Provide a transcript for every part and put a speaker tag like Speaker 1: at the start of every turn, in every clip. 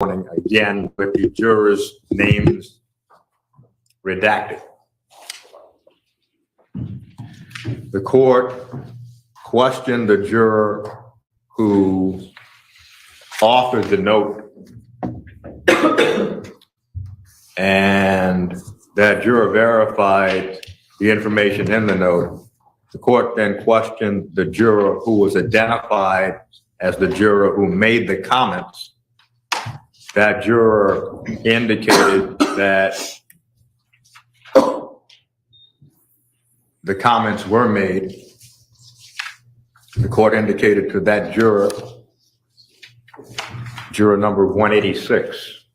Speaker 1: again with the jurors' names redacted. The court questioned the juror who authored the note, and that juror verified the information in the note. The court then questioned the juror who was identified as the juror who made the comments. That juror indicated that the comments were made. The court indicated to that juror, juror number 186,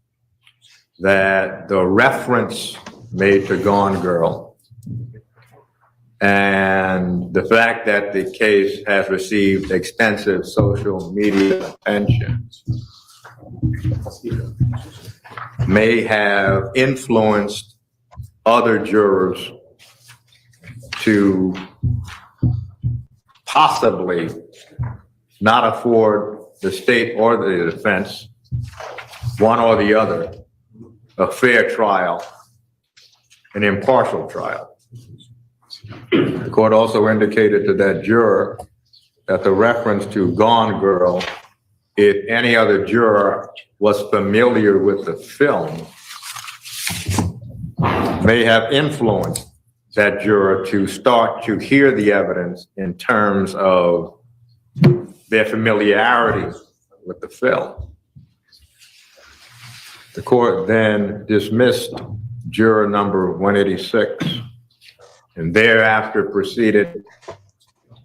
Speaker 1: that the reference made to Gone Girl and the fact that the case has received extensive social media attention may have influenced other jurors to possibly not afford the state or the defense, one or the other, a fair trial, an impartial trial. The court also indicated to that juror that the reference to Gone Girl, if any other juror was familiar with the film, may have influenced that juror to start to hear the evidence in terms of their familiarity with the film. The court then dismissed juror number 186 and thereafter proceeded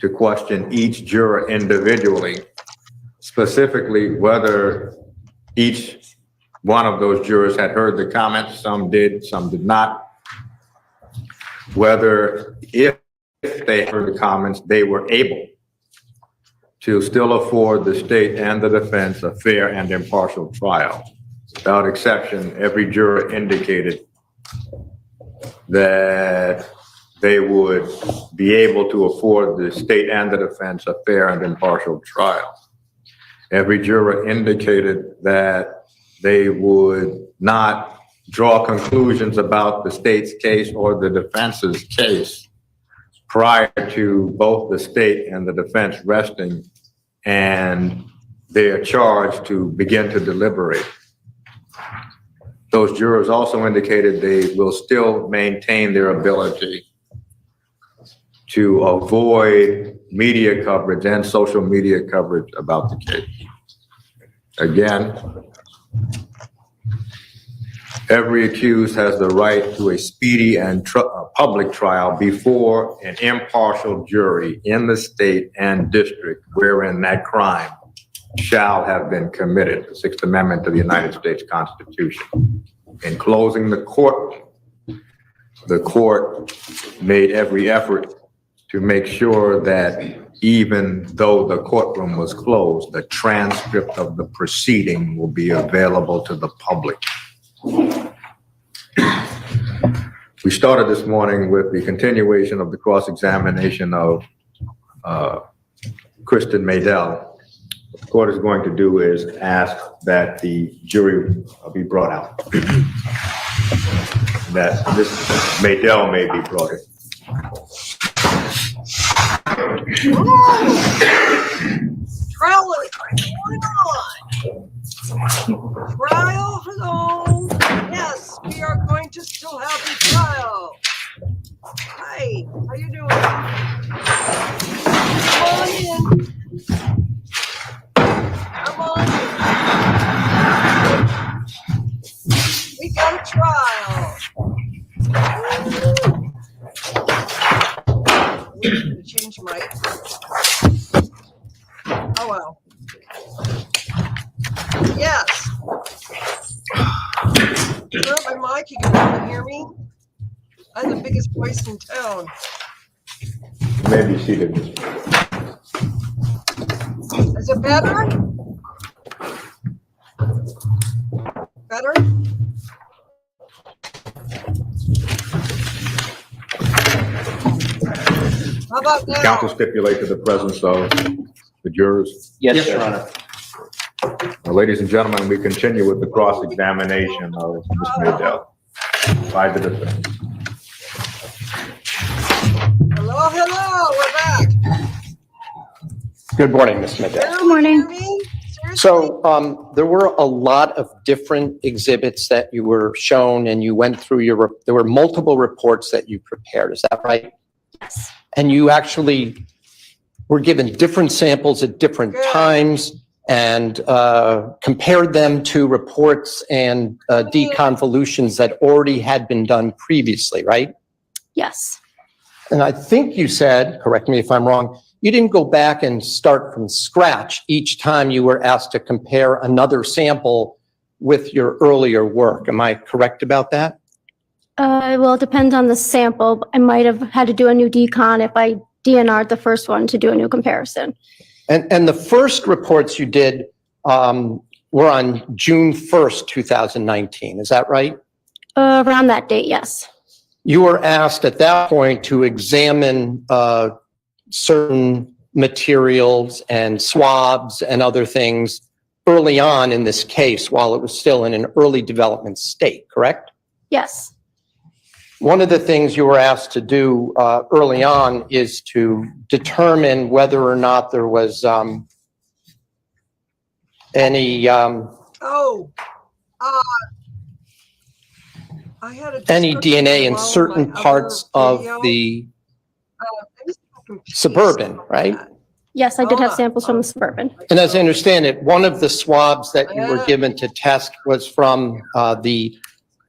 Speaker 1: to question each juror individually, specifically whether each one of those jurors had heard the comments. Some did, some did not. Whether if they heard the comments, they were able to still afford the state and the defense a fair and impartial trial. Without exception, every juror indicated that they would be able to afford the state and the defense a fair and impartial trial. Every juror indicated that they would not draw conclusions about the state's case or the defense's case prior to both the state and the defense resting and their charge to begin to deliberate. Those jurors also indicated they will still maintain their ability to avoid media coverage and social media coverage about the case. Again, every accused has the right to a speedy and public trial before an impartial jury in the state and district wherein that crime shall have been committed, the Sixth Amendment to the United States Constitution. In closing the courtroom, the court made every effort to make sure that even though the courtroom was closed, the transcript of the proceeding will be available to the public. We started this morning with the continuation of the cross-examination of Kristen Maydell. What the court is going to do is ask that the jury be brought out, that this Maydell may be brought in.
Speaker 2: Trial is going on. Trial is on. Yes, we are going to still have the trial. Hi, how you doing? Come on in. Come on in. We got a trial. Change my. Oh well. Yes. Turn up my mic. You can probably hear me. I'm the biggest voice in town.
Speaker 1: Maybe seated.
Speaker 2: Is it better? Better? How about now?
Speaker 1: Counsel stipulate to the presence of the jurors.
Speaker 3: Yes, Your Honor.
Speaker 1: Ladies and gentlemen, we continue with the cross-examination of Ms. Maydell by the defense.
Speaker 2: Hello, we're back.
Speaker 3: Good morning, Ms. Maydell.
Speaker 2: Good
Speaker 4: morning.
Speaker 3: So there were a lot of different exhibits that you were shown, and you went through there were multiple reports that you prepared. Is that right?
Speaker 4: Yes.
Speaker 3: And you actually were given different samples at different
Speaker 2: Good.
Speaker 3: times and compared them to reports and deconvolutions that already had been done previously, right?
Speaker 4: Yes.
Speaker 3: And I think you said, correct me if I'm wrong, you didn't go back and start from scratch each time you were asked to compare another sample with your earlier work. Am I correct about that?
Speaker 4: Well, it depends on the sample. I might have had to do a new decon if I DNR'd the first one to do a new comparison.
Speaker 3: And the first reports you did were on June 1st, 2019. Is that right?
Speaker 4: Around that date, yes.
Speaker 3: You were asked at that point to examine certain materials and swabs and other things early on in this case while it was still in an early development state, correct?
Speaker 4: Yes.
Speaker 3: One of the things you were asked to do early on is to determine whether or not there was any
Speaker 2: I had a
Speaker 3: any
Speaker 2: discussion
Speaker 3: DNA in
Speaker 2: with
Speaker 3: certain
Speaker 2: my
Speaker 3: parts
Speaker 2: other
Speaker 3: of
Speaker 2: video.
Speaker 3: the
Speaker 2: I was confused
Speaker 3: Suburban,
Speaker 2: about
Speaker 3: right?
Speaker 2: that.
Speaker 4: Yes, I did have
Speaker 2: Ah,
Speaker 4: samples from the Suburban.
Speaker 3: And as I understand it, one of the swabs that you were given to test was from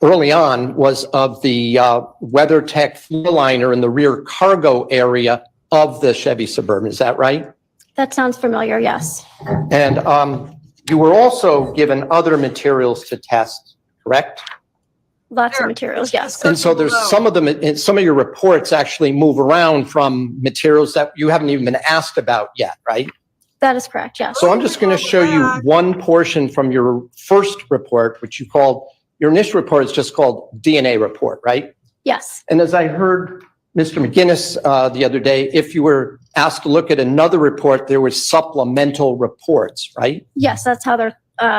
Speaker 3: early on was of the WeatherTech floor liner in the rear cargo area of the Chevy Suburban. Is that right?
Speaker 4: That sounds familiar, yes.
Speaker 3: And you were also given other materials to test, correct?
Speaker 4: Lots
Speaker 2: There.
Speaker 4: of materials, yes.
Speaker 3: And so there's some of them, and some of your reports actually move around from materials that you haven't even been asked about yet, right?
Speaker 4: That is correct, yes.
Speaker 3: So I'm just going to show you one portion from your first report, which you called, your initial report is just called DNA report, right?
Speaker 4: Yes.
Speaker 3: And as I heard Mr. McGinnis the other day, if you were asked to look at another report, there was supplemental reports, right?
Speaker 4: Yes, that's how they're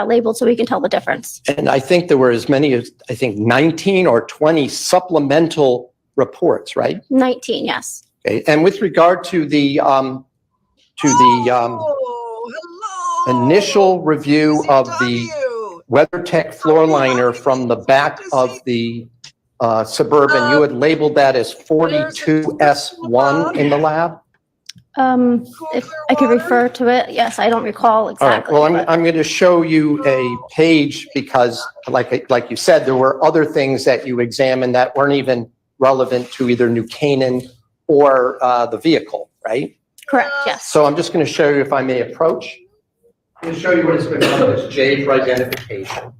Speaker 4: labeled so we can tell the difference.
Speaker 3: And I think there were as many as, I think, 19 or 20 supplemental reports, right?
Speaker 4: 19, yes.
Speaker 3: Okay. And with regard to the
Speaker 2: Oh, hello.
Speaker 3: initial review of the
Speaker 2: CW.
Speaker 3: WeatherTech floor liner from the back of the Suburban, you had labeled that as 42S1 in the lab?
Speaker 4: If I could refer to it, yes, I don't recall
Speaker 3: All right,
Speaker 4: exactly.
Speaker 3: well,
Speaker 4: but-
Speaker 3: I'm going to show you a page because like you said, there were other things that you examined that weren't even relevant to either New Canaan or the vehicle, right?
Speaker 4: Correct, yes.
Speaker 3: So I'm just going to show you, if I may approach. I'm going to show you what has been known as J for identification.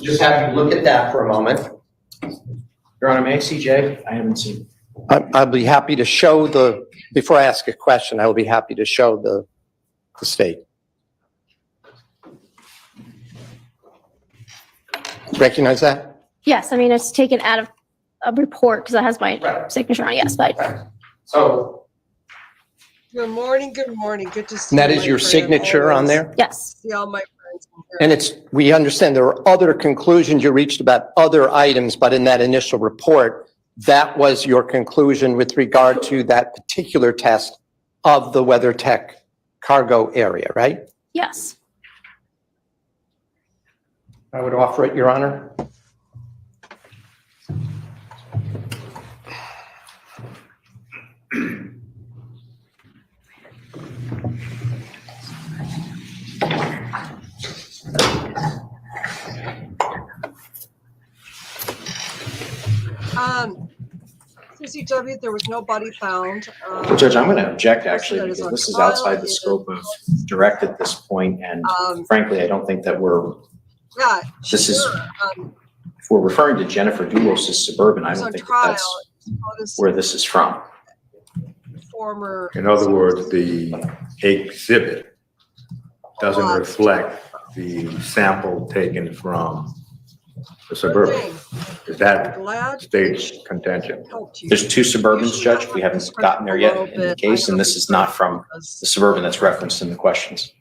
Speaker 3: Just have you look at that for a moment.
Speaker 5: Your Honor, may I see Jay? I haven't seen.
Speaker 3: I'll be happy to show before I ask a question, I will be happy to show the state. Recognize that?
Speaker 4: Yes, I mean, it's taken out of a report because it has my
Speaker 3: Right.
Speaker 4: signature on it, yes, but
Speaker 3: So,
Speaker 2: Good morning, good to see
Speaker 3: and that
Speaker 2: you,
Speaker 3: is
Speaker 2: my
Speaker 3: your
Speaker 2: friend,
Speaker 3: signature on
Speaker 2: always.
Speaker 3: there?
Speaker 4: yes.
Speaker 2: See all my friends in here.
Speaker 3: And we understand there are other conclusions you reached about other items, but in that initial report, that was your conclusion with regard to that particular test of the WeatherTech cargo area, right?
Speaker 4: Yes.
Speaker 3: I would offer it, Your Honor.
Speaker 2: CCW, there was no body found.
Speaker 5: Judge, I'm going to object actually
Speaker 2: That is
Speaker 5: because
Speaker 2: on
Speaker 5: this is
Speaker 2: trial.
Speaker 5: outside the scope of direct at this point, and frankly, I don't think that
Speaker 2: Yeah.
Speaker 5: This is-
Speaker 2: sure.
Speaker 5: if we're referring to Jennifer Doulos' Suburban, I
Speaker 2: It was
Speaker 5: don't
Speaker 2: on
Speaker 5: think that
Speaker 2: trial.
Speaker 5: that's
Speaker 2: This
Speaker 5: where this is from.
Speaker 2: former.
Speaker 1: In other words, the exhibit doesn't reflect the sample taken from the Suburban. Is that
Speaker 2: Glad
Speaker 1: state's contention?
Speaker 2: helped you.
Speaker 5: There's two Suburbans, Judge. We haven't gotten there yet in the case, and this is not from the Suburban that's referenced in the questions.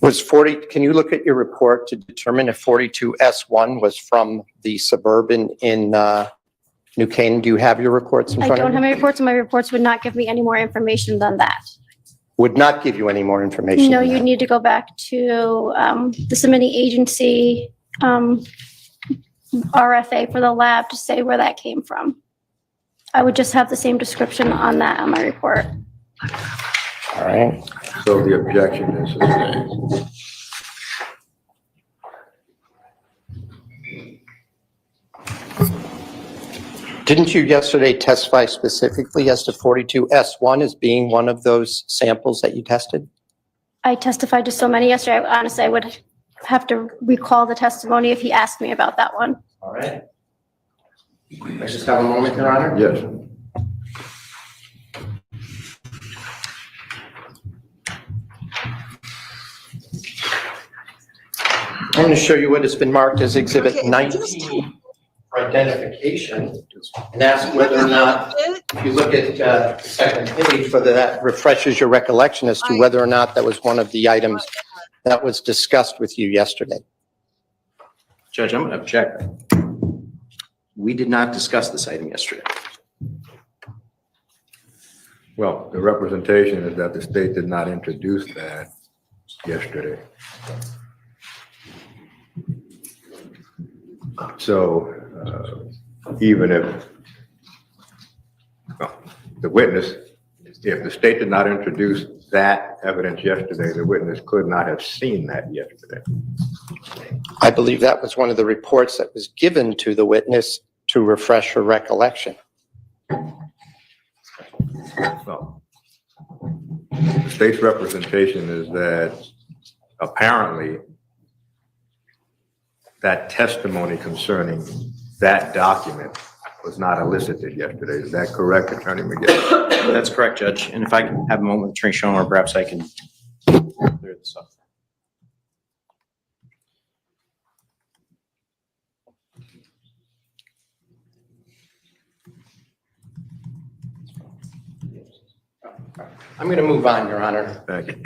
Speaker 3: Was 40, can you look at your report to determine if 42S1 was from the Suburban in New Canaan? Do you have your reports in
Speaker 4: I
Speaker 3: front
Speaker 4: don't
Speaker 3: of
Speaker 4: have
Speaker 3: you?
Speaker 4: my reports, and my reports would not give me any more information than that.
Speaker 3: Would not give you any more information
Speaker 4: No,
Speaker 3: than
Speaker 4: you
Speaker 3: that.
Speaker 4: need to go back to the submitting agency RFA for the lab to say where that came from. I would just have the same description on that on my report.
Speaker 3: All right.
Speaker 1: So the objection is sustained.
Speaker 3: Didn't you yesterday testify specifically as to 42S1 as being one of those samples that you tested?
Speaker 4: I testified to so many yesterday. Honestly, I would have to recall the testimony if he asked me about that one.
Speaker 3: All right. I just have a moment, Your Honor.
Speaker 1: Yes.
Speaker 3: I'm going to show you what has been marked as Exhibit
Speaker 2: Okay,
Speaker 3: 19 for identification and ask whether or not, if you look at the second page, whether that refreshes your recollection as to whether or not that was one of the items that was discussed with you yesterday.
Speaker 5: Judge, I'm going to object. We did not discuss this item yesterday.
Speaker 1: Well, the representation is that the state did not introduce that yesterday. So even if the witness, if the state did not introduce that evidence yesterday, the witness could not have seen that yesterday.
Speaker 3: I believe that was one of the reports that was given to the witness to refresh her recollection.
Speaker 1: So the state's representation is that apparently that testimony concerning that document was not elicited yesterday. Is that correct, Attorney McGill?
Speaker 5: That's correct, Judge. And if I can have a moment with Attorney Schoenauer, perhaps I can clear this up.
Speaker 3: I'm going to move on, Your Honor.
Speaker 1: Thank you.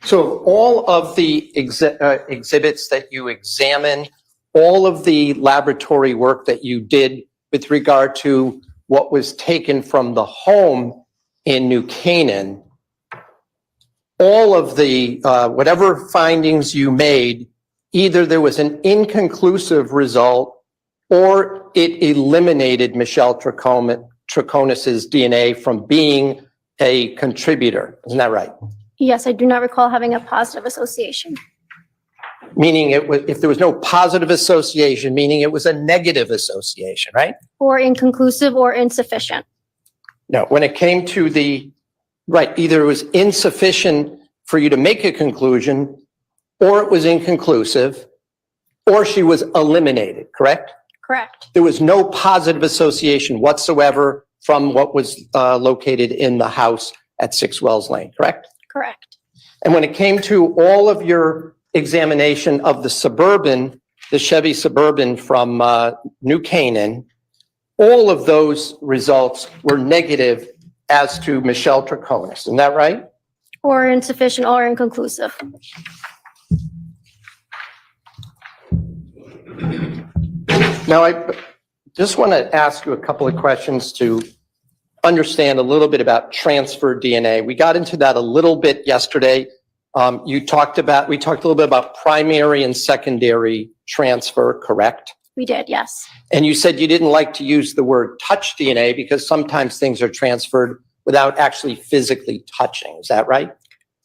Speaker 3: So all of the exhibits that you examine, all of the laboratory work that you did with regard to what was taken from the home in New Canaan, all of the, whatever findings you made, either there was an inconclusive result or it eliminated Michelle Troconis's DNA from being a contributor. Isn't that right?
Speaker 4: Yes, I do not recall having a positive association.
Speaker 3: Meaning it was, if there was no positive association, meaning it was a negative association, right?
Speaker 4: Or inconclusive or insufficient.
Speaker 3: No, when it came to the, right, either it was insufficient for you to make a conclusion, or it was inconclusive, or she was eliminated, correct?
Speaker 4: Correct.
Speaker 3: There was no positive association whatsoever from what was located in the house at 6 Wells Lane, correct?
Speaker 4: Correct.
Speaker 3: And when it came to all of your examination of the Suburban, the Chevy Suburban from New Canaan, all of those results were negative as to Michelle Troconis. Isn't that right?
Speaker 4: Or insufficient or inconclusive.
Speaker 3: Now, I just want to ask you a couple of questions to understand a little bit about transfer DNA. We got into that a little bit yesterday. We talked a little bit about primary and secondary transfer, correct?
Speaker 4: We did, yes.
Speaker 3: And you said you didn't like to use the word touch DNA because sometimes things are transferred without actually physically touching. Is that right?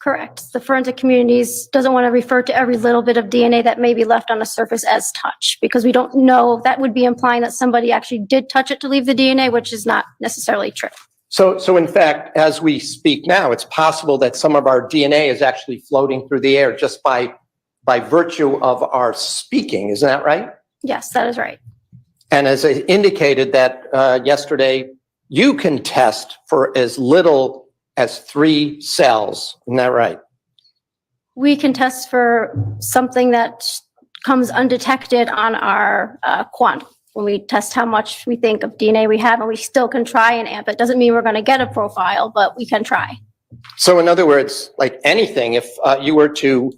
Speaker 4: Correct. The forensic communities doesn't want to refer to every little bit of DNA that may be left on a surface as touch, because we don't know, that would be implying that somebody actually did touch it to leave the DNA, which is not necessarily true.
Speaker 3: So in fact, as we speak now, it's possible that some of our DNA is actually floating through the air just by virtue of our speaking. Isn't that right?
Speaker 4: Yes, that is right.
Speaker 3: And as I indicated that yesterday, you can test for as little as 3 cells. Isn't that right?
Speaker 4: We can test for something that comes undetected on our quant when we test how much we think of DNA we have, and we still can try and amp it. Doesn't mean we're going to get a profile, but we can try.
Speaker 3: So in other words, like anything, if you were to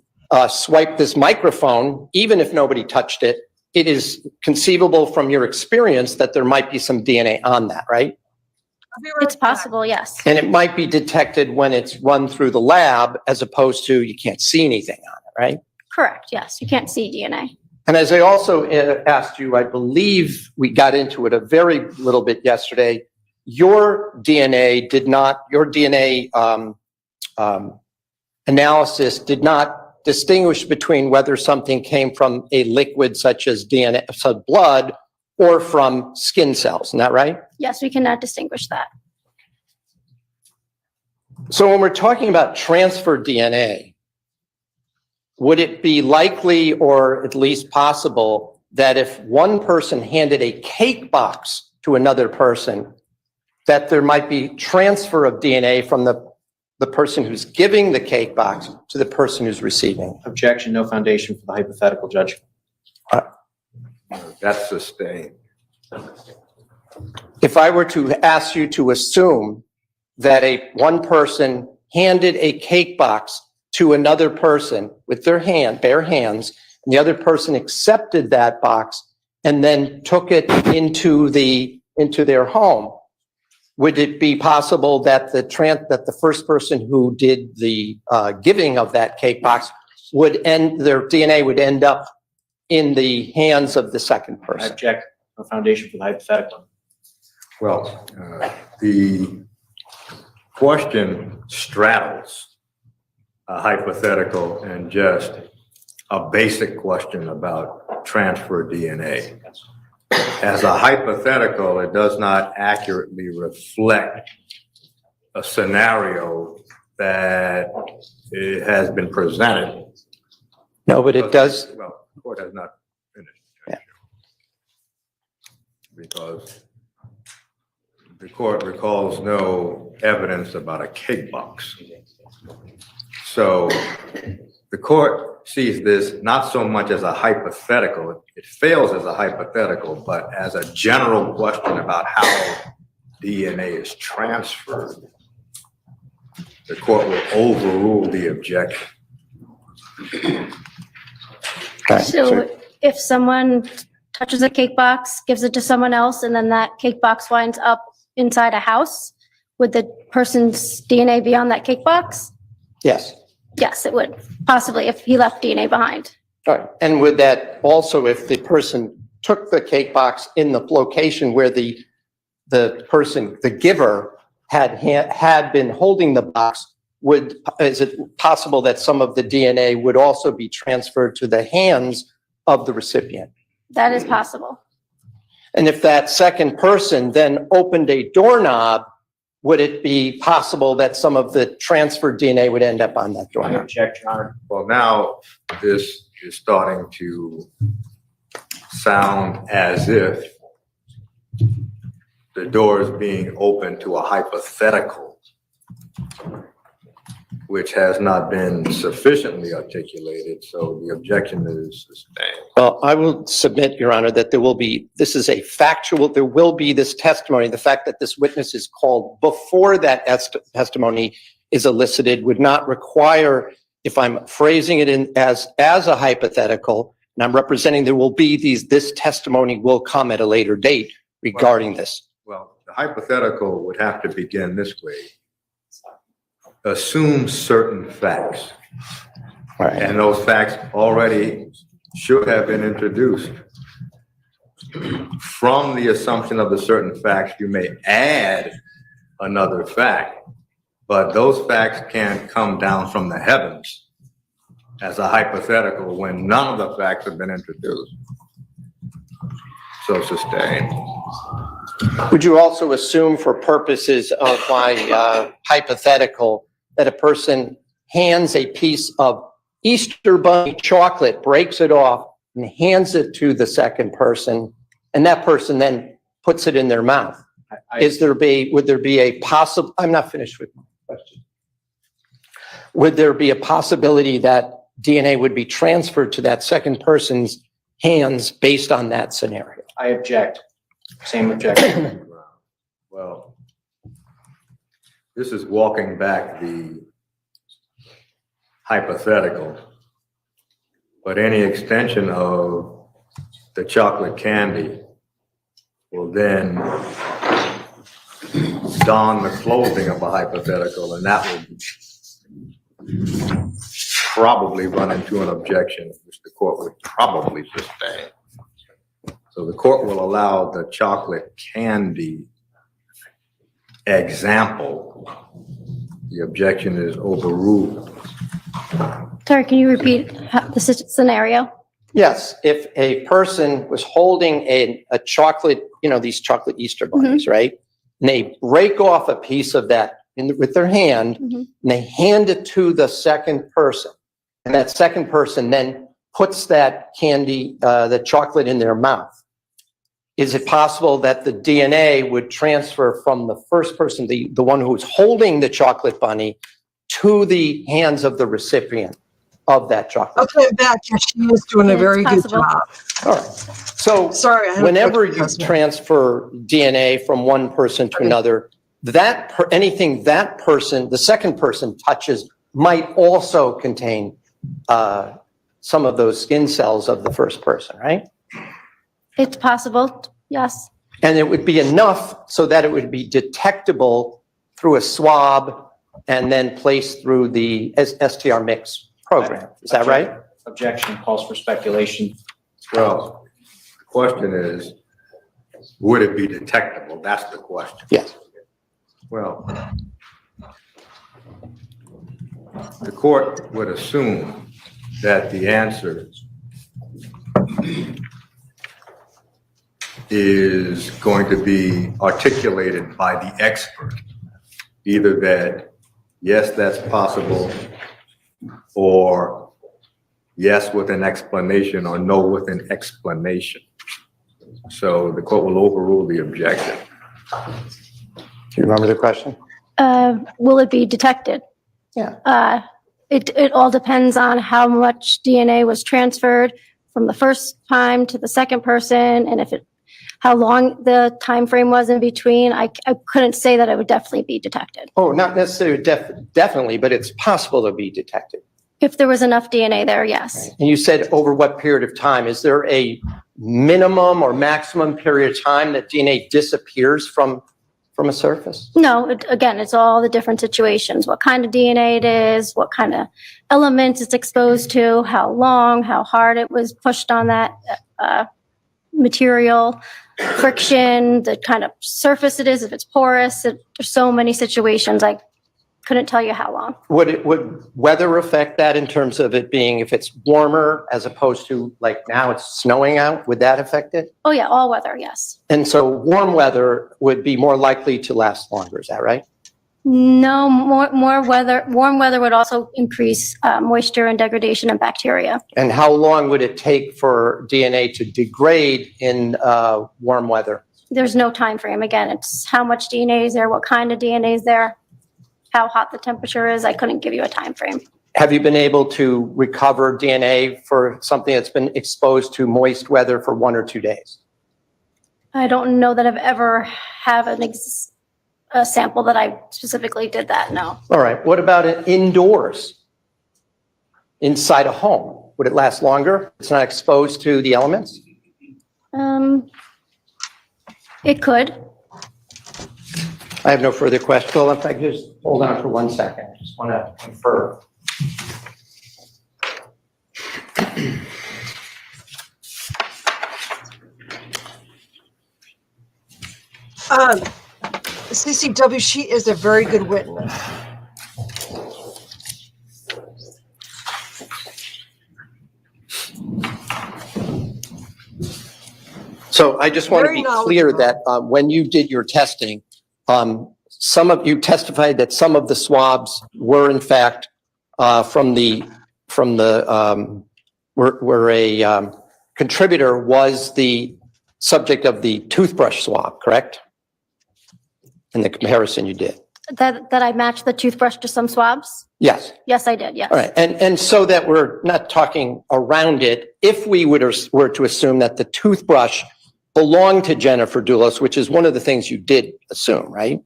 Speaker 3: swipe this microphone, even if nobody touched it, it is conceivable from your experience that there might be some DNA on that, right?
Speaker 2: I'll be right
Speaker 4: It's
Speaker 2: back.
Speaker 4: possible, yes.
Speaker 3: And it might be detected when it's run through the lab as opposed to you can't see anything on it, right?
Speaker 4: Correct, yes. You can't see DNA.
Speaker 3: And as I also asked you, I believe we got into it a very little bit yesterday. Your DNA analysis did not distinguish between whether something came from a liquid such as DNA, so blood, or from skin cells. Isn't that right?
Speaker 4: Yes, we cannot distinguish that.
Speaker 3: So when we're talking about transfer DNA, would it be likely or at least possible that if one person handed a cake box to another person, that there might be transfer of DNA from the person who's giving the cake box to the person who's receiving?
Speaker 5: Objection, no foundation for the hypothetical, Judge.
Speaker 1: That's sustained.
Speaker 3: If I were to ask you to assume that one person handed a cake box to another person with their bare hands, and the other person accepted that box and then took it into their home, would it be possible that the first person who did the giving of that cake box their DNA would end up in the hands of the second
Speaker 5: I
Speaker 3: person?
Speaker 5: object, no foundation for the hypothetical.
Speaker 1: Well, the question straddles a hypothetical and just a basic question about transfer DNA. As a hypothetical, it does not accurately reflect a scenario that it has been presented.
Speaker 3: No, but it does.
Speaker 1: Well, the court has not finished.
Speaker 3: Yeah.
Speaker 1: Because the court recalls no evidence about a cake box. So the court sees this not so much as a hypothetical, it fails as a hypothetical, but as a general question about how DNA is transferred. The court will overrule the objection.
Speaker 3: Okay.
Speaker 4: So if someone touches a cake box, gives it to someone else, and then that cake box winds up inside a house, would the person's DNA be on that cake box?
Speaker 3: Yes.
Speaker 4: Yes, it would, possibly, if he left DNA behind.
Speaker 3: All right. And would that also, if the person took the cake box in the location where the person, the giver, had been holding the box, is it possible that some of the DNA would also be transferred to the hands of the recipient?
Speaker 4: That is possible.
Speaker 3: And if that second person then opened a doorknob, would it be possible that some of the transferred DNA would end up on that
Speaker 5: I
Speaker 3: doorknob?
Speaker 5: object, Your Honor.
Speaker 1: Well, now this is starting to sound as if the door is being opened to a hypothetical, which has not been sufficiently articulated, so the objection is sustained.
Speaker 3: Well, I will submit, Your Honor, that there will be this testimony. The fact that this witness is called before that testimony is elicited would not require, if I'm phrasing it as a hypothetical, and I'm representing there will be this testimony will come at a later date regarding this.
Speaker 1: Well, the hypothetical would have to begin this way. Assume certain facts,
Speaker 3: All right.
Speaker 1: and those facts already should have been introduced. From the assumption of the certain facts, you may add another fact, but those facts can't come down from the heavens as a hypothetical when none of the facts have been introduced. So sustained.
Speaker 3: Would you also assume, for purposes of my hypothetical, that a person hands a piece of Easter Bunny chocolate, breaks it off, and hands it to the second person, and that person then puts it in their mouth? Would there be a possible, I'm not finished with my question. Would there be a possibility that DNA would be transferred to that second person's hands based on that scenario.
Speaker 5: I object. Same objection.
Speaker 1: Well, this is walking back the hypothetical, but any extension of the chocolate candy will then don the clothing of a hypothetical, and that would probably run into an objection, which the court would probably sustain. So the court will allow the chocolate candy example. The objection is overruled.
Speaker 4: Sorry, can you repeat the scenario?
Speaker 3: Yes, if a person was holding a chocolate, these chocolate Easter bunnies, right? And they break off a piece of that with their hand, and they hand it to the second person. And that second person then puts that candy, the chocolate in their mouth. Is it possible that the DNA would transfer from the first person, the one who's holding the chocolate bunny, to the hands of the recipient of that chocolate?
Speaker 2: I'll put it back here. She is doing a
Speaker 4: It's
Speaker 2: very good
Speaker 4: possible.
Speaker 2: job.
Speaker 3: All right. So
Speaker 2: Sorry. I had a
Speaker 3: whenever
Speaker 2: quick
Speaker 3: you
Speaker 2: adjustment.
Speaker 3: transfer DNA from one person to another, anything that person, the second person touches might also contain some of those skin cells of the first person, right?
Speaker 4: It's possible, yes.
Speaker 3: And it would be enough so that it would be detectable through a swab and then placed through the STR mix program. Is that right?
Speaker 5: Objection calls for speculation.
Speaker 1: Well, the question is, would it be detectable? That's the question.
Speaker 3: Yes.
Speaker 1: Well, the court would assume that the answer is going to be articulated by the expert. Either that, yes, that's possible, or yes with an explanation, or no with an explanation. So the court will overrule the objection.
Speaker 3: Do you remember the question?
Speaker 4: Will it be detected?
Speaker 3: Yeah.
Speaker 4: It all depends on how much DNA was transferred from the first time to the second person, and how long the time frame was in between. I couldn't say that it would definitely be detected.
Speaker 3: Oh, not necessarily definitely, but it's possible to be detected.
Speaker 4: If there was enough DNA there, yes.
Speaker 3: And you said over what period of time? Is there a minimum or maximum period of time that DNA disappears from a surface?
Speaker 4: No, again, it's all the different situations, what kind of DNA it is, what kind of elements it's exposed to, how long, how hard it was pushed on that material, friction, the kind of surface it is, if it's porous. There's so many situations. I couldn't tell you how long.
Speaker 3: Would weather affect that in terms of it being, if it's warmer as opposed to like now it's snowing out, would that affect it?
Speaker 4: Oh yeah, all weather, yes.
Speaker 3: And so warm weather would be more likely to last longer, is that right?
Speaker 4: No, warm weather would also increase moisture and degradation of bacteria.
Speaker 3: And how long would it take for DNA to degrade in warm weather?
Speaker 4: There's no time frame. Again, it's how much DNA is there, what kind of DNA is there, how hot the temperature is. I couldn't give you a time frame.
Speaker 3: Have you been able to recover DNA for something that's been exposed to moist weather for 1 or 2 days?
Speaker 4: I don't know that I've ever have a sample that I specifically did that, no.
Speaker 3: All right. What about it indoors? Inside a home? Would it last longer? It's not exposed to the elements?
Speaker 4: It could.
Speaker 3: I have no further questions. Well, if I could just hold on for 1 second, I just want to confer.
Speaker 2: CCW, she is a very good witness.
Speaker 3: So I just want to
Speaker 2: Very
Speaker 3: be clear
Speaker 2: knowledgeable.
Speaker 3: that when you did your testing, some of you testified that some of the swabs were in fact where a contributor was the subject of the toothbrush swab, correct? In the comparison you did.
Speaker 4: That I matched the toothbrush to some swabs?
Speaker 3: Yes.
Speaker 4: Yes, I did, yes.
Speaker 3: All right. And so that we're not talking around it, if we were to assume that the toothbrush belonged to Jennifer Doulos, which is one of the things you did assume, right?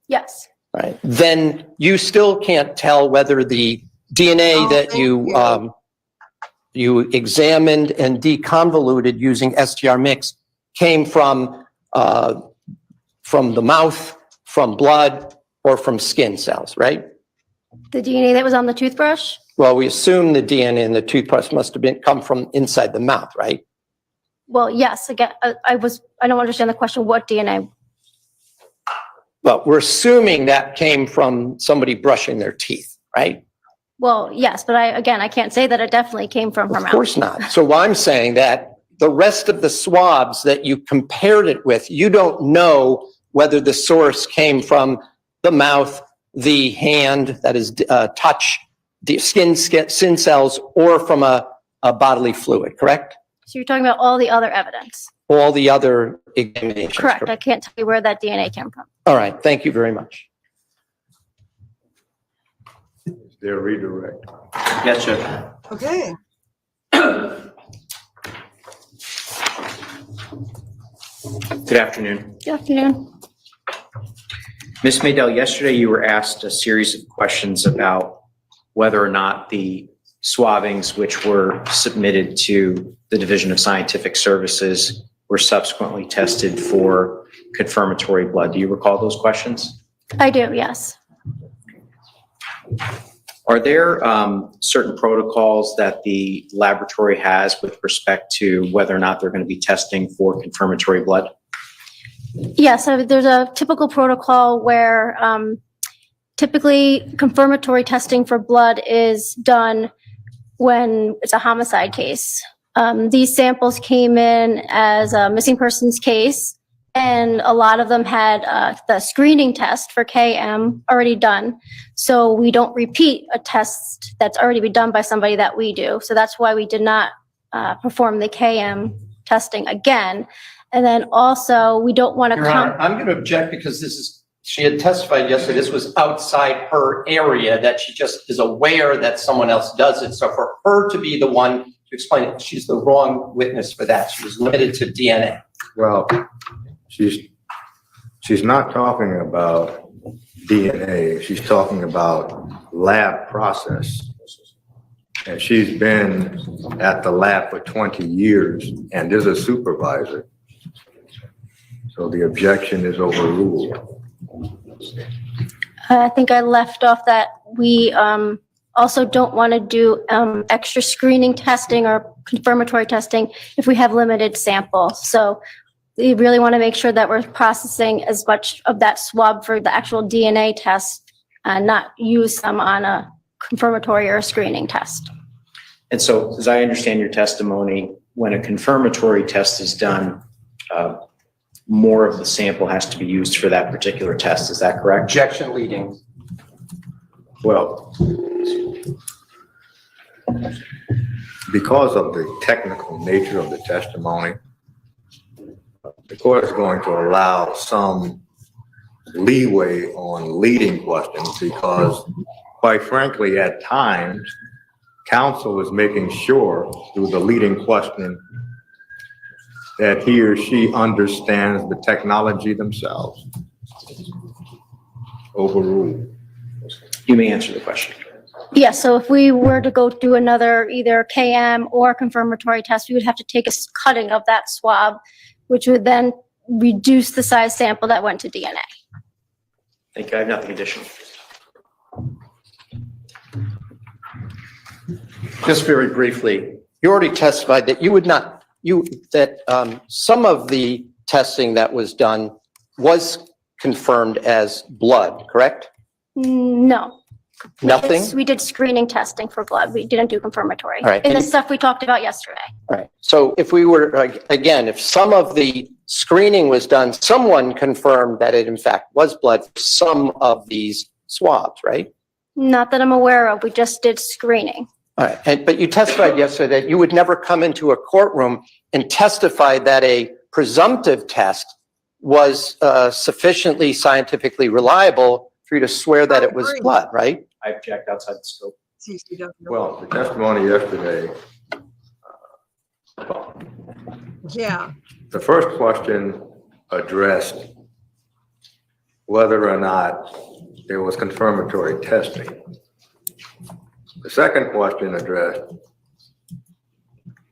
Speaker 4: Yes.
Speaker 3: Right. Then you still can't tell whether the DNA
Speaker 2: Oh,
Speaker 3: that
Speaker 2: thank
Speaker 3: you you examined and deconvoluted using STR mix came from the mouth, from blood, or from skin cells, right?
Speaker 4: The DNA that was on the toothbrush?
Speaker 3: Well, we assume the DNA in the toothbrush must have come from inside the mouth, right?
Speaker 4: Well, yes, again, I don't understand the question, what DNA?
Speaker 3: But we're assuming that came from somebody brushing their teeth, right?
Speaker 4: Well, yes, but I can't say that it definitely came from her
Speaker 3: Of
Speaker 4: mouth.
Speaker 3: course not. So I'm saying that the rest of the swabs that you compared it with, you don't know whether the source came from the mouth, the hand, that is touch, the skin cells, or from a bodily fluid, correct?
Speaker 4: So you're talking about all the other evidence?
Speaker 3: All the other examinations.
Speaker 4: Correct. I can't tell you where that DNA came from.
Speaker 3: All right. Thank you very much.
Speaker 1: Is there a redirect?
Speaker 5: Yes, Judge.
Speaker 2: Okay,
Speaker 5: Good afternoon.
Speaker 4: Good afternoon.
Speaker 5: Ms. Maydell, yesterday you were asked a series of questions about whether or not the swabbings which were submitted to the Division of Scientific Services were subsequently tested for confirmatory blood. Do you recall those questions?
Speaker 4: I do, yes.
Speaker 5: Are there certain protocols that the laboratory has with respect to whether or not they're going to be testing for confirmatory blood?
Speaker 4: Yes, so there's a typical protocol where typically confirmatory testing for blood is done when it's a homicide case. These samples came in as a missing persons case, and a lot of them had the screening test for KM already done. So we don't repeat a test that's already been done by somebody that we do. So that's why we did not perform the KM testing again. And then also, we don't want to
Speaker 3: Your Honor, I'm going to object because she had testified yesterday, this was outside her area, that she just is aware that someone else does it. So for her to be the one to explain it, she's the wrong witness for that. She was limited to DNA.
Speaker 1: Well, she's not talking about DNA. She's talking about lab process. And she's been at the lab for 20 years and is a supervisor. So the objection is overruled.
Speaker 4: I think I left off that we also don't want to do extra screening testing or confirmatory testing if we have limited samples. So we really want to make sure that we're processing as much of that swab for the actual DNA test and not use some on a confirmatory or a screening test.
Speaker 5: And so, as I understand your testimony, when a confirmatory test is done, more of the sample has to be used for that particular test. Is that correct?
Speaker 3: Objection leading.
Speaker 1: Well, because of the technical nature of the testimony, the court is going to allow some leeway on leading questions because, quite frankly, at times, counsel is making sure through the leading question that he or she understands the technology themselves. Overruled.
Speaker 5: You may answer the question.
Speaker 4: Yeah, so if we were to go do another either KM or confirmatory test, we would have to take a cutting of that swab, which would then reduce the size sample that went to DNA.
Speaker 5: Thank you. I have nothing additional.
Speaker 3: Just very briefly, you already testified that some of the testing that was done was confirmed as blood, correct?
Speaker 4: No.
Speaker 3: Nothing?
Speaker 4: We did screening testing for blood. We didn't do confirmatory.
Speaker 3: All right.
Speaker 4: And the stuff we talked about yesterday.
Speaker 3: All right. So if we were, again, if some of the screening was done, someone confirmed that it in fact was blood for some of these swabs, right?
Speaker 4: Not that I'm aware of. We just did screening.
Speaker 3: All right. But you testified yesterday that you would never come into a courtroom and testify that a presumptive test was sufficiently scientifically reliable for you to swear that it was blood, right?
Speaker 5: I object outside the scope.
Speaker 2: CCW.
Speaker 1: Well, the testimony yesterday,
Speaker 2: Yeah,
Speaker 1: the first question addressed whether or not there was confirmatory testing. The second question addressed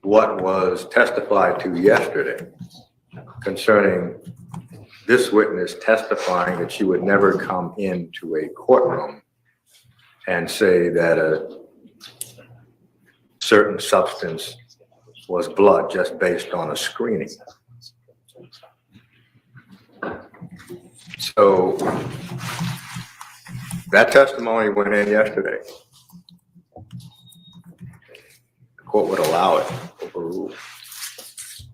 Speaker 1: what was testified to yesterday concerning this witness testifying that she would never come into a courtroom and say that a certain substance was blood just based on a screening. So that testimony went in yesterday. The court would allow it, overrule.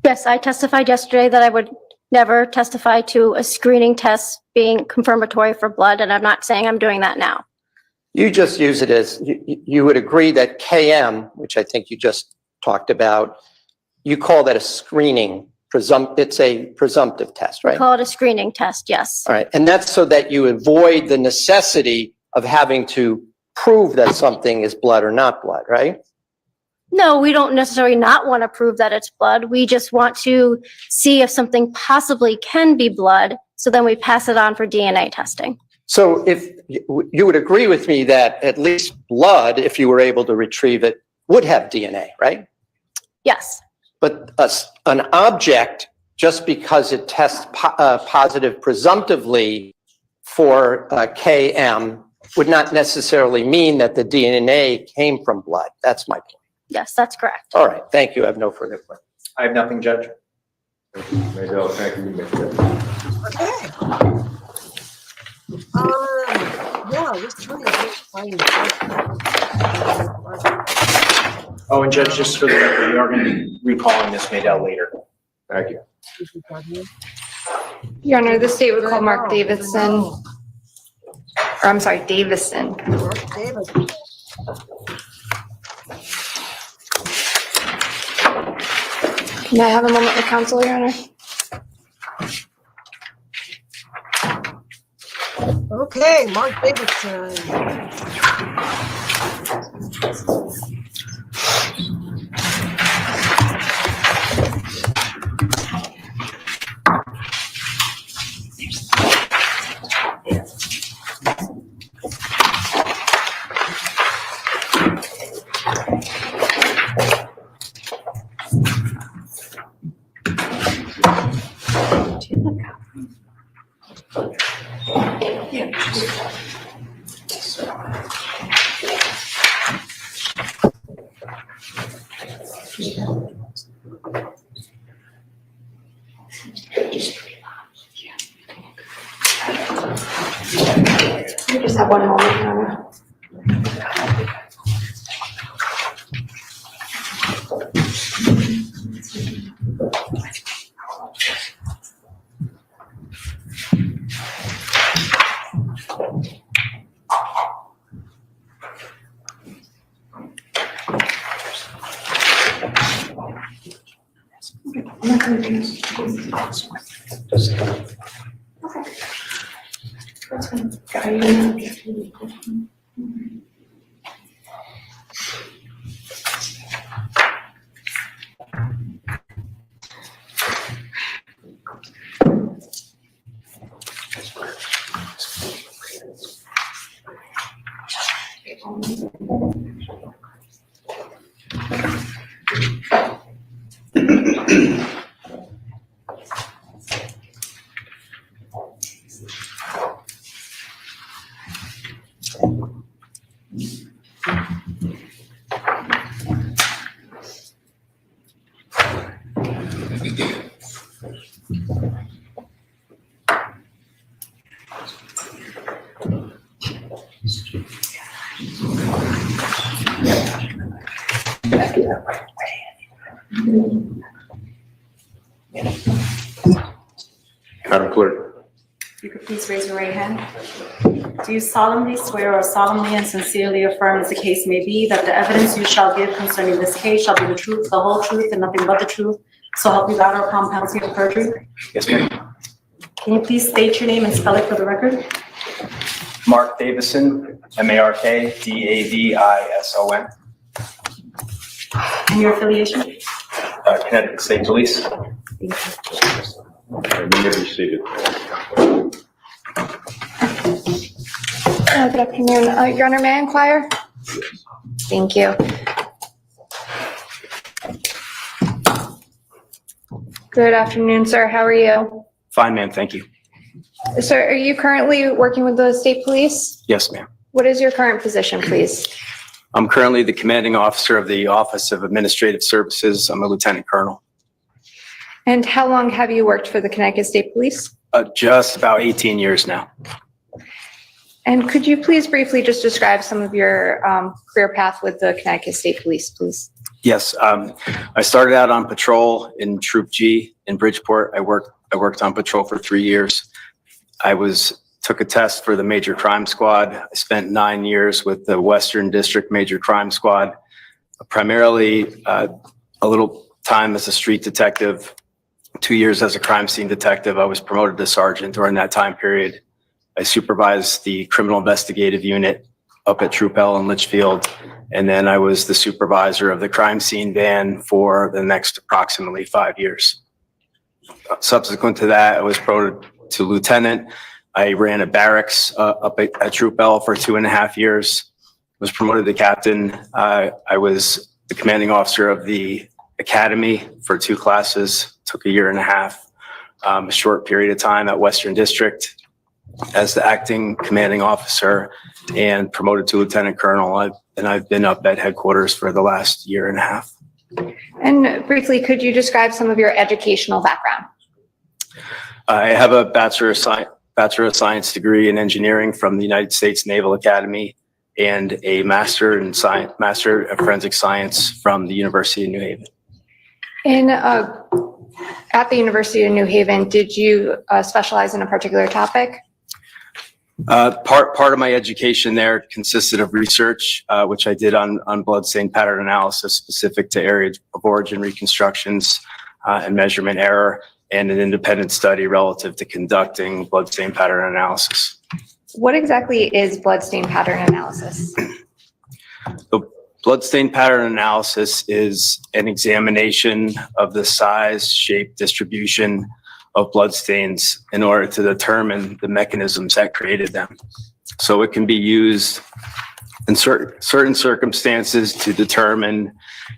Speaker 4: Yes, I testified yesterday that I would never testify to a screening test being confirmatory for blood, and I'm not saying I'm doing that now.
Speaker 3: You just use it as, you would agree that KM, which I think you just talked about, you call that a screening, it's a presumptive test, right?
Speaker 4: Call it a screening test, yes.
Speaker 3: All right, and that's so that you avoid the necessity of having to prove that something is blood or not blood, right?
Speaker 4: No, we don't necessarily not want to prove that it's blood. We just want to see if something possibly can be blood, so then we pass it on for DNA testing.
Speaker 3: So if you would agree with me that at least blood, if you were able to retrieve it, would have DNA, right?
Speaker 4: Yes,
Speaker 3: But an object, just because it tests positive presumptively for KM, would not necessarily mean that the DNA came from blood. That's my point.
Speaker 4: yes, that's correct.
Speaker 3: All right, thank you. I have no further questions.
Speaker 5: I have nothing, Judge.
Speaker 1: Maybe thank you, Mr.
Speaker 2: okay. Yeah, this tree is finding.
Speaker 5: Oh, and Judge, just for the record, we are going to be recalling Ms. Maydell later.
Speaker 1: Thank you.
Speaker 6: Your Honor, the state would call Mark Davidson, or I'm sorry, Davison.
Speaker 2: David.
Speaker 6: Can I have a moment with counsel, Your Honor?
Speaker 2: Okay, Mark Davidson.
Speaker 6: You just have one moment, Your Honor. I'm not gonna do this. Okay. That's fine. Got you.
Speaker 1: Madam Clerk.
Speaker 7: If you could please raise your right hand. Do you solemnly swear or solemnly and sincerely affirm, as the case may be, that the evidence you shall give concerning this case shall be the truth, the whole truth, and nothing but the truth, so help you God or upon penalty of perjury?
Speaker 5: Yes, ma'am.
Speaker 7: Can you please state your name and spell it for the record?
Speaker 8: Mark Davison, MARKDAVISON,
Speaker 7: And your affiliation?
Speaker 8: Connecticut State Police.
Speaker 1: You may be seated.
Speaker 6: Good afternoon. Your Honor, may I inquire? Thank you. Good afternoon, sir. How are you?
Speaker 8: Fine, ma'am, thank you.
Speaker 6: Sir, are you currently working with the state police?
Speaker 8: Yes, ma'am.
Speaker 6: What is your current position, please?
Speaker 8: I'm currently the commanding officer of the Office of Administrative Services. I'm a lieutenant colonel.
Speaker 6: And how long have you worked for the Connecticut State Police?
Speaker 8: Just about 18 years now.
Speaker 6: And could you please briefly just describe some of your career path with the Connecticut State Police, please?
Speaker 8: Yes, I started out on patrol in Troop G in Bridgeport. I worked on patrol for 3 years. Took a test for the Major Crime Squad. I spent 9 years with the Western District Major Crime Squad, primarily a little time as a street detective, 2 years as a crime scene detective. I was promoted to sergeant during that time period. I supervised the criminal investigative unit up at Troop L in Litchfield, and then I was the supervisor of the crime scene van for the next approximately 5 years. Subsequent to that, I was promoted to lieutenant. I ran a barracks up at Troop L for 2.5 years. Was promoted to captain. I was the commanding officer of the academy for 2 classes. Took 1.5 years, a short period of time at Western District as the acting commanding officer, and promoted to lieutenant colonel. I've been up at headquarters for the last 1.5 years.
Speaker 6: And briefly, could you describe some of your educational background?
Speaker 8: I have a Bachelor of Science degree in engineering from the United States Naval Academy and a Master of Forensic Science from the University of New Haven.
Speaker 6: At the University of New Haven, did you specialize in a particular topic?
Speaker 8: Part of my education there consisted of research, which I did on bloodstain pattern analysis specific to area of origin reconstructions and measurement error, and an independent study relative to conducting bloodstain pattern analysis.
Speaker 6: What exactly is bloodstain pattern analysis?
Speaker 8: The bloodstain pattern analysis is an examination of the size, shape, distribution of bloodstains in order to determine the mechanisms that created them. So it can be used in certain circumstances to determine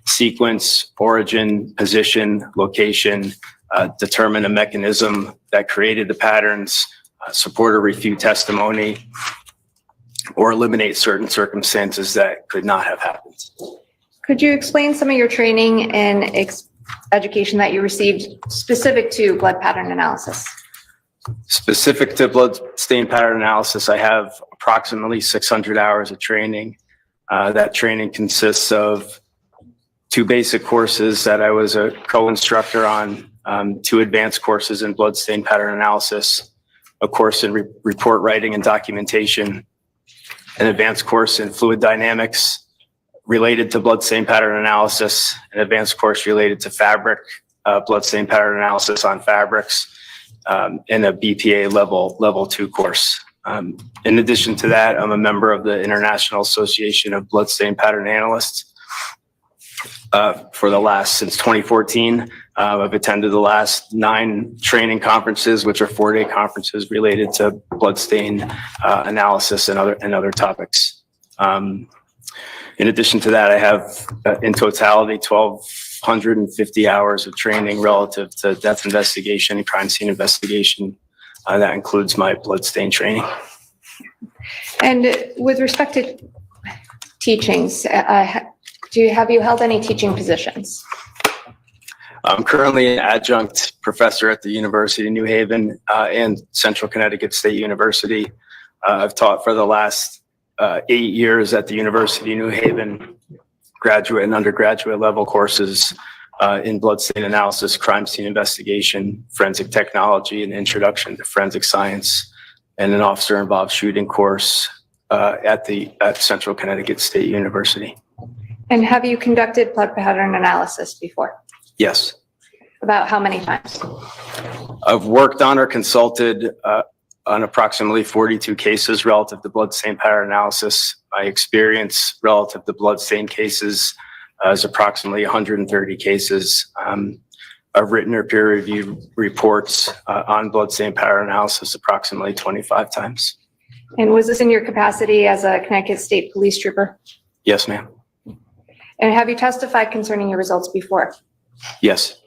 Speaker 8: sequence, origin, position, location, determine a mechanism that created the patterns, support or refute testimony, or eliminate certain circumstances that could not have happened.
Speaker 6: Could you explain some of your training and education that you received specific to blood pattern analysis?
Speaker 8: Specific to blood stain pattern analysis, I have approximately 600 hours of training. That training consists of 2 basic courses that I was a co-instructor on, 2 advanced courses in blood stain pattern analysis, a course in report writing and documentation, an advanced course in fluid dynamics related to blood stain pattern analysis, an advanced course related to fabric, blood stain pattern analysis on fabrics, and a BPA level 2 course. In addition to that, I'm a member of the International Association of Blood Stain Pattern Analysts. Since 2014, I've attended the last 9 training conferences, which are 4-day conferences related to blood stain analysis and other topics. In addition to that, I have in totality 1,250 hours of training relative to death investigation and crime scene investigation. That includes my blood stain training.
Speaker 6: And with respect to teachings, have you held any teaching positions?
Speaker 8: I'm currently an adjunct professor at the University of New Haven and Central Connecticut State University. I've taught for the last 8 years at the University of New Haven, graduate and undergraduate level courses in blood stain analysis, crime scene investigation, forensic technology, and introduction to forensic science, and an officer-involved shooting course at Central Connecticut State University.
Speaker 6: And have you conducted blood pattern analysis before?
Speaker 8: Yes.
Speaker 6: About how many times?
Speaker 8: I've worked on or consulted on approximately 42 cases relative to blood stain pattern analysis. My experience relative to blood stain cases is approximately 130 cases. I've written or peer-reviewed reports on blood stain pattern analysis approximately 25 times.
Speaker 6: And was this in your capacity as a Connecticut State Police Trooper?
Speaker 8: Yes, ma'am.
Speaker 6: And have you testified concerning your results before?
Speaker 8: Yes,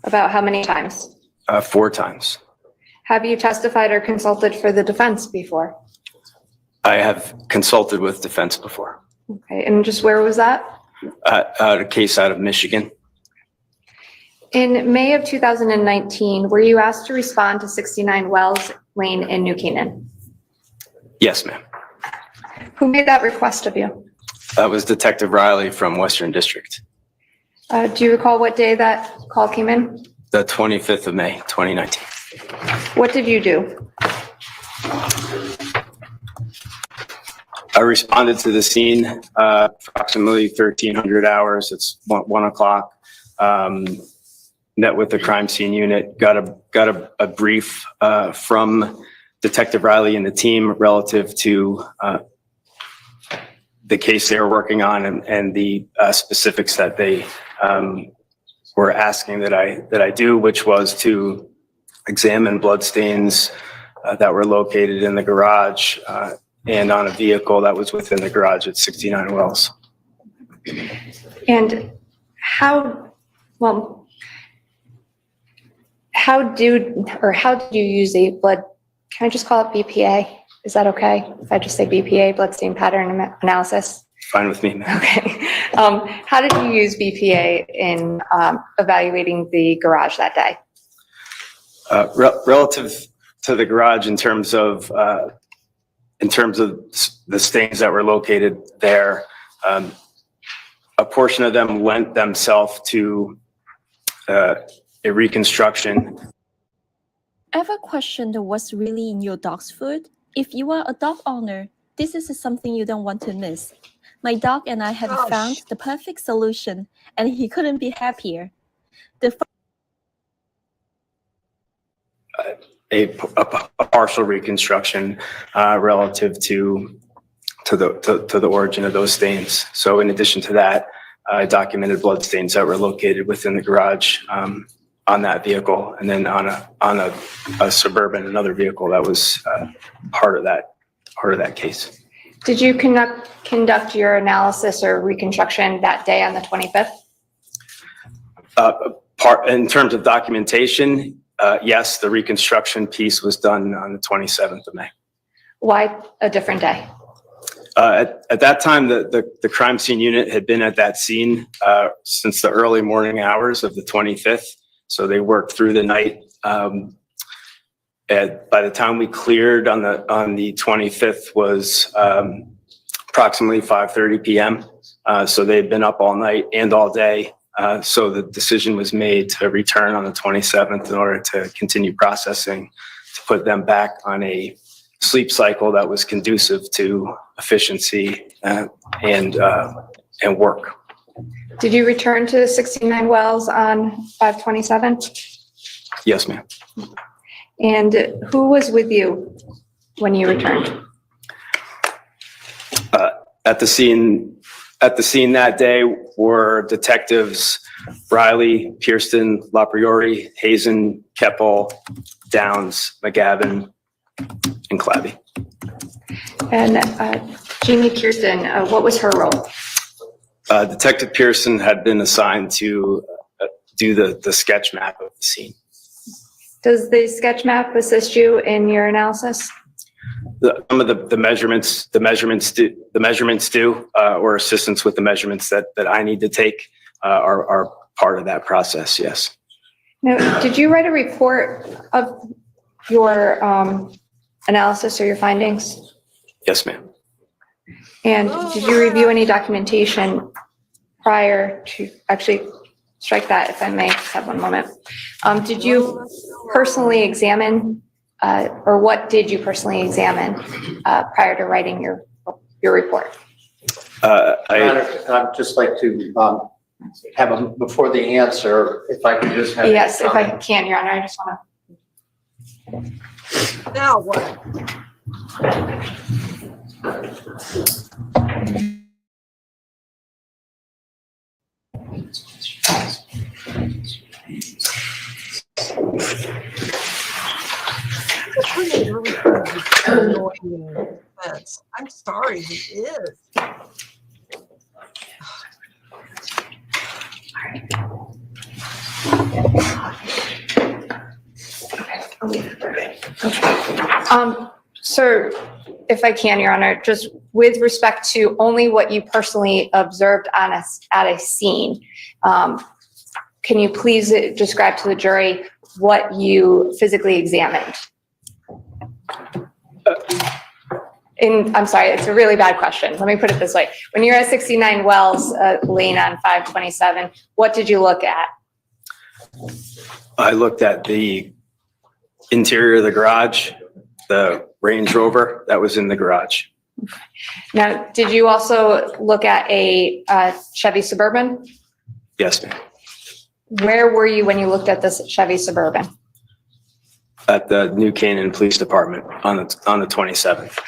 Speaker 6: About how many times?
Speaker 8: 4 times.
Speaker 6: Have you testified or consulted for the defense before?
Speaker 8: I have consulted with defense before.
Speaker 6: Okay, and just where was that?
Speaker 8: A case out of Michigan.
Speaker 6: In May of 2019, were you asked to respond to 69 Wells Lane in New Canaan?
Speaker 8: Yes, ma'am.
Speaker 6: Who made that request of you?
Speaker 8: That was Detective Riley from Western District,
Speaker 6: Do you recall what day that call came in?
Speaker 8: the 25th of May, 2019.
Speaker 6: What did you do?
Speaker 8: I responded to the scene approximately 1300 hours. It's 1 o'clock. Met with the crime scene unit, got a brief from Detective Riley and the team relative to the case they were working on and the specifics that they were asking that I do, which was to examine blood stains that were located in the garage and on a vehicle that was within the garage at 69 Wells.
Speaker 6: And how did you use a blood, can I just call it BPA? Is that okay? If I just say BPA, blood stain pattern analysis?
Speaker 8: Fine with me, ma'am.
Speaker 6: Okay. How did you use BPA in evaluating the garage that day?
Speaker 8: Relative to the garage in terms of the stains that were located there, a portion of them lent themselves to a reconstruction.
Speaker 9: I have a question that was really in your dog's food. If you are a dog owner, this is something you don't want to miss. My dog and I have
Speaker 2: Gosh.
Speaker 9: found the perfect solution, and he couldn't be happier.
Speaker 8: A partial reconstruction relative to the origin of those stains. So in addition to that, I documented blood stains that were located within the garage on that vehicle, and then on a Suburban, another vehicle that was part of that case.
Speaker 6: Did you conduct your analysis or reconstruction that day on the 25th?
Speaker 8: In terms of documentation, yes, the reconstruction piece was done on the 27th of May.
Speaker 6: Why a different day?
Speaker 8: At that time, the crime scene unit had been at that scene since the early morning hours of the 25th. So they worked through the night. By the time we cleared on the 25th was approximately 5:30 p.m. So they'd been up all night and all day. So the decision was made to return on the 27th in order to continue processing, to put them back on a sleep cycle that was conducive to efficiency and work.
Speaker 6: Did you return to 69 Wells on 5/27?
Speaker 8: Yes, ma'am.
Speaker 6: And who was with you when you returned?
Speaker 8: At the scene that day were detectives Riley, Pierston, LaPriori, Hazen, Keppel, Downs, McGavin, and Clabby.
Speaker 6: And Jamie Kirsten, what was her role?
Speaker 8: Detective Pearson had been assigned to do the sketch map of the scene.
Speaker 6: Does the sketch map assist you in your analysis?
Speaker 8: Some of the measurements do, or assistance with the measurements that I need to take are part of that process. Yes.
Speaker 6: Now, did you write a report of your analysis or your findings?
Speaker 8: Yes, ma'am.
Speaker 6: And did you review any documentation prior to, actually, strike that if I may, just have one moment. Did you personally examine, or what did you personally examine prior to writing your report?
Speaker 3: I'd just like to have before the answer, if I could just have.
Speaker 6: Yes, if I can, Your Honor, I just want to.
Speaker 2: Now what? The pretty really annoying fence. I'm sorry, he is.
Speaker 6: Sir, if I can, Your Honor, just with respect to only what you personally observed on at a scene, can you please describe to the jury what you physically examined? I'm sorry, it's a really bad question. Let me put it this way. When you're at 69 Wells Lane on 527, what did you look at?
Speaker 8: I looked at the interior of the garage, the Range Rover that was in the garage.
Speaker 6: Now, did you also look at a Chevy Suburban?
Speaker 8: Yes, ma'am.
Speaker 6: Where were you when you looked at this Chevy Suburban?
Speaker 8: At the New Canaan Police Department on the 27th.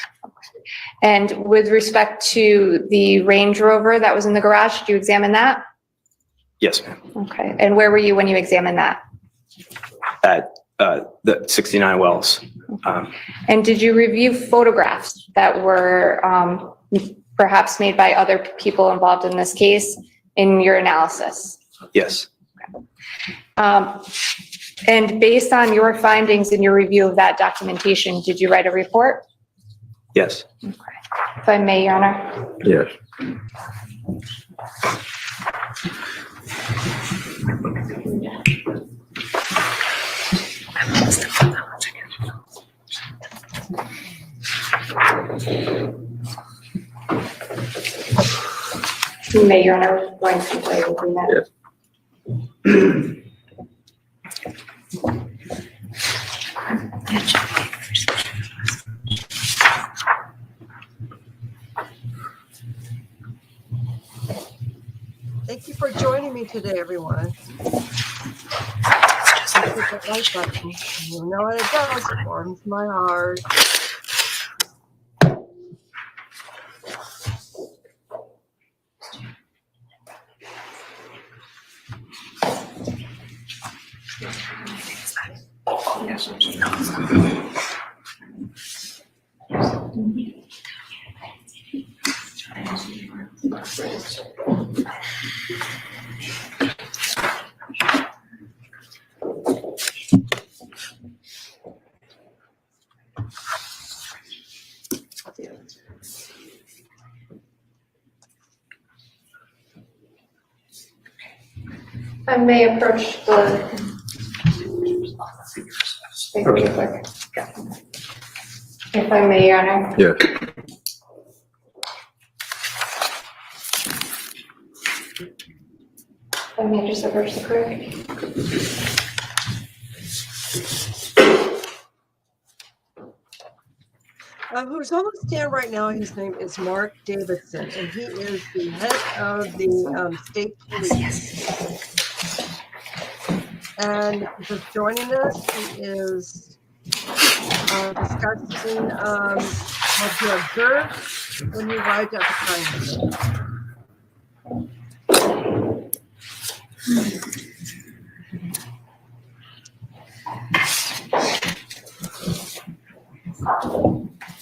Speaker 6: And with respect to the Range Rover that was in the garage, did you examine that?
Speaker 8: Yes, ma'am.
Speaker 6: Okay. And where were you when you examined that?
Speaker 8: At the 69 Wells.
Speaker 6: And did you review photographs that were perhaps made by other people involved in this case in your analysis?
Speaker 8: Yes.
Speaker 6: And based on your findings in your review of that documentation, did you write a report?
Speaker 8: Yes.
Speaker 6: Okay. If I may, Your Honor.
Speaker 1: Yes.
Speaker 6: You may, Your Honor. Going to play within that.
Speaker 1: Yes.
Speaker 2: Thank you for joining me today, everyone. Hit that like button. You know what it does. It warms my heart.
Speaker 6: I may approach the. If I may, Your Honor.
Speaker 1: Yes.
Speaker 6: I may just approach the clerk.
Speaker 2: Who's on the stand right now, his name is Mark Davidson, and he is the head of the state police. And just joining us, he is discussing what he observed when he arrived at the crime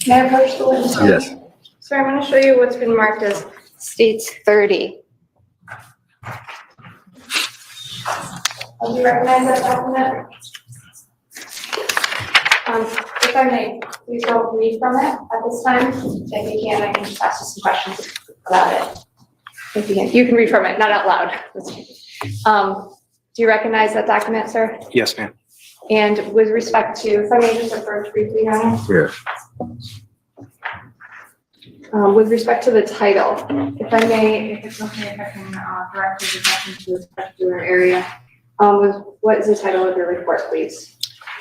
Speaker 6: May I approach the witness?
Speaker 1: Yes.
Speaker 6: So I'm going to show you what's been marked as States 30. Do you recognize that document? If I may, please don't read from it at this time. If you can, I can just ask you some questions about it. If you can read from it, not out loud. Do you recognize that document, sir?
Speaker 8: Yes, ma'am.
Speaker 6: And with respect to, if I may just approach briefly, Your Honor.
Speaker 1: Yes.
Speaker 6: With respect to the title, if I may, if it's okay, if I can direct your attention to this particular area. What is the title of your report, please?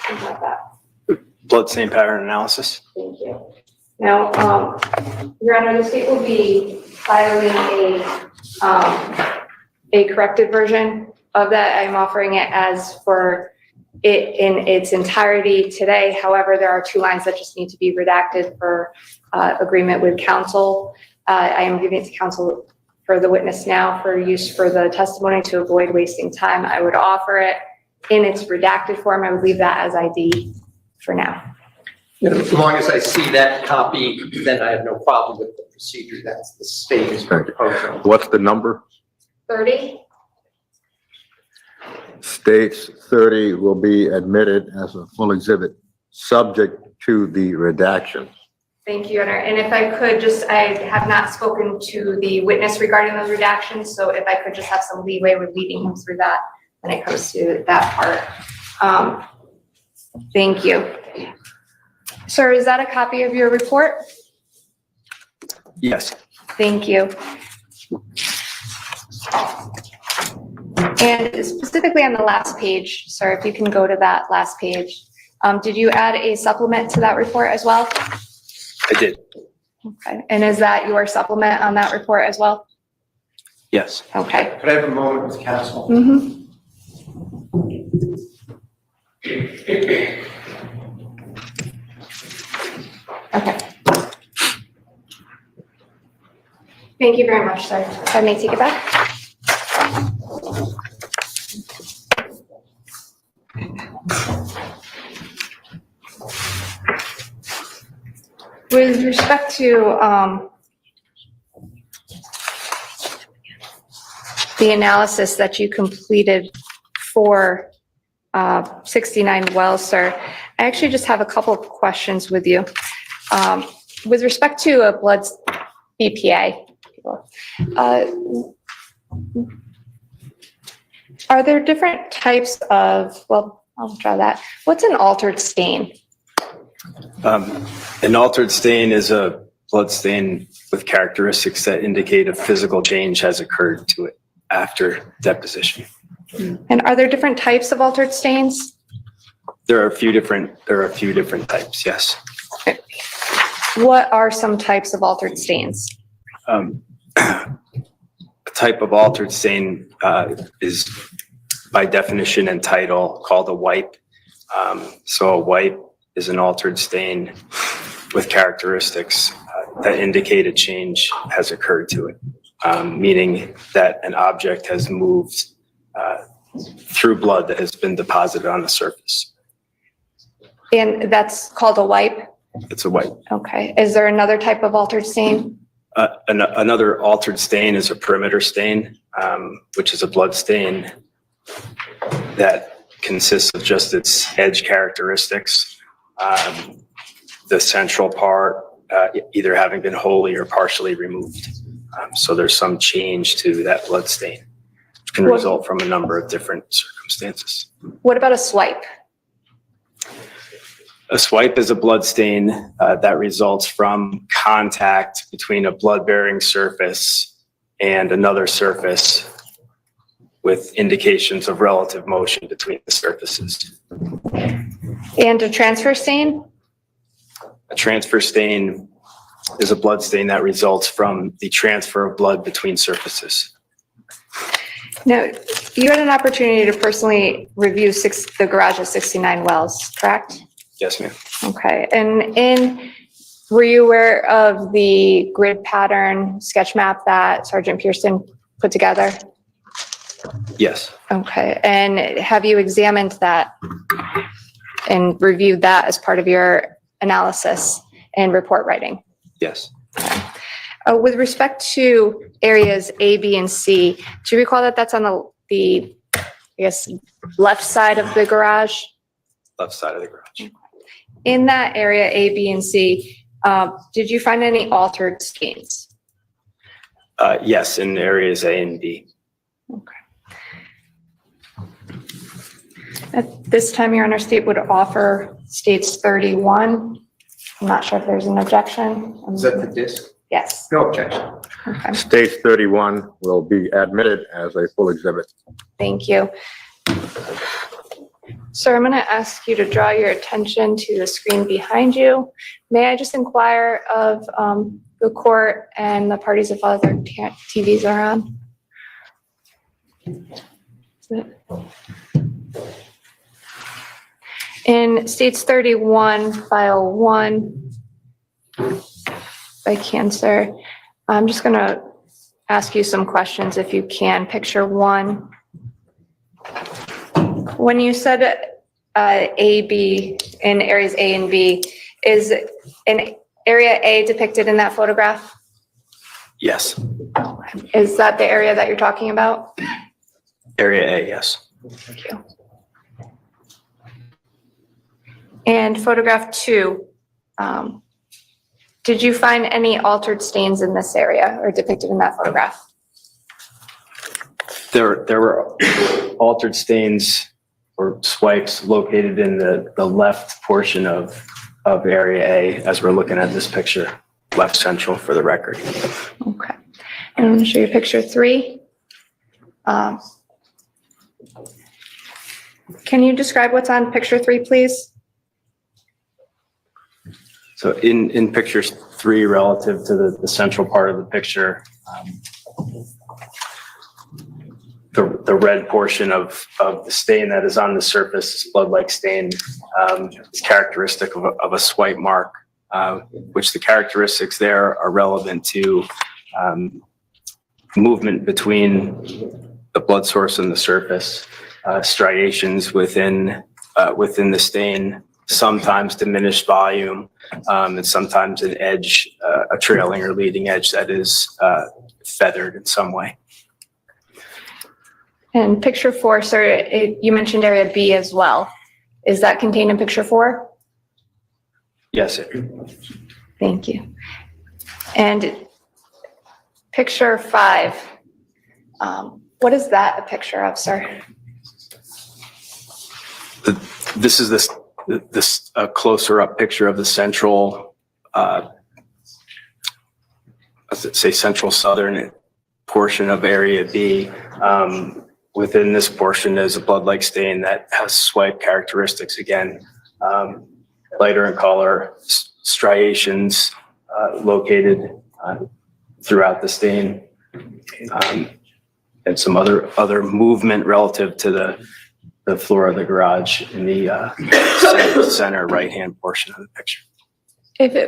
Speaker 6: Something like that.
Speaker 8: Blood stain pattern analysis.
Speaker 6: Thank you. Now, Your Honor, the state will be filing a corrected version of that. I'm offering it as for it in its entirety today. However, there are 2 lines that just need to be redacted for agreement with counsel. I am giving it to counsel for the witness now for use for the testimony to avoid wasting time. I would offer it in its redacted form. I would leave that as ID for now.
Speaker 3: As long as I see that copy, then I have no problem with the procedure that's the state is proposing.
Speaker 1: What's the number?
Speaker 6: 30?
Speaker 1: States 30 will be admitted as a full exhibit, subject to the redaction.
Speaker 6: Thank you, Your Honor. And if I could just, I have not spoken to the witness regarding those redactions, so if I could just have some leeway with leading him through that when it comes to that part. Thank you. Sir, is that a copy of your report?
Speaker 8: Yes.
Speaker 6: Thank you. And specifically on the last page, sir, if you can go to that last page, did you add a supplement to that report as well?
Speaker 8: I did.
Speaker 6: Okay, and is that your supplement on that report as well?
Speaker 8: Yes.
Speaker 6: Okay.
Speaker 3: Could I have a moment with counsel?
Speaker 6: Mm-hmm. Okay. Thank you very much, sir. If I may take it back. With respect to the analysis that you completed for 69 wells, sir, I actually just have a couple of questions with you. With respect to a blood BPA, are there different types of, well, I'll try that. What's an altered stain?
Speaker 8: An altered stain is a blood stain with characteristics that indicate a physical change has occurred to it after deposition.
Speaker 6: And are there different types of altered stains?
Speaker 8: There are a few different types, yes.
Speaker 6: What are some types of altered stains?
Speaker 8: A type of altered stain is by definition and title called a wipe. So a wipe is an altered stain with characteristics that indicate a change has occurred to it, meaning that an object has moved through blood that has been deposited on the surface.
Speaker 6: And that's called a wipe?
Speaker 8: It's a wipe.
Speaker 6: Okay. Is there another type of altered stain?
Speaker 8: Another altered stain is a perimeter stain, which is a blood stain that consists of just its edge characteristics. The central part either having been wholly or partially removed. So there's some change to that blood stain, which can result from a number of different circumstances.
Speaker 6: What about a swipe?
Speaker 8: A swipe is a blood stain that results from contact between a blood-bearing surface and another surface with indications of relative motion between the surfaces.
Speaker 6: And a transfer stain?
Speaker 8: A transfer stain is a blood stain that results from the transfer of blood between surfaces.
Speaker 6: Now, you had an opportunity to personally review the garage of 69 wells, correct?
Speaker 8: Yes, ma'am.
Speaker 6: Okay. And were you aware of the grid pattern sketch map that Sergeant Pearson put together?
Speaker 8: Yes.
Speaker 6: Okay. And have you examined that and reviewed that as part of your analysis and report writing?
Speaker 8: Yes.
Speaker 6: With respect to areas A, B, and C, do you recall that that's on the I guess, left side of the garage?
Speaker 8: Left side of the garage.
Speaker 6: In that area, A, B, and C, did you find any altered stains?
Speaker 8: Yes, in areas A and B.
Speaker 6: Okay. At this time, Your Honor, state would offer states 31. I'm not sure if there's an objection.
Speaker 3: Is that the disc?
Speaker 6: Yes.
Speaker 3: No objection.
Speaker 6: Okay.
Speaker 1: States 31 will be admitted as a full exhibit.
Speaker 6: Thank you. Sir, I'm going to ask you to draw your attention to the screen behind you. May I just inquire of the court and the parties if other TVs are on? In States 31, File 1, by Cancer, I'm just going to ask you some questions if you can. Picture 1. When you said A, B, in areas A and B, is an area A depicted in that photograph?
Speaker 8: Yes.
Speaker 6: Is that the area that you're talking about?
Speaker 8: Area A, yes.
Speaker 6: Thank you. And photograph 2, did you find any altered stains in this area or depicted in that photograph?
Speaker 8: There were altered stains or swipes located in the left portion of area A as we're looking at this picture, left central for the record.
Speaker 6: Okay. And I'm going to show you picture 3. Can you describe what's on picture 3, please?
Speaker 8: So in picture 3, relative to the central part of the picture, the red portion of the stain that is on the surface, this blood-like stain, is characteristic of a swipe mark, which the characteristics there are relevant to movement between the blood source and the surface, striations within the stain, sometimes diminished volume, and sometimes an edge, a trailing or leading edge that is feathered in some way.
Speaker 6: And picture 4, sir, you mentioned area B as well. Is that contained in picture 4?
Speaker 8: Yes,
Speaker 6: Thank you. And picture 5, what is that a picture of, sir?
Speaker 8: this is this closer up picture of the central, let's say central southern portion of area B. Within this portion is a blood-like stain that has swipe characteristics again, lighter in color, striations located throughout the stain, and some other movement relative to the floor of the garage in the center right-hand portion of the picture.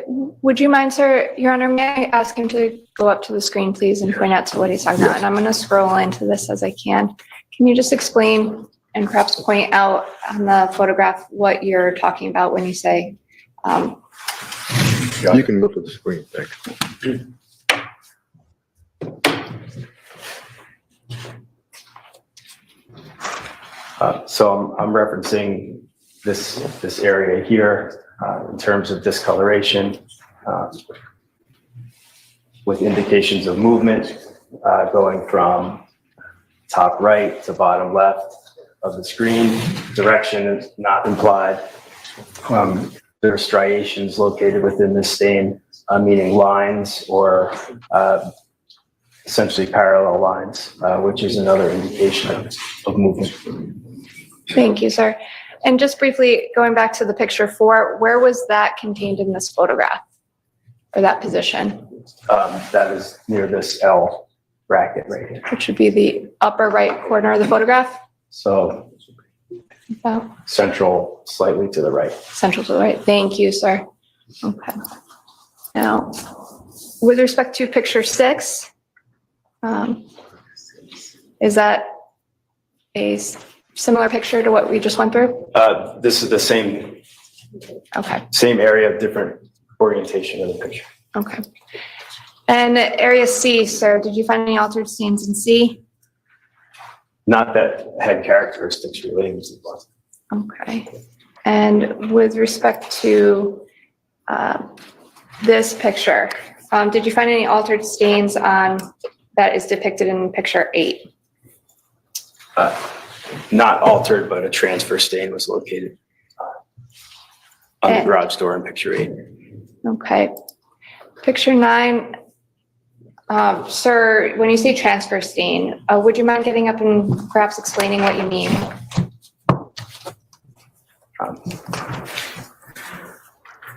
Speaker 6: Would you mind, sir, Your Honor, may I ask him to go up to the screen, please, and point out to what he's talking about? And I'm going to scroll into this as I can. Can you just explain and perhaps point out on the photograph what you're talking about when you say?
Speaker 1: You can look at the screen, thanks.
Speaker 8: So I'm referencing this area here in terms of discoloration with indications of movement going from top right to bottom left of the screen. Direction is not implied. There are striations located within this stain, meaning lines or essentially parallel lines, which is another indication of movement.
Speaker 6: Thank you, sir. And just briefly, going back to the picture 4, where was that contained in this photograph or that position?
Speaker 8: That is near this L bracket right here.
Speaker 6: Which would be the upper right corner of the photograph?
Speaker 8: So
Speaker 6: About
Speaker 8: central, slightly to the right.
Speaker 6: central to the right. Thank you, sir. Okay. Now, with respect to picture 6, is that a similar picture to what we just went through?
Speaker 8: This is the same area, different orientation of the picture.
Speaker 6: Okay. And area C, sir, did you find any altered stains in C?
Speaker 8: Not that had characteristics relating to the blood.
Speaker 6: Okay. And with respect to this picture, did you find any altered stains on that is depicted in picture 8?
Speaker 8: Not altered, but a transfer stain was located on the garage door in picture 8.
Speaker 6: Okay. Picture 9, sir, when you say transfer stain, would you mind getting up and perhaps explaining what you mean?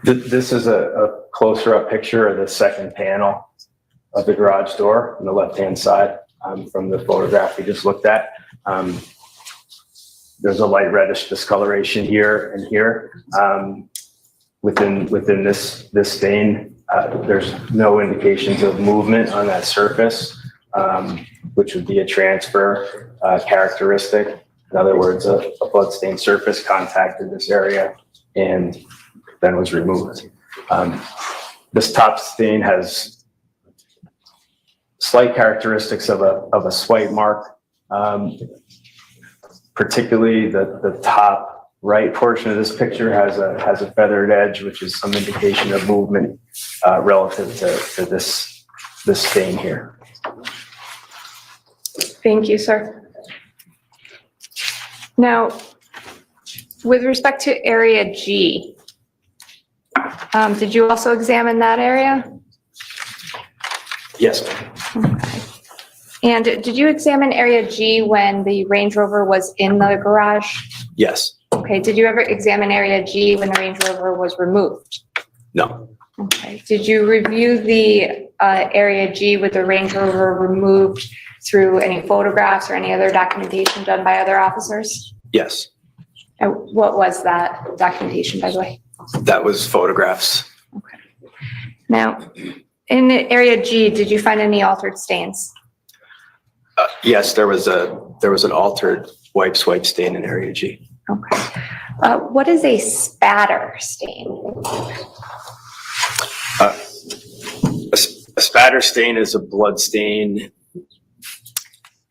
Speaker 8: This is a closer up picture of the second panel of the garage door on the left-hand side from the photograph we just looked at. there's a light reddish discoloration here and here. Within this stain, there's no indications of movement on that surface, which would be a transfer characteristic. In other words, a bloodstained surface contacted this area and then was removed. This top stain has slight characteristics of a swipe mark, particularly the top right portion of this picture has a feathered edge, which is some indication of movement relative to this stain here.
Speaker 6: Thank you, sir. Now, with respect to area G, did you also examine that area?
Speaker 8: Yes, ma'am.
Speaker 6: Okay. And did you examine area G when the Range Rover was in the garage?
Speaker 8: Yes.
Speaker 6: Okay, did you ever examine area G when the Range Rover was removed?
Speaker 8: No.
Speaker 6: Okay, did you review the area G with the Range Rover removed through any photographs or any other documentation done by other officers?
Speaker 8: Yes.
Speaker 6: And what was that documentation, by the way?
Speaker 8: That was photographs.
Speaker 6: Okay. Now, in the area G, did you find any altered stains?
Speaker 8: Yes, there was an altered swipe stain in area G.
Speaker 6: Okay. What is a spatter stain?
Speaker 8: A spatter stain is a blood stain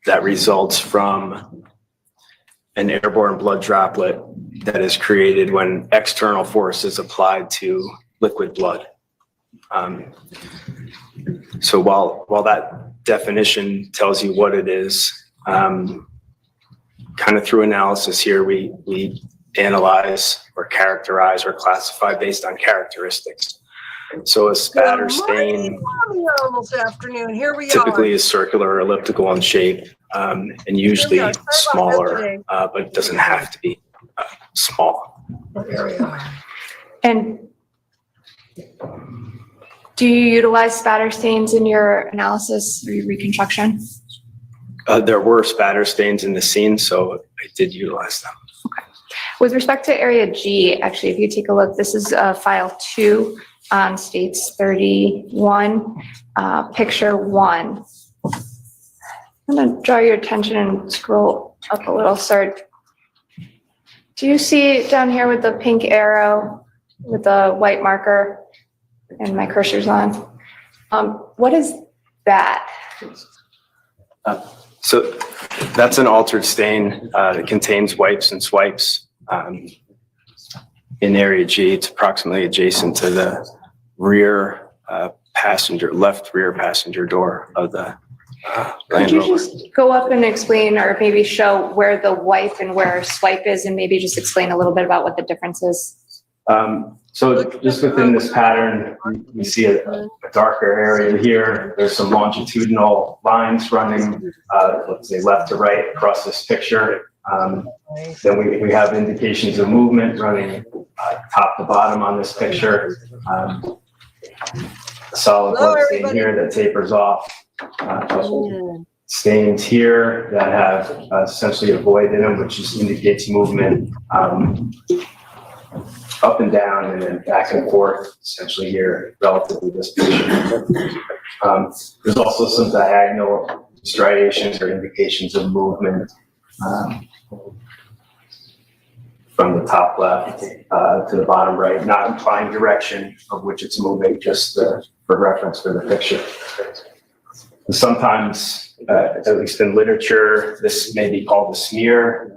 Speaker 8: that results from an airborne blood droplet that is created when external force is applied to liquid blood. So while that definition tells you what it is, kind of through analysis here, we analyze or characterize or classify based on characteristics. So a spatter stain
Speaker 2: Almost afternoon. Here we
Speaker 8: typically
Speaker 2: are.
Speaker 8: is circular or elliptical in shape, and usually smaller, but it doesn't have to be small.
Speaker 6: And do you utilize spatter stains in your analysis or your reconstruction?
Speaker 8: There were spatter stains in the scene, so I did utilize them.
Speaker 6: With respect to area G, actually, if you take a look, this is file 2 on states 31, picture 1. I'm going to draw your attention and scroll up a little, sir. Do you see down here with the pink arrow with the white marker and my cursor's on? What is that?
Speaker 8: So that's an altered stain. It contains wipes and swipes. In area G, it's approximately adjacent to the rear left rear passenger door of the
Speaker 6: Could
Speaker 8: Land
Speaker 6: you
Speaker 8: Rover.
Speaker 6: just go up and explain or maybe show where the wipe and where swipe is and maybe just explain a little bit about what the difference is?
Speaker 8: So just within this pattern, we see a darker area here. There's some longitudinal lines running, let's say left to right across this picture. Then we have indications of movement running top to bottom on this picture. A solid blood stain here that tapers off. Stains here that have essentially a void in them, which just indicates movement up and down and then back and forth, essentially here relative to this picture. There's also some diagonal striations or indications of movement from the top left to the bottom right, not implying direction of which it's moving, just for reference for the picture. Sometimes, at least in literature, this may be called a smear,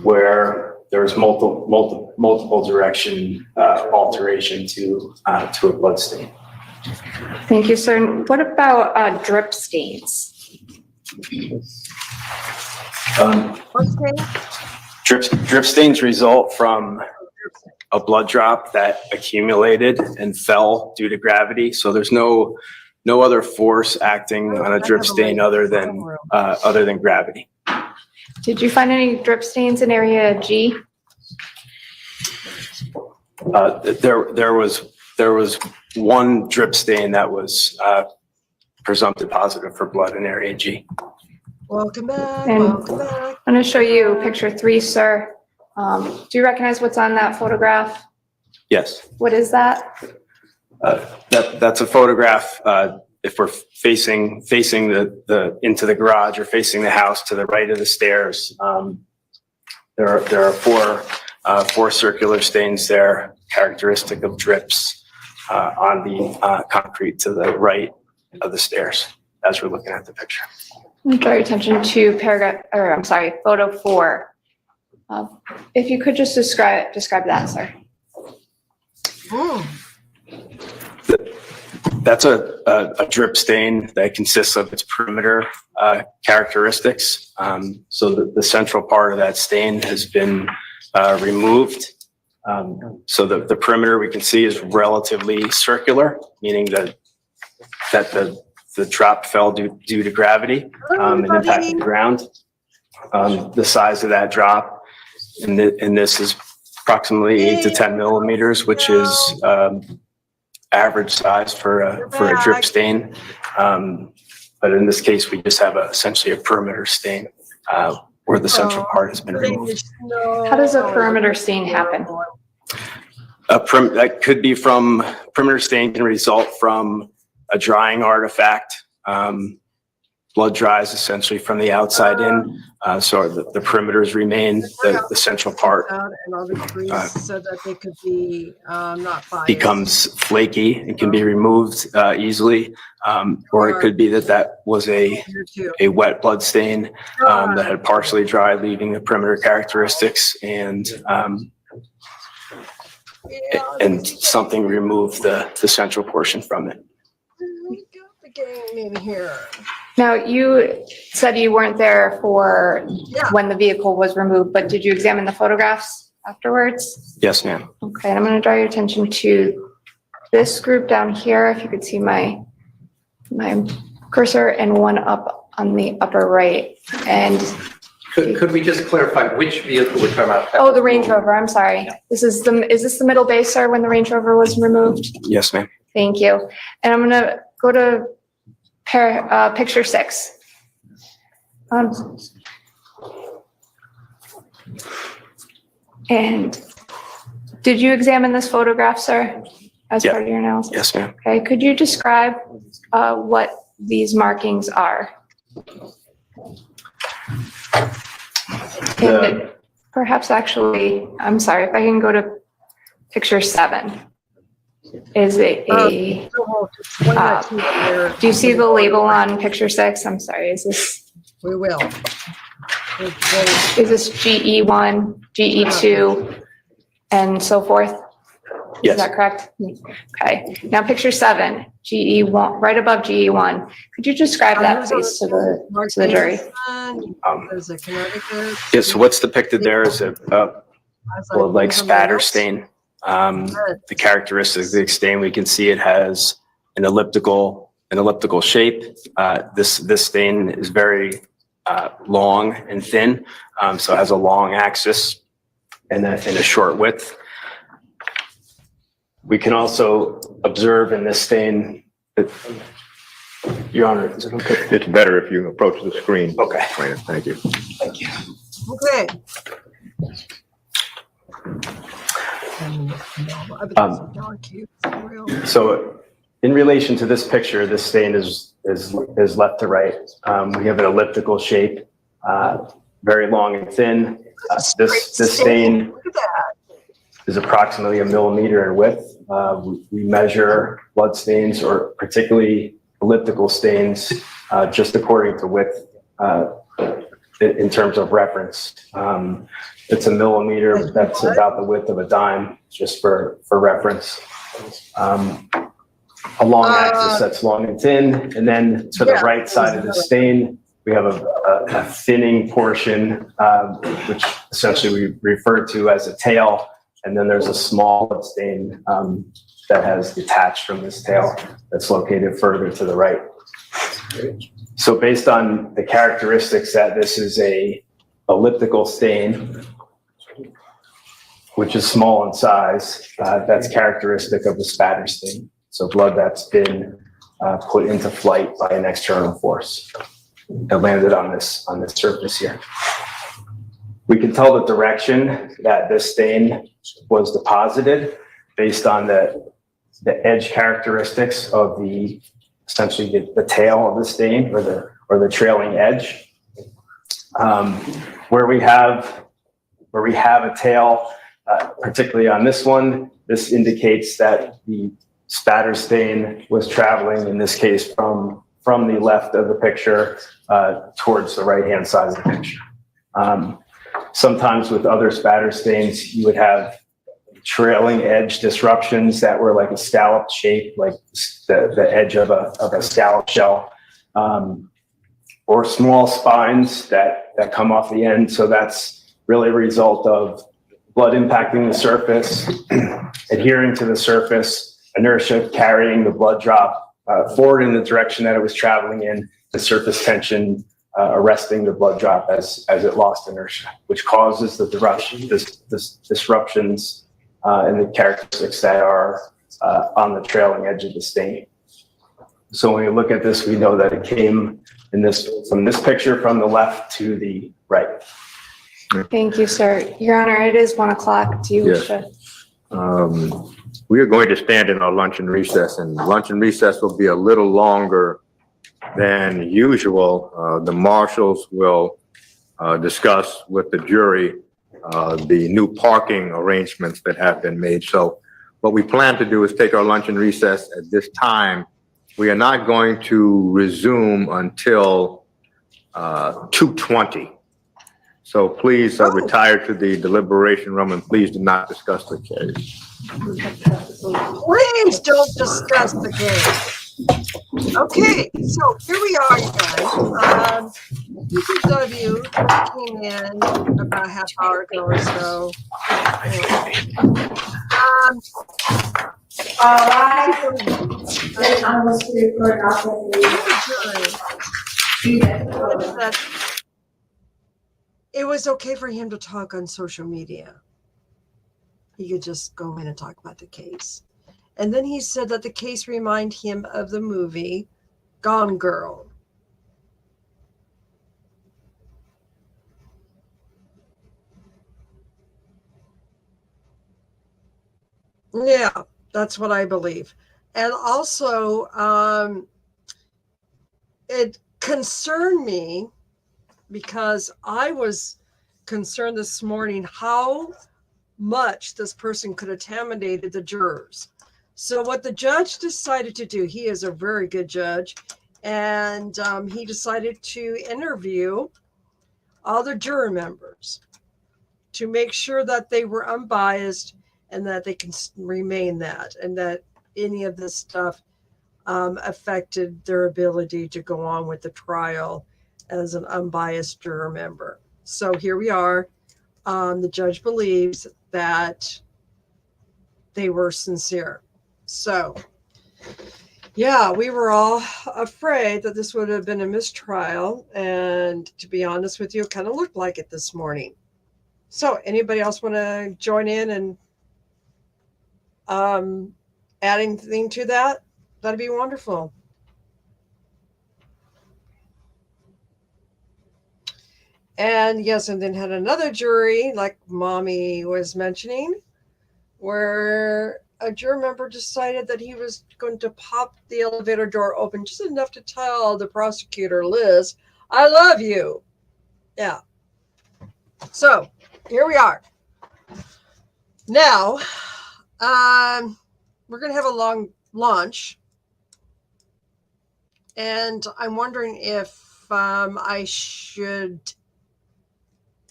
Speaker 8: where there's multiple direction alteration to a blood stain.
Speaker 6: Thank you, sir. And what about drip stains?
Speaker 8: Drip stains result from a blood drop that accumulated and fell due to gravity. So there's no other force acting on a drip stain other than gravity.
Speaker 6: Did you find any drip stains in area G?
Speaker 8: There was one drip stain that was presumptive positive for blood in area G.
Speaker 2: Welcome back,
Speaker 6: And-
Speaker 2: welcome back.
Speaker 6: I'm going to show you picture 3, sir. Do you recognize what's on that photograph?
Speaker 8: Yes.
Speaker 6: What is that?
Speaker 8: That's a photograph, if we're facing the into the garage or facing the house to the right of the stairs. There are four circular stains there, characteristic of drips on the concrete to the right of the stairs as we're looking at the picture.
Speaker 6: Let me draw your attention to photo 4. If you could just describe that, sir.
Speaker 2: Hmm.
Speaker 8: That's a drip stain that consists of its perimeter characteristics. So the central part of that stain has been removed. So the perimeter we can see is relatively circular, meaning that the drop fell due to gravity and impacted the ground. The size of that drop in this is approximately 8 to 10 millimeters, which is average size for a drip stain. But in this case, we just have essentially a perimeter stain where the central part has been removed.
Speaker 6: How does a perimeter stain happen?
Speaker 8: That could be from perimeter stain can result from a drying artifact. Blood dries essentially from the outside in, so the perimeters remain, the central part
Speaker 2: And all the trees so that they could be not biased.
Speaker 8: becomes flaky and can be removed easily. Or it could be that was a wet blood stain that had partially dried, leaving the perimeter characteristics and something removed the central portion from it.
Speaker 2: Got the game in here.
Speaker 6: Now, you said you weren't there for
Speaker 2: Yeah.
Speaker 6: when the vehicle was removed, but did you examine the photographs afterwards?
Speaker 8: Yes, ma'am.
Speaker 6: Okay, and I'm going to draw your attention to this group down here. If you could see my cursor, and one up on the upper right. And,
Speaker 3: Could we just clarify which vehicle we're talking about?
Speaker 6: oh, the Range Rover, I'm sorry. Is this the middle base, sir, when the Range Rover was removed?
Speaker 8: Yes, ma'am.
Speaker 6: Thank you. And I'm going to go to picture 6. And did you examine this photograph, sir, as
Speaker 8: Yeah.
Speaker 6: part of your analysis?
Speaker 8: Yes, ma'am.
Speaker 6: Okay, could you describe what these markings are? And perhaps actually, I'm sorry, if I can go to picture 7. Is it do you see the label on picture 6? I'm sorry, is this
Speaker 2: We will.
Speaker 6: GE1, GE2, and so forth? Is
Speaker 8: Yes.
Speaker 6: that correct? Okay, now picture 7, GE1, right above GE1. Could you describe that, please, to the jury?
Speaker 2: There's a Connecticut.
Speaker 8: Yeah, so what's depicted there is a blood-like spatter stain. The characteristics of the stain, we can see it has an elliptical shape. This stain is very long and thin, so it has a long axis and a short width. We can also observe in this stain that, Your Honor, is it okay?
Speaker 1: It's better if you approach the screen.
Speaker 8: Okay.
Speaker 1: Thank you.
Speaker 8: Thank you.
Speaker 2: Okay.
Speaker 8: So in relation to this picture, this stain is left to right. We have an elliptical shape, very long and thin. This stain
Speaker 2: Look at that.
Speaker 8: is approximately 1 millimeter in width. We measure blood stains, or particularly elliptical stains, just according to width in terms of reference. It's 1 millimeter. That's about the width of a dime, just for reference. A long axis that's long and thin, and then to the right side of the stain, we have a thinning portion, which essentially we refer to as a tail, and then there's a small blood stain that has detached from this tail that's located further to the right. So based on the characteristics that this is a elliptical stain, which is small in size, that's characteristic of the spatter stain. So blood that's been put into flight by an external force. it landed on this surface here. We can tell the direction that this stain was deposited based on the edge characteristics of essentially the tail of the stain or the trailing edge. Where we have a tail, particularly on this one, this indicates that the spatter stain was traveling, in this case, from the left of the picture towards the right-hand side of the picture. Sometimes with other spatter stains, you would have trailing edge disruptions that were like a scallop shape, like the edge of a scallop shell, or small spines that come off the end. So that's really a result of blood impacting the surface, adhering to the surface, inertia carrying the blood drop forward in the direction that it was traveling in, the surface tension arresting the blood drop as it lost inertia, which causes the disruptions in the characteristics that are on the trailing edge of the stain. So when we look at this, we know that it came from this picture from the left to the right.
Speaker 6: Thank you, sir. Your Honor, it is 1 o'clock. Do you wish to?
Speaker 1: We are going to stand in our lunch and recess, and lunch and recess will be a little longer than usual. The marshals will discuss with the jury the new parking arrangements that have been made. So what we plan to do is take our lunch and recess at this time. We are not going to resume until 2:20. So please retire to the deliberation room and please do not discuss the case.
Speaker 2: Please don't discuss the case. Okay, so here we are, you guys. DPW came in about a half hour ago or so. It was okay for him to talk on social media. He could just go in and talk about the case. And then he said that the case reminded him of the movie Gone Girl. Yeah, that's what I believe. And also, it concerned me because I was concerned this morning how much this person could have contaminated the jurors. So what the judge decided to do, he is a very good judge, and he decided to interview all the juror members to make sure that they were unbiased and that they can remain that, and that any of this stuff affected their ability to go on with the trial as an unbiased juror member. So here we are. The judge believes that they were sincere. So, yeah, we were all afraid that this would have been a mistrial. And to be honest with you, it kind of looked like it this morning. So anybody else want to join in and add anything to that? That'd be wonderful. And yes, and then had another jury, like Mommy was mentioning, where a juror member decided that he was going to pop the elevator door open just enough to tell the prosecutor, Liz, I love you. Yeah. So here we are. Now, we're going to have a long lunch. And I'm wondering if I should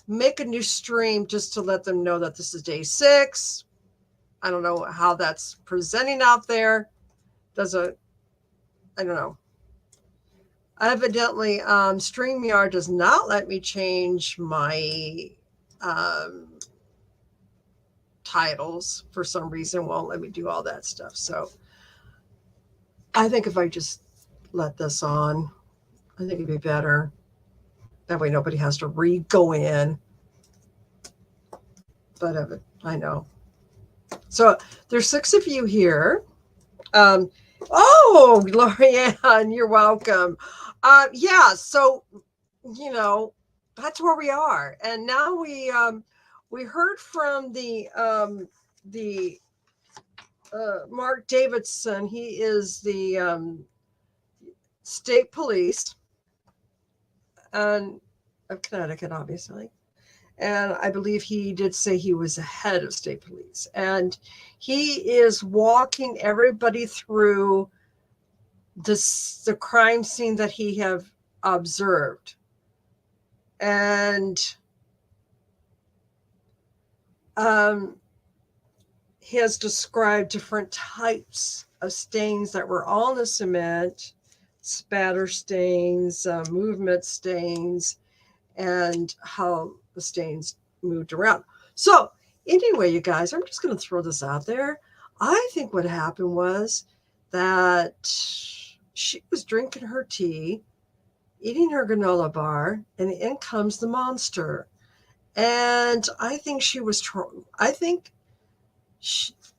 Speaker 2: make a new stream just to let them know that this is day 6. I don't know how that's presenting out there. I don't know. Evidently, StreamYard does not let me change my titles for some reason. Won't let me do all that stuff. So I think if I just let this on, I think it'd be better. That way nobody has to go in. But I know. So there's 6 of you here. Oh, Lorianne, you're welcome. Yeah, so, you know, that's where we are. And now we heard from the Mark Davidson. He is the state police of Connecticut, obviously. And I believe he did say he was the head of state police. And he is walking everybody through the crime scene that he have observed. And he has described different types of stains that were on the cement, spatter stains, movement stains, and how the stains moved around. So anyway, you guys, I'm just going to throw this out there. I think what happened was that she was drinking her tea, eating her granola bar, and in comes the monster. And I think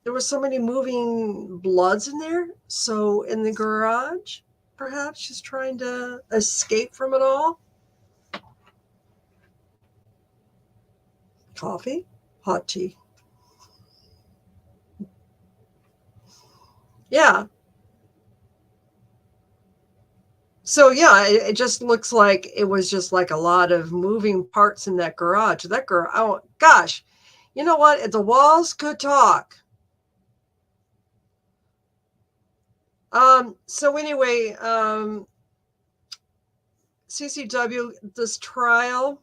Speaker 2: there was so many moving bloods in there. So in the garage, perhaps she's trying to escape from it all. Coffee, hot tea. Yeah. So yeah, it just looks like it was just like a lot of moving parts in that garage. That girl, oh gosh, you know what? If the walls could talk. So anyway, CCW, this trial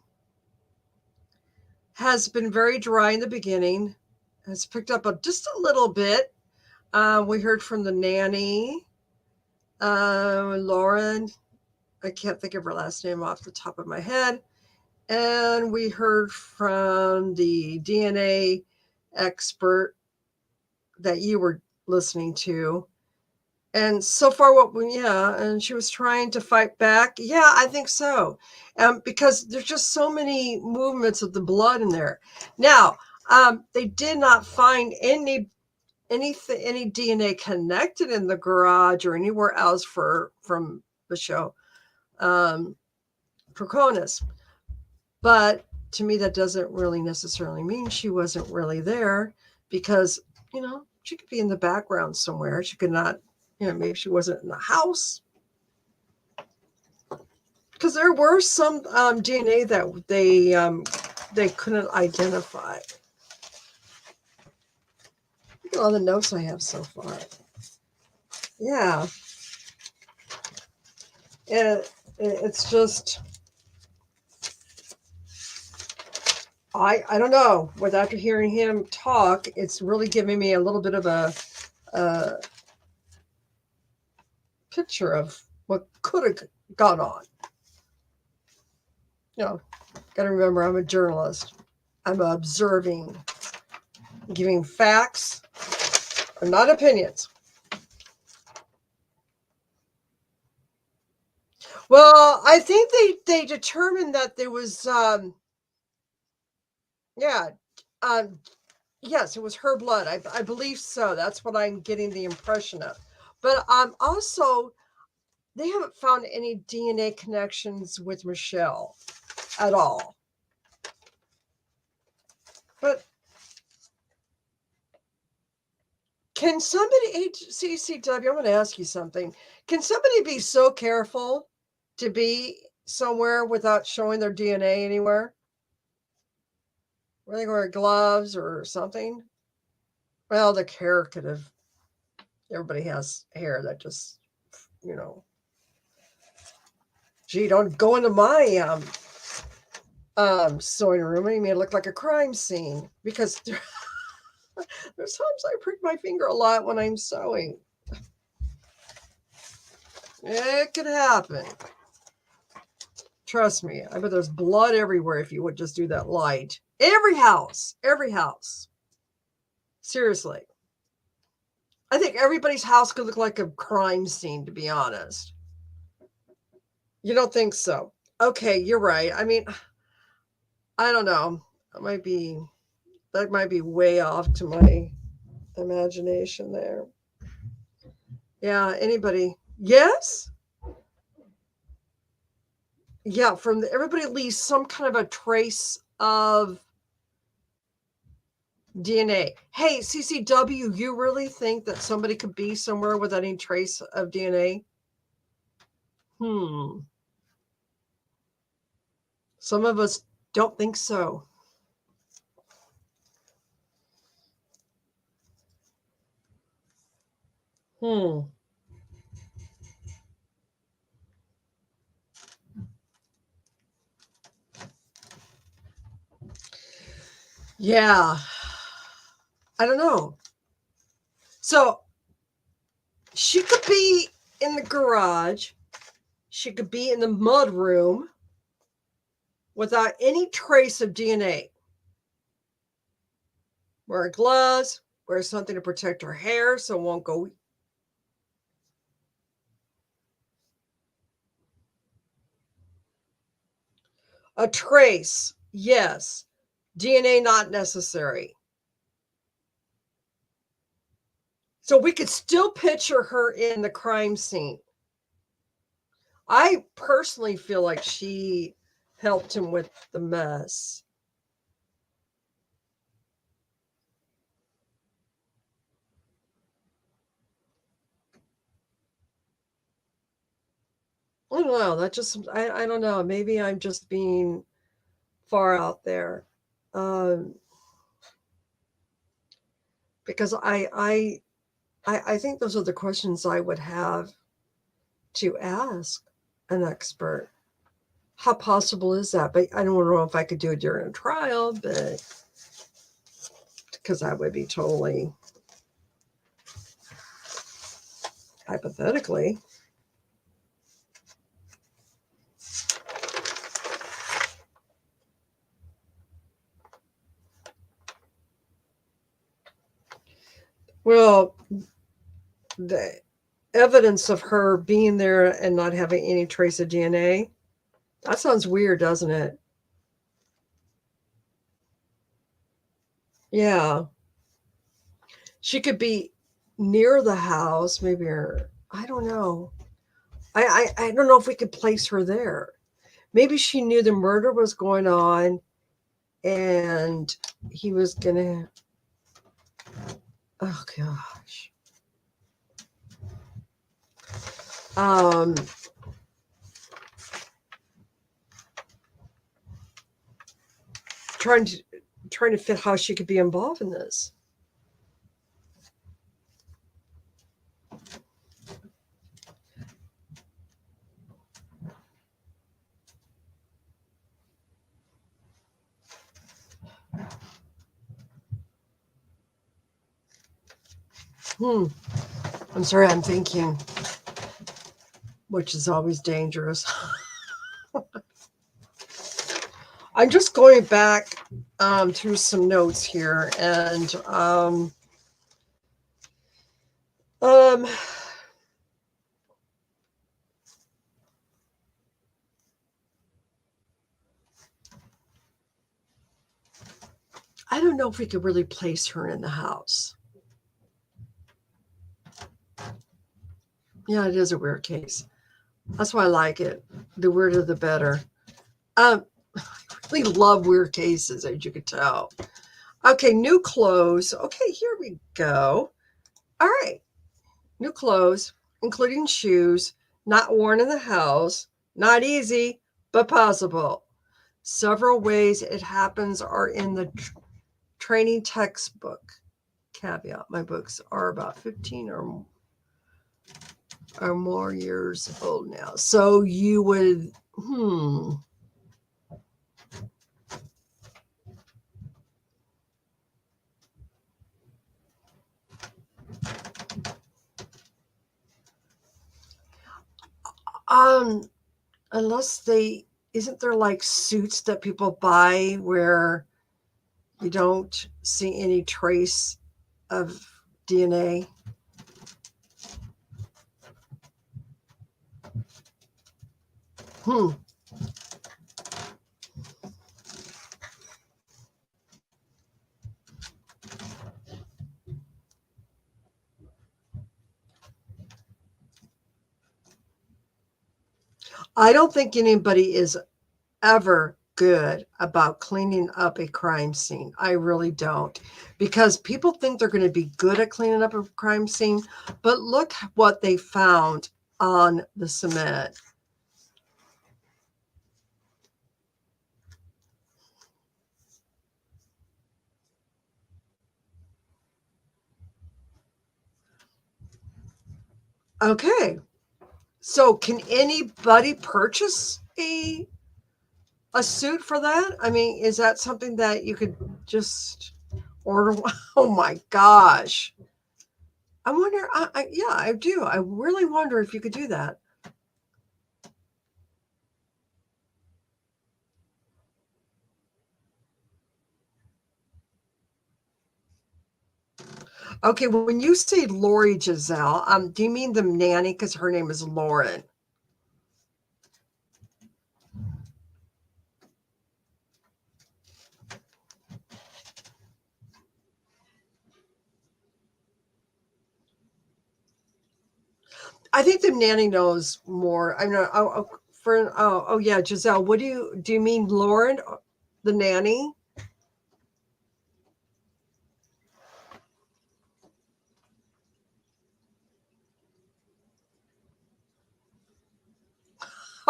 Speaker 2: has been very dry in the beginning. It's picked up just a little bit. We heard from the nanny, Lauren. I can't think of her last name off the top of my head. And we heard from the DNA expert that you were listening to. And so far, and she was trying to fight back. Yeah, I think so. Because there's just so many movements of the blood in there. Now, they did not find any DNA connected in the garage or anywhere else from the show Proconus. But to me, that doesn't really necessarily mean she wasn't really there, because, you know, she could be in the background somewhere. She could not, maybe she wasn't in the house. Because there were some DNA that they couldn't identify. Look at all the notes I have so far. Yeah. It's just, I don't know. After hearing him talk, it's really giving me a little bit of a picture of what could have gone on. Got to remember, I'm a journalist. I'm observing, giving facts, and not opinions. Well, I think they determined that there was, yes, it was her blood. I believe so. That's what I'm getting the impression of. But also, they haven't found any DNA connections with Michelle at all. But can somebody, CCW, I'm going to ask you something. Can somebody be so careful to be somewhere without showing their DNA anywhere? Were they wearing gloves or something? Well, the hair could have, everybody has hair that just, gee, don't go into my sewing room and you made it look like a crime scene, because there's times I prick my finger a lot when I'm sewing. It could happen. Trust me. I bet there's blood everywhere if you would just do that light. Every house. Seriously. I think everybody's house could look like a crime scene, to be honest. You don't think so? Okay, you're right. I mean, I don't know. That might be way off to my imagination there. Yeah, anybody? Yes? Yeah, everybody leaves some kind of a trace of DNA. Hey, CCW, you really think that somebody could be somewhere with any trace of DNA? Some of us don't think so. Yeah. I don't know. So she could be in the garage. She could be in the mud room without any trace of DNA. Wear gloves, wear something to protect her hair so it won't go. A trace, yes. DNA not necessary. So we could still picture her in the crime scene. I personally feel like she helped him with the mess. I don't know. I don't know. Maybe I'm just being far out there. Because I think those are the questions I would have to ask an expert. How possible is that? But I don't know if I could do it during a trial, but because that would be totally hypothetically. Well, the evidence of her being there and not having any trace of DNA, that sounds weird, doesn't it? Yeah. She could be near the house, maybe, or I don't know. I don't know if we could place her there. Maybe she knew the murder was going on and he was gonna, oh gosh. Trying to fit how she could be involved in this. I'm sorry, I'm thinking, which is always dangerous. I'm just going back through some notes here, and I don't know if we could really place her in the house. Yeah, it is a weird case. That's why I like it. The weirder, the better. I really love weird cases, as you could tell. Okay, new clothes. Okay, here we go. All right. New clothes, including shoes, not worn in the house. Not easy, but possible. Several ways it happens are in the training textbook. Caveat, my books are about 15 or more years old now. So you would, unless isn't there like suits that people buy where you don't see any trace of DNA? I don't think anybody is ever good about cleaning up a crime scene. I really don't. Because people think they're going to be good at cleaning up a crime scene, but look what they found on the cement. Okay. So can anybody purchase a suit for that? I mean, is that something that you could just order? Oh my gosh. I wonder, yeah, I do. I really wonder if you could do that. Okay, well, when you say Lori Giselle, do you mean the nanny? Because her name is Lauren. I think the nanny knows more. I know. Oh, yeah, Giselle. What do you mean, Lauren, the nanny?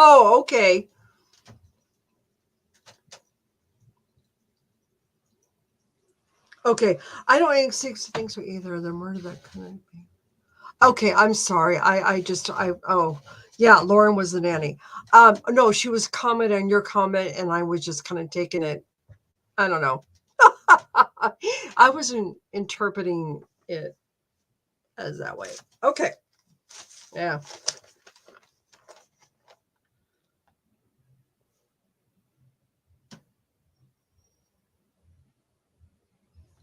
Speaker 2: Oh, okay. Okay. I don't think so either. The murder that couldn't be. Okay, I'm sorry. Oh, yeah, Lauren was the nanny. No, she was commenting on your comment, and I was just kind of taking it. I don't know. I wasn't interpreting it as that way. Okay. Yeah.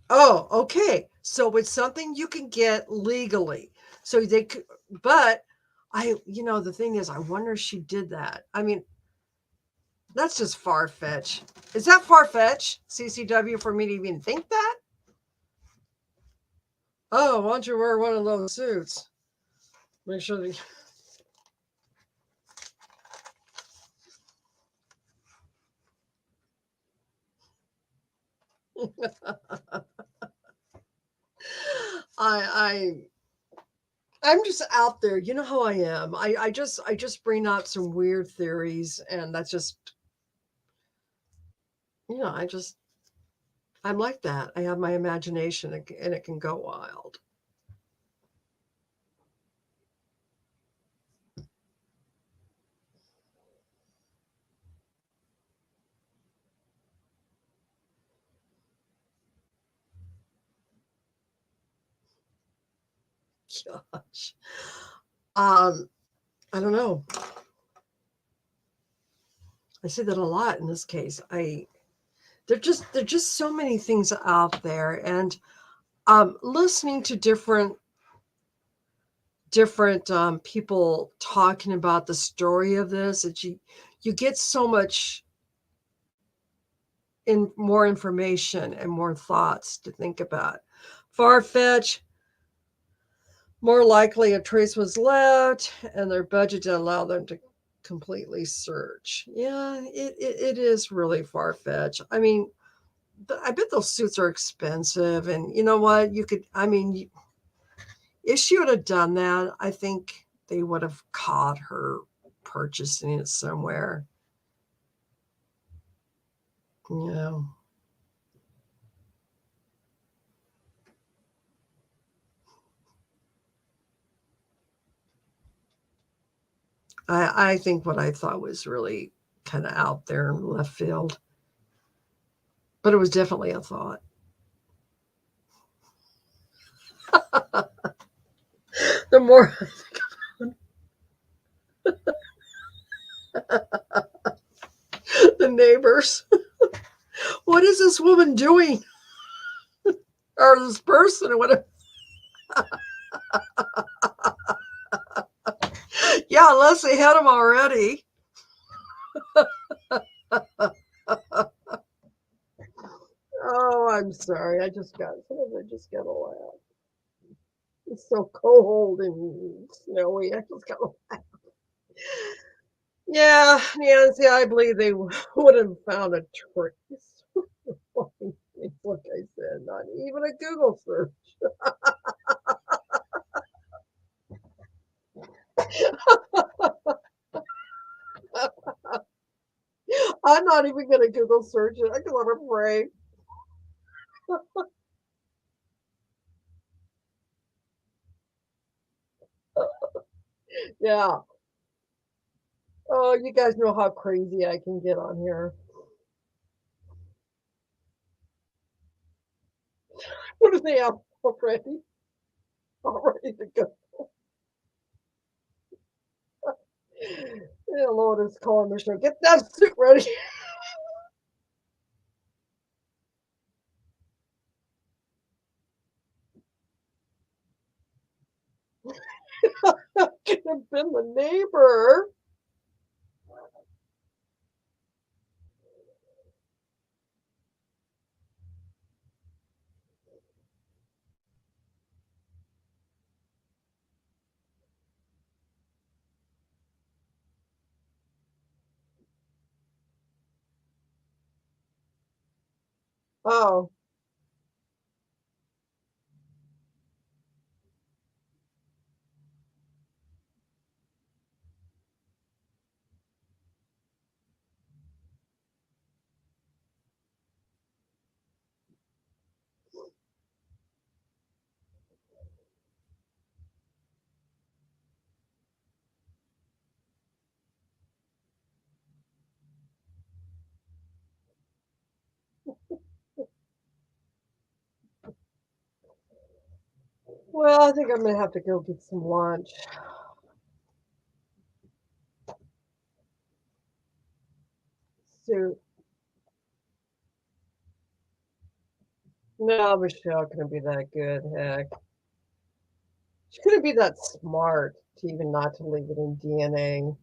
Speaker 2: Oh, okay. So it's something you can get legally. So they could, but the thing is, I wonder if she did that. I mean, that's just far fetched. Is that far fetched, CCW, for me to even think that? Oh, why don't you wear one of those suits? Make sure that. I I'm just out there. You know how I am. I just bring out some weird theories, and that's just I'm like that. I have my imagination, and it can go wild. Gosh. I don't know. I say that a lot in this case. There're just so many things out there, and listening to different people talking about the story of this, that you get so much more information and more thoughts to think about. Far-fetched, more likely a trace was left and their budget didn't allow them to completely search. Yeah, it is really far-fetched. I mean, I bet those suits are expensive, and you know what? If she would have done that, I think they would have caught her purchasing it somewhere. Yeah. I think what I thought was really kind of out there in left field, but it was definitely a thought. The more the neighbors, what is this woman doing? Or this person or whatever. Yeah, unless they had them already. Oh, I'm sorry. I just got a laugh. It's so cold and snowy. I just got a laugh. Yeah, Nancy, I believe they would have found a trace. Like I said, not even a Google search. I'm not even going to Google search it because I'm afraid. Yeah. Oh, you guys know how crazy I can get on here. What do they have already? All ready to go. Yeah, Lord is calling the show. Get that suit ready. Could have been the neighbor. Oh, well, I think I'm going to have to go get some lunch. Suit. No, Michelle couldn't be that good. Heck. She couldn't be that smart to even not to leave it in DNA.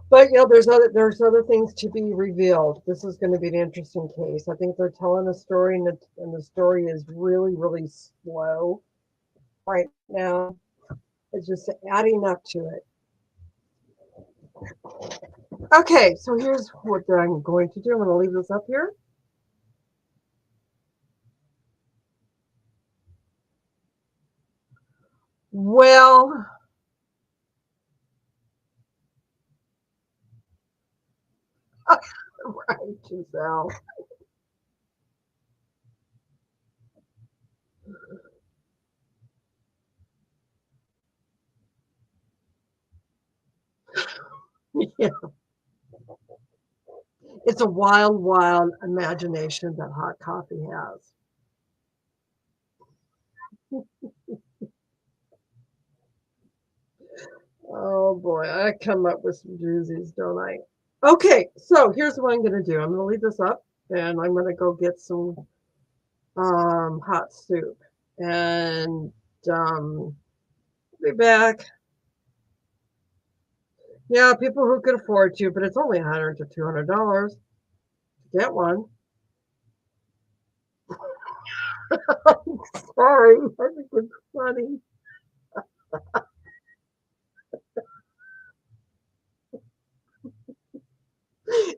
Speaker 2: But there's other things to be revealed. This is going to be an interesting case. I think they're telling a story, and the story is really, really slow right now. It's just adding up to it. Okay, so here's what I'm going to do. I'm going to leave this up here. Well, right, Giselle. Yeah, it's a wild, wild imagination that hot coffee has. Oh boy, I come up with some doozies, don't I? Okay, so here's what I'm going to do. I'm going to leave this up, and I'm going to go get some hot soup, and be back. Yeah, people who can afford to, but it's only $100 to $200 to get one. Sorry, I think it's funny.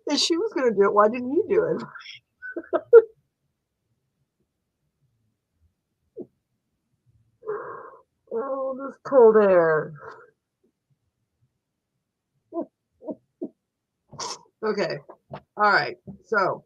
Speaker 2: If she was going to do it, why didn't you do it? Oh, this cold air. Okay, all right. So,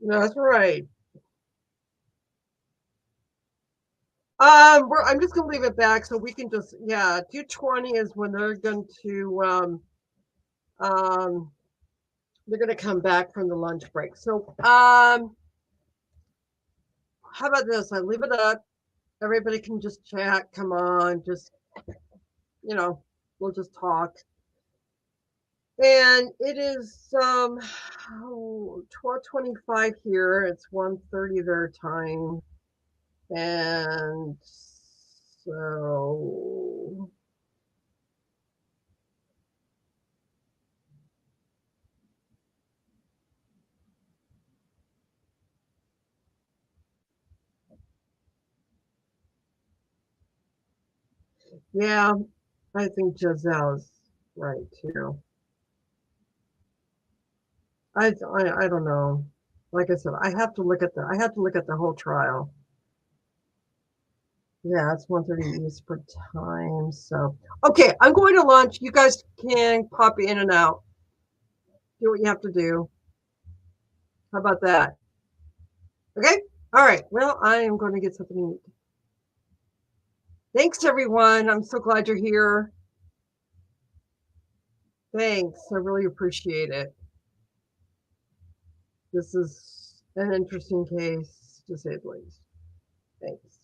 Speaker 2: that's right. I'm just gonna leave it back so we can just, yeah, 2:20 is when um they're gonna come back from the lunch break. So how about this? I leave it up. Everybody can just chat. Come on, just you know, we'll just talk. And it is 12:25 here. It's 1:30 their time. And so yeah, I think Giselle's right too. I don't know. Like I said, I have to look at the whole trial. Yeah, it's 1:30 Eastern time. So okay, I'm going to lunch. You guys can pop in and out. Do what you have to do. How about that? Okay? All right. Well, I am going to get something to eat. Thanks, everyone. I'm so glad you're here. Thanks. I really appreciate it. This is an interesting case, to say the least. Thanks.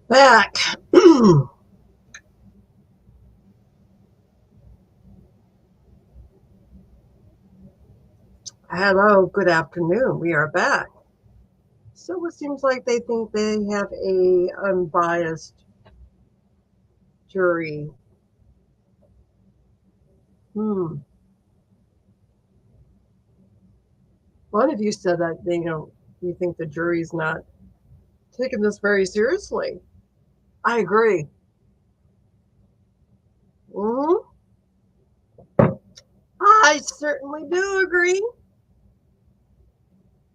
Speaker 2: Back. Hello, good afternoon. We are back. So it seems like they think they have a unbiased jury. One of you said that you think the jury's not taking this very seriously. I agree. I certainly do agree.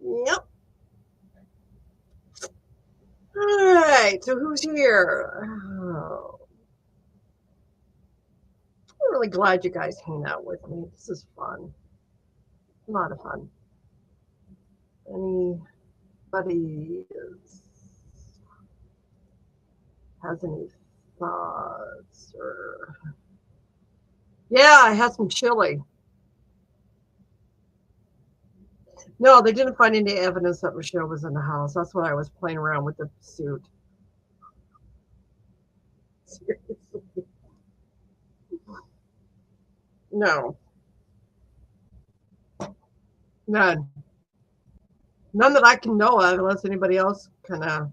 Speaker 2: Yep. All right. So who's here? Oh, I'm really glad you guys hang out with me. This is fun. A lot of fun. Anybody has any thoughts or? Yeah, I had some chili. No, they didn't find any evidence that Michelle was in the house. That's why I was playing around with the suit. Seriously. No. None. None that I can know of, unless anybody else kind of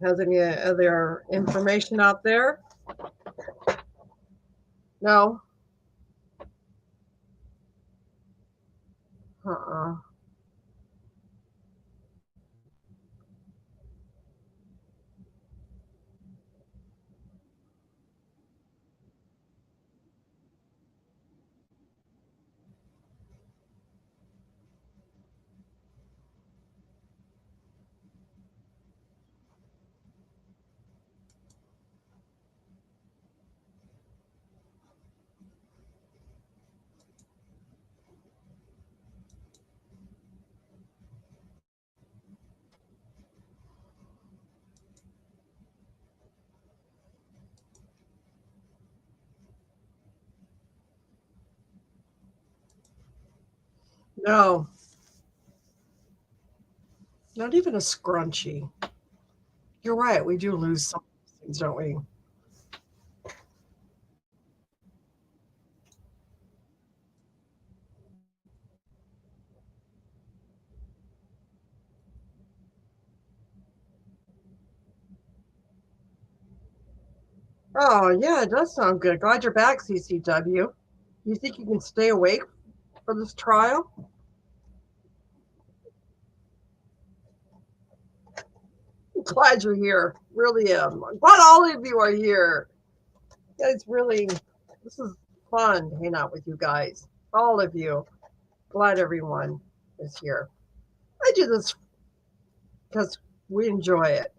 Speaker 2: has any other information out there. No. No. Not even a scrunchie. You're right. We do lose some things, don't we? Oh, yeah, it does sound good. Glad you're back, CCW. You think you can stay awake for this trial? I'm glad you're here. Really am. I'm glad all of you are here. It's really, this is fun to hang out with you guys. All of you. Glad everyone is here. I do this because we enjoy it.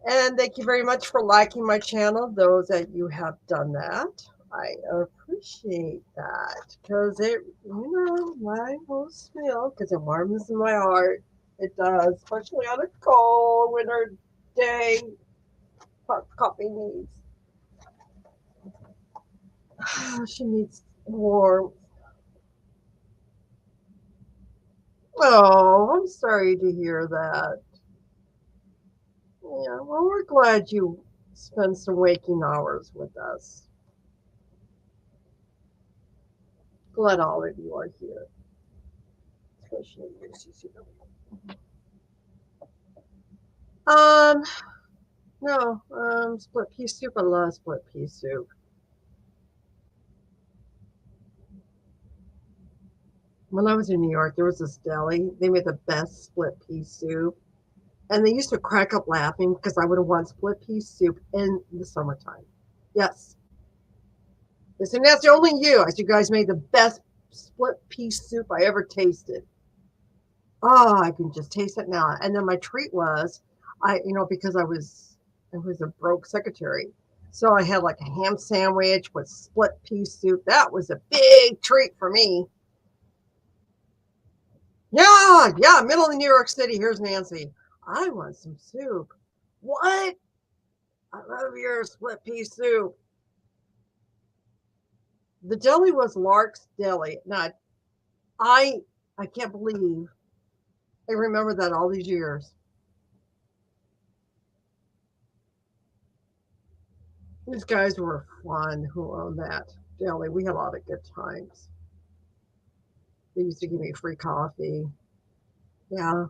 Speaker 2: And thank you very much for liking my channel, those that you have done that. I appreciate that because it, my whole smell, because it warms my heart. It does, especially on a cold winter day. Coffee needs. She needs warmth. Oh, I'm sorry to hear that. Yeah, well, we're glad you spend some waking hours with us. Glad all of you are here, especially you, CCW. No, split pea soup. I love split pea soup. When I was in New York, there was this deli. They made the best split pea soup. And they used to crack up laughing because I would have wanted split pea soup in the summertime. Yes. They said, that's the only you. I said, you guys made the best split pea soup I ever tasted. Oh, I can just taste it now. And then my treat was, because I was a broke secretary. So I had like a ham sandwich with split pea soup. That was a big treat for me. Yeah, middle of New York City. Here's Nancy. I want some soup. What? I love your split pea soup. The deli was Lark's Deli. Now, I can't believe I remember that all these years. These guys were fun who owned that deli. We had a lot of good times. They used to give me free coffee. Yeah.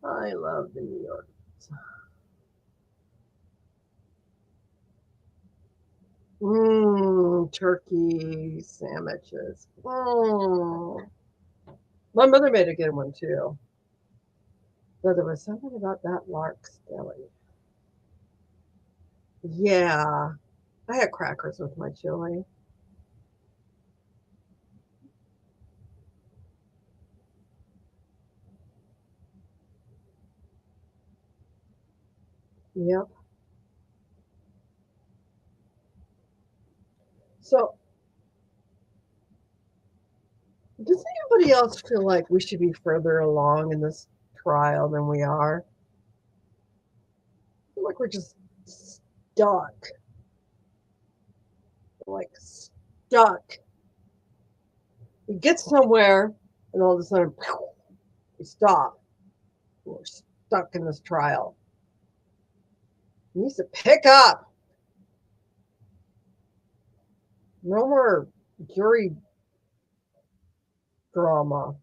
Speaker 2: I love the New York. Turkey sandwiches. My mother made a good one too. But there was something about that Lark's Deli. Yeah. I had crackers with my chili. Yep. So, does anybody else feel like we should be further along in this trial than we are? I feel like we're just stuck. Like stuck. We get somewhere, and all of a sudden, we stop. We're stuck in this trial. It needs to pick up. No more jury drama.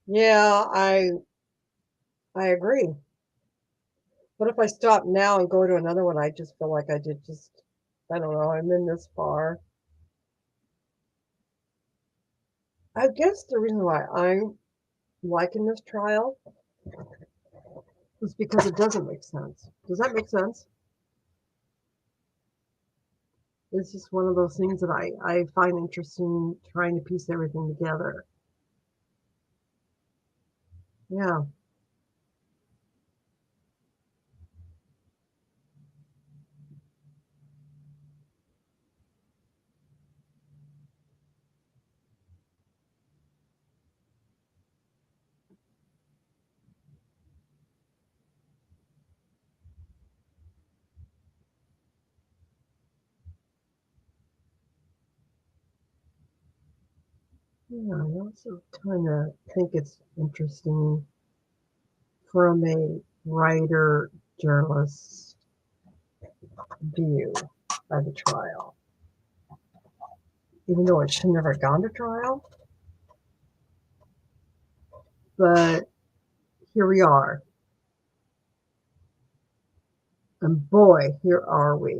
Speaker 2: Yeah, I agree. But if I stop now and go to another one, I just feel like I don't know, I'm in this far. I guess the reason why I'm liking this trial is because it doesn't make sense. Does that make sense? It's just one of those things that I find interesting trying to piece everything together. Yeah. Yeah, I also kind of think it's interesting from a writer journalist view of the trial. Even though it should never have gone to trial. But here we are. And boy, here are we.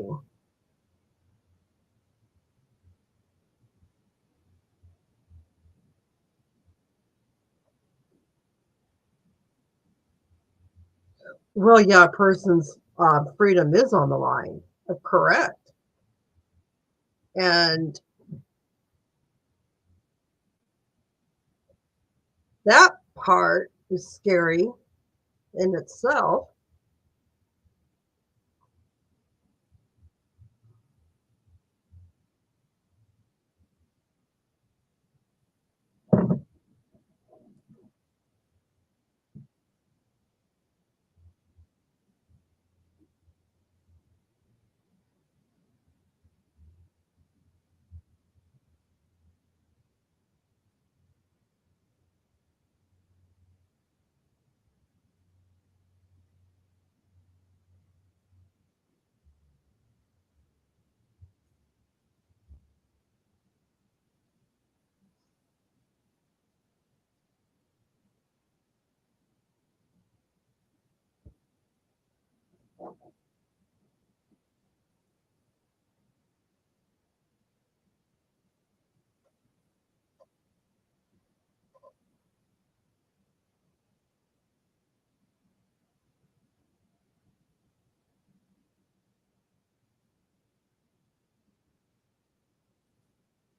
Speaker 2: Well, yeah, a person's freedom is on the line. Correct. And that part is scary in itself.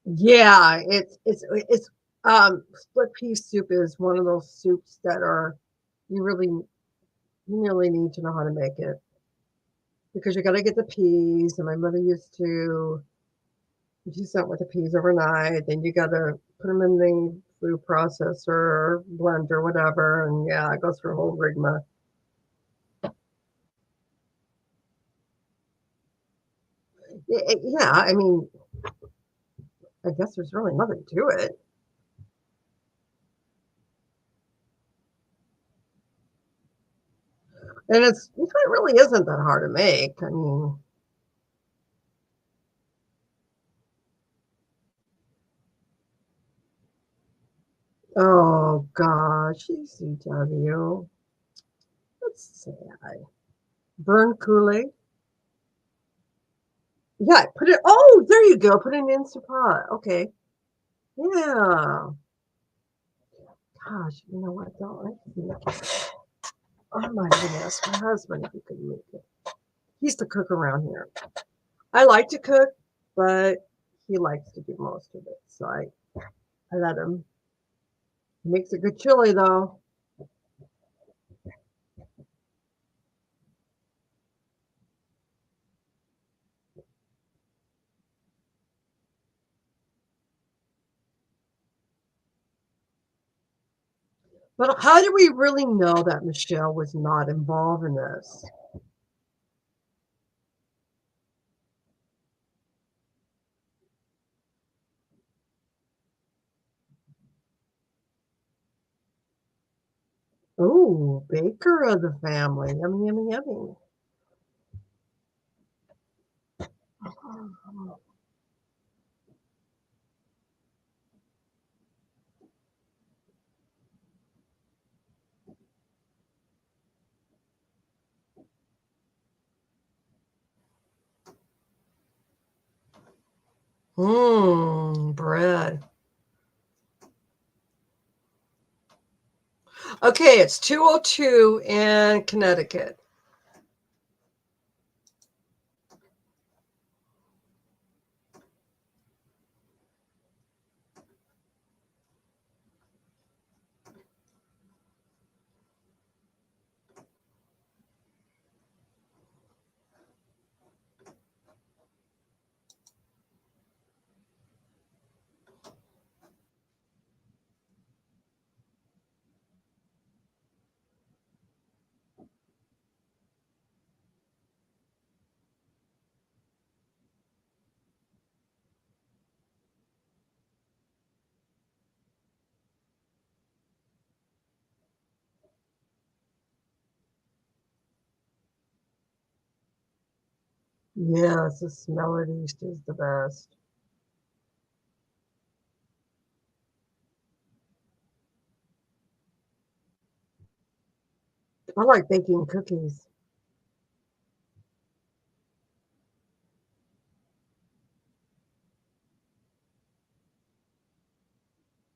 Speaker 2: Yeah, it's split pea soup is one of those soups that are you really need to know how to make it because you got to get the peas. And my mother used to do something with the peas overnight. Then you got to put them in the food processor or blender, whatever. And yeah, it goes through a whole rigmarole. Yeah, I mean, I guess there's really nothing to it. And it really isn't that hard to make. I mean, oh gosh, ECW. That's sad. Burn Kool-Aid. Yeah, put it. Oh, there you go. Put it in Instant Pot. Okay. Yeah. Gosh, you know what? Don't I can make it. I might even ask my husband if he could make it. He's the cook around here. I like to cook, but he likes to do most of it. So I let him. He makes a good chili though. But how do we really know that Michelle was not involved in this? Ooh, baker of the family. Yummy, yummy, yummy. Bread. Okay, it's 2:02 in Connecticut. Yes, the smell of yeast is the best. I like baking cookies.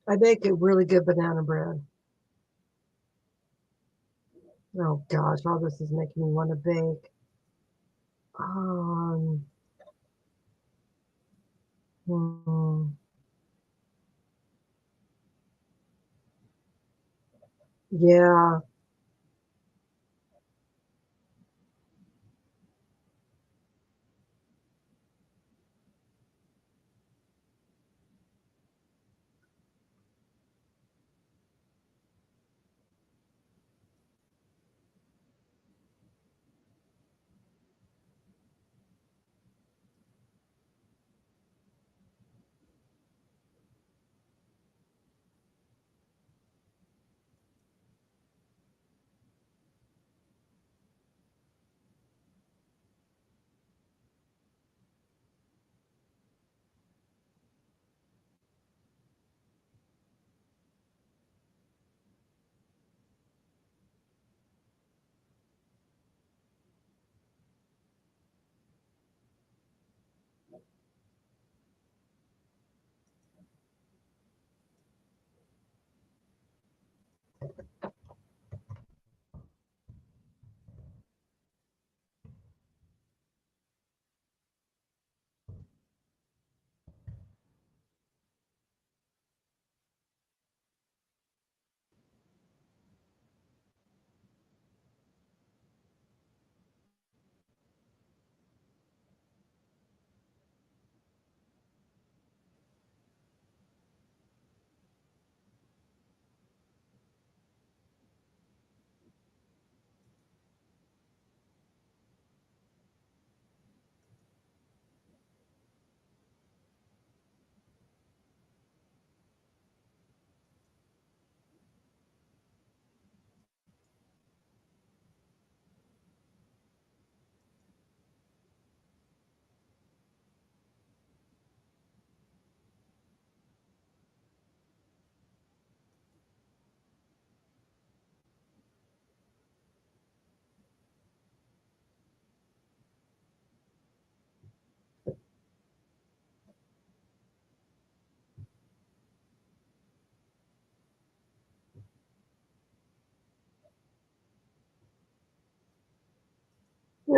Speaker 2: I bake a really good banana bread. Oh gosh, all this is making me want to bake. Um, hmm, yeah.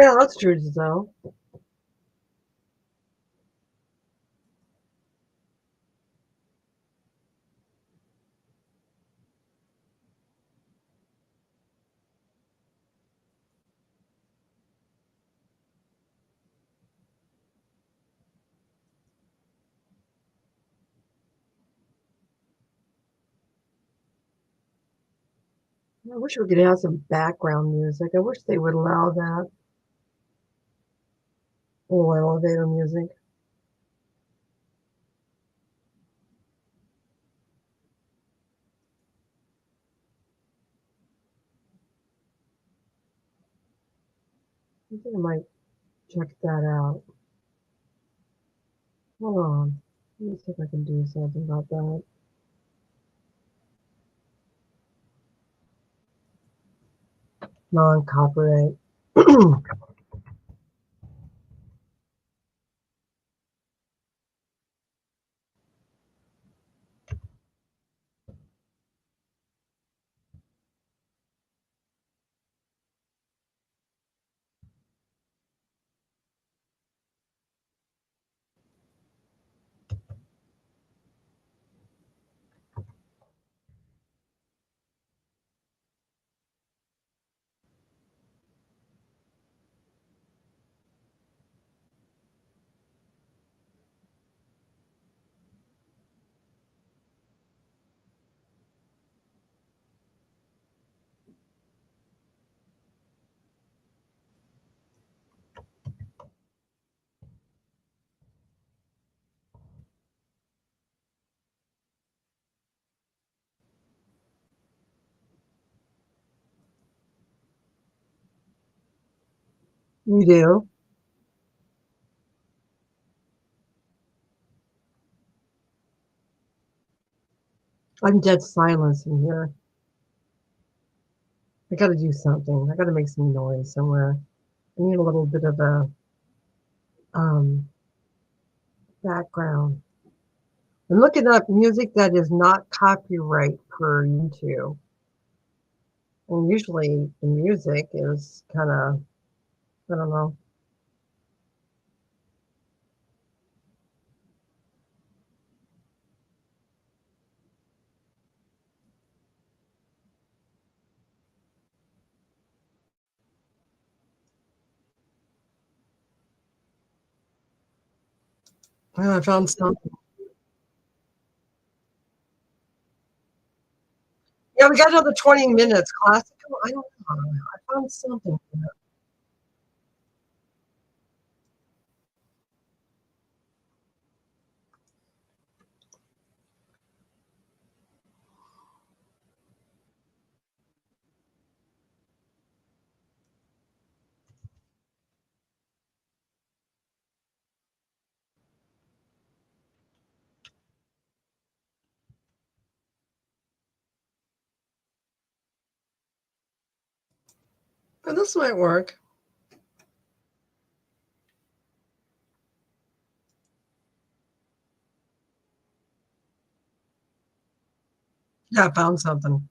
Speaker 2: Yeah, that's true, Giselle. I wish we could have some background music. I wish they would allow that. A little elevator music. I think I might check that out. Hold on. Let me see if I can do something about that. Non-copyright. You do? I'm dead silence in here. I gotta do something. I gotta make some noise somewhere. I need a little bit of a um, background. I'm looking up music that is not copyright per YouTube. And usually the music is kind of, I don't know. I found something. Yeah, we got another 20 minutes. Classical? I don't know. I found something. But this might work. Yeah, I found something.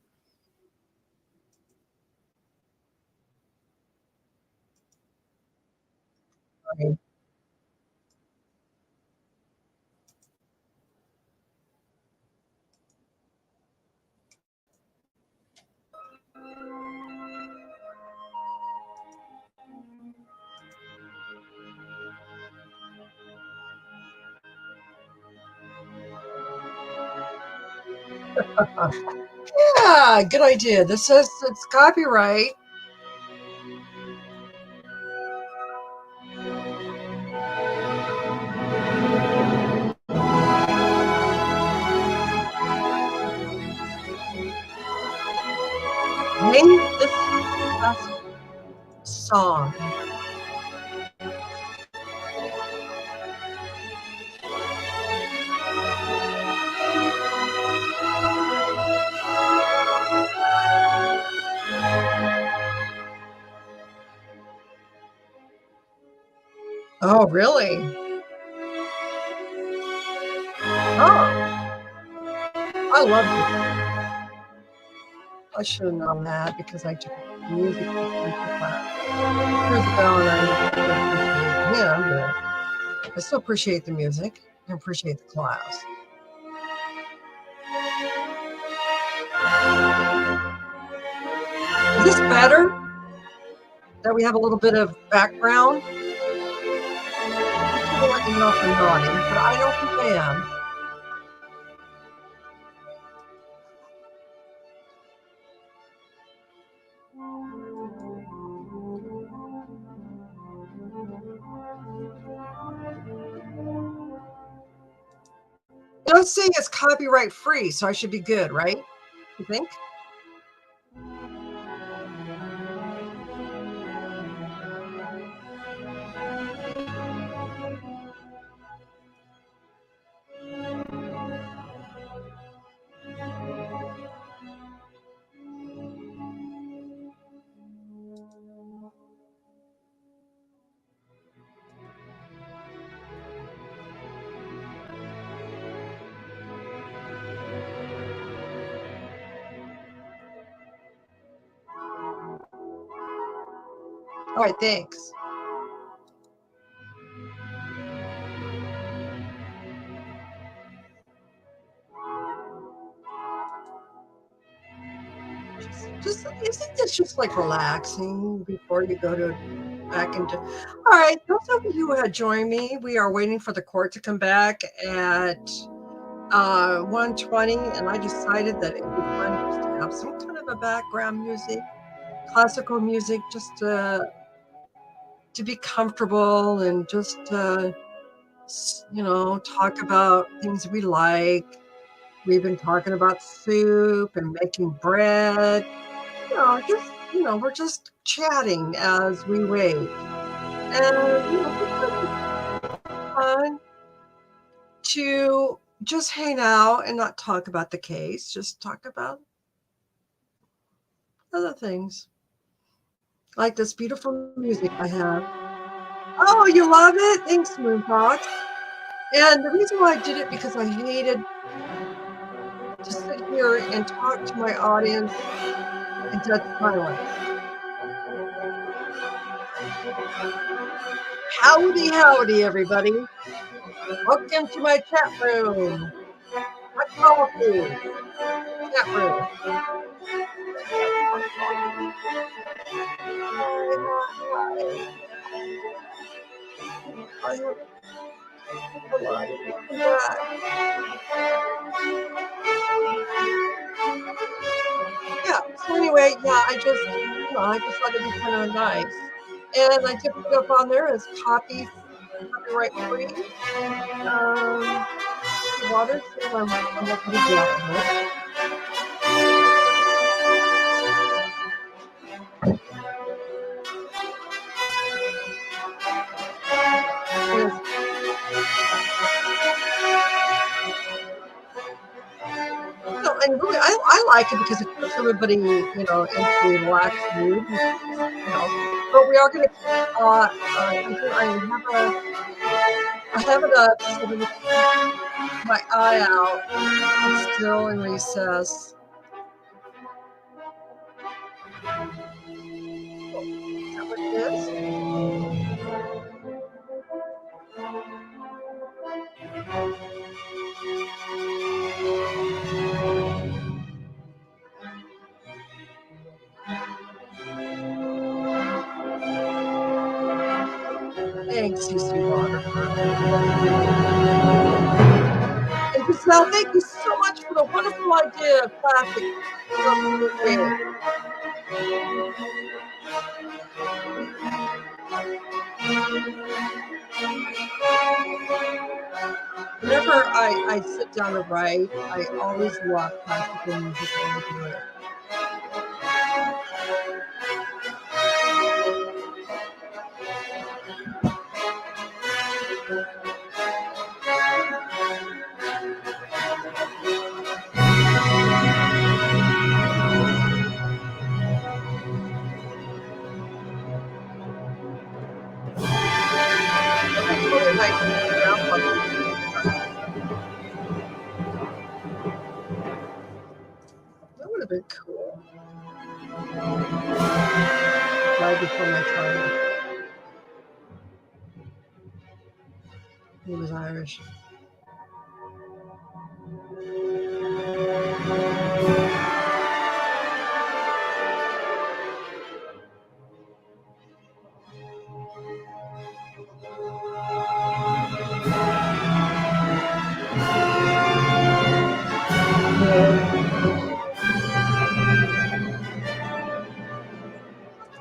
Speaker 2: Okay. Yeah, good idea. This says it's copyright. Name this classic song. Oh, really? Oh, I love it. I should have known that because I took music class. Years ago, and I him, but I still appreciate the music and appreciate the class. Is this better? That we have a little bit of background? People let me know if I'm nodding, but I don't think I am. I'm saying it's copyright free, so I should be good, right? You think? All right, thanks. Just isn't this just like relaxing before you go to back into? All right, those of you who had joined me, we are waiting for the court to come back at 1:20, and I decided that it would be fun just to have some kind of a background music, classical music, just to be comfortable and just talk about things we like. We've been talking about soup and making bread. We're just chatting as we wait. And it's fun to just hang out and not talk about the case, just talk about other things. Like this beautiful music I have. Oh, you love it? Thanks, Moonfox. And the reason why I did it because I hated to sit here and talk to my audience in dead silence. Howdy, howdy, everybody. Welcome to my chat room. My coffee chat room. Yeah, so anyway, I just thought it'd be kind of nice. And I did put up on there as copyright free. Water, so I'm not going to do that. And really, I like it because it puts everybody, into a relaxed mood. But we are going to I have it up so that keep my eye out. It's still in recess. Is that what it is? Thanks, CC Water. And Giselle, thank you so much for the wonderful idea of plastic. Whenever I sit down to write, I always love classical music when I do it. That would have been cool. before my time. He was Irish.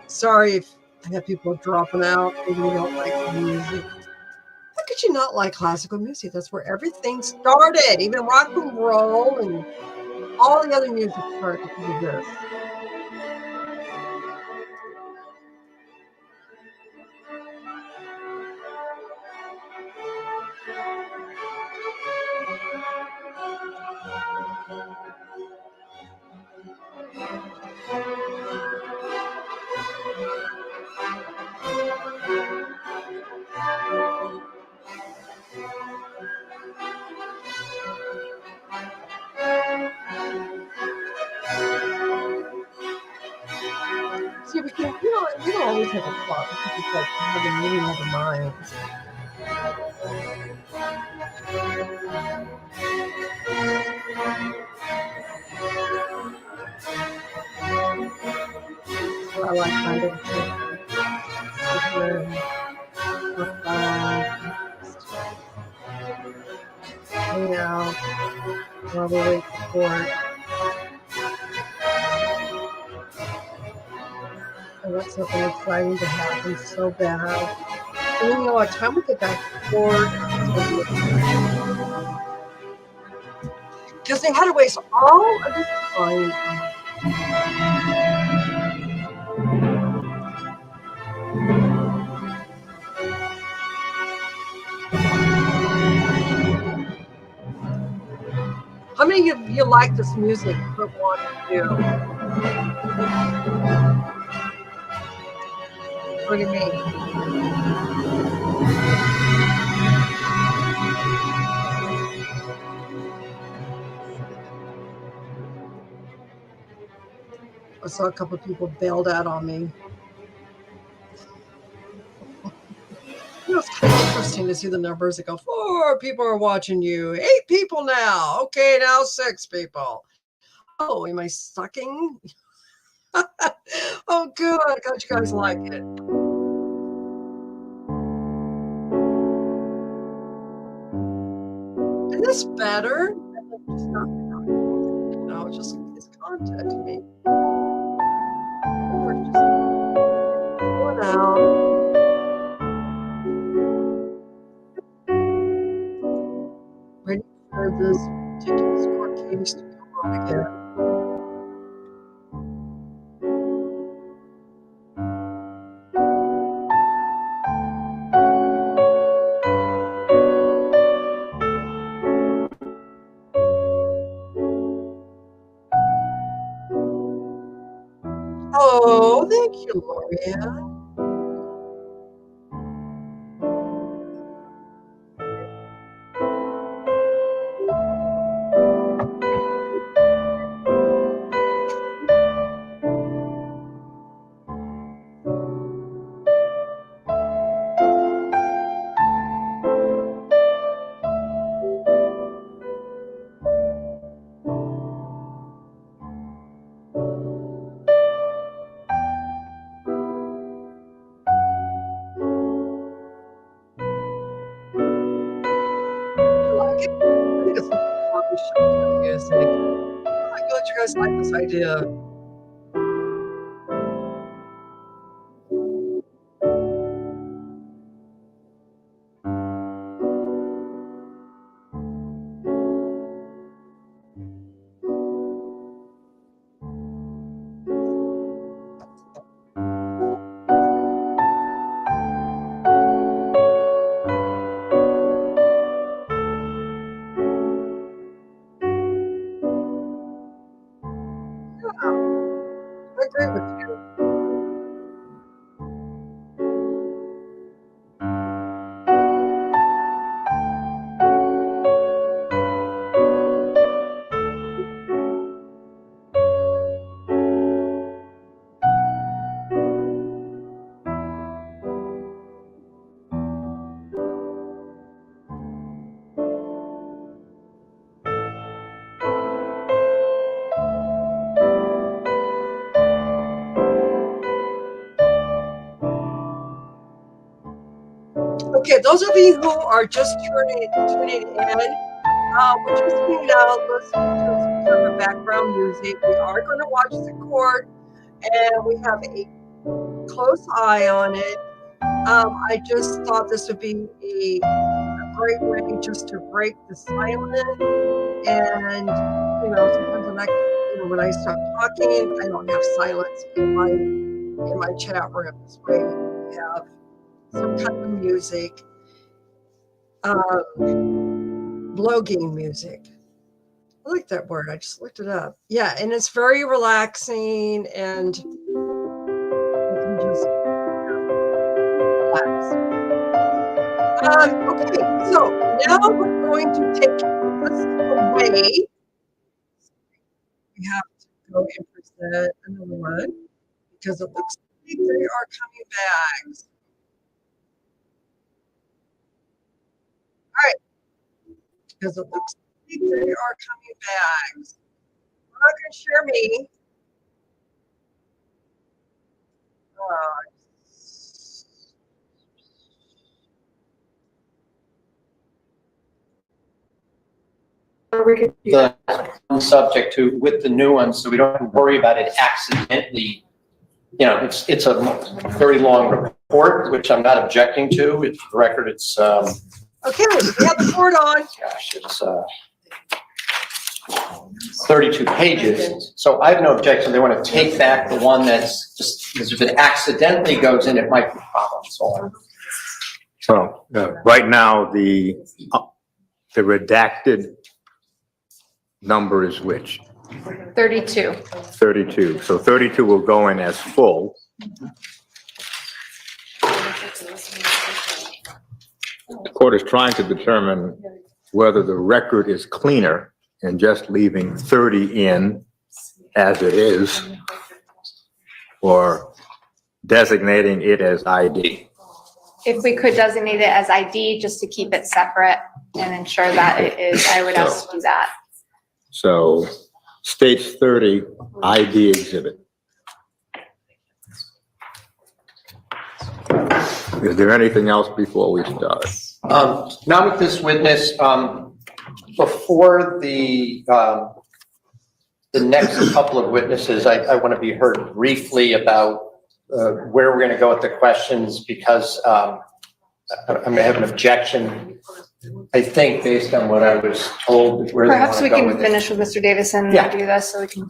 Speaker 2: Sorry if I have people dropping out. Maybe they don't like the music. How could you not like classical music? That's where everything started. Even rock and roll and all the other music started with this. See, we don't always have a plot. We can just like have a meeting of the minds. I like kind of hang out while we wait for court. I want something exciting to happen so bad. And then, by the time we get back to court, because they had to waste all of this time. How many of you like this music? Put one of you. What do you mean? I saw a couple of people bailed out on me. It's kind of interesting to see the numbers that go, 4 people are watching you, 8 people now. Okay, now 6 people. Oh, am I sucking? Oh, good. I glad you guys like it. Is this better? It's not, it's just it's content to me. We're just going out. Ready for this ridiculous court case to come on again. Oh, thank you, Lorianne. I think it's like a coffee shop kind of music. Oh, I'm glad you guys like this idea. Yeah. those of you who are just tuning in, we're just hanging out, listening to some of the background music. We are going to watch the court, and we have a close eye on it. I just thought this would be a great way just to break the silence. And sometimes when I start talking, I don't have silence in my chat room. This way we have some kind of music, blogging music. I like that word. I just looked it up. Yeah, and it's very relaxing, and you can just relax. Okay, so now we're going to take this away. We have to go and present another one because it looks like they are coming back. All right, because it looks like they are coming back. We're not going to share me.
Speaker 3: The subject to with the new one, so we don't have to worry about it accidentally. It's a very long report, which I'm not objecting to. It's the record. It's
Speaker 2: Okay, we have the board on.
Speaker 3: gosh, it's 32 pages. So I have no objection. They want to take back the one that's just because if it accidentally goes in, it might be a problem.
Speaker 1: So, right now, the redacted number is which?
Speaker 6: 32.
Speaker 1: 32. So 32 will go in as full. The court is trying to determine whether the record is cleaner and just leaving 30 in as it is, or designating it as ID.
Speaker 6: If we could designate it as ID, just to keep it separate and ensure that it is, I would ask to do that.
Speaker 1: So states 30 ID exhibit. Is there anything else before we start?
Speaker 3: Now with this witness, before the next couple of witnesses, I want to be heard briefly about where we're going to go with the questions because I'm going to have an objection, I think, based on what I was told. Where
Speaker 6: Perhaps
Speaker 3: they
Speaker 6: we
Speaker 3: want to go
Speaker 6: can
Speaker 3: with it.
Speaker 6: finish with Mr. Davison and
Speaker 3: Yeah.
Speaker 6: do this so we can.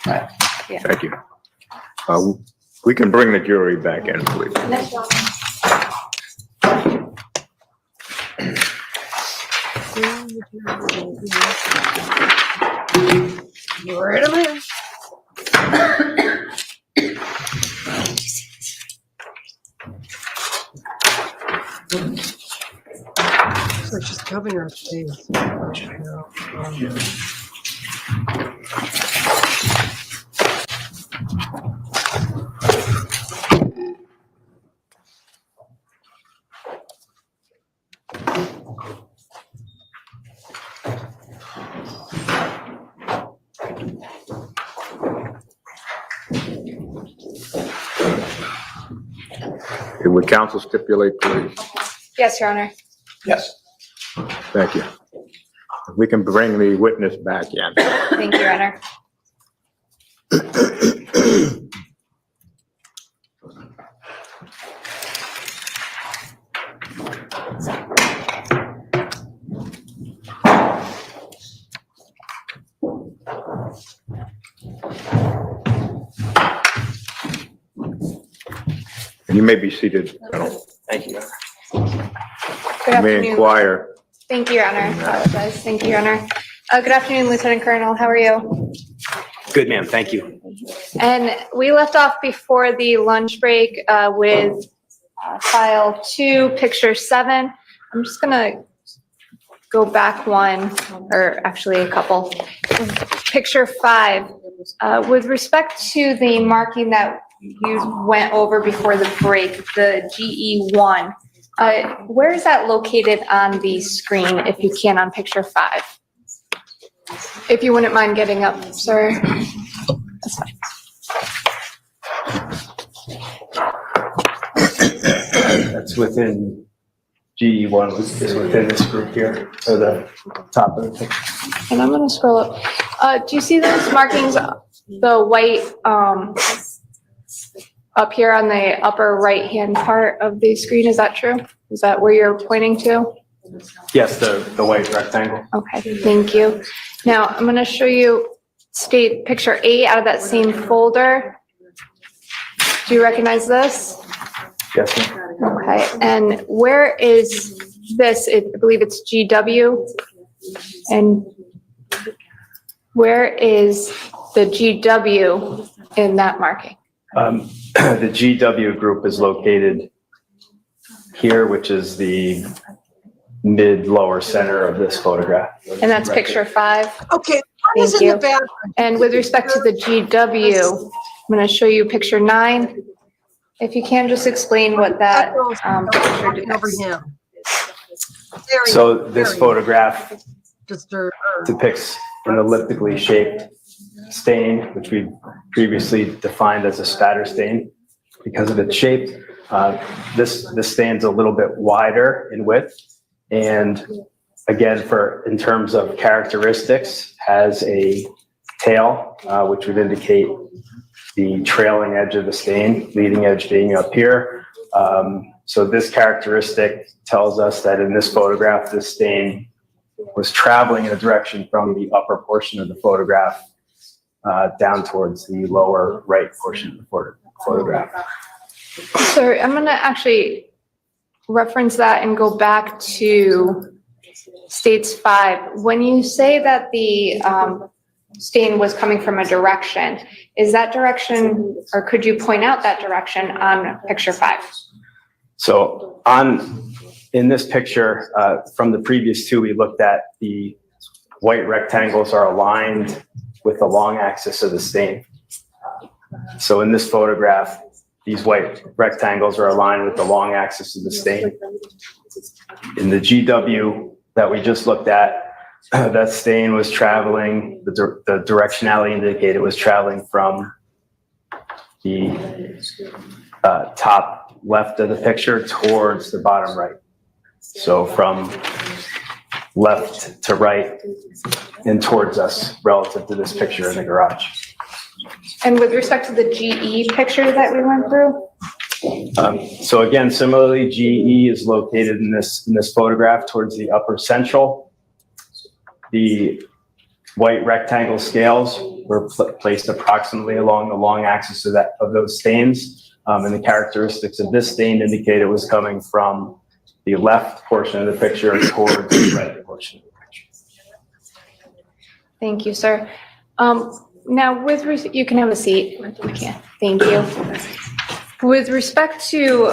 Speaker 1: Thank you. We can bring the jury back in, please.
Speaker 2: Wait a minute. So she's covering her face.
Speaker 1: Would counsel stipulate, please?
Speaker 6: Yes, Your Honor.
Speaker 3: Yes.
Speaker 1: Thank you. We can bring the witness back in.
Speaker 6: Thank you, Your Honor.
Speaker 1: You may be seated, Colonel.
Speaker 3: Thank you.
Speaker 6: Good
Speaker 1: You may
Speaker 6: afternoon.
Speaker 1: inquire.
Speaker 6: Thank you, Your Honor. I apologize. Thank you, Your Honor. Good afternoon, Lieutenant Colonel. How are you?
Speaker 8: Good, ma'am. Thank you.
Speaker 6: And we left off before the lunch break with file 2, picture 7. I'm just gonna go back one, or actually a couple. Picture 5, with respect to the marking that you went over before the break, the GE1, where is that located on the screen, if you can, on picture 5? If you wouldn't mind getting up, sir. That's fine.
Speaker 8: That's within GE1 is within this group here, or the top of the picture.
Speaker 6: And I'm gonna scroll up. Do you see those markings, the white, up here on the upper right-hand part of the screen? Is that true? Is that where you're pointing to?
Speaker 8: Yes, the white rectangle.
Speaker 6: Okay, thank you. Now, I'm gonna show you state picture 8 out of that same folder. Do you recognize this?
Speaker 8: Yes, ma'am.
Speaker 6: Okay, and where is this? I believe it's GW. And where is the GW in that marking?
Speaker 8: The GW group is located here, which is the mid-lower center of this photograph.
Speaker 6: And that's picture 5.
Speaker 2: Okay, what is
Speaker 6: Thank
Speaker 2: in the
Speaker 6: you.
Speaker 2: background?
Speaker 6: And with respect to the GW, I'm going to show you picture 9. If you can just explain what that picture
Speaker 2: Over
Speaker 6: depicts.
Speaker 2: him. Very,
Speaker 8: So this
Speaker 2: very
Speaker 8: photograph
Speaker 2: disturbed.
Speaker 8: depicts an elliptically shaped stain, which we previously defined as a spatter stain because of its shape. This stain's a little bit wider in width, and again, in terms of characteristics, has a tail, which would indicate the trailing edge of the stain, leading edge being up here. So this characteristic tells us that in this photograph, this stain was traveling in a direction from the upper portion of the photograph down towards the lower right portion of the photograph.
Speaker 6: So I'm going to actually reference that and go back to states 5. When you say that the stain was coming from a direction, is that direction, or could you point out that direction on picture 5?
Speaker 8: So in this picture, from the previous 2, we looked at the white rectangles are aligned with the long axis of the stain. So in this photograph, these white rectangles are aligned with the long axis of the stain. In the GW that we just looked at, that stain was traveling, the directionality indicated was traveling from the top left of the picture towards the bottom right. So from left to right and towards us relative to this picture in the garage.
Speaker 6: And with respect to the GE picture that we went through?
Speaker 8: So again, similarly, GE is located in this photograph towards the upper central. The white rectangle scales were placed approximately along the long axis of those stains. And the characteristics of this stain indicate it was coming from the left portion of the picture towards the right portion of the picture.
Speaker 6: Thank you, sir. Now, you can have a seat. Okay, thank you. With respect to,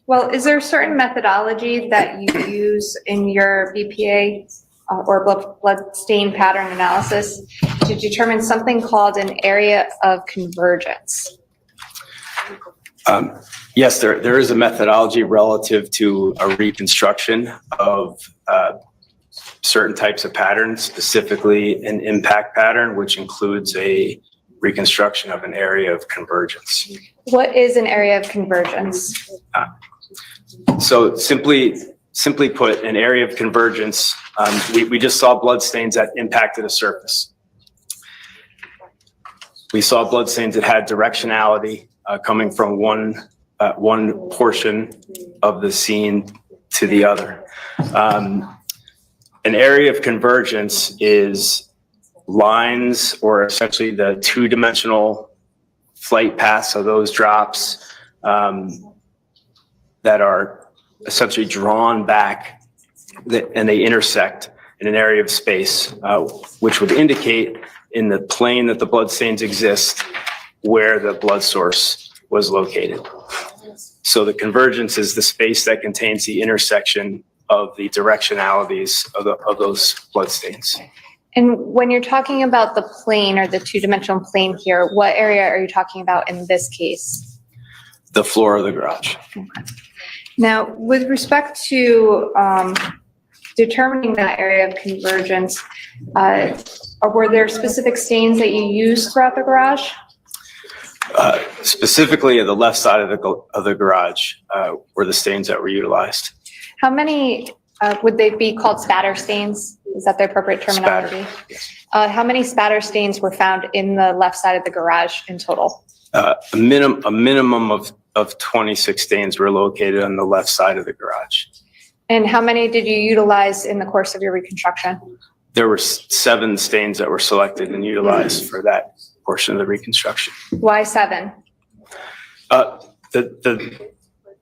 Speaker 6: well, is there a certain methodology that you use in your BPA or blood stain pattern analysis to determine something called an area of convergence?
Speaker 8: Yes, there is a methodology relative to a reconstruction of certain types of patterns, specifically an impact pattern, which includes a reconstruction of an area of convergence.
Speaker 6: What is an area of convergence?
Speaker 8: So simply put, an area of convergence, we just saw blood stains that impacted a surface. We saw blood stains that had directionality coming from one portion of the scene to the other. An area of convergence is lines, or essentially the two-dimensional flight paths of those drops that are essentially drawn back and they intersect in an area of space, which would indicate in the plane that the blood stains exist where the blood source was located. So the convergence is the space that contains the intersection of the directionalities of those blood stains.
Speaker 6: And when you're talking about the plane or the two-dimensional plane here, what area are you talking about in this case?
Speaker 8: The floor of the garage.
Speaker 6: Now, with respect to determining that area of convergence, were there specific stains that you used throughout the garage?
Speaker 8: Specifically at the left side of the garage were the stains that were utilized.
Speaker 6: How many, would they be called spatter stains? Is that the appropriate terminology? How many spatter stains were found in the left side of the garage in total?
Speaker 8: A minimum of 26 stains were located on the left side of the garage.
Speaker 6: And how many did you utilize in the course of your reconstruction?
Speaker 8: There were 7 stains that were selected and utilized for that portion of the reconstruction.
Speaker 6: Why 7?
Speaker 8: The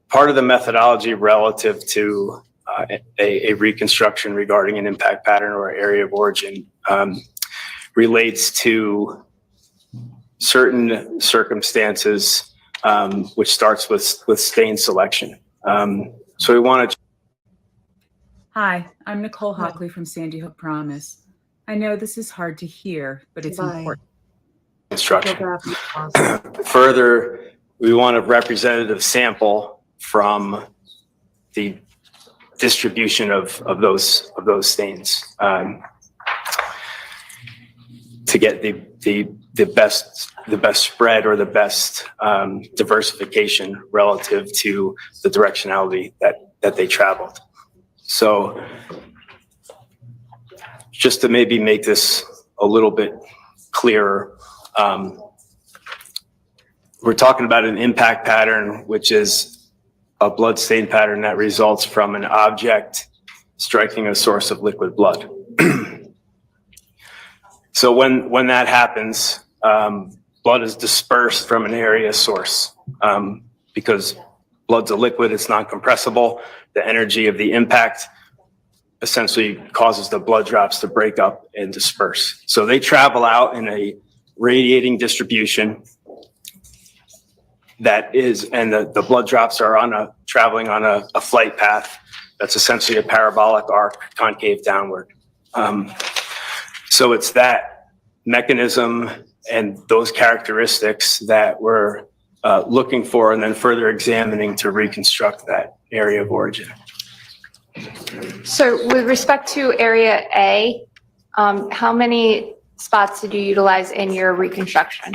Speaker 8: part of the methodology relative to a reconstruction regarding an impact pattern or area of origin relates to certain circumstances, which starts with stain selection. So we wanted to.
Speaker 10: Hi, I'm Nicole Hockley from Sandy Hook Promise. I know this is hard to hear, but it's
Speaker 2: Bye.
Speaker 10: important.
Speaker 8: Construction. Further, we want a representative sample from the distribution of those stains to get the best spread or the best diversification relative to the directionality that they traveled. So just to maybe make this a little bit clearer, we're talking about an impact pattern, which is a blood stain pattern that results from an object striking a source of liquid blood. So when that happens, blood is dispersed from an area source because blood's a liquid, it's non-compressible. The energy of the impact essentially causes the blood drops to break up and disperse. So they travel out in a radiating distribution that is, and the blood drops are traveling on a flight path that's essentially a parabolic arc, concave downward. So it's that mechanism and those characteristics that we're looking for and then further examining to reconstruct that area of origin.
Speaker 6: So with respect to area A, how many spots did you utilize in your reconstruction?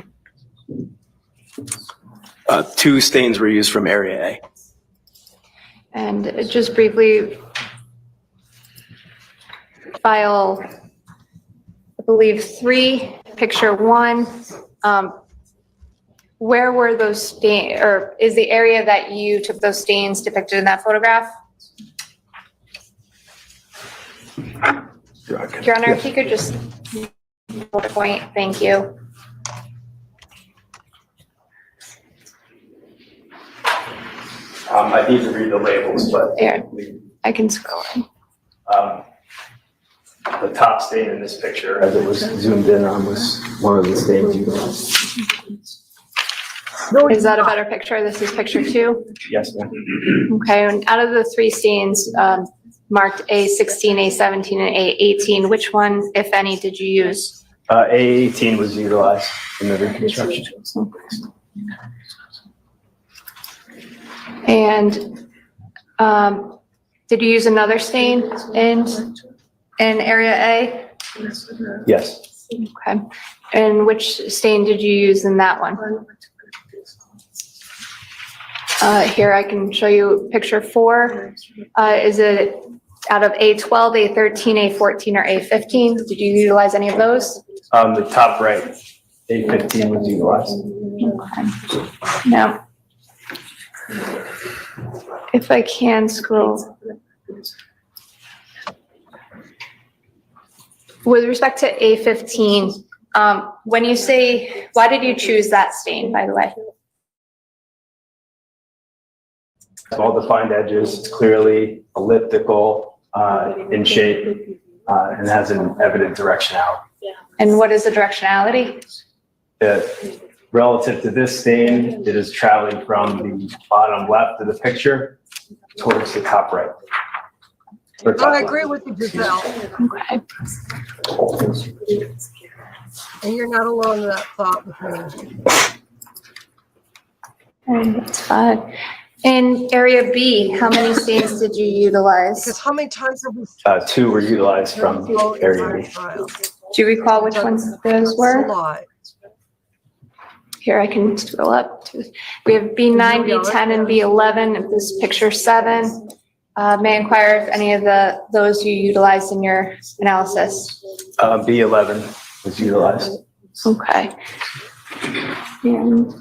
Speaker 8: 2 stains were used from area A.
Speaker 6: And just briefly, file, I believe 3, picture 1. Where were those stains, or is the area that you took those stains depicted in that photograph? Your Honor, if you could just point, thank you.
Speaker 8: I need to read the labels, but
Speaker 6: Yeah, I can scroll in.
Speaker 8: the top stain in this picture, as it was zoomed in on, was one of the stains utilized.
Speaker 6: Is that a better picture? This is picture 2?
Speaker 8: Yes, ma'am.
Speaker 6: Okay, and out of the 3 stains marked A16, A17, and A18, which one, if any, did you use?
Speaker 8: A18 was utilized in the reconstruction.
Speaker 6: And did you use another stain in area A?
Speaker 8: Yes.
Speaker 6: Okay. And which stain did you use in that one? Here, I can show you picture 4. Is it out of A12, A13, A14, or A15? Did you utilize any of those?
Speaker 8: The top right, A15 was utilized.
Speaker 6: Okay. Now, if I can scroll. With respect to A15, when you say, why did you choose that stain, by the way?
Speaker 8: Well-defined edges, it's clearly elliptical in shape, and has an evident directionality.
Speaker 6: And what is the directionality?
Speaker 8: Relative to this stain, it is traveling from the bottom left of the picture towards the top right. Or top
Speaker 2: I
Speaker 8: left.
Speaker 2: agree with you, Giselle,
Speaker 6: Okay.
Speaker 2: and you're not alone in that thought with me.
Speaker 6: That's fine. In area B, how many stains did you utilize?
Speaker 2: Because how many times have we?
Speaker 8: 2 were utilized from area B.
Speaker 6: Do you recall which ones those
Speaker 2: A
Speaker 6: were?
Speaker 2: lot.
Speaker 6: Here, I can scroll up to, we have B9, B10, and B11, and this is picture 7. May I inquire if any of those you utilized in your analysis?
Speaker 8: B11 was utilized.
Speaker 6: Okay. And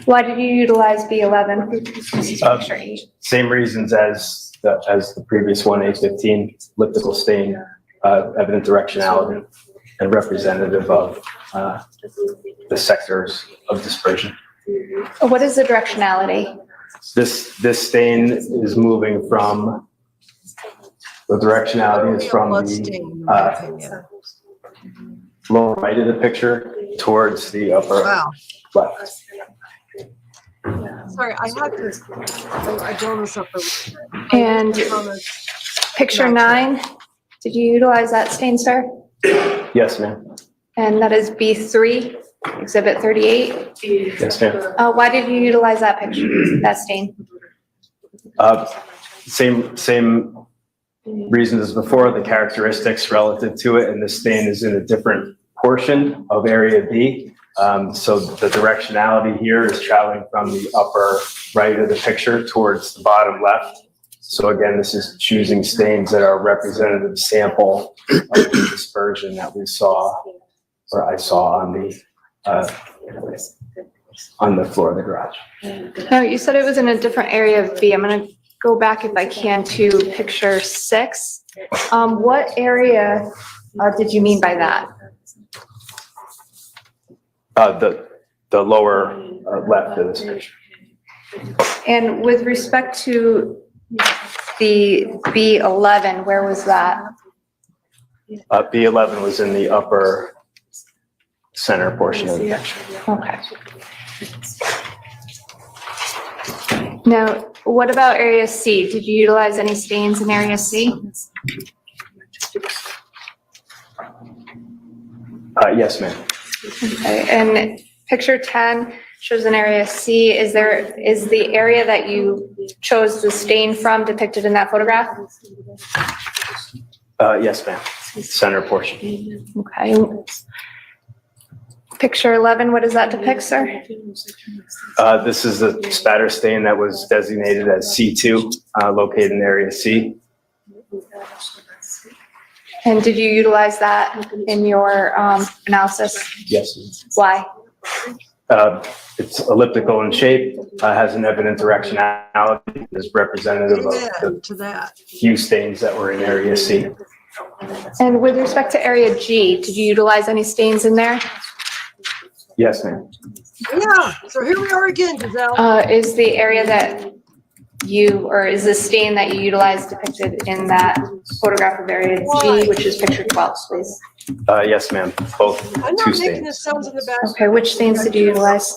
Speaker 6: why did you utilize B11? This is picture 8.
Speaker 8: Same reasons as the previous one, A15, elliptical stain, evident directionality, and representative of the sectors of dispersion.
Speaker 6: What is the directionality?
Speaker 8: This stain is moving from, the directionality is from
Speaker 2: Blood
Speaker 8: the
Speaker 2: stain, in my opinion.
Speaker 8: lower right of the picture towards the upper
Speaker 2: Wow.
Speaker 8: left.
Speaker 2: Sorry, I had to, I drawn this up.
Speaker 6: And picture 9, did you utilize that stain, sir?
Speaker 8: Yes, ma'am.
Speaker 6: And that is B3, exhibit 38.
Speaker 8: Yes, ma'am.
Speaker 6: Why did you utilize that picture, that stain?
Speaker 8: Same reasons as before, the characteristics relative to it, and the stain is in a different portion of area B. So the directionality here is traveling from the upper right of the picture towards the bottom left. So again, this is choosing stains that are representative sample of the dispersion that we saw, or I saw on the floor of the garage.
Speaker 6: No, you said it was in a different area of B. I'm going to go back if I can to picture 6. What area did you mean by that?
Speaker 8: The lower left of this picture.
Speaker 6: And with respect to the B11, where was that?
Speaker 8: B11 was in the upper center portion of the picture.
Speaker 6: Okay. Now, what about area C? Did you utilize any stains in area C?
Speaker 8: Yes, ma'am.
Speaker 6: Okay, and picture 10 shows an area C. Is the area that you chose the stain from depicted in that photograph?
Speaker 8: Yes, ma'am. Center portion.
Speaker 6: Okay. Picture 11, what does that depict, sir?
Speaker 8: This is the spatter stain that was designated as C2, located in area C.
Speaker 6: And did you utilize that in your analysis?
Speaker 8: Yes.
Speaker 6: Why?
Speaker 8: It's elliptical in shape, has an evident directionality, is representative of
Speaker 2: Amen
Speaker 8: the
Speaker 2: to that.
Speaker 8: few stains that were in area C.
Speaker 6: And with respect to area G, did you utilize any stains in there?
Speaker 8: Yes, ma'am.
Speaker 2: Yeah, so here we are again, Giselle.
Speaker 6: Is the area that is the stain that you utilized depicted in that photograph of area G, which is picture 12, please?
Speaker 8: Yes, ma'am. Both
Speaker 2: I'm
Speaker 8: two
Speaker 2: not making the
Speaker 8: stains.
Speaker 2: sounds in the back.
Speaker 6: Okay, which stains did you utilize?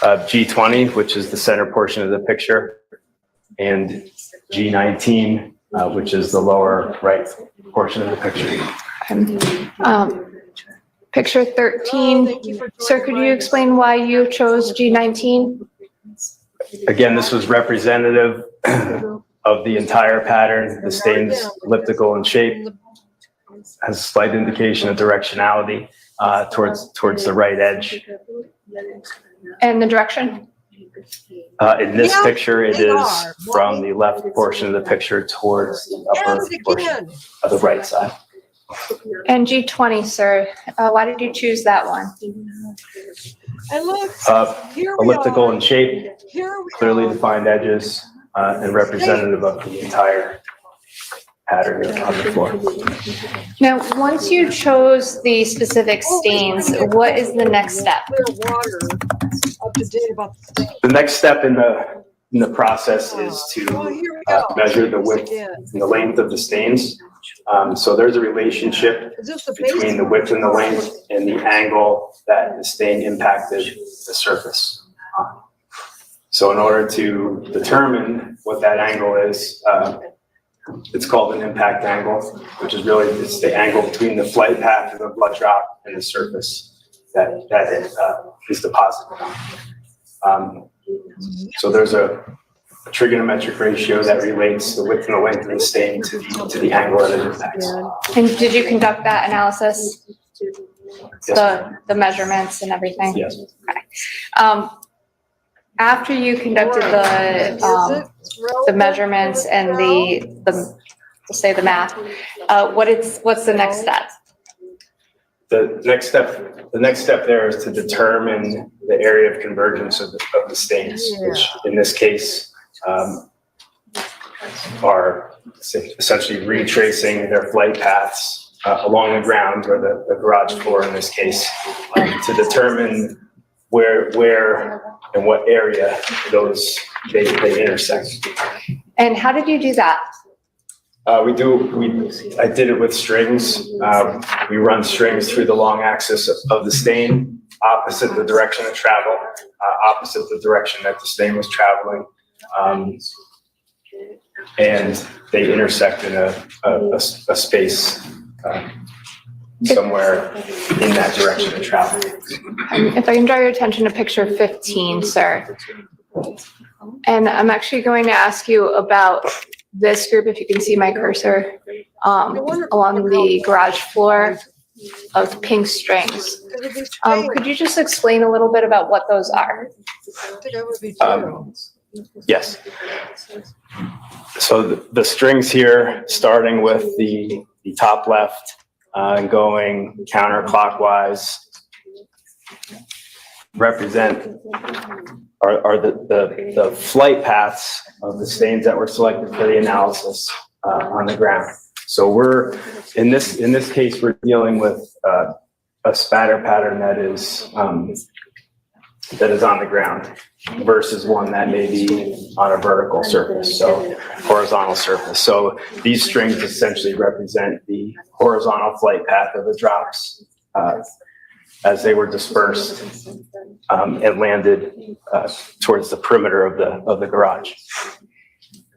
Speaker 8: G20, which is the center portion of the picture, and G19, which is the lower right portion of the picture.
Speaker 6: Picture 13, sir, could you explain why you chose G19?
Speaker 8: Again, this was representative of the entire pattern. The stain's elliptical in shape, has a slight indication of directionality towards the right edge.
Speaker 6: And the direction?
Speaker 8: In this
Speaker 2: Yeah,
Speaker 8: picture, it
Speaker 2: they
Speaker 8: is
Speaker 2: are.
Speaker 8: from the left portion of the picture towards the upper
Speaker 2: Ask it
Speaker 8: portion
Speaker 2: again.
Speaker 8: of the right side.
Speaker 6: And G20, sir, why did you choose that one?
Speaker 2: And look,
Speaker 8: Uh,
Speaker 2: here we
Speaker 8: Elliptical
Speaker 2: are.
Speaker 8: in shape,
Speaker 2: Here we
Speaker 8: clearly
Speaker 2: are.
Speaker 8: defined edges, and representative of the entire pattern on the floor.
Speaker 6: Now, once you chose the specific stains, what is the next step?
Speaker 2: Clear water up to date about the state.
Speaker 8: The next step in the process is
Speaker 2: Well,
Speaker 8: to
Speaker 2: here we go.
Speaker 8: measure the width
Speaker 2: Again.
Speaker 8: and the length of the stains. So there's a relationship
Speaker 2: Is this the
Speaker 8: between the
Speaker 2: base?
Speaker 8: width and the length and the angle that the stain impacted the surface. So in order to determine what that angle is, it's called an impact angle, which is really, it's the angle between the flight path of the blood drop and the surface that it is deposited on. So there's a trigonometric ratio that relates the width and the length of the stain to the angle that it impacts.
Speaker 6: And did you conduct that analysis? the measurements and everything?
Speaker 8: Yes.
Speaker 6: After you conducted the measurements and say the math, what's the next step?
Speaker 8: The next step there is to determine the area of convergence of the stains, which in this case are essentially retracing their flight paths along the ground or the garage floor in this case to determine where and what area they intersect.
Speaker 6: And how did you do that?
Speaker 8: I did it with strings. We run strings through the long axis of the stain, opposite the direction of travel, opposite the direction that the stain was traveling. And they intersect in a space somewhere in that direction of travel.
Speaker 6: If I can draw your attention to picture 15, sir. And I'm actually going to ask you about this group, if you can see my cursor, along the garage floor of pink strings. Could you just explain a little bit about what those are?
Speaker 2: I think I would be too.
Speaker 8: Yes. So the strings here, starting with the top left and going counterclockwise, represent are the flight paths of the stains that were selected for the analysis on the ground. So we're in this case we're dealing with a spatter pattern that is on the ground versus one that may be on a vertical surface, so horizontal surface. So these strings essentially represent the horizontal flight path of the drops as they were dispersed and landed towards the perimeter of the garage.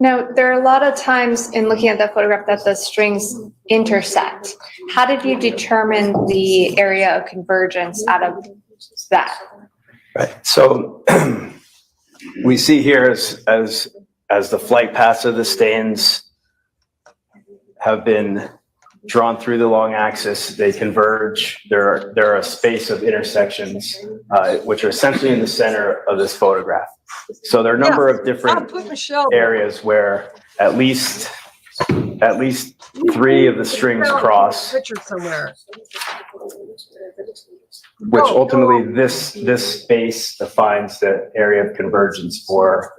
Speaker 6: Now, there are a lot of times in looking at that photograph that the strings intersect. How did you determine the area of convergence out of that?
Speaker 8: Right. So we see here as the flight paths of the stains have been drawn through the long axis, they converge. There are a space of intersections, which are essentially in the center of this photograph. So there are a number of different areas where at least 3 of the strings cross,
Speaker 2: Picture somewhere.
Speaker 8: which ultimately this space defines the area of convergence for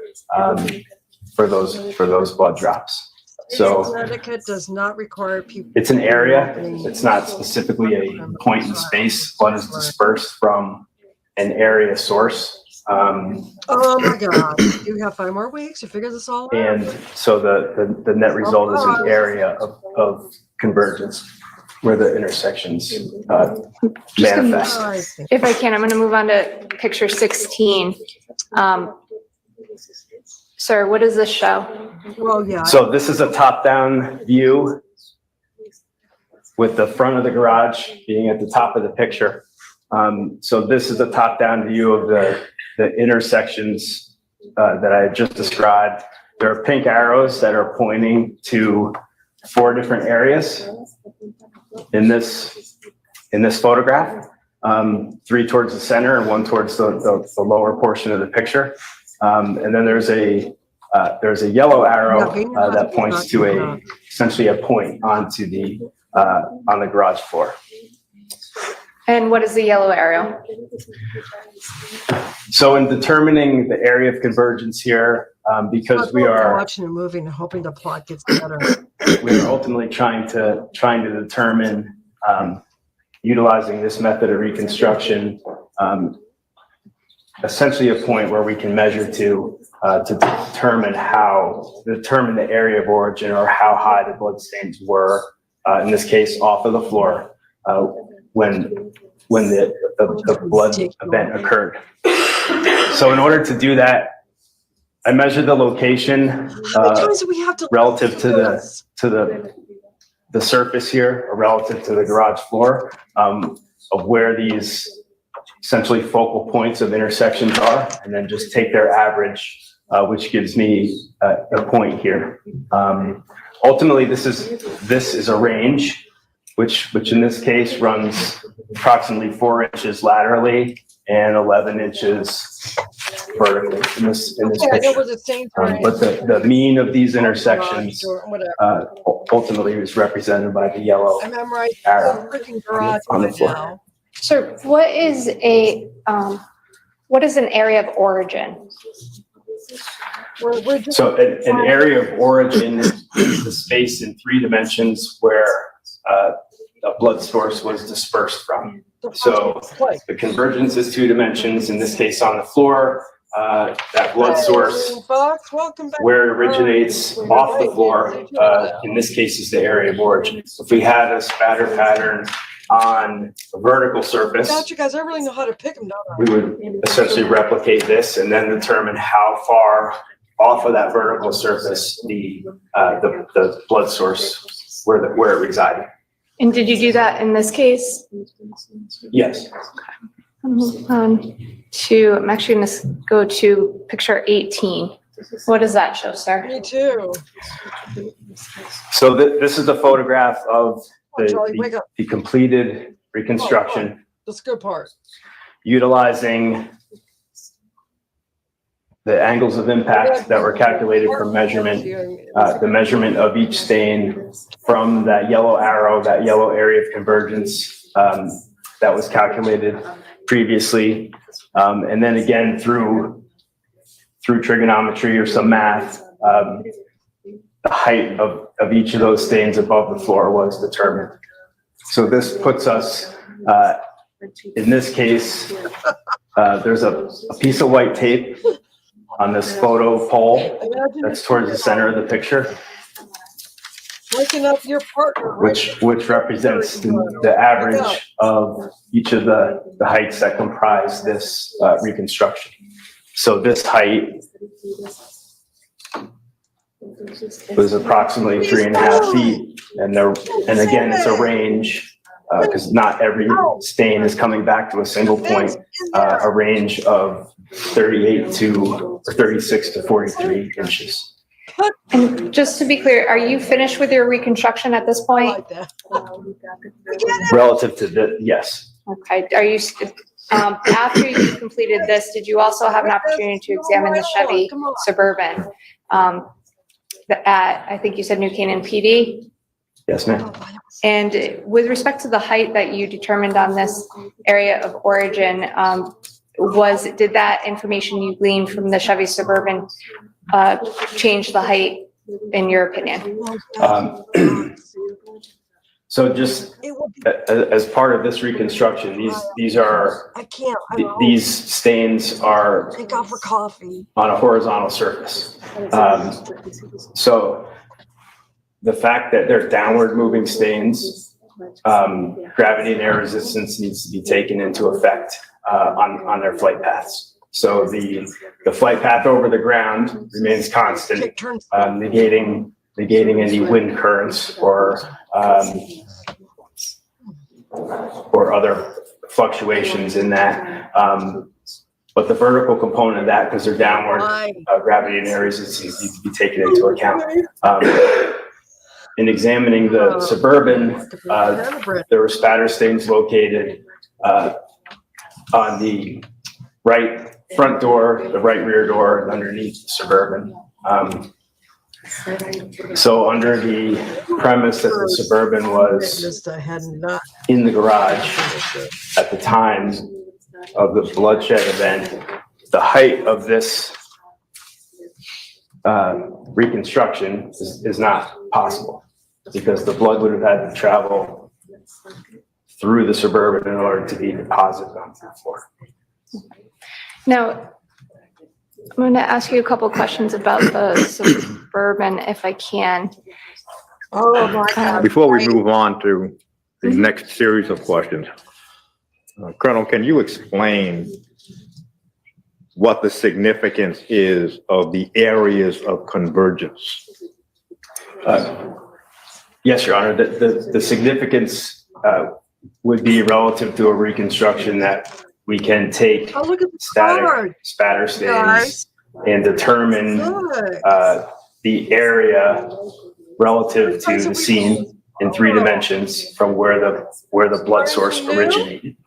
Speaker 8: those blood drops. So
Speaker 2: Connecticut does not require people.
Speaker 8: it's an area. It's not specifically a point in space. Blood is dispersed from an area source.
Speaker 2: Oh my God, you have 5 more weeks to figure this all out.
Speaker 8: And so the net result is an area of convergence where the intersections manifest.
Speaker 6: If I can, I'm going to move on to picture 16. Sir, what does this show?
Speaker 2: Well, yeah.
Speaker 8: So this is a top-down view with the front of the garage being at the top of the picture. So this is a top-down view of the intersections that I just described. There are pink arrows that are pointing to 4 different areas in this photograph. 3 towards the center and 1 towards the lower portion of the picture. And then there's a yellow arrow that points to essentially a point onto on the garage floor.
Speaker 6: And what is the yellow arrow?
Speaker 8: So in determining the area of convergence here, because we are
Speaker 2: watching a movie and hoping the plot gets better.
Speaker 8: we are ultimately trying to determine, utilizing this method of reconstruction, essentially a point where we can measure to determine the area of origin or how high the blood stains were, in this case, off of the floor, when the blood event occurred. So in order to do that, I measured the location relative to the surface here, or relative to the garage floor, of where these essentially focal points of intersections are, and then just take their average, which gives me a point here. Ultimately, this is a range, which in this case runs approximately 4 inches laterally and 11 inches vertically in this
Speaker 2: Okay, I know
Speaker 8: picture.
Speaker 2: where the stains are.
Speaker 8: But the mean of these intersections
Speaker 2: Or whatever.
Speaker 8: ultimately is represented by the yellow
Speaker 2: I memorized the
Speaker 8: arrow
Speaker 2: freaking garage
Speaker 8: on the
Speaker 2: by
Speaker 8: floor.
Speaker 2: now.
Speaker 6: Sir, what is an area of origin?
Speaker 2: We're just.
Speaker 8: So an area of origin is the space in 3 dimensions where a blood source was dispersed from. So the convergence is 2 dimensions, in this case on the floor. That blood source,
Speaker 2: Fox, welcome back.
Speaker 8: where it originates off the floor, in this case is the area of origin. If we had a spatter pattern on a vertical surface,
Speaker 2: Got you guys, I really know how to pick them, don't I?
Speaker 8: we would essentially replicate this and then determine how far off of that vertical surface the blood source, where it resided.
Speaker 6: And did you do that in this case?
Speaker 8: Yes.
Speaker 6: Move on to, I'm actually going to go to picture 18. What does that show, sir?
Speaker 2: Me too.
Speaker 8: So this is a photograph of
Speaker 2: Oh, Charlie, wake up.
Speaker 8: the completed reconstruction
Speaker 2: That's the good part.
Speaker 8: utilizing the angles of impact that were calculated from measurement, the measurement of each stain from that yellow arrow, that yellow area of convergence that was calculated previously. And then again, through trigonometry or some math, the height of each of those stains above the floor was determined. So this puts us, in this case, there's a piece of white tape on this photo pole that's towards the center of the picture,
Speaker 2: Waking up your partner.
Speaker 8: which represents the average of each of the heights that comprise this reconstruction. So this height was approximately 3.5 feet, and again, it's a range, because not every stain is coming back to a single point, a range of 36 to 43 inches.
Speaker 6: And just to be clear, are you finished with your reconstruction at this
Speaker 2: I
Speaker 6: point?
Speaker 2: like that.
Speaker 8: Relative to yes.
Speaker 6: Okay, are you, after you completed this, did you also have an opportunity to examine the Chevy Suburban? I think you said New Canaan PD?
Speaker 8: Yes, ma'am.
Speaker 6: And with respect to the height that you determined on this area of origin, did that information you gleaned from the Chevy Suburban change the height in your opinion?
Speaker 8: So just as part of this reconstruction, these are,
Speaker 2: I can't.
Speaker 8: these stains are
Speaker 2: Thank God for coffee.
Speaker 8: on a horizontal surface. So the fact that they're downward moving stains, gravity and air resistance needs to be taken into effect on their flight paths. So the flight path over the ground remains constant,
Speaker 2: Take turns.
Speaker 8: negating any wind currents or other fluctuations in that. But the vertical component of that, because they're downward, gravity and air resistance need to be taken into account. In examining the Suburban, there were spatter stains located on the right front door, the right rear door, underneath the Suburban. So under the premise that the Suburban was
Speaker 2: I had not.
Speaker 8: in the garage at the time of the bloodshed event, the height of this reconstruction is not possible because the blood would have had to travel through the Suburban in order to be deposited onto the floor.
Speaker 6: Now, I'm going to ask you a couple questions about the Suburban, if I can.
Speaker 2: Oh, my God.
Speaker 1: Before we move on to the next series of questions, Colonel, can you explain what the significance is of the areas of convergence?
Speaker 8: Yes, Your Honor. The significance would be relative to a reconstruction that we can take
Speaker 2: Oh, look at the card.
Speaker 8: spatter stains
Speaker 2: Guys.
Speaker 8: and determine
Speaker 2: Good.
Speaker 8: the area relative to the scene in 3 dimensions from where the blood source originated.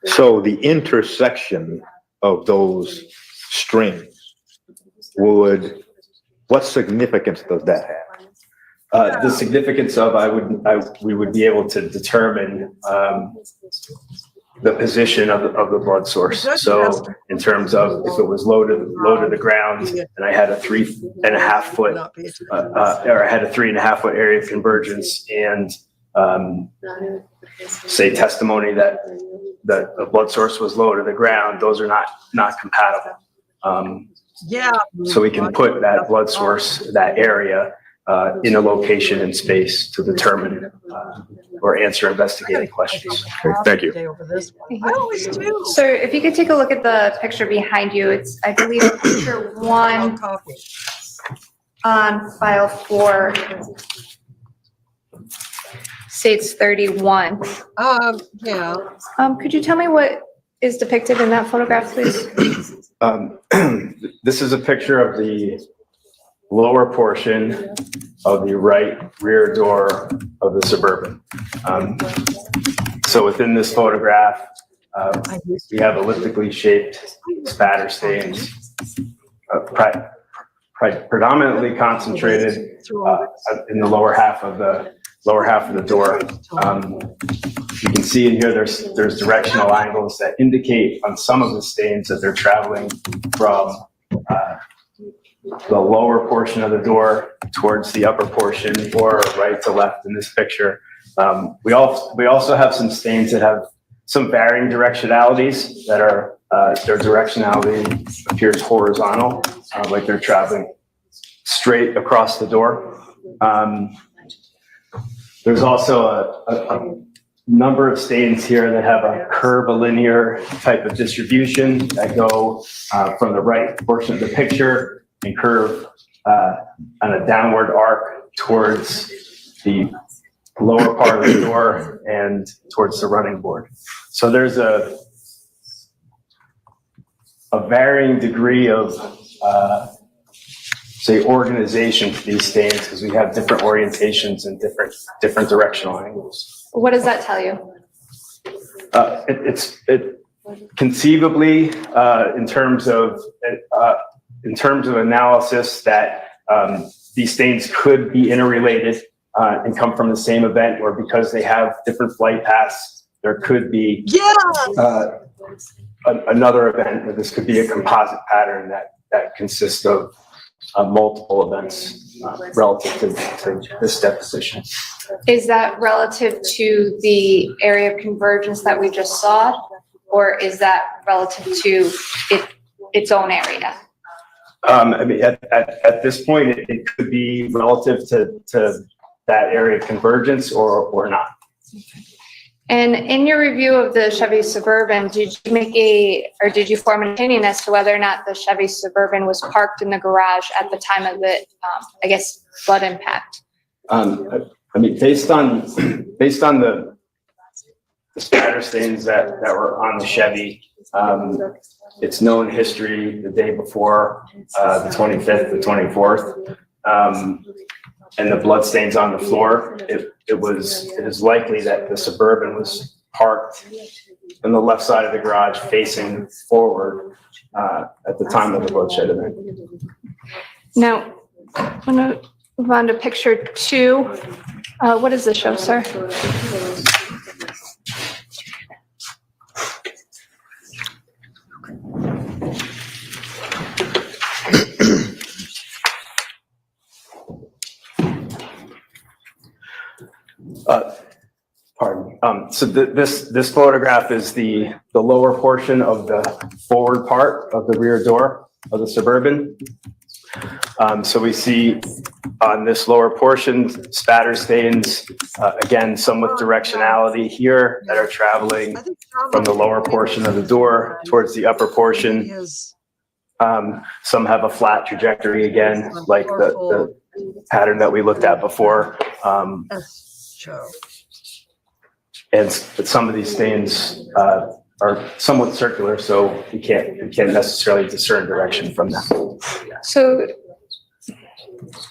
Speaker 1: So the intersection of those strings what significance does that have?
Speaker 8: The significance of, we would be able to determine the position of the blood source. So in terms of if it was low to the ground and I had a 3.5 foot, or I had a 3.5 foot area of convergence and say testimony that the blood source was low to the ground, those are not compatible.
Speaker 2: Yeah.
Speaker 8: So we can put that blood source, that area, in a location and space to determine or answer investigating questions.
Speaker 1: Okay, thank you.
Speaker 2: I always do.
Speaker 6: Sir, if you could take a look at the picture behind you, it's, I believe, picture 1
Speaker 2: Coffee.
Speaker 6: on file 4. States 31.
Speaker 2: Yeah.
Speaker 6: Could you tell me what is depicted in that photograph, please?
Speaker 8: This is a picture of the lower portion of the right rear door of the Suburban. So within this photograph, we have elliptically shaped spatter stains, predominantly concentrated in the lower half of the door. You can see in here there's directional angles that indicate on some of the stains that they're traveling from the lower portion of the door towards the upper portion, or right to left in this picture. We also have some stains that have some varying directionalities that are their directionality appears horizontal, like they're traveling straight across the door. There's also a number of stains here that have a curvilinear type of distribution that go from the right portion of the picture and curve on a downward arc towards the lower part of the door and towards the running board. So there's a varying degree of say organization to these stains because we have different orientations and different directional angles.
Speaker 6: What does that tell you?
Speaker 8: It conceivably in terms of analysis that these stains could be interrelated and come from the same event, or because they have different flight paths, there could be another event where this could be a composite pattern that consists of multiple events relative to this deposition.
Speaker 6: Is that relative to the area of convergence that we just saw, or is that relative to its own area?
Speaker 8: I mean, at this point, it could be relative to that area of convergence or not.
Speaker 6: And in your review of the Chevy Suburban, did you form an opinion as to whether or not the Chevy Suburban was parked in the garage at the time of the, blood impact?
Speaker 8: I mean, based on the spatter stains that were on the Chevy, its known history the day before, the 25th, the 24th, and the blood stains on the floor, it is likely that the Suburban was parked on the left side of the garage facing forward at the time of the bloodshed event.
Speaker 6: Now, I'm gonna move on to picture 2. What does this show, sir?
Speaker 8: Pardon me. So this photograph is the lower portion of the forward part of the rear door of the Suburban. So we see on this lower portion spatter stains, again, some with directionality here that are traveling from the lower portion of the door towards the upper portion. Some have a flat trajectory again, like the pattern that we looked at before. But some of these stains are somewhat circular, so we can't necessarily discern direction from them.
Speaker 6: So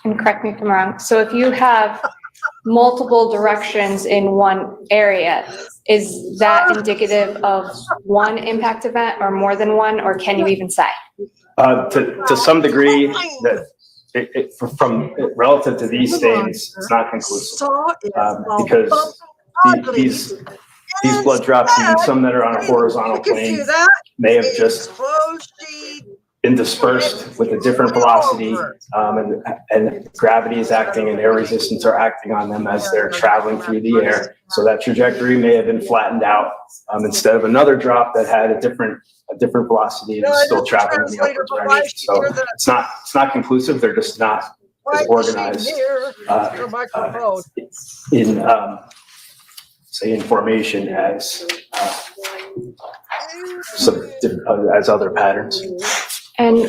Speaker 6: and correct me if I'm wrong, so if you have multiple directions in one area, is that indicative of one impact event or more than one, or can you even say?
Speaker 8: To some degree, that from relative to these stains, it's not conclusive. Because these blood drops, even some that are on a horizontal plane, may have just been dispersed with a different velocity, and gravity is acting and air resistance are acting on them as they're traveling through the air. So that trajectory may have been flattened out, instead of another drop that had a different velocity and is still traveling in the upward direction. So it's not conclusive. They're just not as organized in say in formation as as other patterns.
Speaker 6: And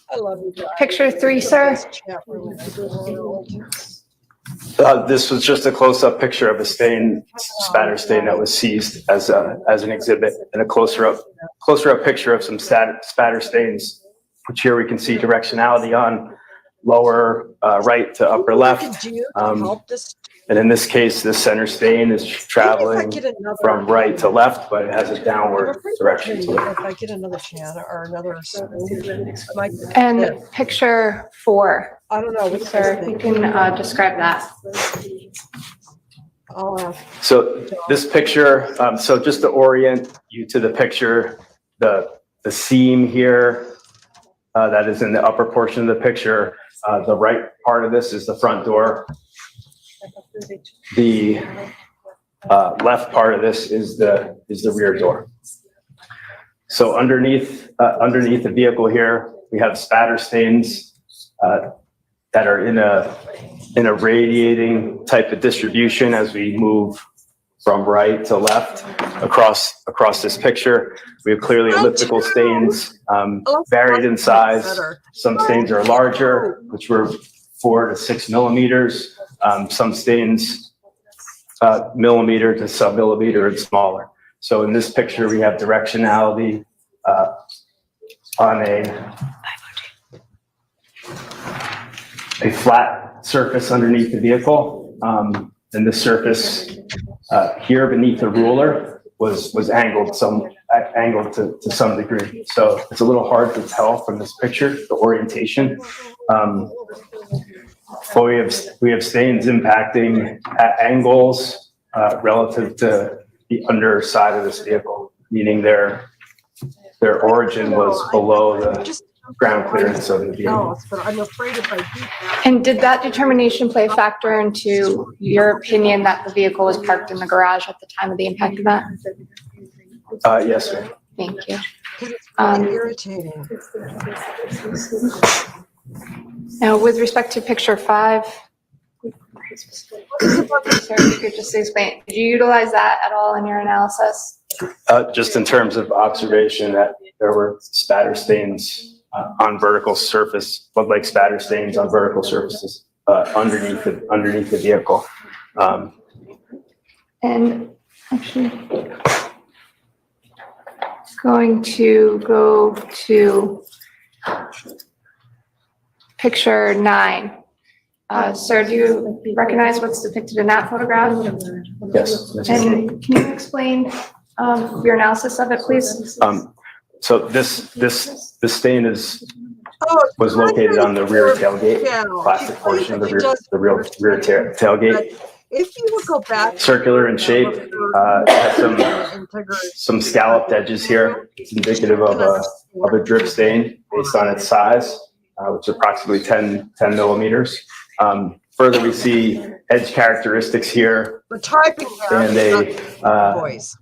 Speaker 2: I love you guys.
Speaker 6: picture 3, sir?
Speaker 8: This was just a close-up picture of a stain, spatter stain that was seized as an exhibit, and a closer up picture of some spatter stains, which here we can see directionality on lower right to upper left. And in this case, the center stain is traveling from right to left, but it has a downward direction to it.
Speaker 2: If I get another channel or another.
Speaker 6: And picture 4,
Speaker 2: I don't know.
Speaker 6: sir, you can describe that.
Speaker 8: So this picture, so just to orient you to the picture, the seam here that is in the upper portion of the picture, the right part of this is the front door. The left part of this is the rear door. So underneath the vehicle here, we have spatter stains that are in a radiating type of distribution as we move from right to left across this picture. We have clearly elliptical stains, varied in size. Some stains are larger, which were 4 to 6 millimeters. Some stains millimeter to sub-millimeter and smaller. So in this picture, we have directionality on a flat surface underneath the vehicle. And the surface here beneath the ruler was angled to some degree. So it's a little hard to tell from this picture, the orientation. But we have stains impacting at angles relative to the underside of this vehicle, meaning their origin was below the ground clearance of the vehicle.
Speaker 2: But I'm afraid if I do that.
Speaker 6: And did that determination play a factor into your opinion that the vehicle was parked in the garage at the time of the impact event?
Speaker 8: Yes, sir.
Speaker 6: Thank you.
Speaker 2: It's really irritating.
Speaker 6: Now, with respect to picture 5, sir, if you could just explain, did you utilize that at all in your analysis?
Speaker 8: Just in terms of observation that there were spatter stains on vertical surface, looked like spatter stains on vertical surfaces underneath the vehicle.
Speaker 6: And actually, going to go to picture 9. Sir, do you recognize what's depicted in that photograph?
Speaker 8: Yes.
Speaker 6: And can you explain your analysis of it, please?
Speaker 8: So this stain was located on the rear tailgate, plastic portion of the rear tailgate.
Speaker 2: If you would go back.
Speaker 8: Circular in shape, has some scalloped edges here. It's indicative of a drip stain based on its size, which is approximately 10 millimeters. Further, we see edge characteristics here
Speaker 2: The typing.
Speaker 8: and
Speaker 2: Voice.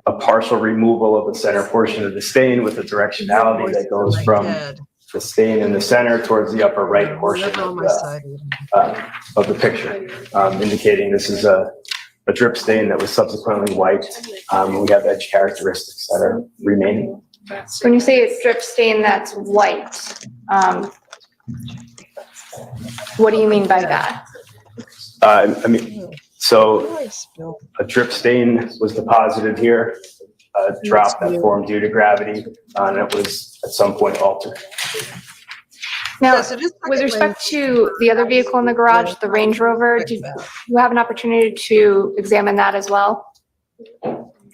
Speaker 8: a partial removal of the center portion of the stain with a directionality that goes from the stain in the center towards the upper right portion of the picture, indicating this is a drip stain that was subsequently wiped. We have edge characteristics that are remaining.
Speaker 6: When you say a drip stain that's white, what do you mean by that?
Speaker 8: I mean, so a drip stain was deposited here, a drop that formed due to gravity, and it was at some point altered.
Speaker 6: Now,
Speaker 2: Yes, it is
Speaker 6: with
Speaker 2: second
Speaker 6: respect to the other vehicle in the garage, the Range Rover, did you have an opportunity to examine that as well?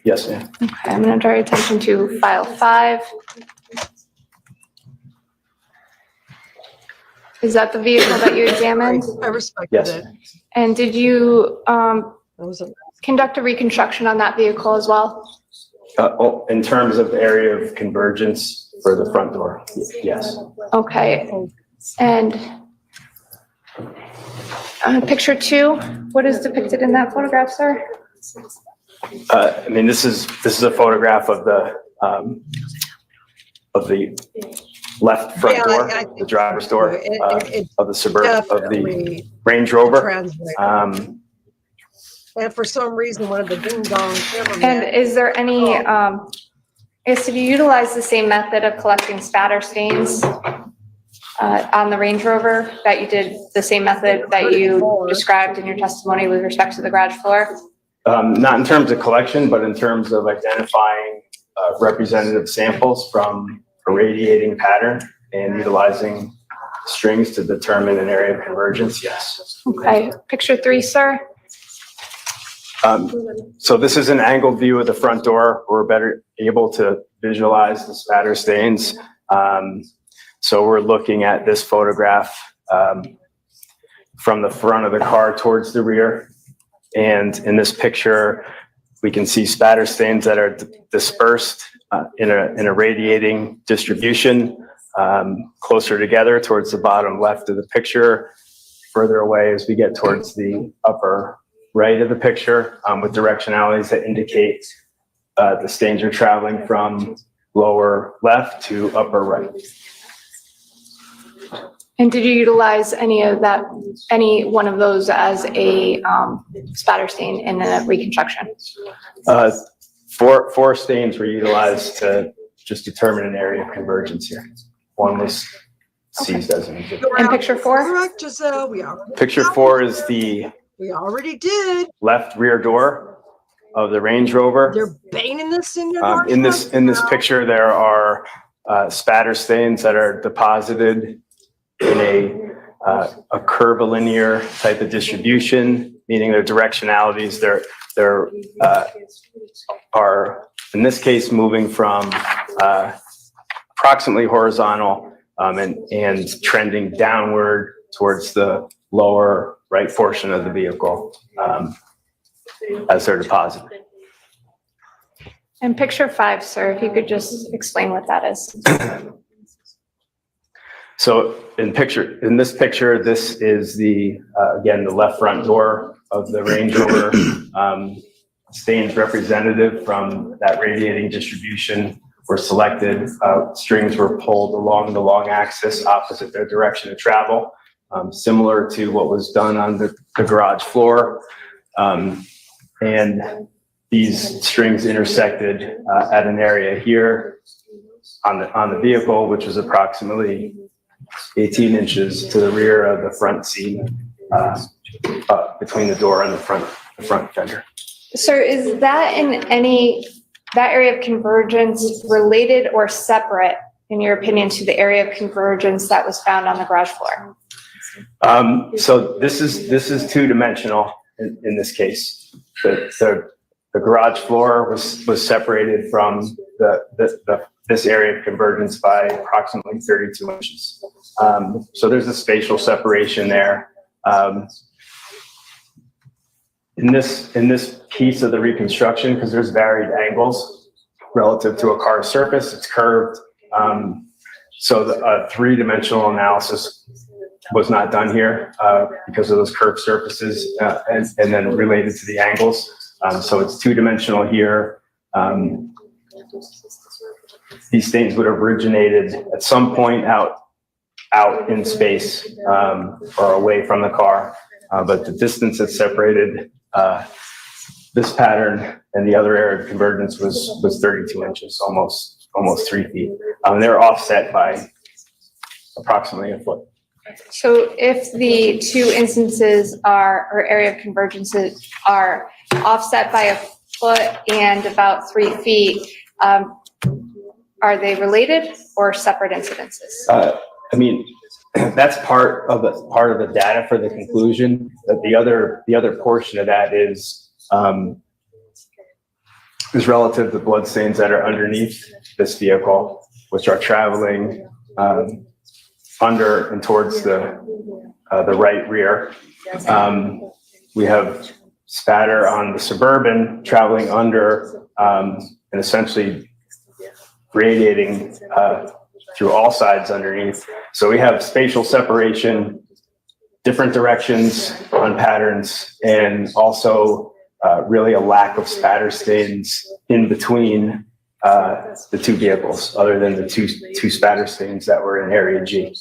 Speaker 8: Yes, ma'am.
Speaker 6: Okay, I'm going to draw your attention to file 5. Is that the vehicle that you examined?
Speaker 2: I respected
Speaker 8: Yes.
Speaker 2: it.
Speaker 6: And did you
Speaker 2: That was a
Speaker 6: conduct a reconstruction on that vehicle as well?
Speaker 8: In terms of area of convergence for the front door, yes.
Speaker 6: Okay. And picture 2, what is depicted in that photograph, sir?
Speaker 8: I mean, this is a photograph of the left front
Speaker 2: Yeah,
Speaker 8: door,
Speaker 2: I
Speaker 8: the
Speaker 2: think
Speaker 8: driver's door
Speaker 2: it
Speaker 8: of the Suburban, of the
Speaker 2: definitely
Speaker 8: Range Rover.
Speaker 2: translated. And for some reason, one of the ding dong cameramen.
Speaker 6: And is there any, did you utilize the same method of collecting spatter stains on the Range Rover that you did, the same method that you described in your testimony with respect to the garage floor?
Speaker 8: Not in terms of collection, but in terms of identifying representative samples from a radiating pattern and utilizing strings to determine an area of convergence, yes.
Speaker 6: Okay, picture 3, sir.
Speaker 8: So this is an angled view of the front door. We're better able to visualize the spatter stains. So we're looking at this photograph from the front of the car towards the rear. And in this picture, we can see spatter stains that are dispersed in a radiating distribution closer together towards the bottom left of the picture, further away as we get towards the upper right of the picture with directionalities that indicate the stains are traveling from lower left to upper right.
Speaker 6: And did you utilize any one of those as a spatter stain in a reconstruction?
Speaker 8: Four stains were utilized to just determine an area of convergence here. One was seized as an exhibit.
Speaker 6: And picture 4?
Speaker 2: Correct, Giselle, we already.
Speaker 8: Picture 4 is the
Speaker 2: We already did.
Speaker 8: left rear door of the Range Rover.
Speaker 2: They're banging this in your.
Speaker 8: In this picture, there are spatter stains that are deposited in a curvilinear type of distribution, meaning their directionalities. They're are in this case moving from approximately horizontal and trending downward towards the lower right portion of the vehicle as they're deposited.
Speaker 6: And picture 5, sir, if you could just explain what that is.
Speaker 8: So in this picture, this is again, the left front door of the Range Rover. Stains representative from that radiating distribution were selected. Strings were pulled along the long axis opposite their direction of travel, similar to what was done on the garage floor. And these strings intersected at an area here on the vehicle, which was approximately 18 inches to the rear of the front seat, between the door and the front fender.
Speaker 6: Sir, is that that area of convergence related or separate, in your opinion, to the area of convergence that was found on the garage floor?
Speaker 8: So this is two-dimensional in this case. The garage floor was separated from this area of convergence by approximately 32 inches. So there's a spatial separation there. In this piece of the reconstruction, because there's varied angles relative to a car's surface, it's curved. So the three-dimensional analysis was not done here because of those curved surfaces and then related to the angles. So it's two-dimensional here. These stains would have originated at some point out in space or away from the car, but the distance that separated this pattern and the other area of convergence was 32 inches, almost 3 feet. They're offset by approximately a foot.
Speaker 6: So if the two instances or area of convergences are offset by a foot and about 3 feet, are they related or separate incidences?
Speaker 8: I mean, that's part of the data for the conclusion. That the other portion of that is relative to blood stains that are underneath this vehicle, which are traveling under and towards the right rear. We have spatter on the Suburban traveling under and essentially radiating through all sides underneath. So we have spatial separation, different directions on patterns, and also really a lack of spatter stains in between the two vehicles, other than the two spatter stains that were in area G.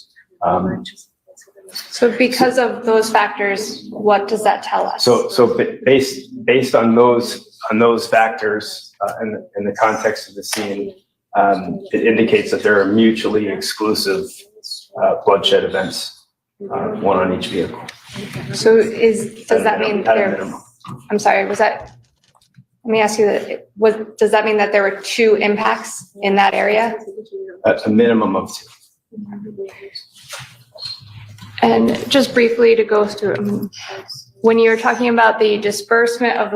Speaker 6: So because of those factors, what does that tell us?
Speaker 8: So based on those factors in the context of the scene, it indicates that there are mutually exclusive bloodshed events, one on each vehicle.
Speaker 6: So does that mean
Speaker 8: At a
Speaker 6: there,
Speaker 8: minimum.
Speaker 6: I'm sorry, let me ask you that, does that mean that there were 2 impacts in that area?
Speaker 8: A minimum of 2.
Speaker 6: And just briefly to go through, when you're talking about the disbursement of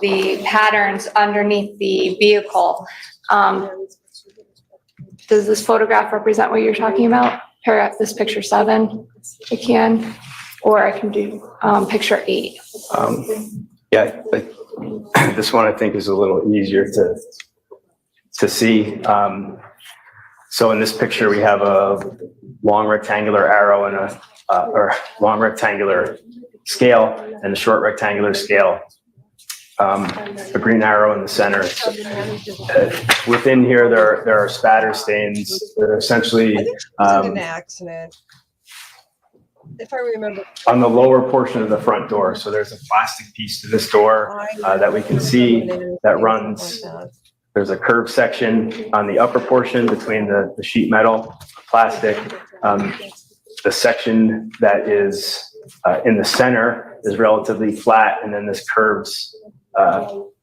Speaker 6: the patterns underneath the vehicle, does this photograph represent what you're talking about? This picture 7, I can, or I can do picture 8.
Speaker 8: Yeah, but this one I think is a little easier to see. So in this picture, we have a long rectangular arrow and or long rectangular scale and a short rectangular scale. A green arrow in the center. Within here, there are spatter stains that are essentially
Speaker 2: I think it was in an accident. If I remember.
Speaker 8: on the lower portion of the front door. So there's a plastic piece to this door that we can see that runs. There's a curved section on the upper portion between the sheet metal, plastic. The section that is in the center is relatively flat, and then this curves.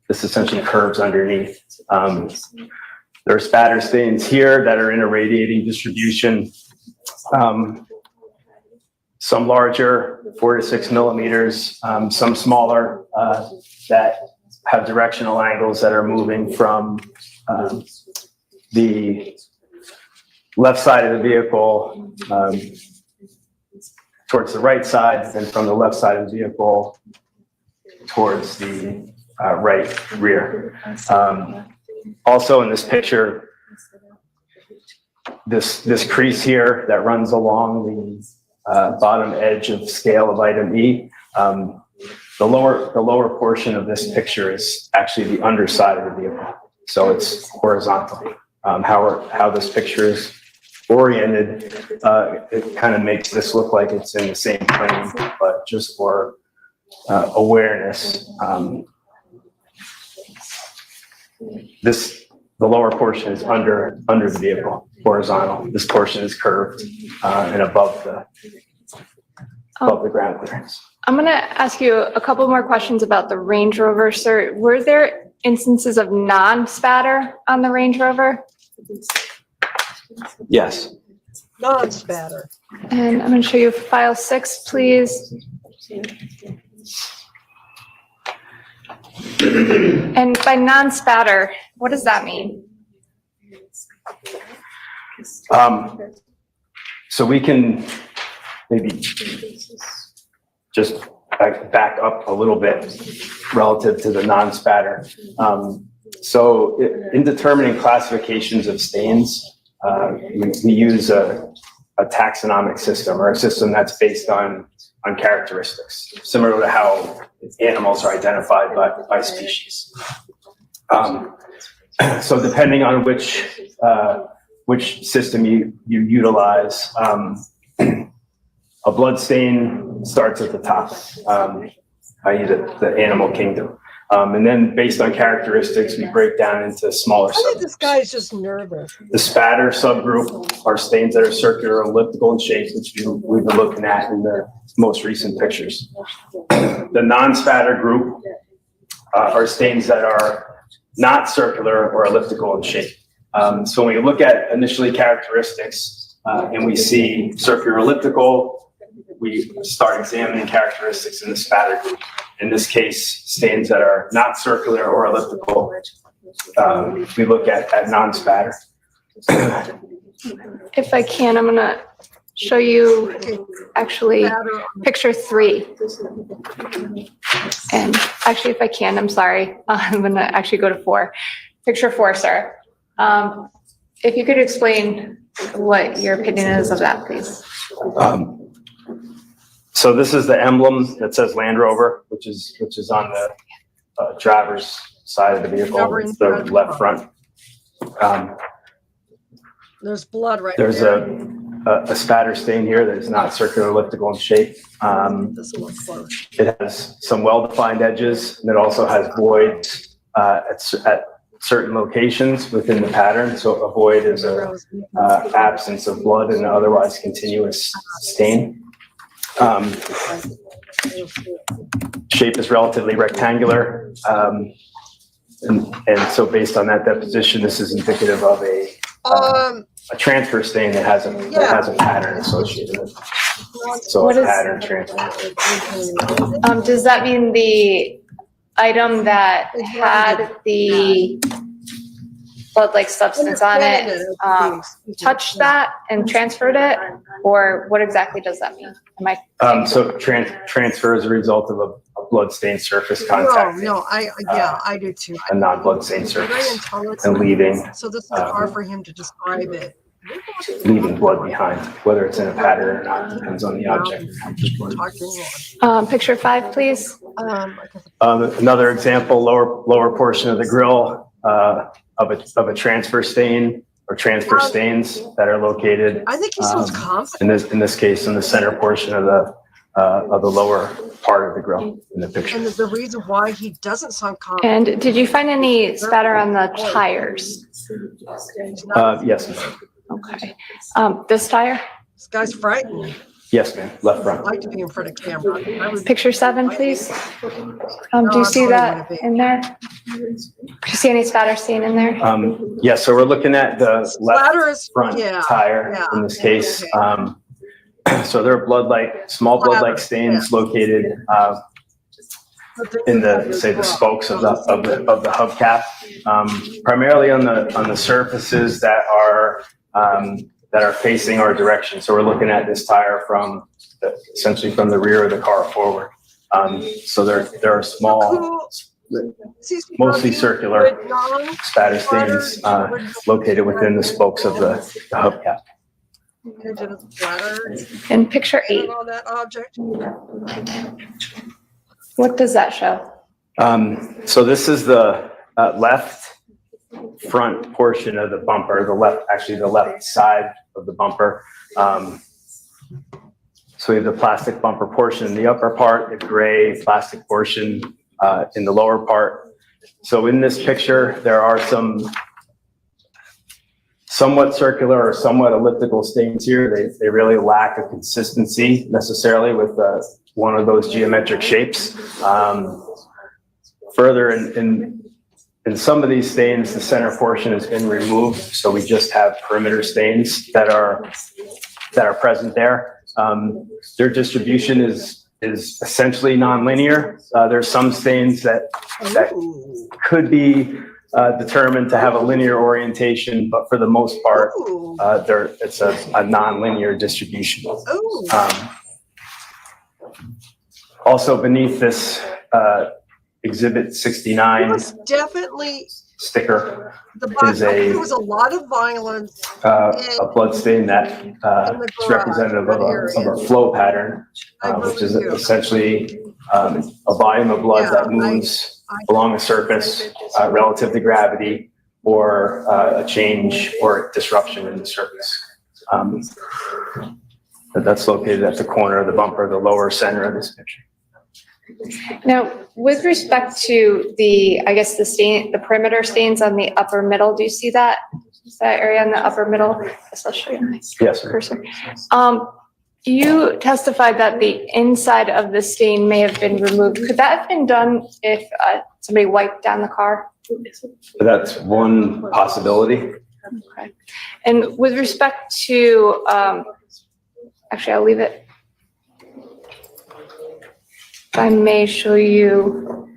Speaker 8: This essentially curves underneath. There are spatter stains here that are in a radiating distribution. Some larger, 4 to 6 millimeters, some smaller that have directional angles that are moving from the left side of the vehicle towards the right side, and from the left side of the vehicle towards the right rear. Also in this picture, this crease here that runs along the bottom edge of scale of item E. The lower portion of this picture is actually the underside of the vehicle, so it's horizontal. How this picture is oriented, it kind of makes this look like it's in the same plane, but just for awareness, the lower portion is under the vehicle, horizontal. This portion is curved and above the ground clearance.
Speaker 6: I'm going to ask you a couple more questions about the Range Rover, sir. Were there instances of non-spatter on the Range Rover?
Speaker 8: Yes.
Speaker 2: Non-spatter.
Speaker 6: And I'm going to show you file 6, please. And by non-spatter, what does that mean?
Speaker 8: So we can maybe just back up a little bit relative to the non-spatter. So in determining classifications of stains, we use a taxonomic system, or a system that's based on characteristics, similar to how animals are identified by species. So depending on which system you utilize, a blood stain starts at the top, i.e. the animal kingdom. And then based on characteristics, we break down into smaller
Speaker 2: I think
Speaker 8: subgroups.
Speaker 2: this guy's just nervous.
Speaker 8: The spatter subgroup are stains that are circular, elliptical in shape, which we've been looking at in the most recent pictures. The non-spatter group are stains that are not circular or elliptical in shape. So when we look at initially characteristics, and we see circular elliptical, we start examining characteristics in the spatter group. In this case, stains that are not circular or elliptical, we look at non-spatter.
Speaker 6: If I can, I'm gonna show you actually picture 3. And actually, if I can, I'm sorry, I'm gonna actually go to 4. Picture 4, sir. If you could explain what your opinion is of that, please.
Speaker 8: So this is the emblem that says Land Rover, which is on the driver's side of the vehicle, it's the left front.
Speaker 2: There's blood right
Speaker 8: There's
Speaker 2: there.
Speaker 8: a spatter stain here that is not circular elliptical in shape.
Speaker 2: This will look close.
Speaker 8: It has some well-defined edges, and it also has voids at certain locations within the pattern. So a void is a absence of blood in an otherwise continuous stain. Shape is relatively rectangular, and so based on that deposition, this is indicative of a transfer stain that has a pattern associated with it. So
Speaker 6: What
Speaker 8: a
Speaker 6: is-
Speaker 8: pattern transfer.
Speaker 6: Does that mean the item that had the blood-like substance on it, touched that and transferred it? Or what exactly does that mean? Am I?
Speaker 8: So transfer is a result of a blood-stained surface contact,
Speaker 2: No, I do too.
Speaker 8: a non-blood-stained
Speaker 2: Very
Speaker 8: surface,
Speaker 2: intelligent.
Speaker 8: and leaving
Speaker 2: So this is hard for him to describe it.
Speaker 8: blood behind, whether it's in a pattern or not, depends on the object.
Speaker 6: Picture 5, please.
Speaker 8: Another example, lower portion of the grill of a transfer stain or transfer stains that are located.
Speaker 2: I think he sounds confident.
Speaker 8: In this case, in the center portion of the lower part of the grill in the picture.
Speaker 2: And the reason why he doesn't sound confident.
Speaker 6: And did you find any spatter on the tires?
Speaker 8: Yes,
Speaker 6: Okay. This tire?
Speaker 2: This guy's frightened.
Speaker 8: yes, ma'am, left front.
Speaker 2: I like to be in front of camera. I would-
Speaker 6: Picture 7, please. Do you see that in there? Do you see any spatter stain in there?
Speaker 8: Yes, so we're looking at the left
Speaker 2: Splatter is,
Speaker 8: front
Speaker 2: yeah.
Speaker 8: tire
Speaker 2: yeah.
Speaker 8: in this case.
Speaker 2: Okay.
Speaker 8: So there are small blood-like stains located in the spokes of the hubcap, primarily on the surfaces that are facing our direction. So we're looking at this tire essentially from the rear of the car forward. So there are small, mostly circular spatter stains located within the spokes of the hubcap.
Speaker 6: In picture 8,
Speaker 2: On that object.
Speaker 6: what does that show?
Speaker 8: So this is the left front portion of the bumper, the left side of the bumper. So we have the plastic bumper portion in the upper part, the gray plastic portion in the lower part. So in this picture, there are some somewhat circular or somewhat elliptical stains here. They really lack a consistency necessarily with one of those geometric shapes. Further, in some of these stains, the center portion has been removed, so we just have perimeter stains that are present there. Their distribution is essentially nonlinear. There's some stains that could be determined to have a linear orientation, but for the most part, it's a nonlinear distribution. Also beneath this Exhibit 69
Speaker 2: was definitely
Speaker 8: sticker is
Speaker 2: there was a lot of violence.
Speaker 8: a blood stain that is representative of a flow pattern, which is essentially a volume of blood that moves along a surface relative to gravity or a change or disruption in the surface. That's located at the corner of the bumper, the lower center of this picture.
Speaker 6: Now, with respect to the perimeter stains on the upper middle, do you see that area in the upper middle? Especially
Speaker 8: Yes, sir.
Speaker 6: cursor. You testified that the inside of the stain may have been removed. Could that have been done if somebody wiped down the car?
Speaker 8: That's one possibility.
Speaker 6: Okay. And with respect to, actually, I'll leave it. If I may show you,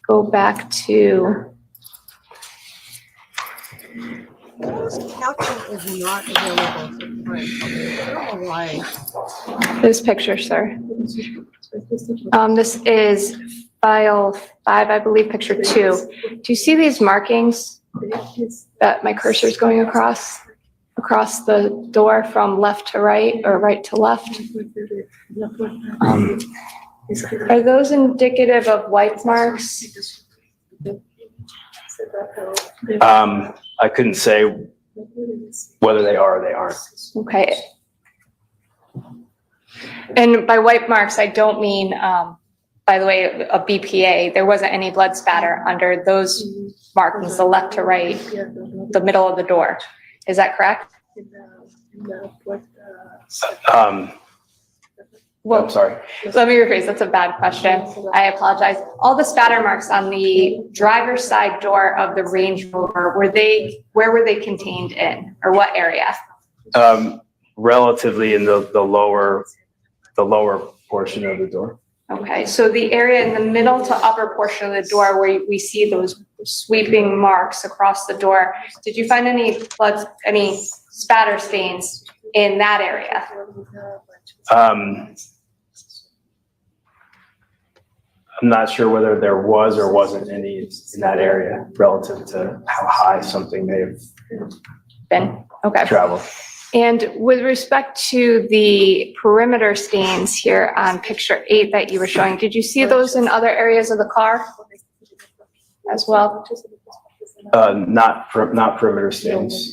Speaker 6: go back to,
Speaker 2: Closed caption is not available for print. I don't know why.
Speaker 6: this picture, sir. This is file 5, I believe, picture 2. Do you see these markings that my cursor is going across the door from left to right or right to left? Are those indicative of wipe marks?
Speaker 8: I couldn't say whether they are or they aren't.
Speaker 6: Okay. And by wipe marks, I don't mean, by the way, a BPA. There wasn't any blood spatter under those markings, the left to right, the middle of the door. Is that correct?
Speaker 8: I'm sorry.
Speaker 6: Let me rephrase, that's a bad question. I apologize. All the spatter marks on the driver's side door of the Range Rover, where were they contained in, or what area?
Speaker 8: Relatively in the lower portion of the door.
Speaker 6: Okay, so the area in the middle to upper portion of the door where we see those sweeping marks across the door, did you find any spatter stains in that area?
Speaker 8: I'm not sure whether there was or wasn't any in that area relative to how high something may have
Speaker 6: Been, okay.
Speaker 8: traveled.
Speaker 6: And with respect to the perimeter stains here on picture 8 that you were showing, did you see those in other areas of the car as well?
Speaker 8: Not perimeter stains.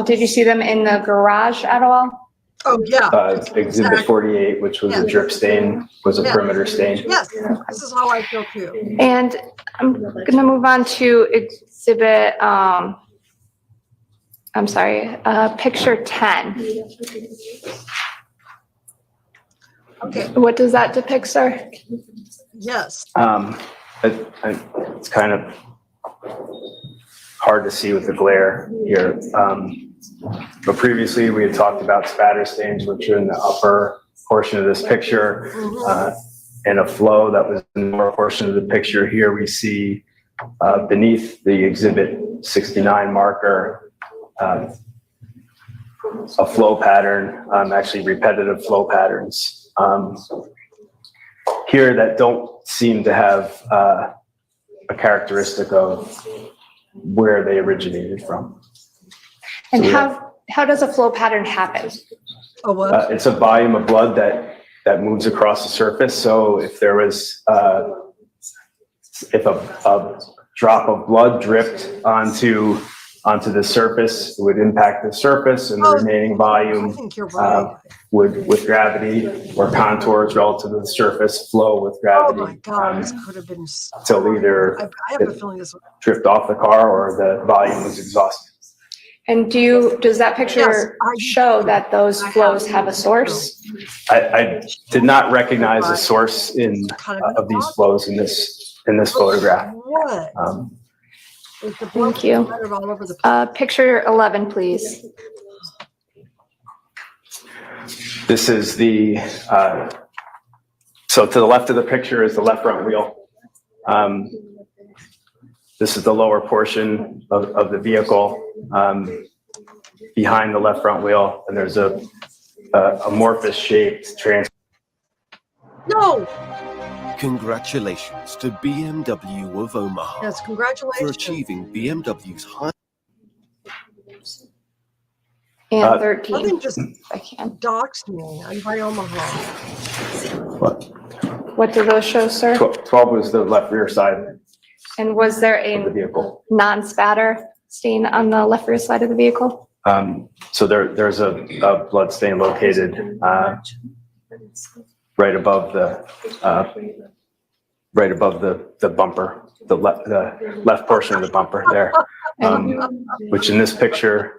Speaker 6: Did you see them in the garage at all?
Speaker 2: Oh, yeah.
Speaker 8: Exhibit 48, which was a drip stain, was a perimeter stain.
Speaker 2: Yes, this is how I feel too.
Speaker 6: And I'm gonna move on to exhibit, picture 10.
Speaker 2: Okay,
Speaker 6: What does that depict, sir?
Speaker 2: yes.
Speaker 8: It's kind of hard to see with the glare here. But previously, we had talked about spatter stains, which are in the upper portion of this picture, and a flow that was in the lower portion of the picture. Here we see beneath the exhibit 69 marker, a flow pattern, actually repetitive flow patterns here that don't seem to have a characteristic of where they originated from.
Speaker 6: And
Speaker 8: So we
Speaker 6: how does a flow pattern happen?
Speaker 2: Oh, what?
Speaker 8: It's a volume of blood that moves across the surface. So if there was, if a drop of blood dripped onto the surface, it would impact the surface, and the remaining
Speaker 2: I
Speaker 8: volume
Speaker 2: think you're right.
Speaker 8: would, with gravity or contours relative to the surface, flow with
Speaker 2: Oh
Speaker 8: gravity
Speaker 2: my God, this could have been.
Speaker 8: till either
Speaker 2: I have a feeling this.
Speaker 8: dripped off the car or the volume was exhausted.
Speaker 6: And does that
Speaker 2: Yes,
Speaker 6: picture
Speaker 2: I-
Speaker 6: show that those flows have a source?
Speaker 8: I did not recognize the source of these flows in this photograph.
Speaker 2: What? Is the blood
Speaker 6: Thank you.
Speaker 2: splattered all over the?
Speaker 6: Picture 11, please.
Speaker 8: This is the, so to the left of the picture is the left front wheel. This is the lower portion of the vehicle behind the left front wheel, and there's a amorphous shaped
Speaker 2: No,
Speaker 11: Congratulations to BMW of Omaha
Speaker 2: yes,
Speaker 11: for
Speaker 2: congratulations.
Speaker 11: achieving BMW's high.
Speaker 6: And 13,
Speaker 2: Nothing just
Speaker 6: if I can.
Speaker 2: doxed me. I'm by Omaha.
Speaker 6: What do those show, sir?
Speaker 8: 12 was the left rear side
Speaker 6: And was there
Speaker 8: of the
Speaker 6: a
Speaker 8: vehicle.
Speaker 6: non-spatter stain on the left rear side of the vehicle?
Speaker 8: So there's a blood stain located right above the bumper, the left portion of the bumper there, which in this picture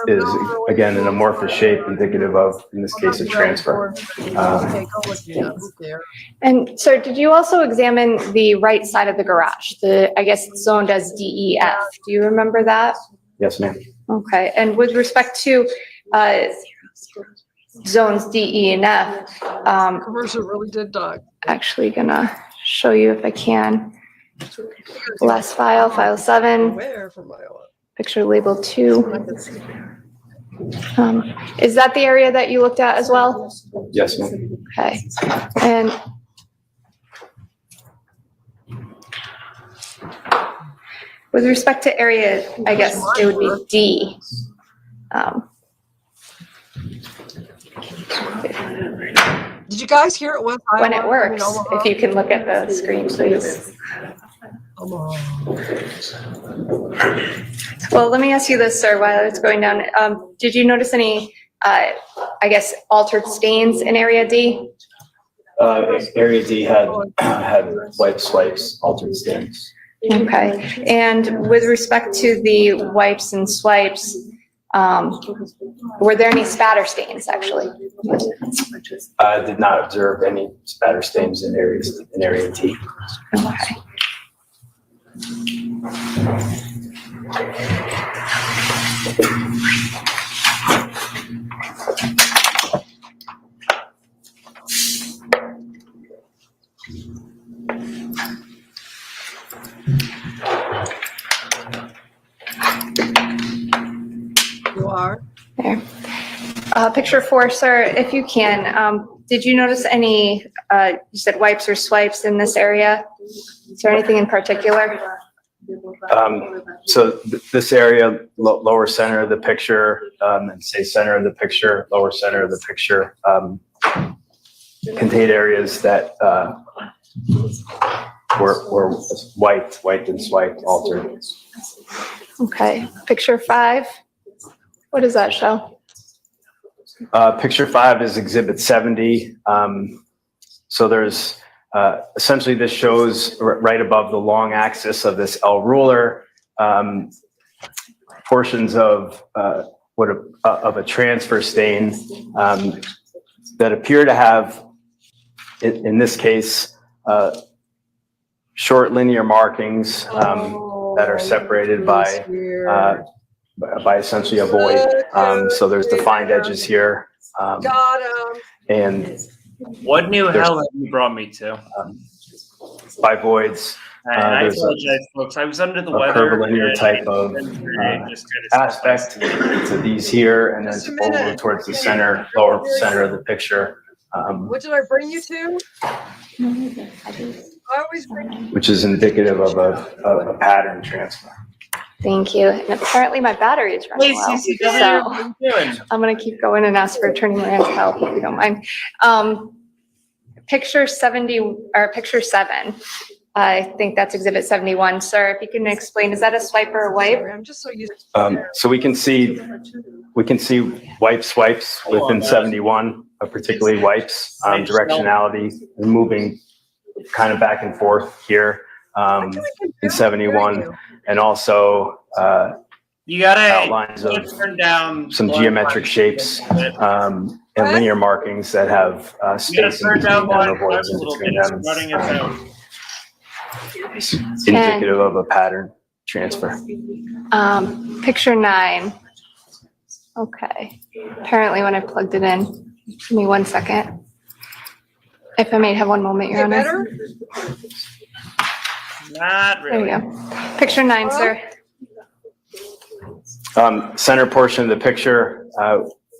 Speaker 8: is again an amorphous shape indicative of, in this case, a transfer.
Speaker 2: Okay, go with me. I don't care.
Speaker 6: And sir, did you also examine the right side of the garage? I guess it's zoned as DEF. Do you remember that?
Speaker 8: Yes, ma'am.
Speaker 6: Okay, and with respect to zones D, E, and F,
Speaker 2: Commercial really did, Doug.
Speaker 6: actually gonna show you if I can. Last file, file 7,
Speaker 2: Where from Iowa?
Speaker 6: picture label 2. Is that the area that you looked at as well?
Speaker 8: Yes, ma'am.
Speaker 6: Okay, and with respect to area, I guess it would be D.
Speaker 2: Did you guys hear it with
Speaker 6: When
Speaker 2: Iowa?
Speaker 6: it works, if you can look at the screen, please. Well, let me ask you this, sir, while it's going down. Did you notice any, I guess, altered stains in area D?
Speaker 8: Area D had wipe swipes, altered stains.
Speaker 6: Okay, and with respect to the wipes and swipes, were there any spatter stains, actually?
Speaker 8: I did not observe any spatter stains in area D.
Speaker 6: Okay.
Speaker 2: You are?
Speaker 6: There. Picture 4, sir, if you can, did you notice any, you said wipes or swipes in this area? Is there anything in particular?
Speaker 8: So this area, lower center of the picture, and say center of the picture, lower center of the picture, contained areas that were wiped and swiped, altered.
Speaker 6: Okay, picture 5, what does that show?
Speaker 8: Picture 5 is Exhibit 70. So there's essentially this shows right above the long axis of this L ruler portions of of a transfer stain that appear to have, in this case, short linear markings that are separated by essentially a void. So there's defined edges here.
Speaker 2: Got him.
Speaker 8: And
Speaker 12: What new hell have you brought me to?
Speaker 8: by voids,
Speaker 12: I
Speaker 8: there's
Speaker 12: apologize, folks. I was under the
Speaker 8: a
Speaker 12: weather.
Speaker 8: curvilinear
Speaker 12: and
Speaker 8: type
Speaker 12: I
Speaker 8: of
Speaker 12: just kind of
Speaker 8: aspect to these here, and then
Speaker 2: Just a
Speaker 8: over
Speaker 2: minute.
Speaker 8: towards the center, lower center of the picture,
Speaker 2: What did I bring you to? I always bring you.
Speaker 8: which is indicative of a pattern transfer.
Speaker 6: Thank you, and apparently my battery is running
Speaker 12: Hey,
Speaker 6: low,
Speaker 12: CCW, what
Speaker 6: so
Speaker 12: are you doing?
Speaker 6: I'm gonna keep going and ask for Attorney Moran's help, if you don't mind. Picture 70, or picture 7, I think that's Exhibit 71. Sir, if you can explain, is that a swipe or a wipe?
Speaker 2: Sorry, I'm just so used to.
Speaker 8: So we can see wipe swipes within 71, particularly wipes, directionality, moving kind of back and forth here in 71, and also
Speaker 12: You gotta
Speaker 8: outlines of
Speaker 12: turn down
Speaker 8: some
Speaker 12: blind
Speaker 8: geometric
Speaker 12: light.
Speaker 8: shapes and linear markings that have
Speaker 12: You gotta
Speaker 8: space in
Speaker 12: turn
Speaker 8: between
Speaker 12: down
Speaker 8: them,
Speaker 12: blind
Speaker 8: or voids
Speaker 12: lights a
Speaker 8: in
Speaker 12: little
Speaker 8: between
Speaker 12: bit. It's
Speaker 8: them.
Speaker 12: running its own.
Speaker 8: Indicative of a pattern transfer.
Speaker 6: Picture 9. Okay, apparently when I plugged it in, give me 1 second. If I may have 1 moment, Your
Speaker 2: Get
Speaker 6: Honor.
Speaker 2: better?
Speaker 12: Not
Speaker 6: There we
Speaker 12: really.
Speaker 6: go. Picture 9, sir.
Speaker 8: Center portion of the picture,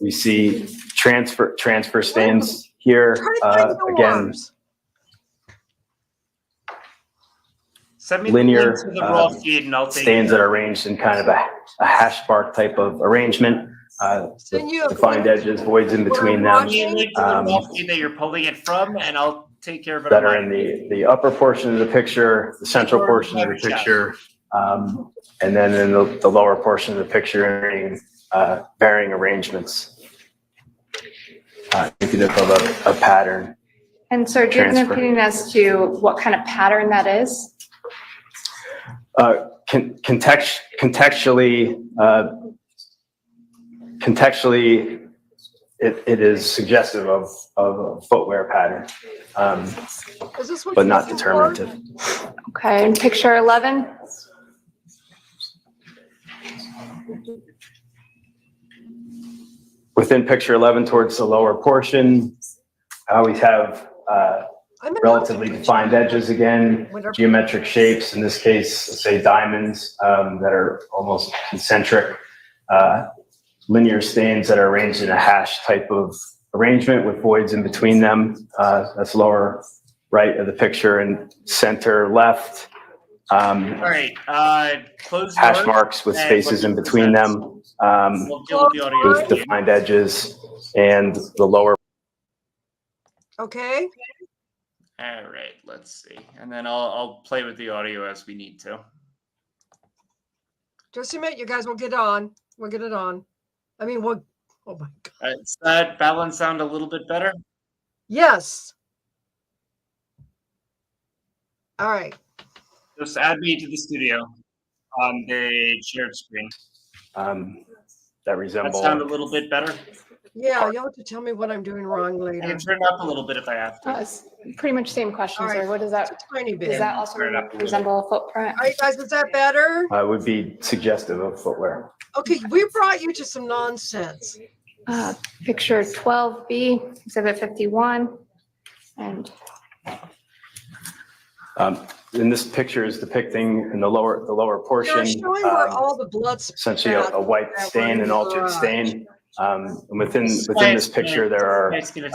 Speaker 8: we see transfer stains here.
Speaker 2: Try to find the
Speaker 8: Again,
Speaker 2: worms.
Speaker 12: Send me
Speaker 8: linear,
Speaker 12: the link to the raw feed and I'll take
Speaker 8: stains
Speaker 12: it.
Speaker 8: that are arranged in kind of a hash mark type of arrangement.
Speaker 2: Send you a
Speaker 8: Defined
Speaker 2: clip
Speaker 8: edges, voids in between
Speaker 2: We're
Speaker 8: them
Speaker 12: Send me a link to the raw feed that you're pulling it from and I'll take care of it.
Speaker 8: that
Speaker 12: on
Speaker 8: are
Speaker 12: my
Speaker 8: in
Speaker 12: end.
Speaker 8: the upper portion of the picture, the central portion of the picture, and then in the lower portion of the picture, in varying arrangements. Indicative of a pattern.
Speaker 6: And sir, do you have an
Speaker 8: Transfer.
Speaker 6: opinion as to what kind of pattern that is?
Speaker 8: Contextually, it is suggestive of a footwear pattern,
Speaker 2: Is this what
Speaker 8: but
Speaker 2: you're
Speaker 8: not
Speaker 2: looking for?
Speaker 8: determinative.
Speaker 6: Okay, and picture 11?
Speaker 8: Within picture 11 towards the lower portion, we have
Speaker 2: I'm in
Speaker 8: relatively defined edges again,
Speaker 2: Whatever.
Speaker 8: geometric shapes, in this case, let's say diamonds that are almost concentric, linear stains that are arranged in a hash type of arrangement with voids in between them. That's lower right of the picture, and center left.
Speaker 12: All right, close the
Speaker 8: Hash
Speaker 12: doors
Speaker 8: marks with
Speaker 12: and
Speaker 8: spaces in
Speaker 12: look at the
Speaker 8: between
Speaker 12: sets.
Speaker 8: them,
Speaker 12: We'll deal with the audio.
Speaker 8: with defined edges, and the lower.
Speaker 2: Okay,
Speaker 12: All right, let's see. And then I'll play with the audio as we need to.
Speaker 2: just a minute, you guys will get on. We'll get it on. I mean, we'll, oh my God.
Speaker 12: Does that balance sound a little bit better?
Speaker 2: Yes. All right.
Speaker 12: Just add me to the studio on the shared screen.
Speaker 8: That
Speaker 12: That
Speaker 8: resemble.
Speaker 12: sound a little bit better?
Speaker 2: Yeah, you'll have to tell me what I'm doing wrong
Speaker 12: I
Speaker 2: later.
Speaker 12: can turn it up a little bit if I have to.
Speaker 6: It's pretty much same question,
Speaker 2: All right.
Speaker 6: sir. What does
Speaker 2: Just
Speaker 6: that,
Speaker 2: a tiny
Speaker 6: does
Speaker 2: bit.
Speaker 6: that also
Speaker 12: Turn it up a little.
Speaker 6: resemble a footprint?
Speaker 2: All right, guys, is that better?
Speaker 8: Would be suggestive of footwear.
Speaker 2: Okay, we brought you to some nonsense.
Speaker 6: Picture 12B, exhibit 51, and
Speaker 8: In this picture is depicting in the lower portion.
Speaker 2: You're showing where all the blood
Speaker 8: Essentially a white
Speaker 2: that were
Speaker 8: stain,
Speaker 2: in
Speaker 8: an
Speaker 2: the
Speaker 8: altered
Speaker 2: garage.
Speaker 8: stain. And within
Speaker 12: Why
Speaker 8: this
Speaker 12: it's
Speaker 8: picture,
Speaker 12: gonna-
Speaker 8: there are,
Speaker 12: It's gonna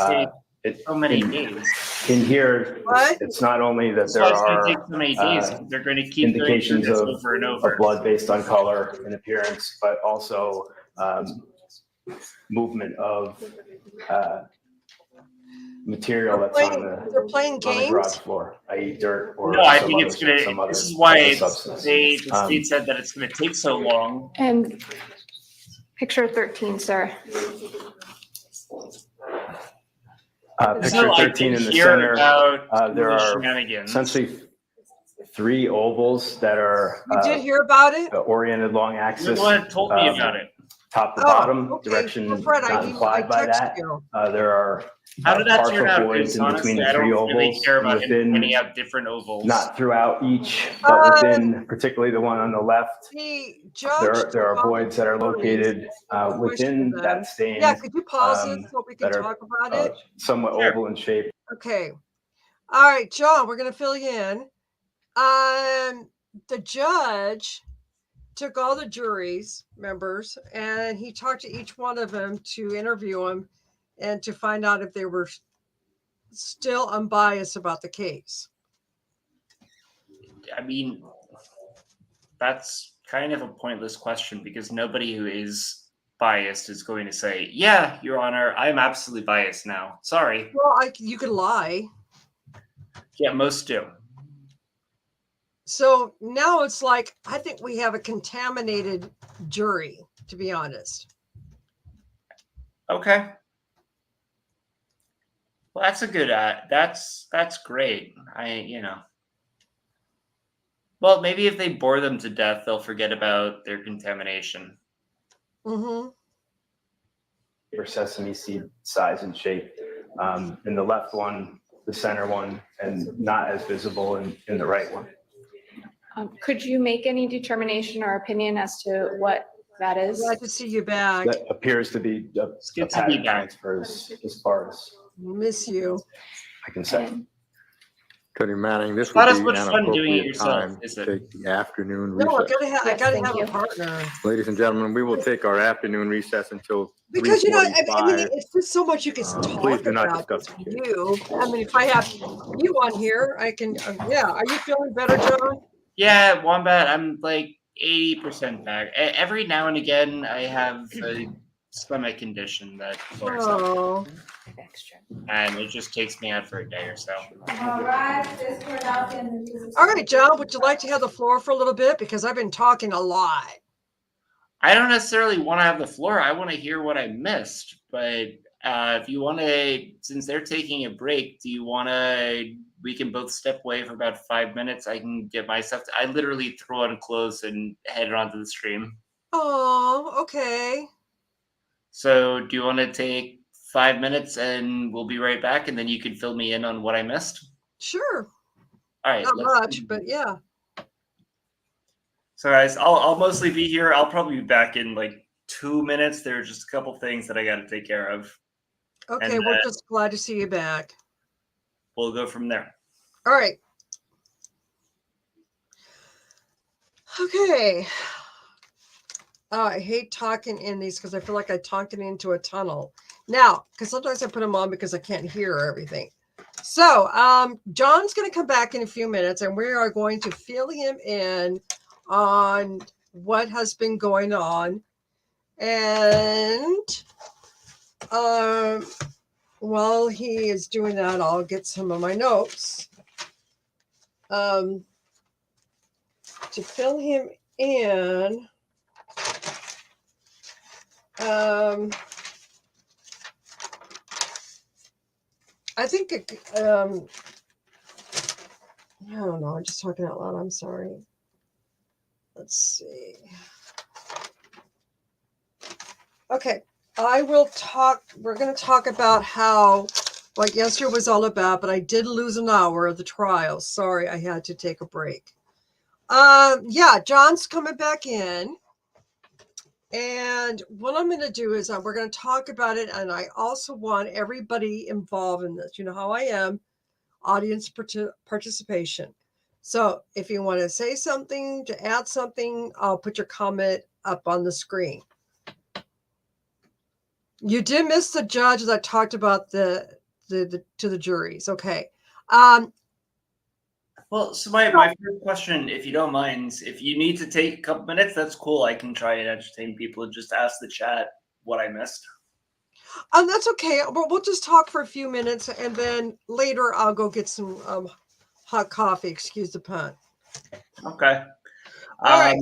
Speaker 12: take so many days.
Speaker 8: in here,
Speaker 2: What?
Speaker 8: it's not only that
Speaker 12: That's
Speaker 8: there
Speaker 12: why it's gonna
Speaker 8: are
Speaker 12: take so many days. They're gonna keep going through
Speaker 8: indications
Speaker 12: this
Speaker 8: of
Speaker 12: over and over.
Speaker 8: blood based on color and appearance, but also movement of material that's
Speaker 2: They're playing
Speaker 8: on the garage
Speaker 2: games?
Speaker 8: floor, i.e. dirt or
Speaker 12: No, I
Speaker 8: some
Speaker 12: think
Speaker 8: other-
Speaker 12: it's gonna,
Speaker 8: some other
Speaker 12: this is why
Speaker 8: type of
Speaker 12: it's,
Speaker 8: substance.
Speaker 12: the state said that it's gonna take so long.
Speaker 6: and picture 13, sir.
Speaker 12: There's
Speaker 8: Picture
Speaker 12: no, I
Speaker 8: 13
Speaker 12: can
Speaker 8: in the
Speaker 12: hear
Speaker 8: center,
Speaker 12: about
Speaker 8: there
Speaker 12: the
Speaker 8: are
Speaker 12: shenanigans.
Speaker 8: essentially 3 ovals that are
Speaker 2: You did hear about it?
Speaker 8: oriented along
Speaker 12: You're
Speaker 8: axis.
Speaker 12: the one that told me about it.
Speaker 8: Top to
Speaker 2: Oh,
Speaker 8: bottom,
Speaker 2: okay.
Speaker 8: direction
Speaker 2: Well, Fred,
Speaker 8: not
Speaker 2: I
Speaker 8: implied by
Speaker 2: text
Speaker 8: that.
Speaker 2: you.
Speaker 8: There are
Speaker 12: How did that
Speaker 8: partial
Speaker 12: turn out?
Speaker 8: voids
Speaker 12: Because
Speaker 8: in between
Speaker 12: honestly,
Speaker 8: the
Speaker 12: I
Speaker 8: 3
Speaker 12: don't really
Speaker 8: ovals.
Speaker 12: care about
Speaker 8: within-
Speaker 12: pointing out different ovals.
Speaker 8: Not throughout each, but within particularly the one on the left.
Speaker 2: The judge.
Speaker 8: There are voids that are located within that stain.
Speaker 2: Yeah, could you pause it so we can
Speaker 8: that are,
Speaker 2: talk about it?
Speaker 8: Somewhat
Speaker 12: Sure.
Speaker 8: oval in shape.
Speaker 2: Okay. All right, John, we're gonna fill you in. The judge took all the jury's members and he talked to each one of them to interview them and to find out if they were still unbiased about the case.
Speaker 12: I mean, that's kind of a pointless question because nobody who is biased is going to say, yeah, Your Honor, I'm absolutely biased now. Sorry.
Speaker 2: Well, you could lie.
Speaker 12: Yeah, most do.
Speaker 2: So now it's like, I think we have a contaminated jury, to be honest.
Speaker 12: Okay. Well, that's a good, that's great. Well, maybe if they bore them to death, they'll forget about their contamination.
Speaker 2: Mm-hmm.
Speaker 8: Or sesame seed size and shape. In the left one, the center one, and not as visible in the right one.
Speaker 6: Could you make any determination or opinion as to what that is?
Speaker 2: Glad to see you back.
Speaker 8: That appears to be a
Speaker 12: good to be
Speaker 8: pattern
Speaker 12: back.
Speaker 8: transfer as far as
Speaker 2: Miss you.
Speaker 8: I can say.
Speaker 6: And
Speaker 1: Attorney Manning, this
Speaker 12: Not
Speaker 1: would
Speaker 12: as
Speaker 1: be
Speaker 12: much
Speaker 1: an
Speaker 12: fun doing it
Speaker 1: appropriate
Speaker 12: yourself,
Speaker 1: time
Speaker 12: is
Speaker 1: to
Speaker 12: it?
Speaker 1: take the afternoon
Speaker 2: No, I
Speaker 1: recess.
Speaker 2: gotta have, I
Speaker 6: Yes,
Speaker 2: gotta
Speaker 6: thank
Speaker 2: have
Speaker 6: you.
Speaker 2: a partner.
Speaker 1: Ladies and gentlemen, we will take our afternoon recess until
Speaker 2: Because, I mean,
Speaker 1: 3:45.
Speaker 2: it's just so much you can talk
Speaker 1: Please do not
Speaker 2: about
Speaker 1: discuss
Speaker 2: with
Speaker 1: the case.
Speaker 2: you. I mean, if I have you on here, I can, yeah. Are you feeling better, John?
Speaker 12: Yeah, Wombat, I'm like 80% back. Every now and again, I have a stomach condition that flares up,
Speaker 2: Oh,
Speaker 12: and it just takes me out for a day or so.
Speaker 2: all right, John, would you like to have the floor for a little bit? Because I've been talking a lot.
Speaker 12: I don't necessarily want to have the floor. I want to hear what I missed. But if you want to, since they're taking a break, do you want to? We can both step away for about 5 minutes. I can get my stuff. I literally throw on clothes and head onto the stream.
Speaker 2: Oh, okay.
Speaker 12: So do you want to take 5 minutes and we'll be right back, and then you can fill me in on what I missed?
Speaker 2: Sure.
Speaker 12: All right.
Speaker 2: Not
Speaker 12: let's-
Speaker 2: much, but yeah.
Speaker 12: So guys, I'll mostly be here. I'll probably be back in like 2 minutes. There are just a couple things that I got to take care of.
Speaker 2: Okay,
Speaker 12: And
Speaker 2: we're just glad to see you back.
Speaker 12: We'll go from there.
Speaker 2: All right. Okay. I hate talking in these because I feel like I talked it into a tunnel. Now, because sometimes I put them on because I can't hear everything. So, John's going to come back in a few minutes and we are going to fill him in on what has been going on. And while he is doing that, I'll get some of my notes. To fill him in, I think, I don't know, I'm just talking out loud, I'm sorry. Let's see. Okay, we're going to talk about how, what yesterday was all about, but I did lose an hour of the trial. Sorry, I had to take a break. Yeah, John's coming back in. And what I'm going to do is we're going to talk about it. And I also want everybody involved in this. You know how I am, audience participation. So if you want to say something, to add something, I'll put your comment up on the screen. You did miss the judge that talked about to the juries. Okay.
Speaker 12: Well, so my first question, if you don't mind, if you need to take a couple minutes, that's cool. I can try and entertain people and just ask the chat what I missed.
Speaker 2: That's okay. We'll just talk for a few minutes and then later I'll go get some hot coffee. Excuse the pun.
Speaker 12: Okay.
Speaker 2: All right.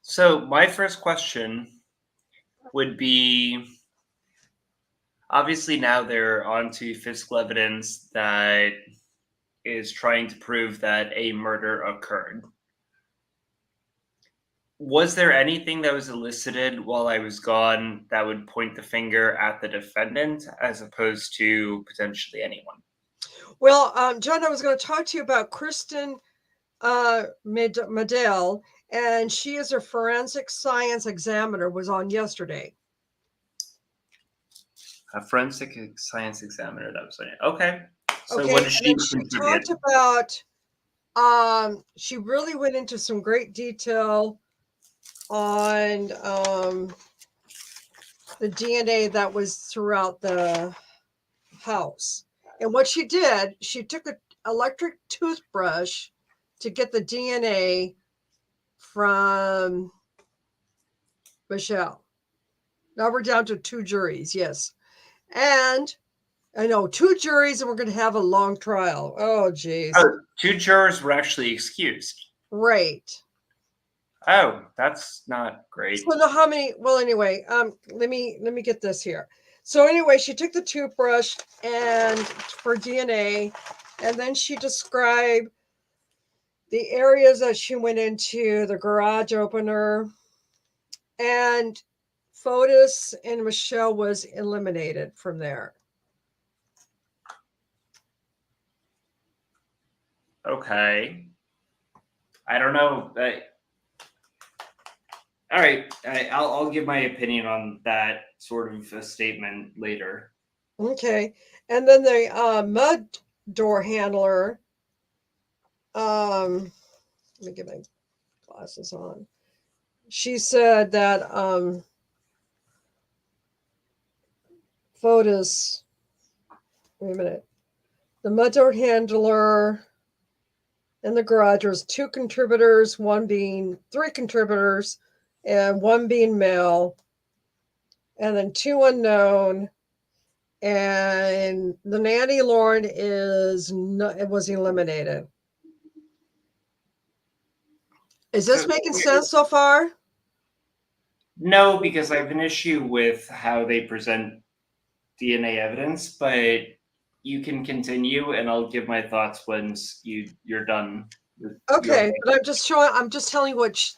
Speaker 12: So my first question would be, obviously now they're onto physical evidence that is trying to prove that a murder occurred. Was there anything that was elicited while I was gone that would point the finger at the defendant as opposed to potentially anyone?
Speaker 2: Well, John, I was going to talk to you about Kristen Medell, and she is a forensic science examiner, was on yesterday.
Speaker 12: A forensic science examiner, that was on it. Okay. So
Speaker 2: Okay,
Speaker 12: what did she
Speaker 2: and then she
Speaker 12: contribute?
Speaker 2: talked about, she really went into some great detail on the DNA that was throughout the house. And what she did, she took an electric toothbrush to get the DNA from Michelle. Now we're down to 2 juries, yes. And I know 2 juries, and we're going to have a long trial. Oh, geez.
Speaker 12: Oh, 2 jurors were actually excused.
Speaker 2: Right.
Speaker 12: Oh, that's not great.
Speaker 2: So know how many? Well, anyway, let me get this here. So anyway, she took the toothbrush and for DNA, and then she described the areas that she went into, the garage opener, and Fotis and Michelle was eliminated from there.
Speaker 12: Okay. I don't know. All right. I'll give my opinion on that sort of a statement later.
Speaker 2: Okay. And then the mud door handler, let me get my glasses on. She said that Fotis, wait a minute, the mud door handler in the garage, there was 2 contributors, 3 contributors, and 1 being male, and then 2 unknown. And the Nanny Lauren was eliminated. Is this making sense so far?
Speaker 12: No, because I have an issue with how they present DNA evidence, but you can continue and I'll give my thoughts once you're done.
Speaker 2: Okay, but I'm just telling you what.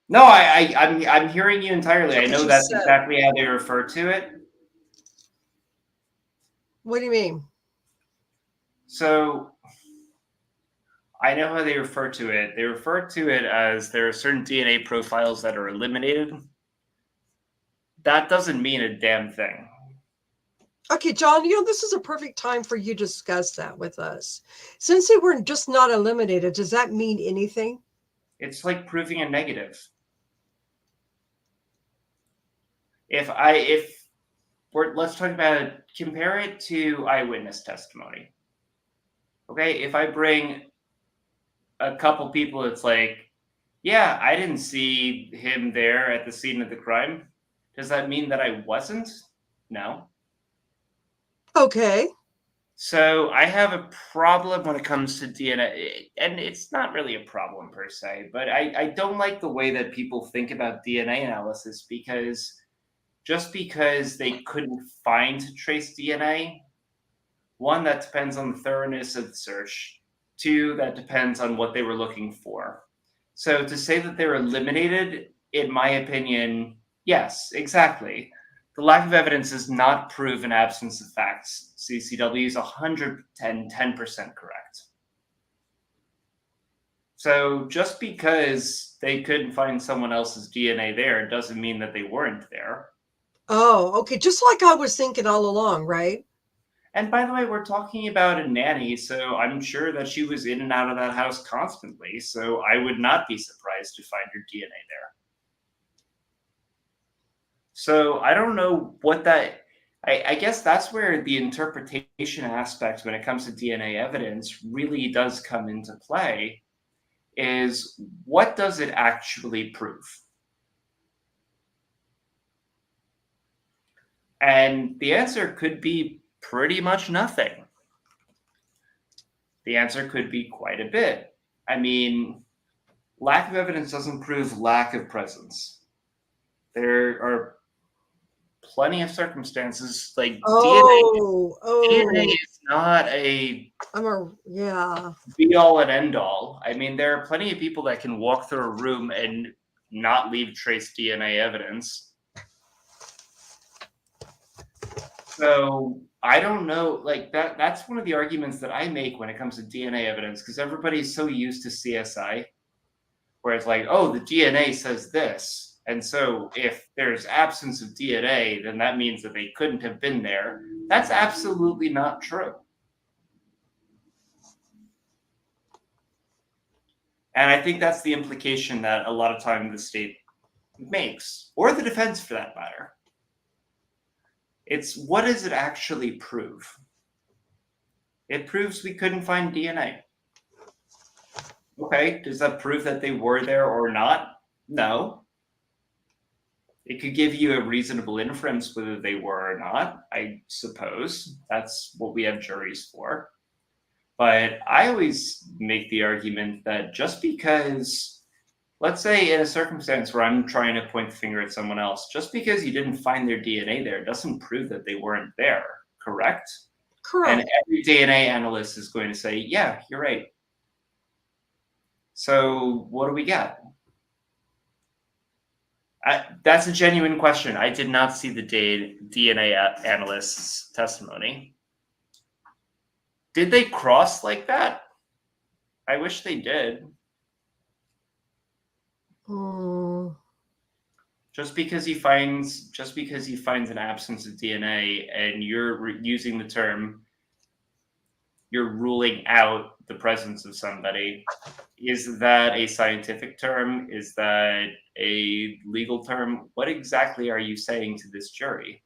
Speaker 12: No, I'm hearing you entirely. I know that's
Speaker 2: said.
Speaker 12: exactly how they refer to it.
Speaker 2: What do you mean?
Speaker 12: So I know how they refer to it. They refer to it as there are certain DNA profiles that are eliminated. That doesn't mean a damn thing.
Speaker 2: Okay, John, this is a perfect time for you to discuss that with us. Since they were just not eliminated, does that mean anything?
Speaker 12: It's like proving a negative. Let's talk about it, compare it to eyewitness testimony. Okay, if I bring a couple people, it's like, yeah, I didn't see him there at the scene of the crime. Does that mean that I wasn't? No.
Speaker 2: Okay.
Speaker 12: So I have a problem when it comes to DNA, and it's not really a problem per se, but I don't like the way that people think about DNA analysis, because just because they couldn't find trace DNA, one, that depends on the thoroughness of the search. Two, that depends on what they were looking for. So to say that they're eliminated, in my opinion, yes, exactly. The lack of evidence does not prove an absence of facts. CCW is 110% correct. So just because they couldn't find someone else's DNA there doesn't mean that they weren't there.
Speaker 2: Oh, okay. Just like I was thinking all along, right?
Speaker 12: And by the way, we're talking about a nanny, so I'm sure that she was in and out of that house constantly. So I would not be surprised to find her DNA there. So I don't know what that, I guess that's where the interpretation aspect when it comes to DNA evidence really does come into play, is what does it actually prove? And the answer could be pretty much nothing. The answer could be quite a bit. I mean, lack of evidence doesn't prove lack of presence. There are plenty of circumstances, like DNA is not a be all and end all. I mean, there are plenty of people that can walk through a room and not leave trace DNA evidence. So I don't know, like that's one of the arguments that I make when it comes to DNA evidence, because everybody's so used to CSI, where it's like, oh, the DNA says this. And so if there's absence of DNA, then that means that they couldn't have been there. That's absolutely not true. And I think that's the implication that a lot of time the state makes, or the defense for that matter. It's what does it actually prove? It proves we couldn't find DNA. Okay, does that prove that they were there or not? No. It could give you a reasonable inference whether they were or not, I suppose. That's what we have juries for. But I always make the argument that just because, let's say in a circumstance where I'm trying to point the finger at someone else, just because you didn't find their DNA there doesn't prove that they weren't there, correct?
Speaker 2: Correct.
Speaker 12: And every DNA analyst is going to say, yeah, you're right. So what do we got? That's a genuine question. I did not see the DNA analyst's testimony. Did they cross like that? I wish they did. Just because he finds an absence of DNA and you're using the term, you're ruling out the presence of somebody. Is that a scientific term? Is that a legal term? What exactly are you saying to this jury?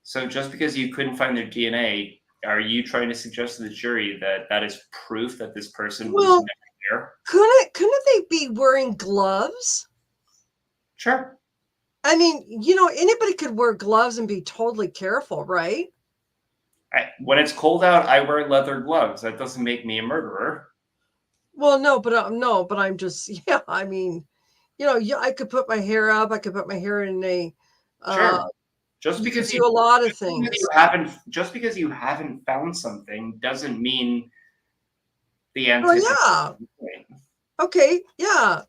Speaker 12: So just because you couldn't find their DNA, are you trying to suggest to the jury that that is proof that this person was never there?
Speaker 2: Couldn't they be wearing gloves?
Speaker 12: Sure.
Speaker 2: I mean, anybody could wear gloves and be totally careful, right?
Speaker 12: When it's cold out, I wear leather gloves. That doesn't make me a murderer.
Speaker 2: Well, no, but I'm just, I mean, I could put my hair up. I could put my hair in a,
Speaker 12: sure. Just because
Speaker 2: you do a lot of things.
Speaker 12: Just because you haven't found something doesn't mean the answer.
Speaker 2: Oh, yeah. Okay. Yeah.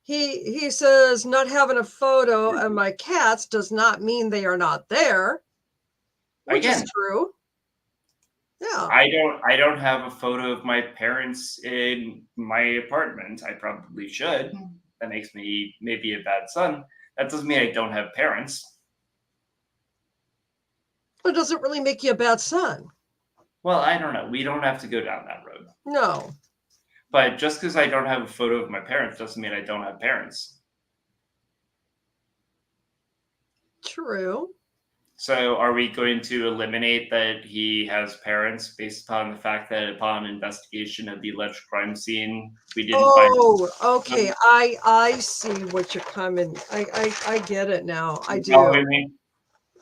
Speaker 2: He says not having a photo of my cats does not mean they are not there, which is true. Yeah.
Speaker 12: I don't have a photo of my parents in my apartment. I probably should. That makes me maybe a bad son. That doesn't mean I don't have parents.
Speaker 2: But it doesn't really make you a bad son.
Speaker 12: Well, I don't know. We don't have to go down that road.
Speaker 2: No.
Speaker 12: But just because I don't have a photo of my parents doesn't mean I don't have parents.
Speaker 2: True.
Speaker 12: So are we going to eliminate that he has parents based upon the fact that upon investigation of the alleged crime scene, we didn't find...
Speaker 2: Oh, okay. I see what you're coming. I get it now. I do.
Speaker 12: Following me?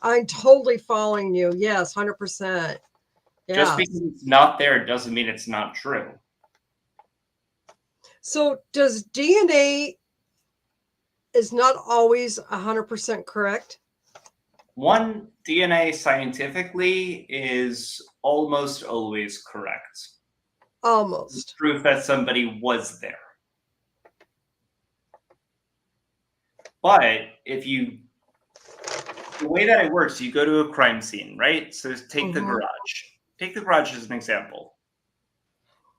Speaker 2: I'm totally following you. Yes, 100%. Yeah.
Speaker 12: Just because it's not there doesn't mean it's not true.
Speaker 2: So does DNA is not always 100% correct?
Speaker 12: One, DNA scientifically is almost always correct.
Speaker 2: Almost.
Speaker 12: Proof that somebody was there. But if you, the way that it works, you go to a crime scene, right? So take the garage. Take the garage as an example.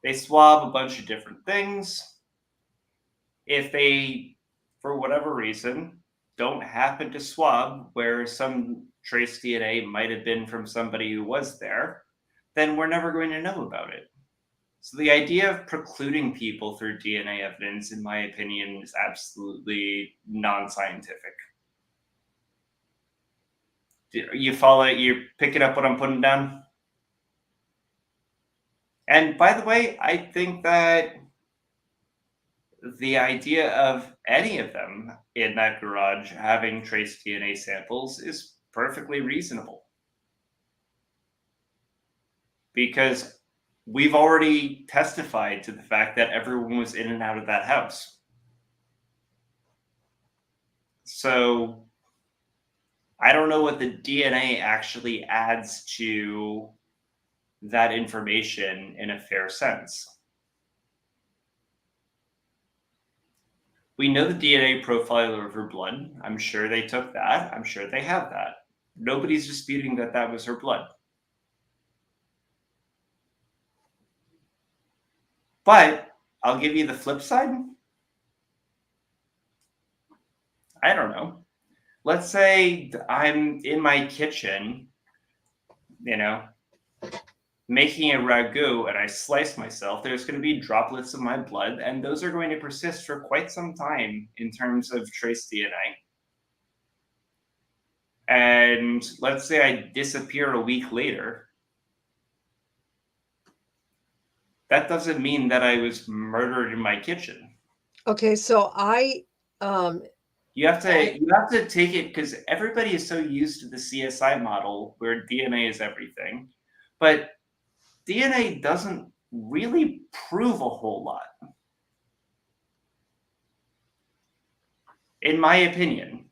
Speaker 12: They swab a bunch of different things. If they, for whatever reason, don't happen to swab where some trace DNA might have been from somebody who was there, then we're never going to know about it. So the idea of precluding people through DNA evidence, in my opinion, is absolutely non-scientific. You follow it? You're picking up what I'm putting down? And by the way, I think that the idea of any of them in that garage having trace DNA samples is perfectly reasonable. Because we've already testified to the fact that everyone was in and out of that house. So I don't know what the DNA actually adds to that information in a fair sense. We know the DNA profiler of her blood. I'm sure they took that. I'm sure they have that. Nobody's disputing that that was her blood. But I'll give you the flip side. I don't know. Let's say I'm in my kitchen, making a ragu, and I slice myself. There's going to be droplets of my blood, and those are going to persist for quite some time in terms of trace DNA. And let's say I disappear a week later. That doesn't mean that I was murdered in my kitchen.
Speaker 2: Okay, so
Speaker 12: you have to take it, because everybody is so used to the CSI model where DNA is everything, but DNA doesn't really prove a whole lot, in my opinion.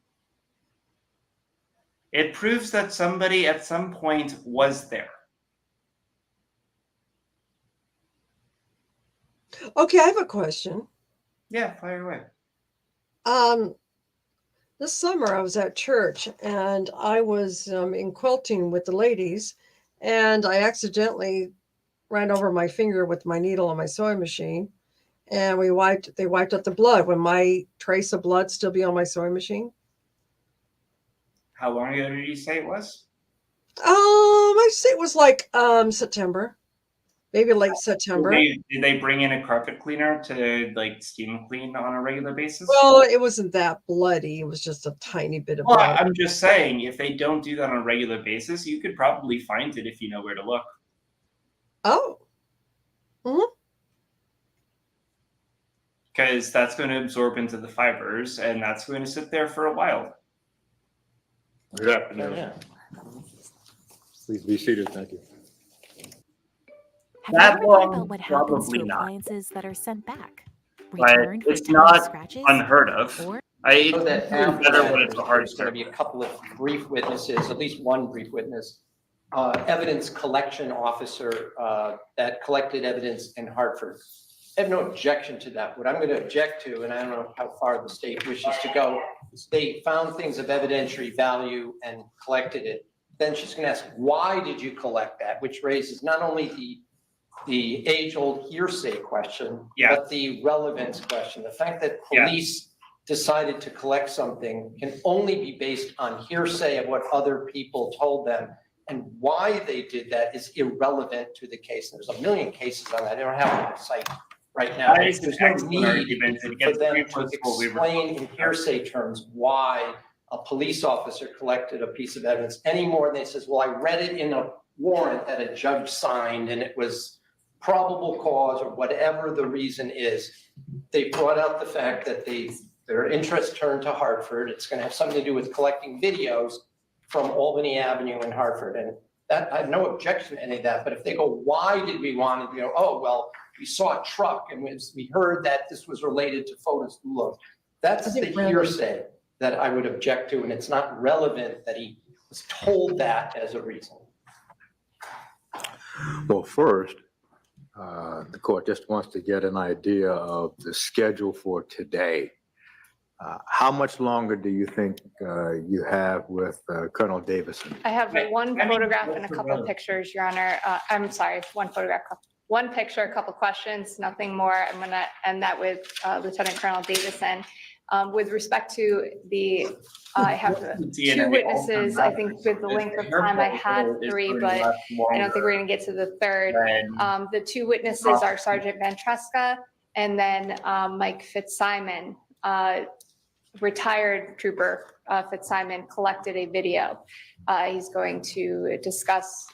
Speaker 12: It proves that somebody at some point was there.
Speaker 2: Okay, I have a question.
Speaker 12: Yeah, fire away.
Speaker 2: This summer I was at church and I was in quilting with the ladies, and I accidentally ran over my finger with my needle on my sewing machine, and they wiped out the blood. Would my trace of blood still be on my sewing machine?
Speaker 12: How long ago did you say it was?
Speaker 2: I say it was like September. Maybe late September.
Speaker 12: Did they bring in a carpet cleaner to steam clean on a regular basis?
Speaker 2: Well, it wasn't that bloody. It was just a tiny bit of blood.
Speaker 12: I'm just saying, if they don't do that on a regular basis, you could probably find it if you know where to look.
Speaker 2: Oh. Mm-hmm.
Speaker 12: Because that's going to absorb into the fibers, and that's going to sit there for a while.
Speaker 1: Good afternoon. Please be seated. Thank you.
Speaker 13: Have you ever thought about what happens to appliances that are sent back?
Speaker 12: But it's not unheard of. I
Speaker 3: know that
Speaker 12: it's
Speaker 3: after
Speaker 12: better
Speaker 3: that,
Speaker 12: when it's a hard
Speaker 3: there's going to be a couple of brief witnesses, at least one brief witness, evidence collection officer that collected evidence in Hartford. I have no objection to that. What I'm going to object to, and I don't know how far the state wishes to go, is they found things of evidentiary value and collected it. then she's going to ask, why did you collect that? Which raises not only the age-old hearsay question,
Speaker 12: Yeah.
Speaker 3: but the relevance question. The fact that
Speaker 12: Yeah.
Speaker 3: police decided to collect something can only be based on hearsay of what other people told them. And why they did that is irrelevant to the case. And there's a million cases on that. I don't have to cite right now.
Speaker 12: That is an
Speaker 3: There's no
Speaker 12: excellent
Speaker 3: need
Speaker 12: argument. It
Speaker 3: for
Speaker 12: gets
Speaker 3: them to
Speaker 12: reinforceable.
Speaker 3: explain in hearsay terms why a police officer collected a piece of evidence any more than they says, well, I read it in a warrant that a judge signed and it was probable cause or whatever the reason is. They brought out the fact that their interest turned to Hartford. It's going to have something to do with collecting videos from Albany Avenue in Hartford. And that, I have no objection to any of that. But if they go, why did we want to, oh, well, we saw a truck and we heard that this was related to Fotis Dulos. That's the hearsay that I would object to. And it's not relevant that he was told that as a reason.
Speaker 1: Well, first, the court just wants to get an idea of the schedule for today. How much longer do you think you have with Colonel Davison?
Speaker 6: I have one photograph and a couple of pictures, Your Honor. I'm sorry, one photograph, one picture, a couple questions, nothing more. I'm gonna end that with Lieutenant Colonel Davison. With respect to I have two witnesses. I think with the length of time, I had three, but I don't think we're gonna get to the third. The two witnesses are Sergeant Van Tresca and then Mike Fitzsimon. Retired trooper Fitzsimon collected a video. He's going to discuss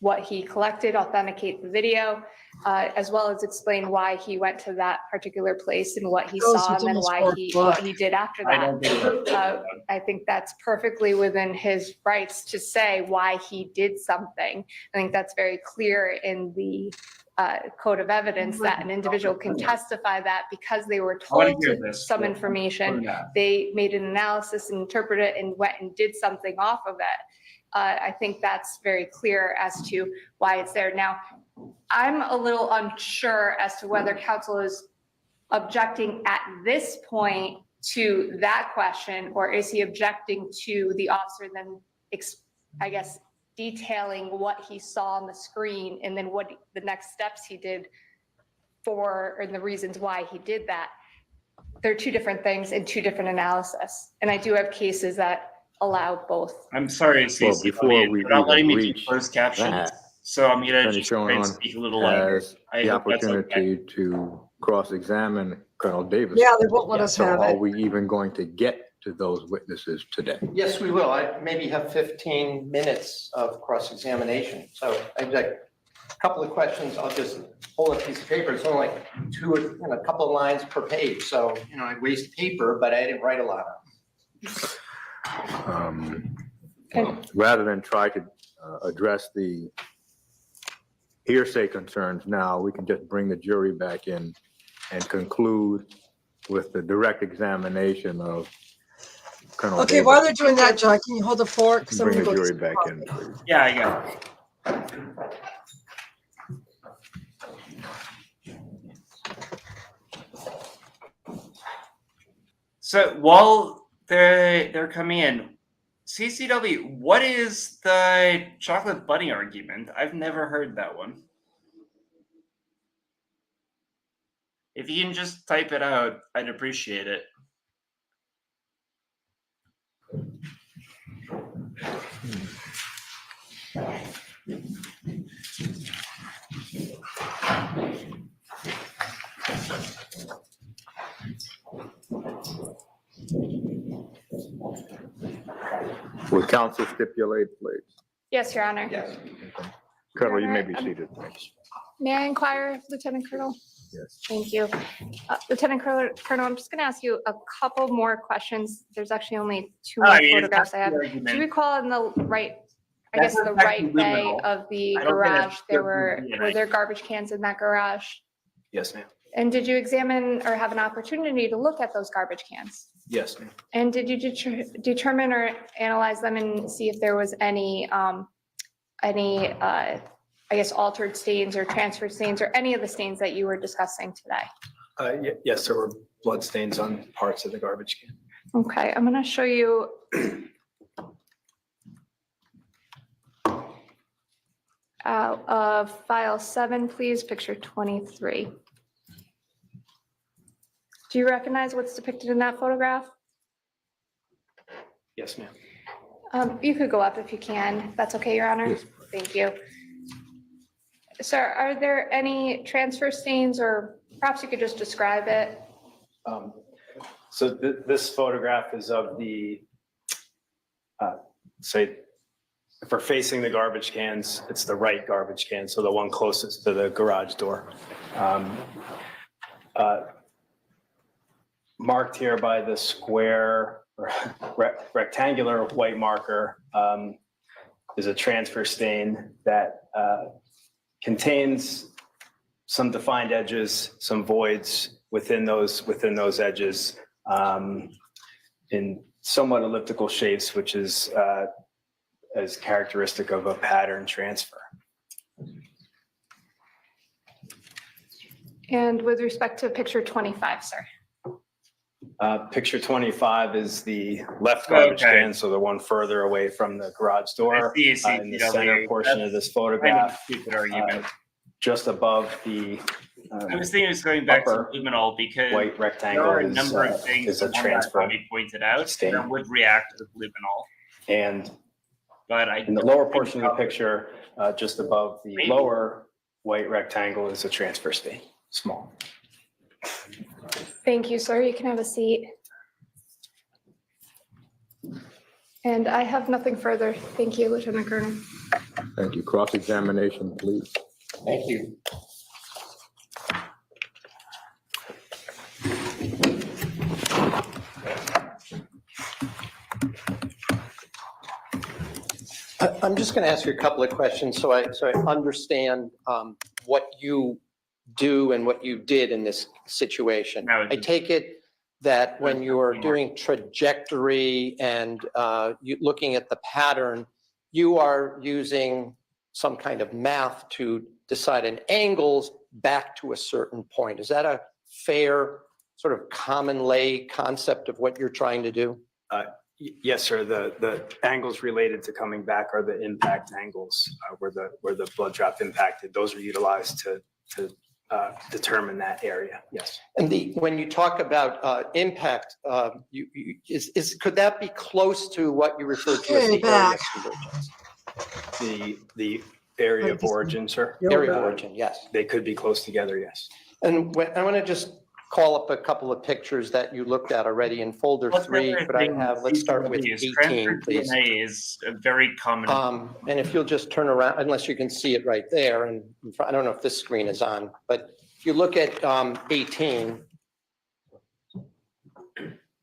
Speaker 6: what he collected, authenticate the video, as well as explain why he went to that particular place and what he saw and then what he did after that. I think that's perfectly within his rights to say why he did something. I think that's very clear in the code of evidence that an individual can testify that because they were told some information, they made an analysis and interpreted it and went and did something off of it. I think that's very clear as to why it's there. Now, I'm a little unsure as to whether counsel is objecting at this point to that question, or is he objecting to the officer then, I guess, detailing what he saw on the screen and then what the next steps he did and the reasons why he did that. They're two different things and two different analysis. And I do have cases that allow both.
Speaker 12: I'm sorry, Stacey, you're not letting me do closed captions. So I'm gonna just try and speak a little louder.
Speaker 1: Has the opportunity to cross-examine Colonel Davis.
Speaker 2: Yeah, they won't let us
Speaker 1: So
Speaker 2: have
Speaker 1: are
Speaker 2: it.
Speaker 1: we even going to get to those witnesses today?
Speaker 3: Yes, we will. I maybe have 15 minutes of cross-examination. So I've got a couple of questions. I'll just hold a piece of paper. It's only like a couple of lines per page. So, I waste paper, but I didn't write a lot.
Speaker 1: Rather than try to address the hearsay concerns now, we can just bring the jury back in and conclude with the direct examination of Colonel
Speaker 2: Okay,
Speaker 1: Davis.
Speaker 2: while they're doing that, John, can you hold the fort? 'Cause I'm
Speaker 1: Bring
Speaker 2: gonna
Speaker 1: the
Speaker 2: go
Speaker 1: jury
Speaker 2: to
Speaker 1: back
Speaker 2: some
Speaker 1: in,
Speaker 2: coffee.
Speaker 1: please.
Speaker 12: Yeah, I got it. So while they're coming in, CCW, what is the chocolate bunny argument? I've never heard that one. If you can just type it out, I'd appreciate it.
Speaker 1: Would counsel stipulate, please?
Speaker 6: Yes, Your Honor.
Speaker 3: Yes.
Speaker 1: Colonel, you may be seated, please.
Speaker 6: May I inquire, Lieutenant Colonel?
Speaker 1: Yes.
Speaker 6: Thank you. Lieutenant Colonel, I'm just going to ask you a couple more questions. There's actually only two more photographs I have. Do you recall in the right, the right bay of the garage, were there garbage cans in that garage?
Speaker 8: Yes, ma'am.
Speaker 6: And did you examine or have an opportunity to look at those garbage cans?
Speaker 8: Yes, ma'am.
Speaker 6: And did you determine or analyze them and see if there was any, altered stains or transfer stains or any of the stains that you were discussing today?
Speaker 8: Yes, there were blood stains on parts of the garbage can.
Speaker 6: Okay, I'm gonna show you out of file 7, please, picture 23. Do you recognize what's depicted in that photograph?
Speaker 8: Yes, ma'am.
Speaker 6: You could go up if you can. That's okay, Your Honor?
Speaker 1: Yes.
Speaker 6: Thank you. Sir, are there any transfer stains, or perhaps you could just describe it?
Speaker 8: So this photograph is of the, say, if we're facing the garbage cans, it's the right garbage can, so the one closest to the garage door. Marked here by the square or rectangular white marker is a transfer stain that contains some defined edges, some voids within those edges in somewhat elliptical shapes, which is as characteristic of a pattern transfer.
Speaker 6: And with respect to picture 25, sir?
Speaker 8: Picture 25 is the left garbage
Speaker 12: Okay.
Speaker 8: can, so the one further away from the garage door.
Speaker 12: I see,
Speaker 8: In the center portion of this photograph,
Speaker 12: Stupid argument.
Speaker 8: just above the
Speaker 12: I was thinking it was going back to
Speaker 8: upper
Speaker 12: luminol because
Speaker 8: white
Speaker 12: there
Speaker 8: rectangle
Speaker 12: are a number of
Speaker 8: is
Speaker 12: things
Speaker 8: a
Speaker 12: that
Speaker 8: transfer
Speaker 12: Tommy pointed out
Speaker 8: stain.
Speaker 12: that would react with luminol.
Speaker 8: And
Speaker 12: But I
Speaker 8: in the lower portion of the picture, just above the
Speaker 12: Maybe.
Speaker 8: lower white rectangle is a transfer stain, small.
Speaker 6: Thank you, sir. You can have a seat. And I have nothing further. Thank you, Lieutenant Colonel.
Speaker 1: Thank you. Cross-examination, please.
Speaker 3: Thank you. I'm just going to ask you a couple of questions so I understand what you do and what you did in this situation. I take it that when you are doing trajectory and you looking at the pattern, you are using some kind of math to decide an angles back to a certain point. Is that a fair sort of common lay concept of what you're trying to do?
Speaker 8: Yes, sir. The angles related to coming back are the impact angles where the blood drop impacted. Those are utilized to determine that area. Yes.
Speaker 3: And when you talk about impact, could that be close to what you refer to as the area of convergence?
Speaker 8: The area of origin, sir.
Speaker 3: Area of origin, yes.
Speaker 8: They could be close together. Yes.
Speaker 3: And I want to just call up a couple of pictures that you looked at already in folder 3. Could I have, let's start with 18, please.
Speaker 12: DNA is a very common.
Speaker 3: And if you'll just turn around, unless you can see it right there, and I don't know if this screen is on, but if you look at 18,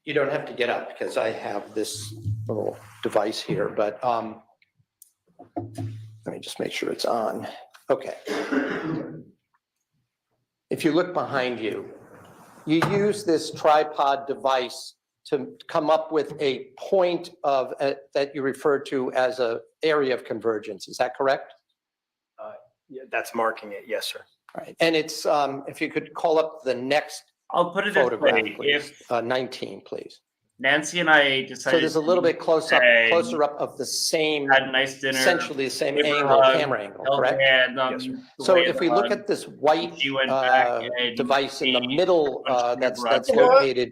Speaker 3: you don't have to get up because I have this little device here, but let me just make sure it's on. Okay. If you look behind you, you use this tripod device to come up with a point of that you refer to as an area of convergence. Is that correct?
Speaker 8: Yeah, that's marking it. Yes, sir.
Speaker 3: All right. And it's, if you could call up the next
Speaker 12: I'll put it this
Speaker 3: photograph,
Speaker 12: way.
Speaker 3: please.
Speaker 12: If
Speaker 3: 19, please.
Speaker 12: Nancy and I decided.
Speaker 3: So there's a little bit closer up of the same,
Speaker 12: had a nice dinner.
Speaker 3: essentially the same
Speaker 12: Give her a
Speaker 3: angle,
Speaker 12: hug,
Speaker 3: camera angle,
Speaker 12: held
Speaker 3: correct?
Speaker 12: hand,
Speaker 8: Yes, sir.
Speaker 12: the
Speaker 3: So
Speaker 12: way
Speaker 3: if
Speaker 12: of
Speaker 3: we
Speaker 12: the
Speaker 3: look
Speaker 12: hug.
Speaker 3: at this white
Speaker 12: She went back and
Speaker 3: device in the
Speaker 12: she
Speaker 3: middle,
Speaker 12: punched
Speaker 3: that's
Speaker 12: the garage.
Speaker 3: located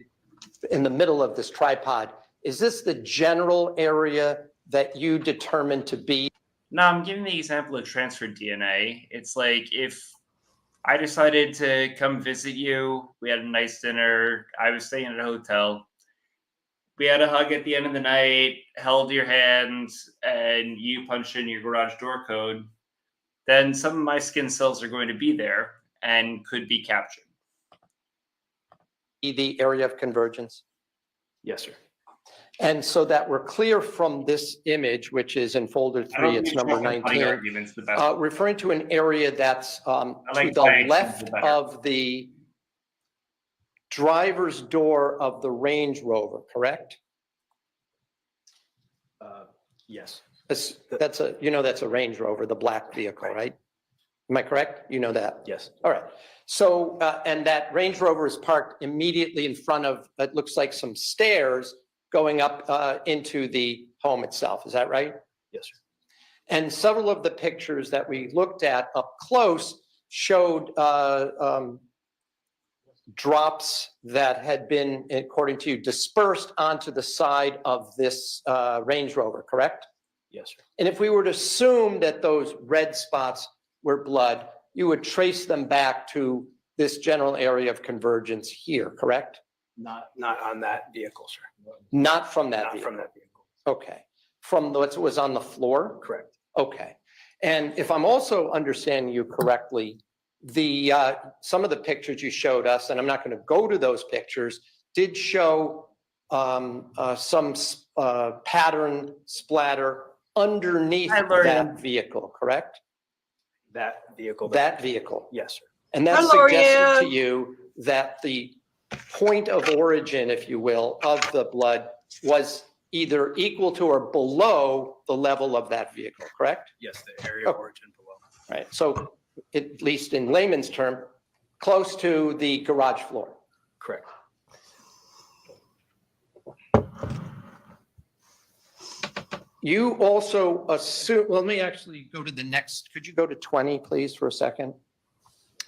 Speaker 3: in the middle of this tripod, is this the general area that you determined to be?
Speaker 12: No, I'm giving the example of transferred DNA. It's like if I decided to come visit you, we had a nice dinner, I was staying at a hotel. We had a hug at the end of the night, held your hand, and you punched in your garage door code. Then some of my skin cells are going to be there and could be captured.
Speaker 3: The area of convergence?
Speaker 8: Yes, sir.
Speaker 3: And so that we're clear from this image, which is in folder
Speaker 12: I don't
Speaker 3: 3, it's
Speaker 12: think
Speaker 3: number
Speaker 12: chocolate pudding
Speaker 3: 19,
Speaker 12: argument's the best.
Speaker 3: referring to an area that's to
Speaker 12: like
Speaker 3: the
Speaker 12: diagonals
Speaker 3: left
Speaker 12: better.
Speaker 3: of the driver's door of the Range Rover, correct?
Speaker 8: Yes.
Speaker 3: That's a Range Rover, the black vehicle, right? Am I correct? You know that?
Speaker 8: Yes.
Speaker 3: All right. So, and that Range Rover is parked immediately in front of, it looks like some stairs going up into the home itself. Is that right?
Speaker 8: Yes, sir.
Speaker 3: And several of the pictures that we looked at up close showed drops that had been, according to you, dispersed onto the side of this Range Rover, correct?
Speaker 8: Yes, sir.
Speaker 3: And if we were to assume that those red spots were blood, you would trace them back to this general area of convergence here, correct?
Speaker 8: Not on that vehicle, sir.
Speaker 3: Not from that
Speaker 8: Not
Speaker 3: vehicle?
Speaker 8: from that vehicle.
Speaker 3: Okay. From what was on the floor?
Speaker 8: Correct.
Speaker 3: Okay. And if I'm also understanding you correctly, some of the pictures you showed us, and I'm not going to go to those pictures, did show some pattern splatter underneath
Speaker 12: Hi, Lorianne.
Speaker 3: that vehicle, correct?
Speaker 8: That vehicle.
Speaker 3: That vehicle.
Speaker 8: Yes, sir.
Speaker 3: And that
Speaker 2: Hi,
Speaker 3: suggested to
Speaker 2: Lorianne.
Speaker 3: you that the point of origin, if you will, of the blood was either equal to or below the level of that vehicle, correct?
Speaker 8: Yes, the area of origin below.
Speaker 3: Right. So at least in layman's term, close to the garage floor.
Speaker 8: Correct.
Speaker 3: You also assume, well, let me actually go to the next, could you go to 20, please, for a second?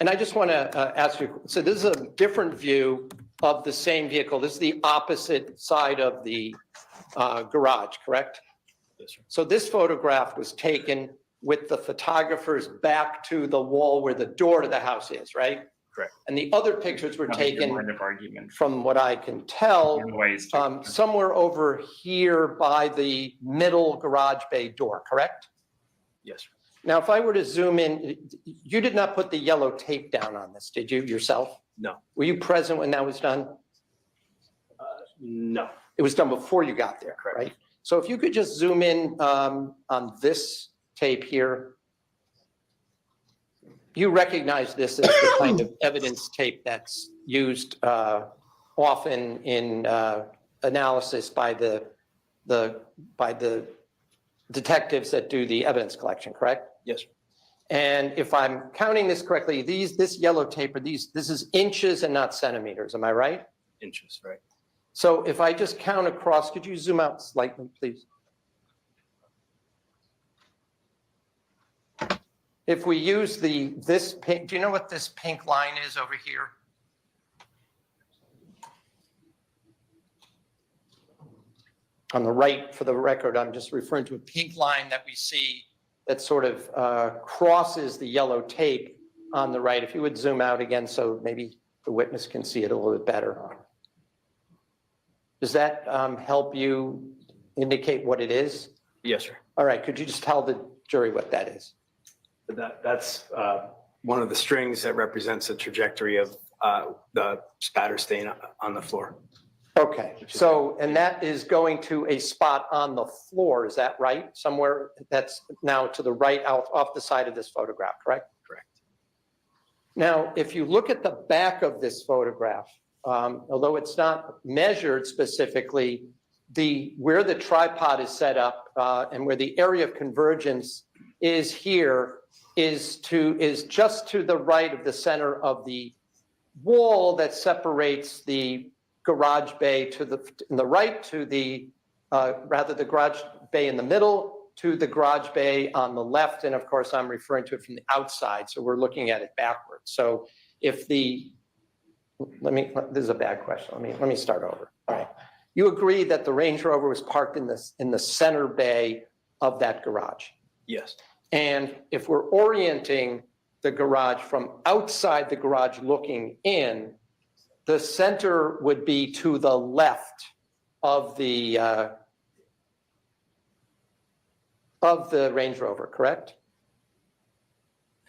Speaker 3: And I just want to ask you, so this is a different view of the same vehicle. This is the opposite side of the garage, correct?
Speaker 8: Yes, sir.
Speaker 3: So this photograph was taken with the photographer's back to the wall where the door to the house is, right?
Speaker 8: Correct.
Speaker 3: And the other pictures were
Speaker 12: Not a good
Speaker 3: taken,
Speaker 12: line of argument.
Speaker 3: from what I can tell,
Speaker 12: Ways
Speaker 3: somewhere over here by the middle garage bay door, correct?
Speaker 8: Yes, sir.
Speaker 3: Now, if I were to zoom in, you did not put the yellow tape down on this, did you, yourself?
Speaker 8: No.
Speaker 3: Were you present when that was done?
Speaker 8: No.
Speaker 3: It was done before you got there,
Speaker 8: Correct.
Speaker 3: right? So if you could just zoom in on this tape here. You recognize this as the kind of evidence tape that's used often in analysis by the detectives that do the evidence collection, correct?
Speaker 8: Yes, sir.
Speaker 3: And if I'm counting this correctly, this yellow tape this is inches and not centimeters, am I right?
Speaker 8: Inches, right?
Speaker 3: So if I just count across, could you zoom out slightly, please? If we use this pink, do you know what this pink line is over here? On the right, for the record, I'm just referring to a pink line that we see that sort of crosses the yellow tape on the right. If you would zoom out again so maybe the witness can see it a little bit better. Does that help you indicate what it is?
Speaker 8: Yes, sir.
Speaker 3: All right, could you just tell the jury what that is?
Speaker 8: That's one of the strings that represents the trajectory of the spatter stain on the floor.
Speaker 3: Okay, so, and that is going to a spot on the floor, is that right? Somewhere that's now to the right out off the side of this photograph, correct?
Speaker 8: Correct.
Speaker 3: Now, if you look at the back of this photograph, although it's not measured specifically, where the tripod is set up and where the area of convergence is here is just to the right of the center of the wall that separates the garage bay to the right to the garage bay in the middle to the garage bay on the left. And of course, I'm referring to it from the outside. So we're looking at it backwards. So if this is a bad question. Let me start over. All right. You agree that the Range Rover was parked in the center bay of that garage?
Speaker 8: Yes.
Speaker 3: And if we're orienting the garage from outside the garage looking in, the center would be to the left of the Range Rover, correct?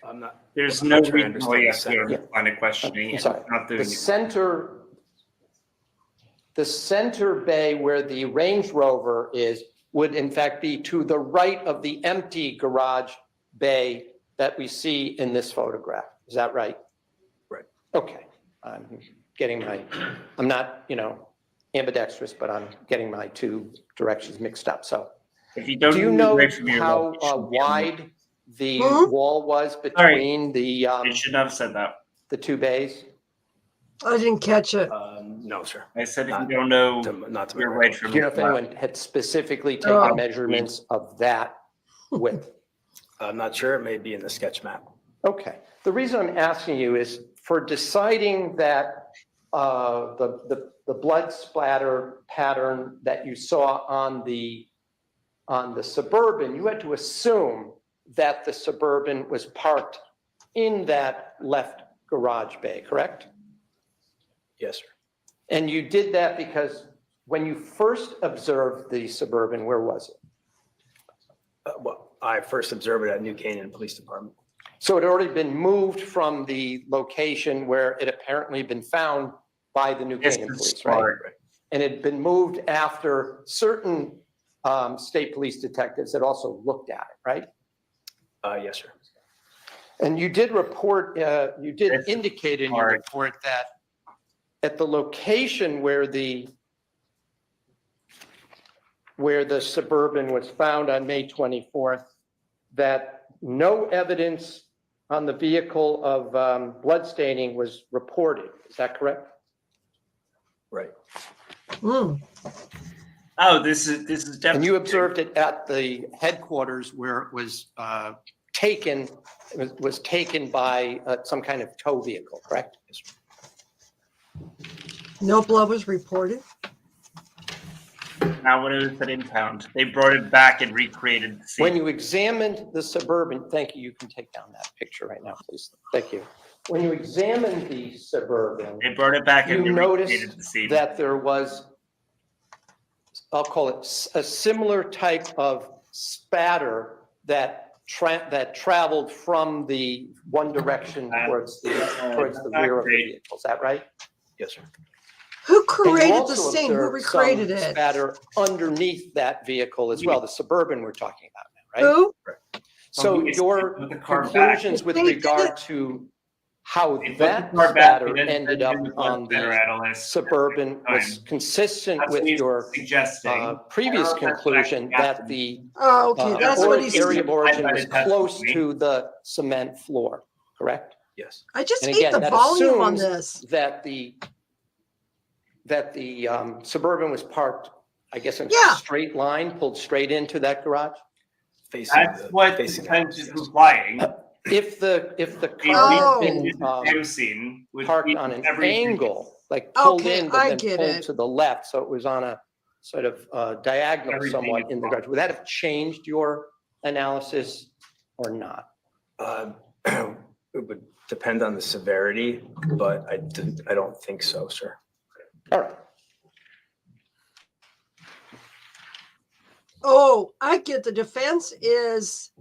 Speaker 8: I'm not.
Speaker 12: There's
Speaker 8: I'm
Speaker 12: no
Speaker 8: not sure I
Speaker 12: reason why
Speaker 8: understand
Speaker 12: you
Speaker 8: the
Speaker 12: have to
Speaker 8: center.
Speaker 12: go to line of questioning.
Speaker 3: I'm sorry.
Speaker 12: Not doing
Speaker 3: The center bay where the Range Rover is would in fact be to the right of the empty garage bay that we see in this photograph. Is that right?
Speaker 8: Right.
Speaker 3: Okay. I'm not, ambidextrous, but I'm getting my two directions mixed up. So
Speaker 12: If you don't
Speaker 3: do you
Speaker 12: move
Speaker 3: know
Speaker 12: away from your
Speaker 3: how
Speaker 12: location,
Speaker 3: wide the
Speaker 2: Hmm?
Speaker 3: wall was between
Speaker 12: I should not have said that.
Speaker 3: the two bays?
Speaker 2: I didn't catch it.
Speaker 8: No, sir.
Speaker 12: I said if
Speaker 8: Not-
Speaker 12: you don't know
Speaker 8: Not to my
Speaker 12: your right from
Speaker 3: Do you know if anyone had specifically
Speaker 2: Oh.
Speaker 3: taken measurements of that width?
Speaker 8: I'm not sure. It may be in the sketch map.
Speaker 3: Okay. The reason I'm asking you is for deciding that the blood splatter pattern that you saw on the Suburban, you had to assume that the Suburban was parked in that left garage bay, correct?
Speaker 8: Yes, sir.
Speaker 3: And you did that because when you first observed the Suburban, where was it?
Speaker 8: Well, I first observed it at New Canaan Police Department.
Speaker 3: So it had already been moved from the location where it apparently been found by the New Canaan Police, right? And it had been moved after certain state police detectives had also looked at it, right?
Speaker 8: Yes, sir.
Speaker 3: And you did report, you did indicate in your report that at the location where the Suburban was found on May 24th, that no evidence on the vehicle of blood staining was reported. Is that correct?
Speaker 8: Right.
Speaker 12: Oh, this is definitely.
Speaker 3: And you observed it at the headquarters where it was taken, it was taken by some kind of tow vehicle, correct?
Speaker 2: No blood was reported.
Speaker 12: Not when it was at impound. They brought it back and recreated the scene.
Speaker 3: When you examined the Suburban, thank you, you can take down that picture right now, please. Thank you. When you examined the Suburban,
Speaker 12: They brought it back and
Speaker 3: you
Speaker 12: they recreated
Speaker 3: noticed
Speaker 12: the scene.
Speaker 3: that there was, I'll call it a similar type of spatter that traveled from the one direction towards the rear of the vehicle. Is that right?
Speaker 8: Yes, sir.
Speaker 2: Who
Speaker 3: And you
Speaker 2: created the
Speaker 3: also
Speaker 2: scene? Who
Speaker 3: observed
Speaker 2: recreated
Speaker 3: some
Speaker 2: it?
Speaker 3: spatter underneath that vehicle as well, the Suburban we're talking about now, right?
Speaker 2: Who?
Speaker 3: So
Speaker 12: It's
Speaker 3: your
Speaker 12: put the car back.
Speaker 3: conclusions with
Speaker 2: They did
Speaker 3: regard to how
Speaker 12: They put
Speaker 3: that
Speaker 12: the car back
Speaker 3: spatter
Speaker 12: and then
Speaker 3: ended up
Speaker 12: the
Speaker 3: on
Speaker 12: better
Speaker 3: the
Speaker 12: analyst.
Speaker 3: Suburban was
Speaker 12: Time.
Speaker 3: consistent
Speaker 12: That's
Speaker 3: with
Speaker 12: what he's
Speaker 3: your
Speaker 12: suggesting.
Speaker 3: previous
Speaker 12: That's
Speaker 3: conclusion
Speaker 12: back
Speaker 3: that the
Speaker 2: Oh, okay, that's what he's.
Speaker 3: area of origin
Speaker 12: I-
Speaker 3: was
Speaker 12: I-
Speaker 3: close to the cement floor, correct?
Speaker 8: Yes.
Speaker 2: I just
Speaker 3: And
Speaker 2: hate
Speaker 3: again,
Speaker 2: the
Speaker 3: that
Speaker 2: volume on
Speaker 3: assumes
Speaker 2: this.
Speaker 3: that the Suburban was parked, I guess, in a
Speaker 2: Yeah.
Speaker 3: straight line, pulled straight into that garage?
Speaker 12: That's what the
Speaker 8: facing
Speaker 12: defense
Speaker 8: house,
Speaker 12: is
Speaker 8: yes.
Speaker 12: implying.
Speaker 3: If the
Speaker 12: A
Speaker 2: Oh.
Speaker 3: car had been
Speaker 12: recreated scene would
Speaker 3: parked
Speaker 12: be
Speaker 3: on an
Speaker 12: everything.
Speaker 3: angle, like pulled
Speaker 2: Okay,
Speaker 3: in,
Speaker 2: I
Speaker 3: but then
Speaker 2: get
Speaker 3: pulled
Speaker 2: it.
Speaker 3: to the left, so it was on a sort of diagonal
Speaker 12: Everything
Speaker 3: somewhat
Speaker 12: is
Speaker 3: in the garage, would that have changed your analysis or not?
Speaker 8: It would depend on the severity, but I don't think so, sir.
Speaker 3: All right.
Speaker 2: Oh, I get the defense is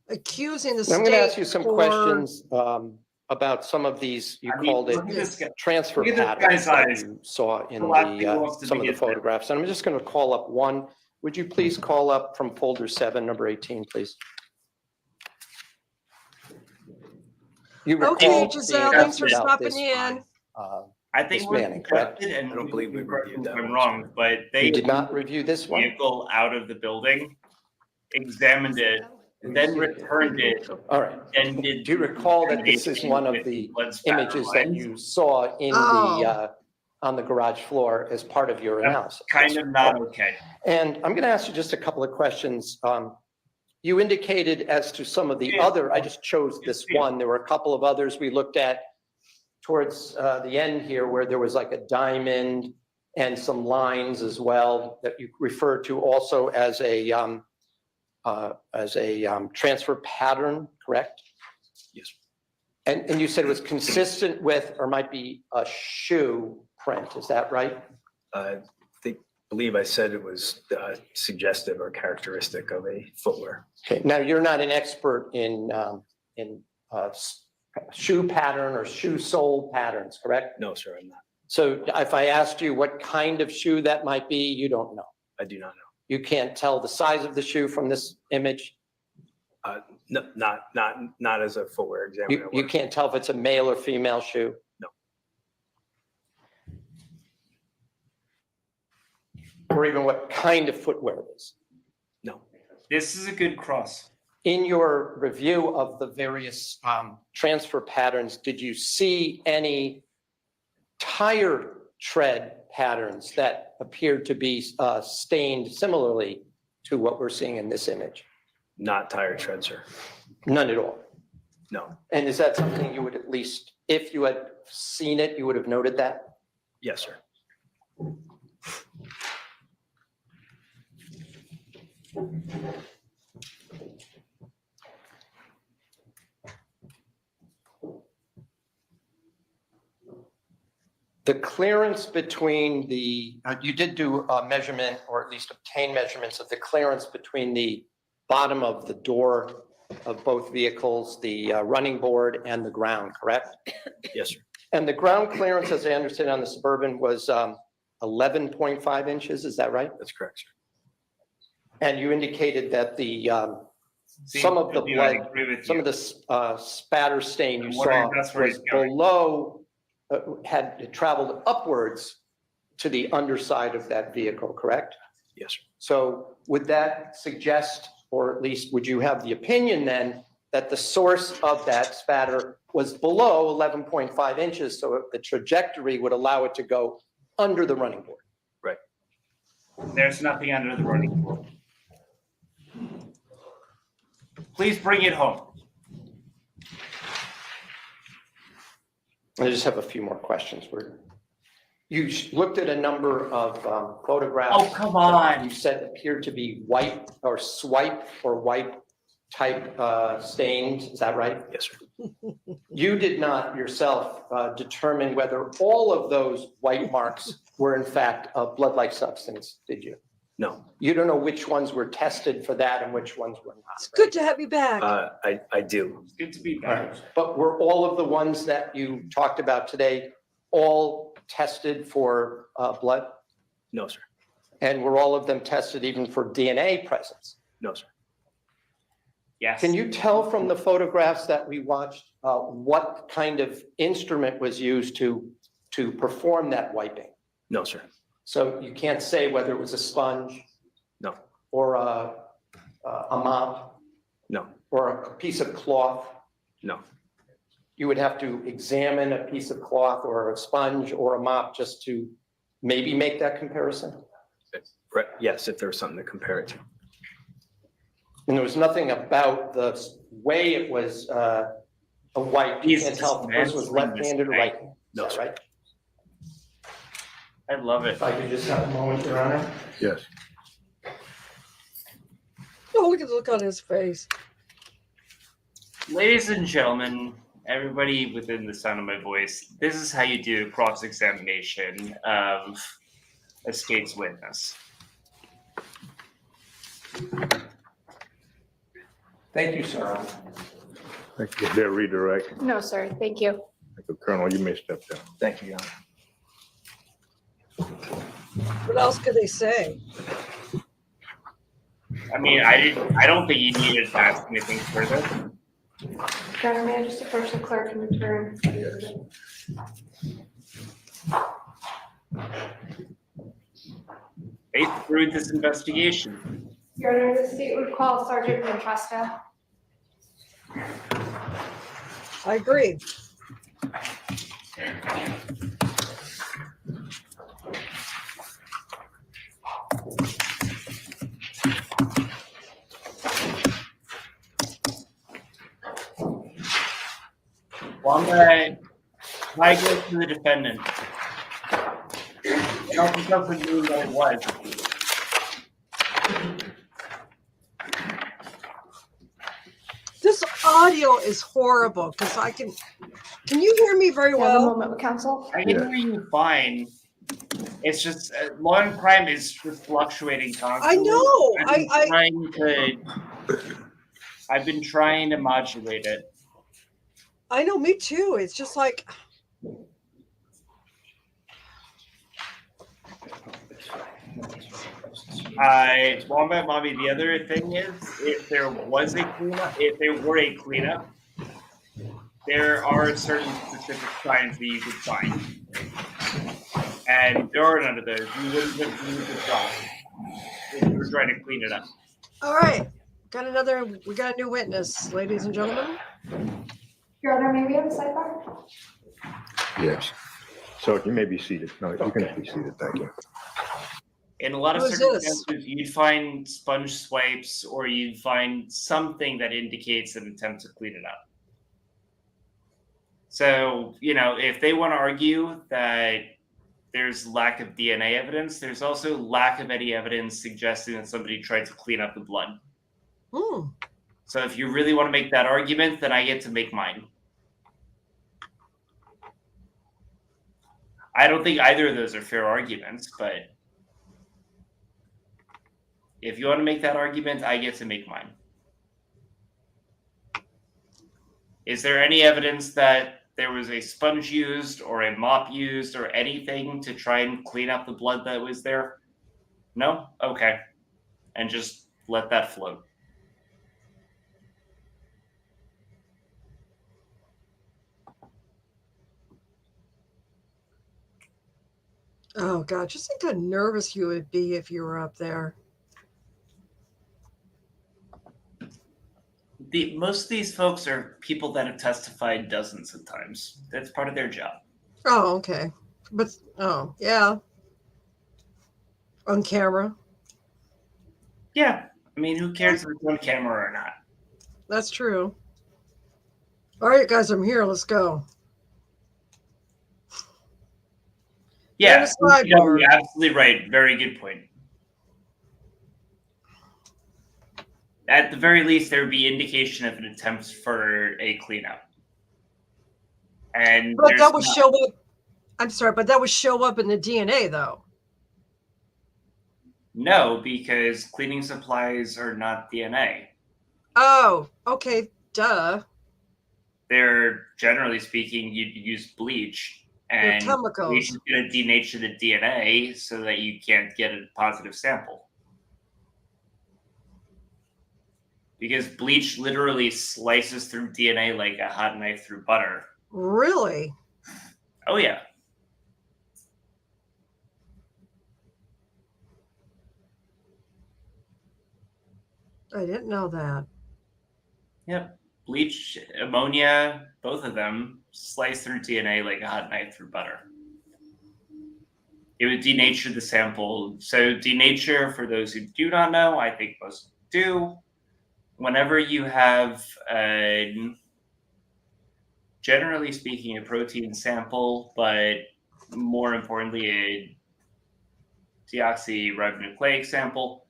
Speaker 2: accusing the
Speaker 3: I'm
Speaker 2: state.
Speaker 3: going to ask you some
Speaker 2: for-
Speaker 3: questions about some of these, you
Speaker 12: I mean,
Speaker 3: called it
Speaker 12: look at this guy.
Speaker 3: transfer
Speaker 12: look at this
Speaker 3: patterns
Speaker 12: guy's
Speaker 3: that
Speaker 12: eyes.
Speaker 3: you saw in
Speaker 12: The last thing he
Speaker 3: the,
Speaker 12: wants to
Speaker 3: some of
Speaker 12: be
Speaker 3: the
Speaker 12: is that.
Speaker 3: photographs. And I'm just going to call up one. Would you please call up from folder 7, number 18, please? You
Speaker 2: Okay,
Speaker 3: recall
Speaker 2: Giselle,
Speaker 3: being
Speaker 2: thanks for
Speaker 3: asked about
Speaker 2: stopping
Speaker 3: this
Speaker 2: in.
Speaker 3: by,
Speaker 12: I think
Speaker 3: Miss
Speaker 12: we're
Speaker 3: Manning, correct?
Speaker 12: corrected, and
Speaker 8: I don't believe we
Speaker 12: correct
Speaker 8: reviewed
Speaker 12: me if
Speaker 8: that
Speaker 12: I'm
Speaker 8: one.
Speaker 12: wrong, but they
Speaker 3: You did not review this one?
Speaker 12: vehicle out of the building, examined it, then returned it,
Speaker 3: All right.
Speaker 12: and did.
Speaker 3: Do you recall that this is one of the images that you saw in the, on the garage floor as part of your analysis?
Speaker 12: Kind of not okay.
Speaker 3: And I'm going to ask you just a couple of questions. You indicated as to some of the other, I just chose this one. There were a couple of others we looked at towards the end here where there was like a diamond and some lines as well that you referred to also as a transfer pattern, correct?
Speaker 8: Yes.
Speaker 3: And you said it was consistent with, or might be a shoe print, is that right?
Speaker 8: I believe I said it was suggestive or characteristic of a footwear.
Speaker 3: Okay, now you're not an expert in shoe pattern or shoe sole patterns, correct?
Speaker 8: No, sir, I'm not.
Speaker 3: So if I asked you what kind of shoe that might be, you don't know.
Speaker 8: I do not know.
Speaker 3: You can't tell the size of the shoe from this image?
Speaker 8: No, not as a footwear examiner.
Speaker 3: You can't tell if it's a male or female shoe?
Speaker 8: No.
Speaker 3: Or even what kind of footwear it is?
Speaker 8: No.
Speaker 12: This is a good cross.
Speaker 3: In your review of the various transfer patterns, did you see any tire tread patterns that appeared to be stained similarly to what we're seeing in this image?
Speaker 8: Not tire tread, sir.
Speaker 3: None at all.
Speaker 8: No.
Speaker 3: And is that something you would at least, if you had seen it, you would have noted that?
Speaker 8: Yes, sir.
Speaker 3: The clearance between the, you did do a measurement, or at least obtain measurements of the clearance between the bottom of the door of both vehicles, the running board and the ground, correct?
Speaker 8: Yes, sir.
Speaker 3: And the ground clearance, as I understand on the Suburban, was 11.5 inches, is that right?
Speaker 8: That's correct, sir.
Speaker 3: And you indicated that the, some of the blood, some of the spatter stain you saw was below, had traveled upwards to the underside of that vehicle, correct?
Speaker 8: Yes, sir.
Speaker 3: So would that suggest, or at least would you have the opinion then, that the source of that spatter was below 11.5 inches, so the trajectory would allow it to go under the running board?
Speaker 8: Right.
Speaker 12: There's nothing under the running board. Please bring it home.
Speaker 3: I just have a few more questions. You looked at a number of photographs.
Speaker 12: Oh, come on.
Speaker 3: You said appeared to be white or swipe or wipe type stains. Is that right?
Speaker 8: Yes, sir.
Speaker 3: You did not yourself determine whether all of those white marks were in fact a blood-like substance, did you?
Speaker 8: No.
Speaker 3: You don't know which ones were tested for that and which ones were not.
Speaker 2: It's good to have you back.
Speaker 8: I do.
Speaker 12: It's good to be
Speaker 3: Right.
Speaker 12: back.
Speaker 3: But were all of the ones that you talked about today all tested for blood?
Speaker 8: No, sir.
Speaker 3: And were all of them tested even for DNA presence?
Speaker 8: No, sir.
Speaker 12: Yes.
Speaker 3: Can you tell from the photographs that we watched what kind of instrument was used to perform that wiping?
Speaker 8: No, sir.
Speaker 3: So you can't say whether it was a sponge?
Speaker 8: No.
Speaker 3: Or a mop?
Speaker 8: No.
Speaker 3: Or a piece of cloth?
Speaker 8: No.
Speaker 3: You would have to examine a piece of cloth or a sponge or a mop just to maybe make that comparison?
Speaker 8: Right. Yes, if there was something to compare it to.
Speaker 3: And there was nothing about the way it was a wipe. You can't tell if the person was left-handed or right-handed.
Speaker 8: No,
Speaker 3: Is that right?
Speaker 12: I love it.
Speaker 3: If I could just have a moment, Your Honor.
Speaker 1: Yes.
Speaker 2: Oh, look at the look on his face.
Speaker 12: Ladies and gentlemen, everybody within the sound of my voice, this is how you do a cross-examination of a state's witness.
Speaker 3: Thank you, sir.
Speaker 1: Thank you. They're redirect.
Speaker 6: No, sir. Thank you.
Speaker 1: Colonel, you may step down.
Speaker 8: Thank you, Your Honor.
Speaker 2: What else could they say?
Speaker 12: I mean, I don't think you needed to ask anything further.
Speaker 6: Your Honor, may I just approach the clerk and return?
Speaker 12: Faith through this investigation.
Speaker 6: Your Honor, the state would call Sergeant Manchester.
Speaker 2: I agree.
Speaker 12: Well, I go to the defendant. I don't think that's what you know it was.
Speaker 2: This audio is horrible because can you hear me very
Speaker 6: Have a
Speaker 2: well?
Speaker 6: moment with counsel.
Speaker 12: I can hear you fine. It's just law and crime is just fluctuating constantly.
Speaker 2: I know.
Speaker 12: I've been trying to modulate it.
Speaker 2: I know, me too. It's just like,
Speaker 12: Wombat Mommy, the other thing is, if there were a cleanup, there are certain specific signs that you could find. And there are none of those. You wouldn't have used the job if you were trying to clean it up.
Speaker 2: all right, we got a new witness, ladies and gentlemen.
Speaker 6: Your Honor, may we have a sidebar?
Speaker 1: Yes. So you may be seated. No, you can be seated. Thank you.
Speaker 12: In a lot of
Speaker 2: Who's this?
Speaker 12: circumstances, you'd find sponge swipes or you'd find something that indicates an attempt to clean it up. So, if they want to argue that there's lack of DNA evidence, there's also lack of any evidence suggesting that somebody tried to clean up the blood.
Speaker 2: Hmm.
Speaker 12: So if you really want to make that argument, then I get to make mine. I don't think either of those are fair arguments, but if you want to make that argument, I get to make mine. Is there any evidence that there was a sponge used or a mop used or anything to try and clean up the blood that was there? No? Okay. And just let that float.
Speaker 2: Oh God, just think how nervous you would be if you were up there.
Speaker 12: Most of these folks are people that have testified dozens of times. That's part of their job.
Speaker 2: Oh, okay. But, oh, yeah. On camera.
Speaker 12: Yeah. I mean, who cares if it's on camera or not?
Speaker 2: That's true. All right, guys, I'm here. Let's go.
Speaker 12: Yeah,
Speaker 2: And a sidebar.
Speaker 12: you're absolutely right. Very good point. At the very least, there would be indication of an attempt for a cleanup. And
Speaker 2: But
Speaker 12: there's
Speaker 2: that would
Speaker 12: not.
Speaker 2: show up. I'm sorry, but that would show up in the DNA, though.
Speaker 12: No, because cleaning supplies are not DNA.
Speaker 2: Oh, okay. Duh.
Speaker 12: They're, generally speaking, you'd use bleach.
Speaker 2: They're
Speaker 12: And
Speaker 2: chemicals.
Speaker 12: bleach is going to denature the DNA so that you can't get a positive sample. Because bleach literally slices through DNA like a hot knife through butter.
Speaker 2: Really?
Speaker 12: Oh, yeah.
Speaker 2: I didn't know that.
Speaker 12: Yep. Bleach, ammonia, both of them slice through DNA like a hot knife through butter. It would denature the sample. So denature, for those who do not know, I think most do. Whenever you have, generally speaking, a protein sample, but more importantly, a deoxyribonucleic sample,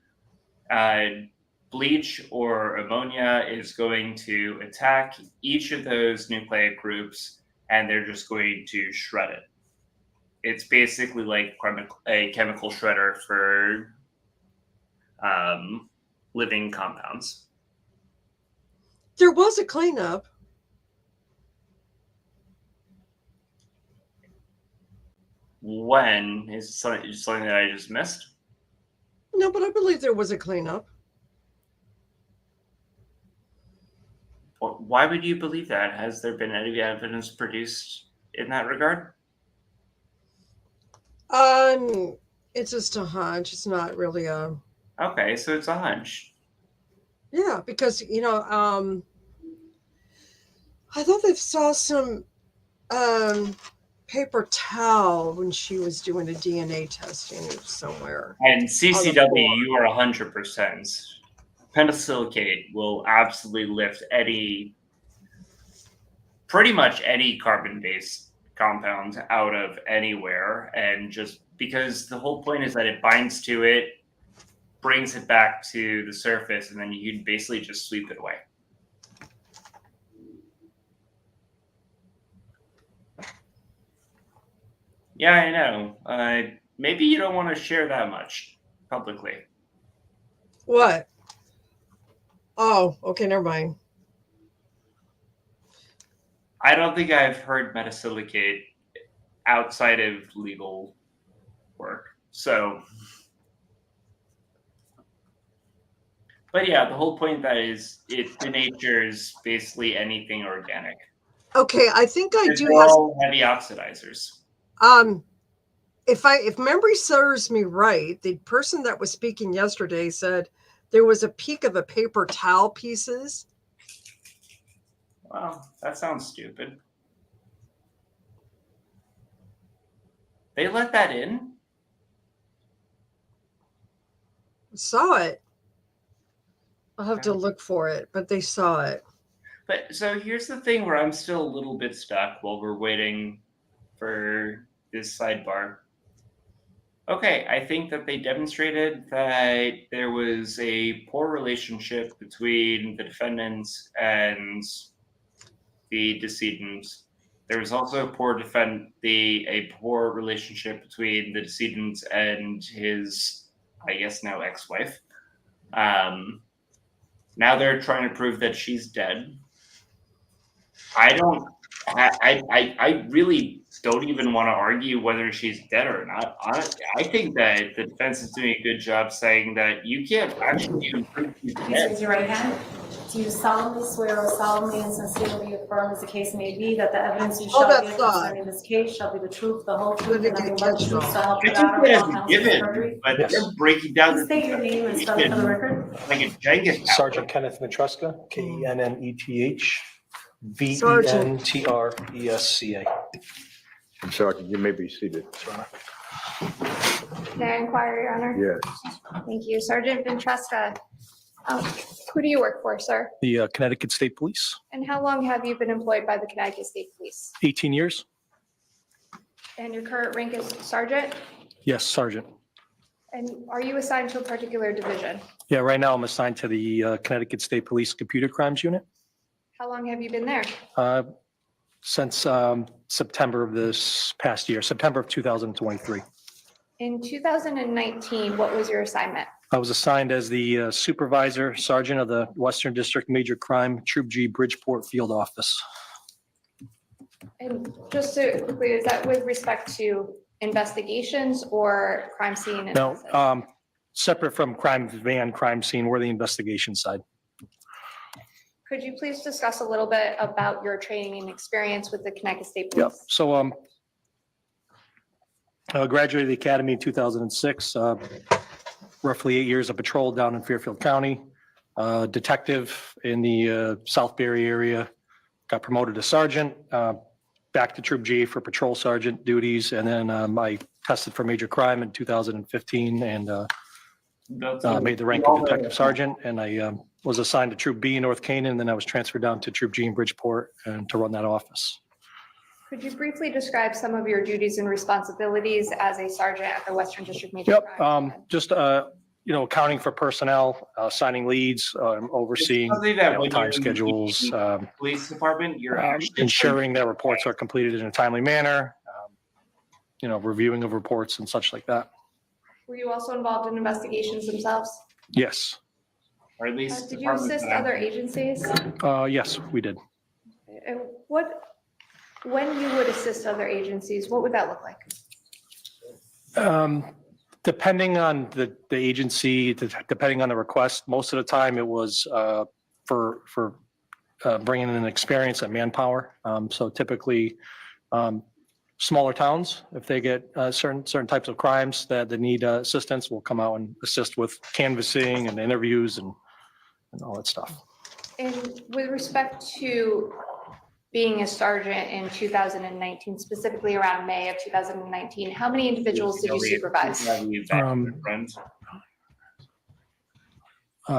Speaker 12: bleach or ammonia is going to attack each of those nucleic groups, and they're just going to shred it. It's basically like a chemical shredder for living compounds.
Speaker 2: There was a cleanup.
Speaker 12: When is something that I just missed?
Speaker 2: No, but I believe there was a cleanup.
Speaker 12: Why would you believe that? Has there been any evidence produced in that regard?
Speaker 2: It's just a hunch. It's not really a.
Speaker 12: Okay, so it's a hunch.
Speaker 2: Yeah, because I thought they saw some paper towel when she was doing the DNA testing somewhere.
Speaker 12: And CCW, you are 100%. Pentasilicate will absolutely lift pretty much any carbon-based compound out of anywhere, and just because the whole point is that it binds to it, brings it back to the surface, and then you can basically just sweep it away. Yeah, I know. Maybe you don't want to share that much publicly.
Speaker 2: What? Oh, okay, never mind.
Speaker 12: I don't think I've heard metasilicate outside of legal work. So, but yeah, the whole point of that is it denatures basically anything organic.
Speaker 2: Okay, I think I
Speaker 12: They're
Speaker 2: do have.
Speaker 12: all heavy oxidizers.
Speaker 2: If memory serves me right, the person that was speaking yesterday said there was a peek of a paper towel pieces.
Speaker 12: Wow, that sounds stupid. They let that in?
Speaker 2: Saw it. I'll have to look for it, but they saw it.
Speaker 12: But so here's the thing where I'm still a little bit stuck while we're waiting for this sidebar. Okay, I think that they demonstrated that there was a poor relationship between the defendants and the decedents. There was also a poor relationship between the decedent and his, I guess now ex-wife. Now they're trying to prove that she's dead. I really don't even want to argue whether she's dead or not. Honestly, I think that the defense is doing a good job saying that you can't actually even prove she's
Speaker 7: Please
Speaker 12: dead.
Speaker 7: raise your right hand. Do you solemnly swear or solemnly and sincerely affirm, as the case may be, that the evidence you shall
Speaker 2: that
Speaker 7: give
Speaker 2: thought.
Speaker 7: concerning this case shall be the truth, the whole truth, and nothing but the
Speaker 2: Catch
Speaker 7: truth,
Speaker 2: all.
Speaker 7: so help
Speaker 12: I
Speaker 7: you
Speaker 12: think
Speaker 7: God, or
Speaker 12: that
Speaker 7: all
Speaker 12: is a
Speaker 7: counsel of
Speaker 12: given,
Speaker 7: perjury?
Speaker 12: but
Speaker 14: Yes.
Speaker 12: they're breaking down
Speaker 7: Please
Speaker 12: the
Speaker 7: state your name and spell it for the record.
Speaker 12: like a Jenga tower.
Speaker 14: Sergeant Kenneth Matrusca, Kenneth Ventresca.
Speaker 1: Sergeant, you may be seated.
Speaker 6: May I inquire, Your Honor?
Speaker 1: Yes.
Speaker 6: Thank you. Sergeant Ventresca, who do you work for, sir?
Speaker 14: The Connecticut State Police,
Speaker 6: And how long have you been employed by the Connecticut State Police?
Speaker 14: 18 years.
Speaker 6: And your current rank is sergeant?
Speaker 14: Yes, Sergeant.
Speaker 6: And are you assigned to a particular division?
Speaker 14: Yeah, right now I'm assigned to the Connecticut State Police Computer Crimes Unit
Speaker 6: How long have you been there?
Speaker 14: since September of this past year, September of 2023.
Speaker 6: In 2019, what was your assignment?
Speaker 14: I was assigned as the Supervisor Sergeant of the Western District Major Crime Troop G Bridgeport Field Office.
Speaker 6: And just to quickly, is that with respect to investigations or crime scene
Speaker 14: No,
Speaker 6: analysis?
Speaker 14: separate from crime van, crime scene, we're the investigation side.
Speaker 6: Could you please discuss a little bit about your training and experience with the Connecticut State
Speaker 14: Yep.
Speaker 6: Police?
Speaker 14: So, I graduated the academy in 2006, roughly 8 years of patrol down in Fairfield County. Detective in the South Barry area, got promoted to sergeant, back to Troop G for patrol sergeant duties. And then I tested for major crime in 2015 and made the rank of detective sergeant. And I was assigned to Troop B in North Canaan. And then I was transferred down to Troop G in Bridgeport and to run that office.
Speaker 6: Could you briefly describe some of your duties and responsibilities as a sergeant at the Western District Major Crime?
Speaker 14: Yep, just, accounting for personnel, signing leads, overseeing
Speaker 12: Something that when
Speaker 14: time
Speaker 12: you're in the
Speaker 14: schedules,
Speaker 12: Police department, you're actually
Speaker 14: ensuring that reports are completed in a timely manner, reviewing of reports and such like that.
Speaker 6: Were you also involved in investigations themselves?
Speaker 14: Yes,
Speaker 12: or at least
Speaker 6: Did you assist other agencies?
Speaker 14: yes, we did.
Speaker 6: And when you would assist other agencies, what would that look like?
Speaker 14: Depending on the agency, depending on the request, most of the time it was for bringing in experience and manpower. So typically, smaller towns, if they get certain types of crimes that they need assistance, will come out and assist with canvassing and interviews and all that stuff.
Speaker 6: And with respect to being a sergeant in 2019, specifically around May of 2019, how many individuals did you supervise?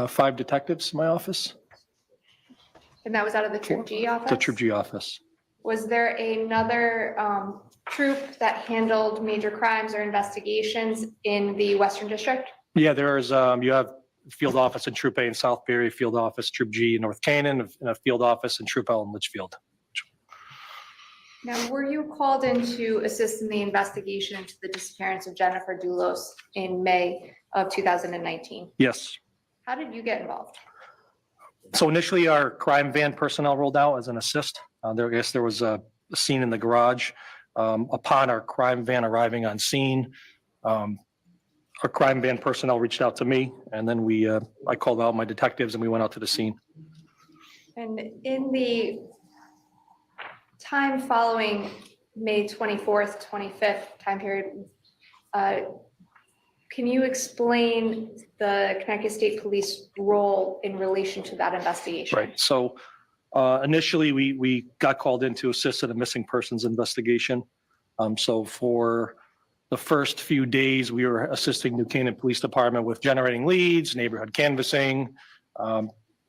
Speaker 14: 5 detectives in my office,
Speaker 6: And that was out of the Troop G office?
Speaker 14: the Troop G office.
Speaker 6: Was there another troop that handled major crimes or investigations in the Western District?
Speaker 14: Yeah, there's, you have field office in Troop A in South Barry, field office Troop G in North Canaan, and a field office in Troop L in Litchfield.
Speaker 6: Now, were you called in to assist in the investigation into the disappearance of Jennifer Doulos in May of 2019?
Speaker 14: Yes.
Speaker 6: How did you get involved?
Speaker 14: So initially, our crime van personnel rolled out as an assist. I guess there was a scene in the garage. Upon our crime van arriving on scene, our crime van personnel reached out to me, and then I called out my detectives and we went out to the scene.
Speaker 6: And in the time following May 24th, 25th time period, can you explain the Connecticut State Police role in relation to that investigation?
Speaker 14: Right. So initially, we got called in to assist in a missing persons investigation. So for the first few days, we were assisting New Canaan Police Department with generating leads, neighborhood canvassing,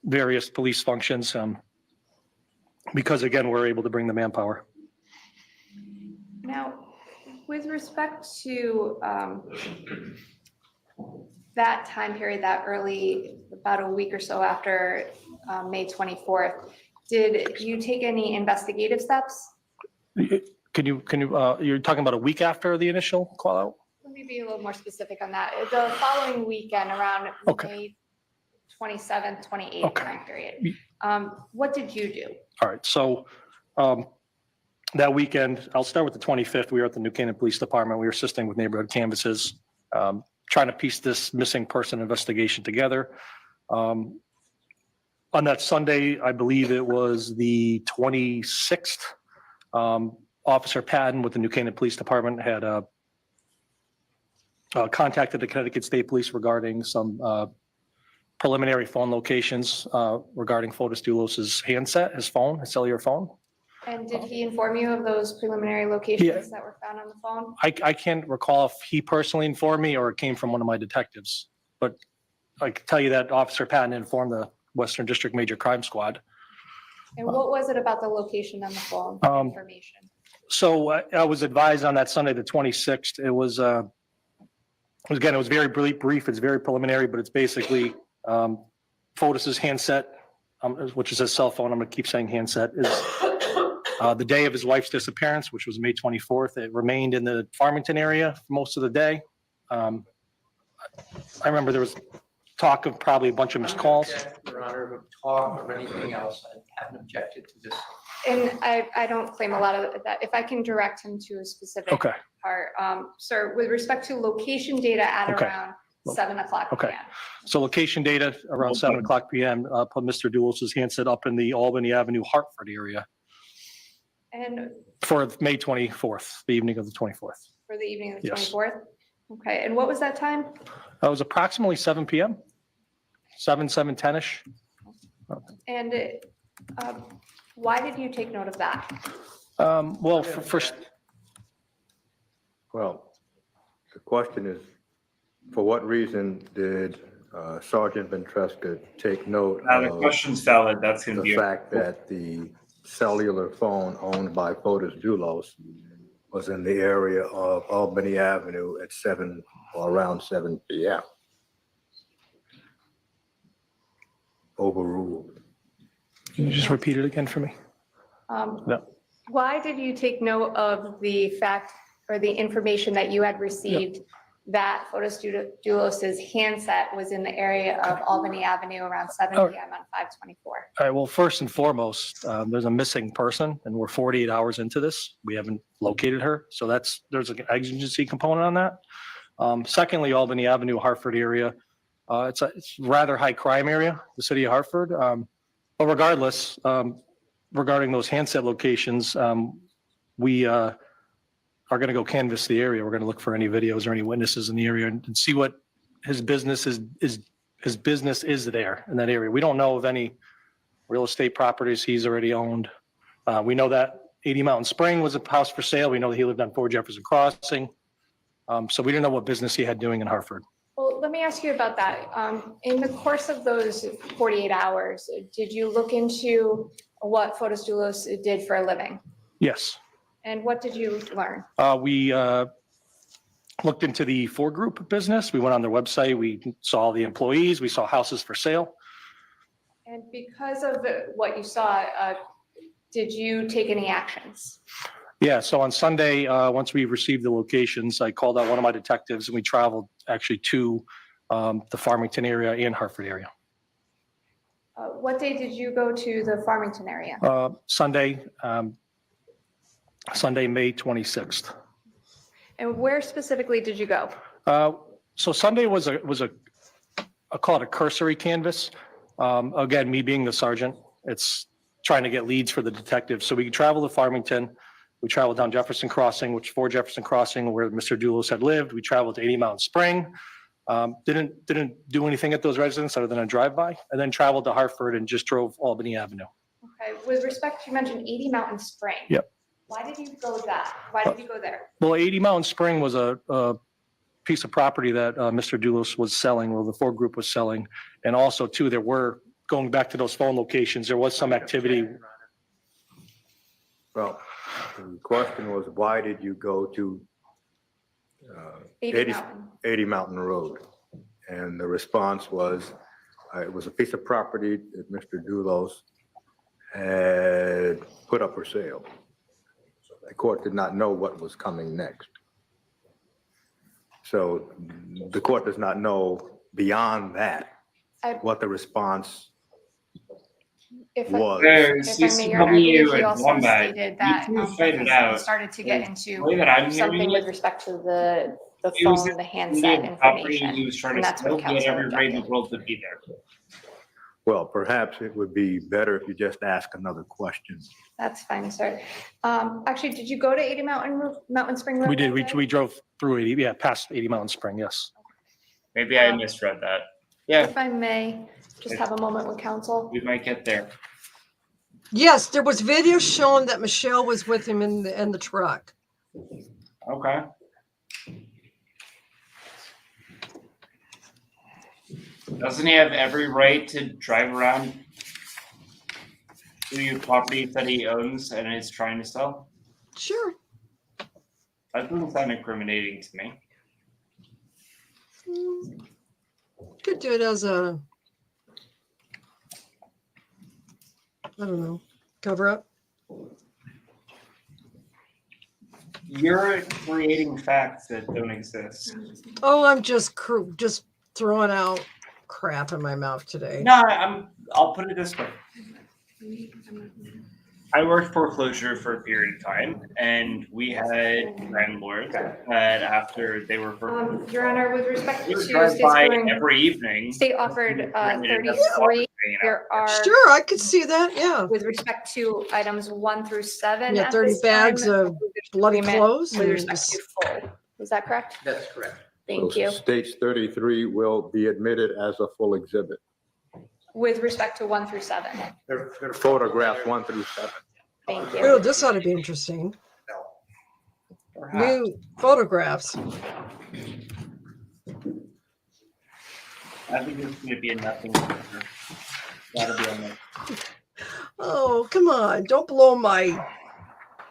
Speaker 14: various police functions, because again, we're able to bring the manpower.
Speaker 6: Now, with respect to that time period, that early, about a week or so after May 24th, did you take any investigative steps?
Speaker 14: Can you, you're talking about a week after the initial call out?
Speaker 6: Let me be a little more specific on that. The following weekend, around May 27th, 28th time period, what did you do?
Speaker 14: All right, so that weekend, I'll start with the 25th. We were at the New Canaan Police Department. We were assisting with neighborhood canvases, trying to piece this missing person investigation together. On that Sunday, I believe it was the 26th, Officer Patton with the New Canaan Police Department had contacted the Connecticut State Police regarding some preliminary phone locations regarding Fotis Doulos' handset, his phone, his cellular phone.
Speaker 6: And did he inform you of those preliminary locations that were found on the phone?
Speaker 14: I can't recall if he personally informed me or it came from one of my detectives, but I can tell you that Officer Patton informed the Western District Major Crime Squad.
Speaker 6: And what was it about the location on the phone information?
Speaker 14: So I was advised on that Sunday, the 26th, it was, again, it was very brief, it's very preliminary, but it's basically Fotis' handset, which is his cell phone, I'm gonna keep saying handset, is the day of his wife's disappearance, which was May 24th. It remained in the Farmington area for most of the day. I remember there was talk of probably a bunch of missed calls.
Speaker 3: Your Honor, of talk or anything else, I haven't objected to this.
Speaker 6: And I don't claim a lot of that. If I can direct him to a specific part. Sir, with respect to location data at around 7 o'clock
Speaker 14: Okay.
Speaker 6: p.m.
Speaker 14: So location data around 7 o'clock p.m. Put Mr. Doulos' handset up in the Albany Avenue, Hartford area
Speaker 6: And
Speaker 14: for May 24th, the evening of the 24th.
Speaker 6: for the evening of the
Speaker 14: Yes.
Speaker 6: 24th? Okay, and what was that time?
Speaker 14: That was approximately 7 p.m., 7:10-ish.
Speaker 6: And why did you take note of that?
Speaker 14: Well,
Speaker 1: Well, the question is, for what reason did Sergeant Ventresca take note
Speaker 12: The question's valid. That's going to be
Speaker 1: the fact that the cellular phone owned by Fotis Doulos was in the area of Albany Avenue at 7 or around 7 p.m.? Overruled.
Speaker 14: Can you just repeat it again for me? No.
Speaker 6: Why did you take note of the fact or the information that you had received that Fotis Doulos' handset was in the area of Albany Avenue around 7 p.m. on 5/24?
Speaker 14: All right, well, first and foremost, there's a missing person and we're 48 hours into this. We haven't located her. So there's an exigency component on that. Secondly, Albany Avenue, Hartford area, it's a rather high crime area, the city of Hartford. But regardless, regarding those handset locations, we are going to go canvass the area. We're going to look for any videos or any witnesses in the area and see what his business is there in that area. We don't know of any real estate properties he's already owned. We know that 80 Mountain Spring was a house for sale. We know that he lived on 4 Jefferson Crossing. So we didn't know what business he had doing in Hartford.
Speaker 6: Well, let me ask you about that. In the course of those 48 hours, did you look into what Fotis Doulos did for a living?
Speaker 14: Yes.
Speaker 6: And what did you learn?
Speaker 14: We looked into the Ford Group business. We went on their website. We saw the employees. We saw houses for sale.
Speaker 6: And because of what you saw, did you take any actions?
Speaker 14: Yeah, so on Sunday, once we received the locations, I called out one of my detectives and we traveled actually to the Farmington area and Hartford area.
Speaker 6: What day did you go to the Farmington area?
Speaker 14: Sunday, May 26th.
Speaker 6: And where specifically did you go?
Speaker 14: So Sunday was a I call it a cursory canvas. Again, me being the sergeant, it's trying to get leads for the detectives. So we could travel to Farmington. We traveled down Jefferson Crossing, which 4 Jefferson Crossing, where Mr. Doulos had lived. We traveled to 80 Mountain Spring. Didn't do anything at those residences other than a drive-by, and then traveled to Hartford and just drove Albany Avenue.
Speaker 6: Okay, with respect, you mentioned 80 Mountain Spring.
Speaker 14: Yep.
Speaker 6: Why did you go that? Why did you go there?
Speaker 14: Well, 80 Mountain Spring was a piece of property that Mr. Doulos was selling, or the Ford Group was selling. And also too, there were, going back to those phone locations, there was some activity.
Speaker 1: Well, the question was, why did you go to
Speaker 6: 80 Mountain.
Speaker 1: 80 Mountain Road? And the response was, it was a piece of property that Mr. Doulos had put up for sale. The court did not know what was coming next. So the court does not know beyond that what the response
Speaker 6: If
Speaker 1: was.
Speaker 6: if I may, Your Honor, I believe he also
Speaker 12: Wombat,
Speaker 6: stated that
Speaker 12: you two fight it out.
Speaker 6: started to get
Speaker 12: The
Speaker 6: into
Speaker 12: way that I'm
Speaker 6: something
Speaker 12: hearing
Speaker 6: with
Speaker 12: it,
Speaker 6: respect to the
Speaker 12: he was
Speaker 6: phone, the
Speaker 12: in
Speaker 6: handset
Speaker 12: the property
Speaker 6: information.
Speaker 12: he was trying
Speaker 6: And
Speaker 12: to
Speaker 6: that's
Speaker 12: sell,
Speaker 6: what
Speaker 12: he had
Speaker 6: counsel
Speaker 12: every right in the
Speaker 6: objected.
Speaker 12: world to be there.
Speaker 1: Well, perhaps it would be better if you just ask another question.
Speaker 6: That's fine, sir. Actually, did you go to 80 Mountain Spring Road?
Speaker 14: We did,
Speaker 6: that day?
Speaker 14: we drove through 80, yeah, past 80 Mountain Spring, yes.
Speaker 12: Maybe I misread that. Yeah,
Speaker 6: If I may, just have a moment with counsel.
Speaker 12: we might get there.
Speaker 2: Yes, there was video showing that Michelle was with him in the truck.
Speaker 12: Okay. Doesn't he have every right to drive around to properties that he owns and is trying to sell?
Speaker 2: Sure.
Speaker 12: That doesn't sound incriminating to me.
Speaker 2: Could do it as a, I don't know, cover up.
Speaker 12: You're creating facts that don't exist.
Speaker 2: Oh, I'm just throwing out crap in my mouth today.
Speaker 12: No, I'll put it this way. I worked foreclosure for a period of time, and we had landlords that after they were
Speaker 6: Your Honor, with respect
Speaker 12: we
Speaker 6: to
Speaker 12: would drive
Speaker 6: state
Speaker 12: by
Speaker 6: scoring,
Speaker 12: every evening.
Speaker 6: state offered
Speaker 12: Granted, that's
Speaker 6: 33.
Speaker 12: you know.
Speaker 6: There are,
Speaker 2: Sure, I could see that, yeah.
Speaker 6: with respect to items 1 through 7.
Speaker 2: Yeah,
Speaker 6: at
Speaker 2: 30
Speaker 6: this
Speaker 2: bags
Speaker 6: time,
Speaker 2: of bloody
Speaker 6: agreement
Speaker 2: clothes.
Speaker 6: With
Speaker 2: and
Speaker 6: respect to full. Is that correct?
Speaker 5: That's correct.
Speaker 6: Thank
Speaker 1: So
Speaker 6: you.
Speaker 1: States 33 will be admitted as a full exhibit.
Speaker 6: With respect to 1 through 7.
Speaker 1: Photographs 1 through 7.
Speaker 6: Thank
Speaker 2: Oh,
Speaker 6: you.
Speaker 2: this ought to be interesting.
Speaker 12: Perhaps.
Speaker 2: New photographs.
Speaker 12: I think it's gonna be a nothing. Picture. That'll be on there.
Speaker 2: Oh, come on, don't blow my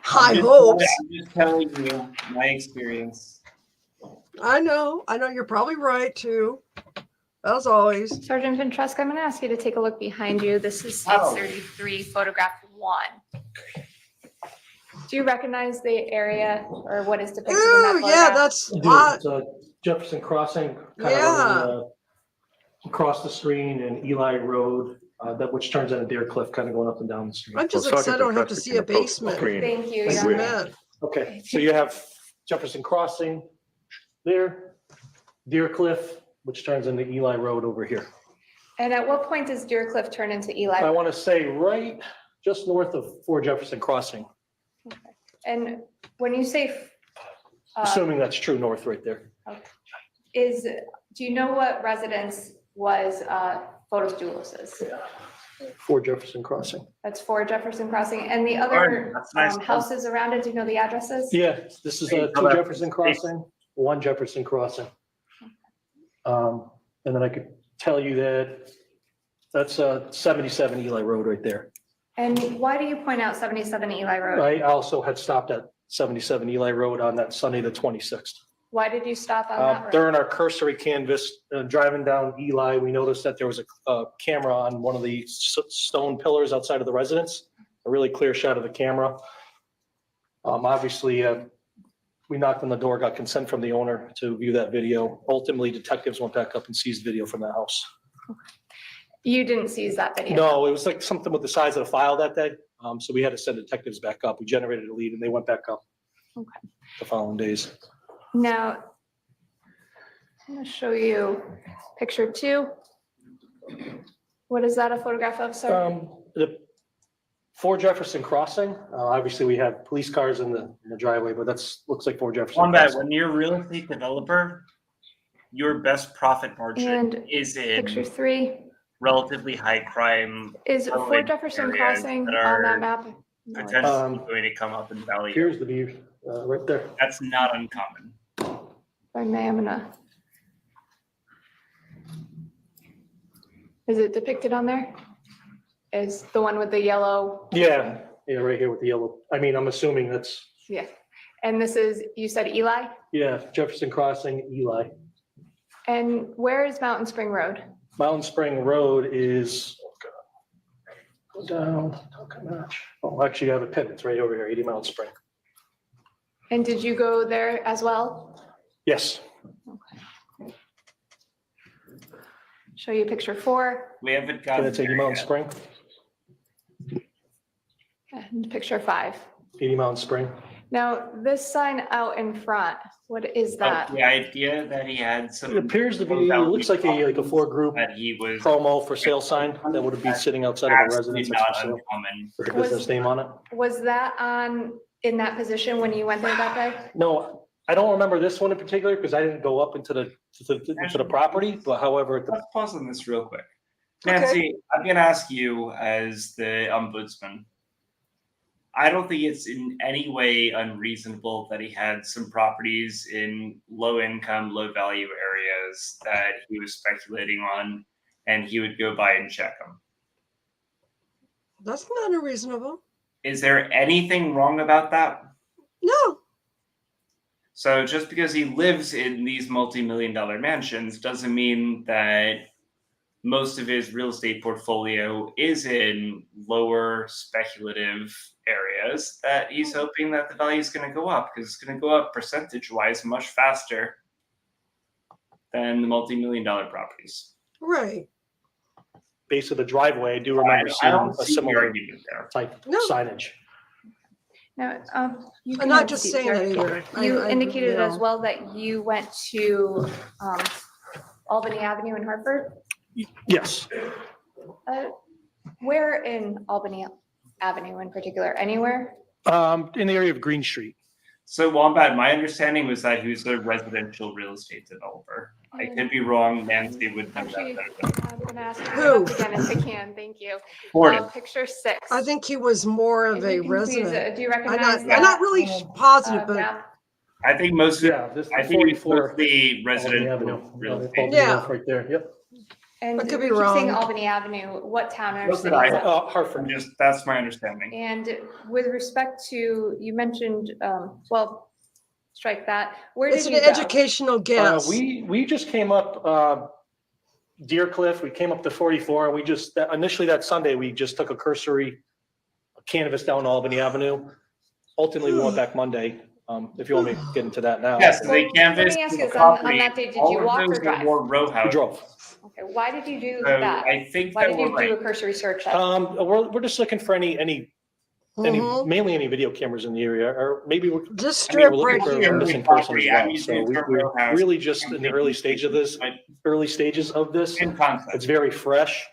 Speaker 2: high
Speaker 12: I'm just-
Speaker 2: hopes.
Speaker 12: I'm just telling you my experience.
Speaker 2: I know you're probably right too. As always.
Speaker 6: Sergeant Ventresca, I'm going to ask you to take a look behind you. This is
Speaker 12: Oh.
Speaker 6: 33, photograph 1. Do you recognize the area or what is depicted in that
Speaker 2: Ooh,
Speaker 6: photograph?
Speaker 2: yeah, that's
Speaker 14: Dude,
Speaker 2: hot.
Speaker 14: it's a Jefferson Crossing, kind
Speaker 2: Yeah.
Speaker 14: of across the street and Eli Road, that which turns into Deer Cliff, kind of going up and down the street.
Speaker 2: I'm just
Speaker 1: Well,
Speaker 2: upset I don't have to see a
Speaker 1: Sergeant Petrosky
Speaker 2: basement.
Speaker 1: screen.
Speaker 6: Thank you, Your
Speaker 2: Cement.
Speaker 6: Honor.
Speaker 14: Okay, so you have Jefferson Crossing there, Deer Cliff, which turns into Eli Road over here.
Speaker 6: And at what point does Deer Cliff turn into
Speaker 14: I
Speaker 6: Eli?
Speaker 14: want to say right just north of 4 Jefferson Crossing,
Speaker 6: And when you say,
Speaker 14: assuming that's true north right there.
Speaker 6: do you know what residence was Photos Doulos'?
Speaker 14: 4 Jefferson Crossing.
Speaker 6: That's 4 Jefferson Crossing. And the
Speaker 12: Alright,
Speaker 6: other
Speaker 12: that's nice.
Speaker 6: houses around it, do you know the addresses?
Speaker 14: Yeah, this is 2 Jefferson Crossing, 1 Jefferson Crossing. And then I could tell you that that's 77 Eli Road right there.
Speaker 6: And why do you point out 77 Eli Road?
Speaker 14: I also had stopped at 77 Eli Road on that Sunday, the 26th.
Speaker 6: Why did you stop on that road?
Speaker 14: During our cursory canvas, driving down Eli, we noticed that there was a camera on one of the stone pillars outside of the residence, a really clear shot of the camera. Obviously, we knocked on the door, got consent from the owner to view that video. Ultimately, detectives went back up and seized video from the house.
Speaker 6: You didn't seize that video?
Speaker 14: No, it was like something with the size of the file that day. So we had to send detectives back up. We generated a lead and they went back up
Speaker 6: Okay.
Speaker 14: the following days.
Speaker 6: Now, I'm going to show you picture 2. What is that a photograph of, sir?
Speaker 14: The 4 Jefferson Crossing, obviously we have police cars in the driveway, but that's, looks like 4 Jefferson.
Speaker 12: On that,
Speaker 14: Crossing.
Speaker 12: when you're a real estate developer, your best profit margin
Speaker 6: And
Speaker 12: is in
Speaker 6: Picture 3
Speaker 12: relatively high crime.
Speaker 6: is 4
Speaker 12: Probably
Speaker 6: Jefferson
Speaker 12: areas
Speaker 6: Crossing
Speaker 12: that
Speaker 6: on
Speaker 12: are
Speaker 6: that map
Speaker 12: potentially going to come up in Valley.
Speaker 14: Appears to be right there.
Speaker 12: That's not uncommon.
Speaker 6: If I may, I'm gonna. Is it depicted on there? Is the one with the yellow?
Speaker 14: Yeah, right here with the yellow. I mean, I'm assuming that's,
Speaker 6: Yeah. And this is, you said Eli?
Speaker 14: yeah, Jefferson Crossing, Eli.
Speaker 6: And where is Mountain Spring Road?
Speaker 14: Mountain Spring Road is, go down, oh, actually, I have a pin. It's right over here, 80 Mountain Spring.
Speaker 6: And did you go there as well?
Speaker 14: Yes.
Speaker 6: Show you picture 4
Speaker 12: We haven't gotten
Speaker 14: That's 80
Speaker 12: there
Speaker 14: Mountain
Speaker 12: yet.
Speaker 14: Spring,
Speaker 6: and picture 5.
Speaker 14: 80 Mountain Spring.
Speaker 6: Now, this sign out in front, what is
Speaker 12: But
Speaker 6: that?
Speaker 12: the idea that he had some.
Speaker 14: It appears to be, it looks like a 4-group
Speaker 12: That he was
Speaker 14: promo for sale sign that would be sitting outside of a
Speaker 12: absolutely
Speaker 14: residence that's
Speaker 12: not
Speaker 14: for sale
Speaker 12: uncommon.
Speaker 14: with the business name on it.
Speaker 6: Was that on, in that position when you went there that day?
Speaker 14: No, I don't remember this one in particular because I didn't go up into the property, but however,
Speaker 12: Let's pause on this real quick. Nancy, I'm gonna ask you as the ombudsman. I don't think it's in any way unreasonable that he had some properties in low income, low value areas that he was speculating on, and he would go by and check them.
Speaker 2: That's not unreasonable.
Speaker 12: Is there anything wrong about that?
Speaker 2: No.
Speaker 12: So just because he lives in these multi-million-dollar mansions doesn't mean that most of his real estate portfolio is in lower speculative areas that he's hoping that the value is going to go up, because it's going to go up percentage-wise much faster than the multi-million-dollar properties.
Speaker 2: Right.
Speaker 14: base of the driveway, I do remember
Speaker 12: I
Speaker 14: seeing
Speaker 12: don't
Speaker 14: a
Speaker 12: see the
Speaker 14: similar
Speaker 12: argument there.
Speaker 14: type
Speaker 2: No.
Speaker 14: signage.
Speaker 6: Now, you
Speaker 2: I'm
Speaker 6: can
Speaker 2: not
Speaker 6: have
Speaker 2: just
Speaker 6: seats
Speaker 2: saying
Speaker 6: here.
Speaker 2: that either.
Speaker 6: You
Speaker 2: I
Speaker 6: indicated
Speaker 2: you
Speaker 6: as
Speaker 2: know.
Speaker 6: well that you went to Albany Avenue in Hartford.
Speaker 14: Yes.
Speaker 6: Where in Albany Avenue in particular? Anywhere?
Speaker 14: In the area of Green Street.
Speaker 12: So Wombat, my understanding was that he was a residential real estate developer. I could be wrong. Nancy would know
Speaker 6: Actually,
Speaker 12: that better.
Speaker 6: I'm gonna ask
Speaker 2: Who?
Speaker 6: you again if I can. Thank you.
Speaker 12: Gordon.
Speaker 6: Picture 6.
Speaker 2: I think he was more of
Speaker 6: If
Speaker 2: a
Speaker 6: you can please,
Speaker 2: resident.
Speaker 6: do you
Speaker 2: I'm
Speaker 6: recognize
Speaker 2: not, I'm not really positive, but
Speaker 6: map?
Speaker 12: I think most of
Speaker 14: Yeah, this
Speaker 12: I
Speaker 14: is
Speaker 12: think it's
Speaker 14: 44
Speaker 12: mostly
Speaker 14: Albany
Speaker 12: residential
Speaker 14: Avenue.
Speaker 12: real estate.
Speaker 14: Albany
Speaker 2: Yeah.
Speaker 14: Ave Right there, yep.
Speaker 6: And
Speaker 2: I could be
Speaker 6: you keep saying
Speaker 2: wrong.
Speaker 6: Albany Avenue. What town or
Speaker 12: Most
Speaker 6: city
Speaker 12: of
Speaker 6: is
Speaker 12: it,
Speaker 6: that?
Speaker 14: Hartford.
Speaker 12: Just that's my understanding.
Speaker 6: And with respect to, you mentioned, well, strike that. Where
Speaker 2: it's
Speaker 6: did
Speaker 2: an
Speaker 6: you go?
Speaker 2: educational guess.
Speaker 14: We just came up, Deer Cliff, we came up to 44, and we just, initially that Sunday, we just took a cursory canvas down Albany Avenue. Ultimately, we went back Monday, if you want me to get into that now.
Speaker 12: Yes, they
Speaker 6: Well,
Speaker 12: canvassed
Speaker 6: let me ask
Speaker 12: the
Speaker 6: you this, on
Speaker 12: property.
Speaker 6: that day, did
Speaker 12: All
Speaker 6: you
Speaker 12: of
Speaker 6: walk
Speaker 12: those
Speaker 6: or drive?
Speaker 12: were row
Speaker 14: We
Speaker 12: houses.
Speaker 14: drove.
Speaker 6: Okay, why did you do
Speaker 12: So
Speaker 6: that?
Speaker 12: I think
Speaker 6: Why
Speaker 12: that
Speaker 6: did you
Speaker 12: we're
Speaker 6: do a
Speaker 12: right.
Speaker 6: cursory search?
Speaker 2: Mm-hmm.
Speaker 14: We're just looking for any, mainly any video cameras in the area, or maybe we're,
Speaker 2: Just
Speaker 14: I mean,
Speaker 2: strip
Speaker 14: we're
Speaker 2: right
Speaker 14: looking for
Speaker 2: here.
Speaker 14: missing persons as
Speaker 12: Property, I'm
Speaker 14: well.
Speaker 12: using
Speaker 14: So
Speaker 12: the term
Speaker 14: we're
Speaker 12: row house.
Speaker 14: really just in the early stage of this,
Speaker 12: In concept.
Speaker 14: It's very fresh.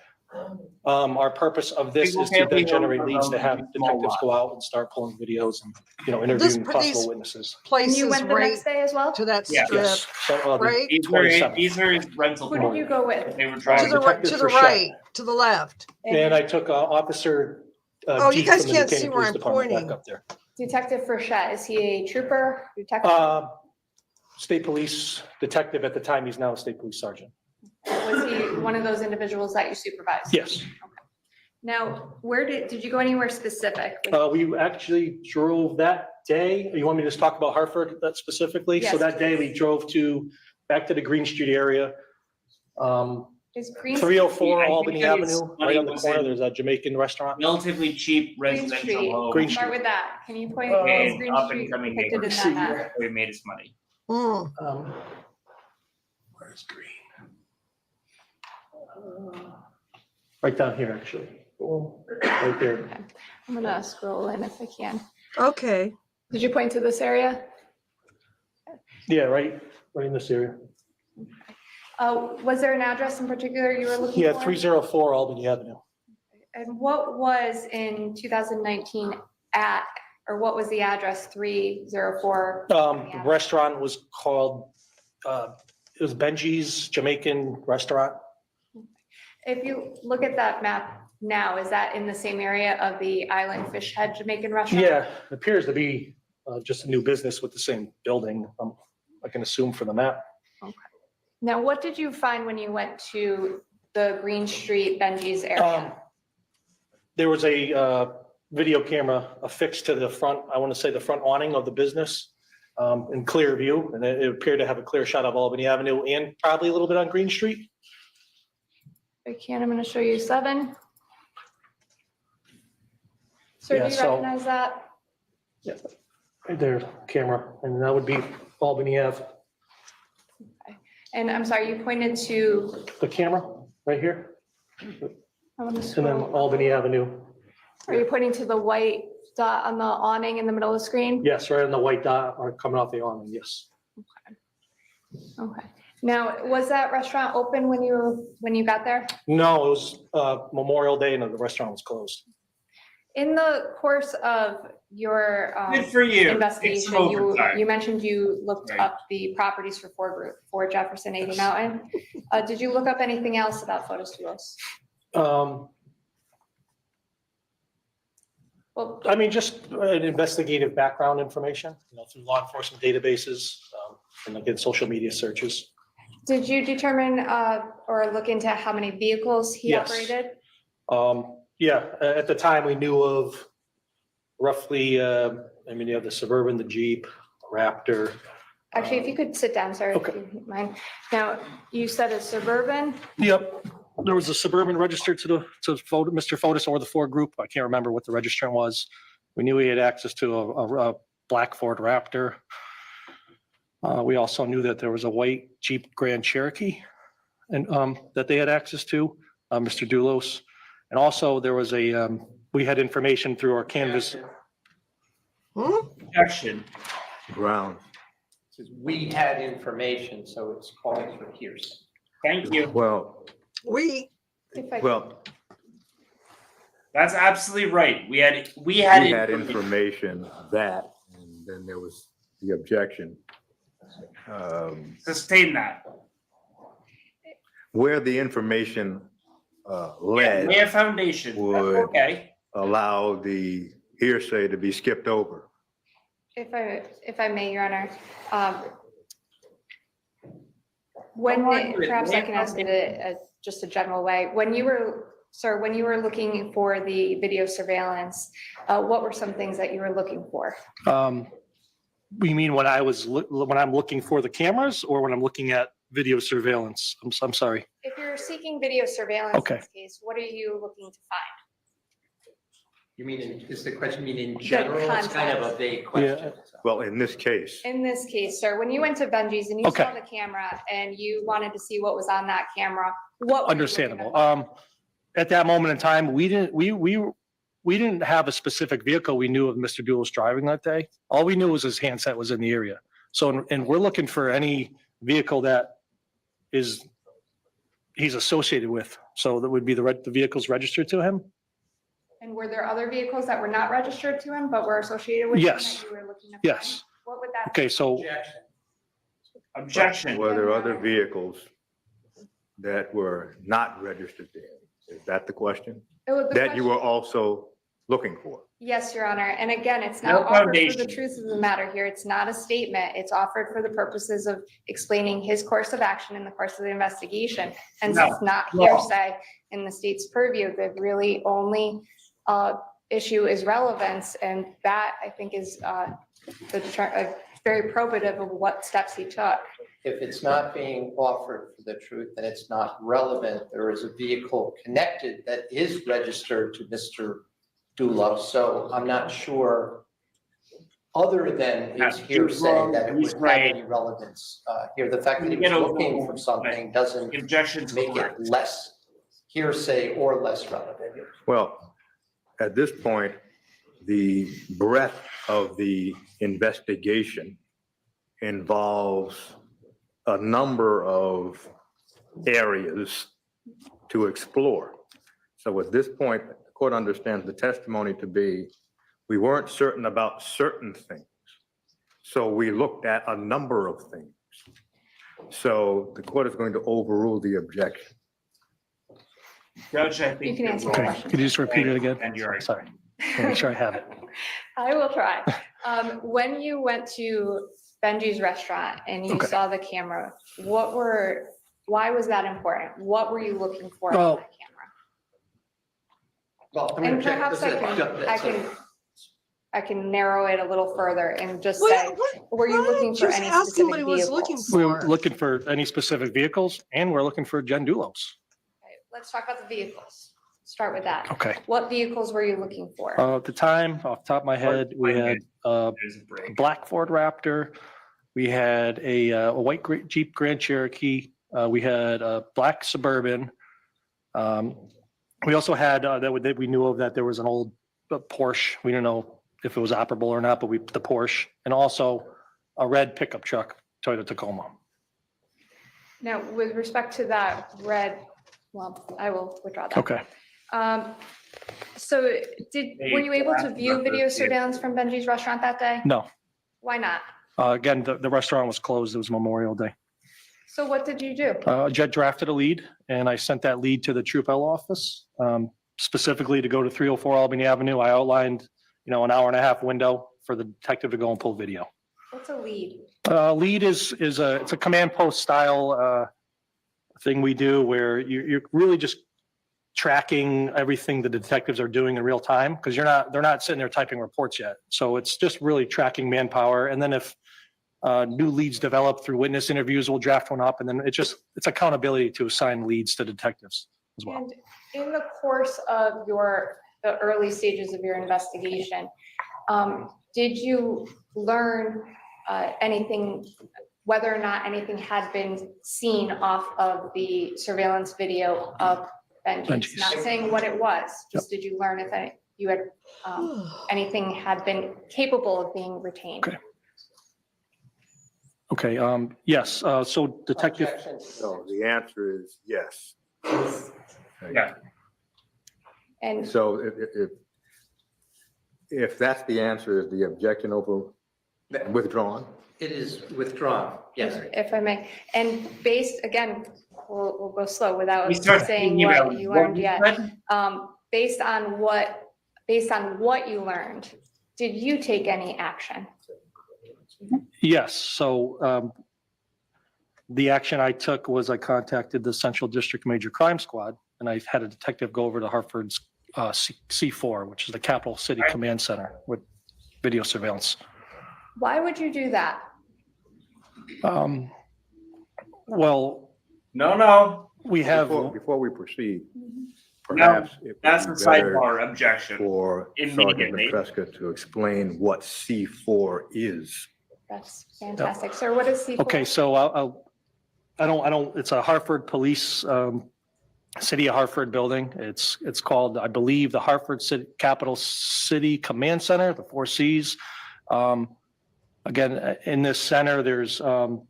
Speaker 14: Our purpose of this
Speaker 12: Single
Speaker 14: is to
Speaker 12: family
Speaker 14: then generate
Speaker 12: homes are
Speaker 14: leads to have
Speaker 12: relatively small
Speaker 14: detectives
Speaker 12: lots.
Speaker 14: go out and start pulling videos and,
Speaker 2: This-
Speaker 14: interviewing
Speaker 2: these-
Speaker 14: possible witnesses.
Speaker 6: And
Speaker 2: Places
Speaker 6: you went the
Speaker 2: right
Speaker 6: next day as well?
Speaker 2: to that
Speaker 12: Yeah.
Speaker 2: strip,
Speaker 14: Yes. So,
Speaker 2: right?
Speaker 12: These are
Speaker 14: 27th.
Speaker 12: these are his rental.
Speaker 6: Who did you go with?
Speaker 12: They were
Speaker 2: To
Speaker 12: driving.
Speaker 2: the right,
Speaker 14: Detective
Speaker 2: to the
Speaker 14: Frechette.
Speaker 2: right, to the left.
Speaker 14: And I took Officer
Speaker 2: Oh, you
Speaker 14: G
Speaker 2: guys
Speaker 14: from the
Speaker 2: can't see
Speaker 14: Decatur
Speaker 2: where
Speaker 14: Police
Speaker 2: I'm
Speaker 14: Department back
Speaker 2: pointing.
Speaker 14: up there.
Speaker 6: Detective Frechette, is he a trooper, detective?
Speaker 14: State Police Detective at the time, he's now a State Police Sergeant.
Speaker 6: Was he one of those individuals that you supervised?
Speaker 14: Yes.
Speaker 6: Now, where did you go anywhere specific?
Speaker 14: We actually drove that day. You want me to just talk about Hartford that specifically? So
Speaker 6: Yes,
Speaker 14: that day we drove back to the Green Street area.
Speaker 6: Is Green
Speaker 14: 304
Speaker 12: I think
Speaker 14: Albany
Speaker 12: that his
Speaker 14: Avenue,
Speaker 12: money
Speaker 14: right on the
Speaker 12: was
Speaker 14: corner,
Speaker 12: in-
Speaker 14: there's a Jamaican restaurant.
Speaker 12: Relatively cheap
Speaker 6: Green
Speaker 12: residential
Speaker 6: Street?
Speaker 12: home.
Speaker 14: Green
Speaker 6: Start
Speaker 14: Street.
Speaker 6: with that. Can you point,
Speaker 12: in
Speaker 6: is Green
Speaker 12: up
Speaker 6: Street
Speaker 12: and coming
Speaker 6: depicted in
Speaker 12: neighborhoods.
Speaker 6: that map?
Speaker 12: Where he made his money.
Speaker 2: Mm.
Speaker 14: Where's Green? Right down here, actually. Right there.
Speaker 6: I'm gonna scroll in if I can.
Speaker 2: Okay.
Speaker 6: Did you point to this area?
Speaker 14: Yeah, right in this area.
Speaker 6: Was there an address in particular you were looking for?
Speaker 14: Yeah, 304 Albany Avenue.
Speaker 6: And what was in 2019 or what was the address 304?
Speaker 14: The restaurant was called, it was Benji's Jamaican Restaurant.
Speaker 6: If you look at that map, now, is that in the same area of the Island Fish Head Jamaican restaurant?
Speaker 14: Yeah, it appears to be just a new business with the same building, I can assume for the map.
Speaker 6: Now, what did you find when you went to the Green Street Benji's area?
Speaker 14: There was a video camera affixed to the front, I want to say the front awning of the business in clear view, and it appeared to have a clear shot of Albany Avenue and probably a little bit on Green Street.
Speaker 6: I'm going to show you 7. Sir,
Speaker 14: Yeah,
Speaker 6: do you
Speaker 14: so-
Speaker 6: recognize that?
Speaker 14: Yeah, right there, camera, and that would be Albany Ave.
Speaker 6: And I'm sorry, you pointed to,
Speaker 14: The camera, right here,
Speaker 6: I want to
Speaker 14: and then
Speaker 6: scroll.
Speaker 14: Albany Avenue.
Speaker 6: Are you pointing to the white dot on the awning in the middle of the screen?
Speaker 14: Yes, right on the white dot or coming off the awning, yes.
Speaker 6: Okay. Now, was that restaurant open when you got there?
Speaker 14: No, it was Memorial Day and the restaurant was closed.
Speaker 6: In the course of your
Speaker 12: Good for you. Take
Speaker 6: investigation,
Speaker 12: some overtime.
Speaker 6: you mentioned you looked
Speaker 12: Right.
Speaker 6: up the properties for Jefferson 80 Mountain. Did you look up anything else about Photos Duos? Well,
Speaker 14: I mean, just an investigative background information, through law enforcement databases, and again, social media searches.
Speaker 6: did you determine or look into how many vehicles he
Speaker 14: Yes.
Speaker 6: operated?
Speaker 14: Yeah, at the time, we knew of roughly, you have the Suburban, the Jeep, Raptor.
Speaker 6: Actually, if you could sit down, sir, if
Speaker 14: Okay.
Speaker 6: you don't mind. Now, you said a Suburban.
Speaker 14: Yep, there was a Suburban registered to Mr. Fotis or the Ford Group. I can't remember what the registrant was. We knew he had access to a black Ford Raptor. We also knew that there was a white Jeep Grand Cherokee and that they had access to, Mr. Doulos. And also there was we had information through our canvas.
Speaker 12: Objection.
Speaker 1: Brown.
Speaker 3: Says we had information, so it's calling for hearsay.
Speaker 12: Thank you.
Speaker 1: Well,
Speaker 6: If I
Speaker 1: well,
Speaker 12: That's absolutely right. We had
Speaker 1: we had information that, and then there was the objection.
Speaker 12: Sustain that.
Speaker 1: Where the information
Speaker 12: Yeah,
Speaker 1: led
Speaker 12: lay a foundation. That's
Speaker 1: would-
Speaker 12: okay.
Speaker 1: allow the hearsay to be skipped over.
Speaker 6: If I may, Your Honor, when,
Speaker 12: Come on,
Speaker 6: perhaps I
Speaker 12: lay a
Speaker 6: can ask it as just a general way, when you were looking for the video surveillance, what were some things that you were looking for?
Speaker 14: You mean when I'm looking for the cameras or when I'm looking at video surveillance? I'm sorry.
Speaker 6: If you're seeking video surveillance in
Speaker 14: Okay.
Speaker 6: this case, what are you looking to find?
Speaker 3: You mean, is the question in general? It's kind of a vague question.
Speaker 1: Well, in this case,
Speaker 6: In this case, sir, when you went to Benji's and you
Speaker 14: Okay.
Speaker 6: saw the camera and you wanted to see what was on that camera, what were you looking
Speaker 14: Understandable.
Speaker 6: to find?
Speaker 14: At that moment in time, we didn't have a specific vehicle we knew of Mr. Doulos driving that day. All we knew was his handset was in the area. So, and we're looking for any vehicle that he's associated with. So that would be the vehicles registered to him?
Speaker 6: And were there other vehicles that were not registered to him but were associated with him
Speaker 14: Yes.
Speaker 6: that you were looking to find?
Speaker 14: Yes.
Speaker 6: What would that?
Speaker 14: Okay, so
Speaker 12: Objection.
Speaker 1: were there other vehicles that were not registered to him? Is that the question?
Speaker 6: The
Speaker 1: That you
Speaker 6: question-
Speaker 1: were also looking for?
Speaker 6: Yes, Your Honor. And again, it's
Speaker 12: No
Speaker 6: not offered for the
Speaker 12: foundation.
Speaker 6: truth of the matter here. It's not a statement. It's offered for the purposes of explaining his course of action in the course of the investigation. And
Speaker 12: No.
Speaker 6: it's not
Speaker 12: No.
Speaker 6: hearsay in the state's purview. The really only issue is relevance. And that, I think, is very probative of what steps he took.
Speaker 3: If it's not being offered for the truth, then it's not relevant. There is a vehicle connected that is registered to Mr. Doulos, so I'm not sure, other than
Speaker 12: Yeah,
Speaker 3: it's
Speaker 12: he's
Speaker 3: hearsay,
Speaker 12: wrong,
Speaker 3: that it
Speaker 12: he's
Speaker 3: would have
Speaker 12: right.
Speaker 3: any relevance here. The fact that he
Speaker 12: You
Speaker 3: was
Speaker 12: get
Speaker 3: looking
Speaker 12: over-
Speaker 3: for something doesn't
Speaker 12: The objection's
Speaker 3: make
Speaker 12: correct.
Speaker 3: it less hearsay or less relevant.
Speaker 1: Well, at this point, the breadth of the investigation involves a number of areas to explore. So at this point, the court understands the testimony to be, we weren't certain about certain things. So we looked at a number of things. So the court is going to overrule the objection.
Speaker 12: Judge, I think.
Speaker 6: You can answer the
Speaker 14: Okay,
Speaker 6: question.
Speaker 14: could you just repeat it again?
Speaker 12: And you're right.
Speaker 14: Sorry. Make sure I have it.
Speaker 6: I will try. When you went to Benji's restaurant and you
Speaker 14: Okay.
Speaker 6: saw the camera, why was that important? What were you looking for on
Speaker 14: Well,
Speaker 6: that camera?
Speaker 3: Well, I'm
Speaker 6: And
Speaker 3: gonna check
Speaker 6: perhaps
Speaker 3: this.
Speaker 6: I can narrow it a little further and just
Speaker 2: Well,
Speaker 6: say, were you looking for
Speaker 2: just
Speaker 6: any
Speaker 2: asking what
Speaker 6: specific
Speaker 2: he was looking
Speaker 6: vehicles?
Speaker 2: for.
Speaker 14: We're looking for any specific vehicles and we're looking for Jen Dulos.
Speaker 6: Okay, let's talk about the vehicles. Start with that.
Speaker 14: Okay.
Speaker 6: What vehicles were you looking for?
Speaker 14: At the time, off the top of my head, we had a
Speaker 12: There's a break.
Speaker 14: black Ford Raptor. We had a white Jeep Grand Cherokee. We had a black Suburban. We also had, that we knew of, that there was an old Porsche. We don't know if it was operable or not, but the Porsche, and also a red pickup truck, Toyota Tacoma.
Speaker 6: Now, with respect to that red, well, I will withdraw that.
Speaker 14: Okay.
Speaker 6: So were you able to view video surveillance from Benji's restaurant that day?
Speaker 14: No.
Speaker 6: Why not?
Speaker 14: Again, the restaurant was closed. It was Memorial Day.
Speaker 6: So what did you do?
Speaker 14: Jed drafted a lead, and I sent that lead to the Troop L office, specifically to go to 304 Albany Avenue. I outlined, an hour and a half window for the detective to go and pull video.
Speaker 6: What's a lead?
Speaker 14: Lead it's a command post style thing we do where you're really just tracking everything the detectives are doing in real time, because they're not sitting there typing reports yet. So it's just really tracking manpower. And then if new leads develop through witness interviews, we'll draft one up, and then it's accountability to assign leads to detectives as well.
Speaker 6: And in the course of the early stages of your investigation, did you learn anything, whether or not anything had been seen off of the surveillance video of Benji's?
Speaker 14: Benji's.
Speaker 6: Not saying what it was, just did you learn if you had anything had been capable of being retained?
Speaker 14: Okay. Yes. So detective.
Speaker 1: So the answer is yes.
Speaker 12: Yeah.
Speaker 6: And
Speaker 1: So if that's the answer, is the objection withdrawn?
Speaker 3: It is withdrawn, yes.
Speaker 6: if I may, and again, we'll go slow without
Speaker 12: We start
Speaker 6: saying
Speaker 12: thinking about
Speaker 6: what you
Speaker 12: what
Speaker 6: learned
Speaker 12: we
Speaker 6: yet.
Speaker 12: read.
Speaker 6: Based on what you learned, did you take any action?
Speaker 14: Yes. So the action I took was I contacted the Central District Major Crime Squad, and I had a detective go over to Hartford's C4, which is the Capital City Command Center with video surveillance.
Speaker 6: Why would you do that?
Speaker 14: Well,
Speaker 12: No.
Speaker 14: we have.
Speaker 1: Before we proceed,
Speaker 12: No,
Speaker 1: perhaps it would
Speaker 12: that's
Speaker 1: be
Speaker 12: a
Speaker 1: better
Speaker 12: sidebar objection.
Speaker 1: for Sergeant
Speaker 12: Immediately.
Speaker 1: Petruska to explain what C4 is.
Speaker 6: That's fantastic. Sir, what is C4?
Speaker 14: Okay, so I don't, it's a Hartford Police, City of Hartford building. It's called, I believe, the Hartford City, Capital City Command Center, the 4 Cs. Again, in this center, there's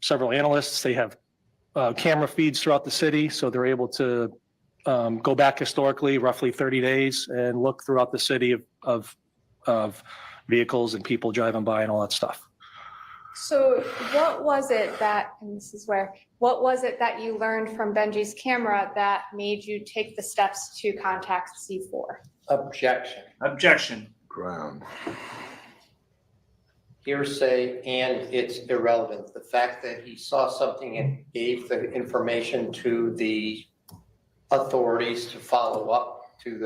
Speaker 14: several analysts. They have camera feeds throughout the city, so they're able to go back historically, roughly 30 days, and look throughout the city of vehicles and people driving by and all that stuff.
Speaker 6: So what was it that you learned from Benji's camera that made you take the steps to contact C4?
Speaker 3: Objection.
Speaker 1: Ground.
Speaker 3: Hearsay, and it's irrelevant. The fact that he saw something and gave the information to the authorities to follow up to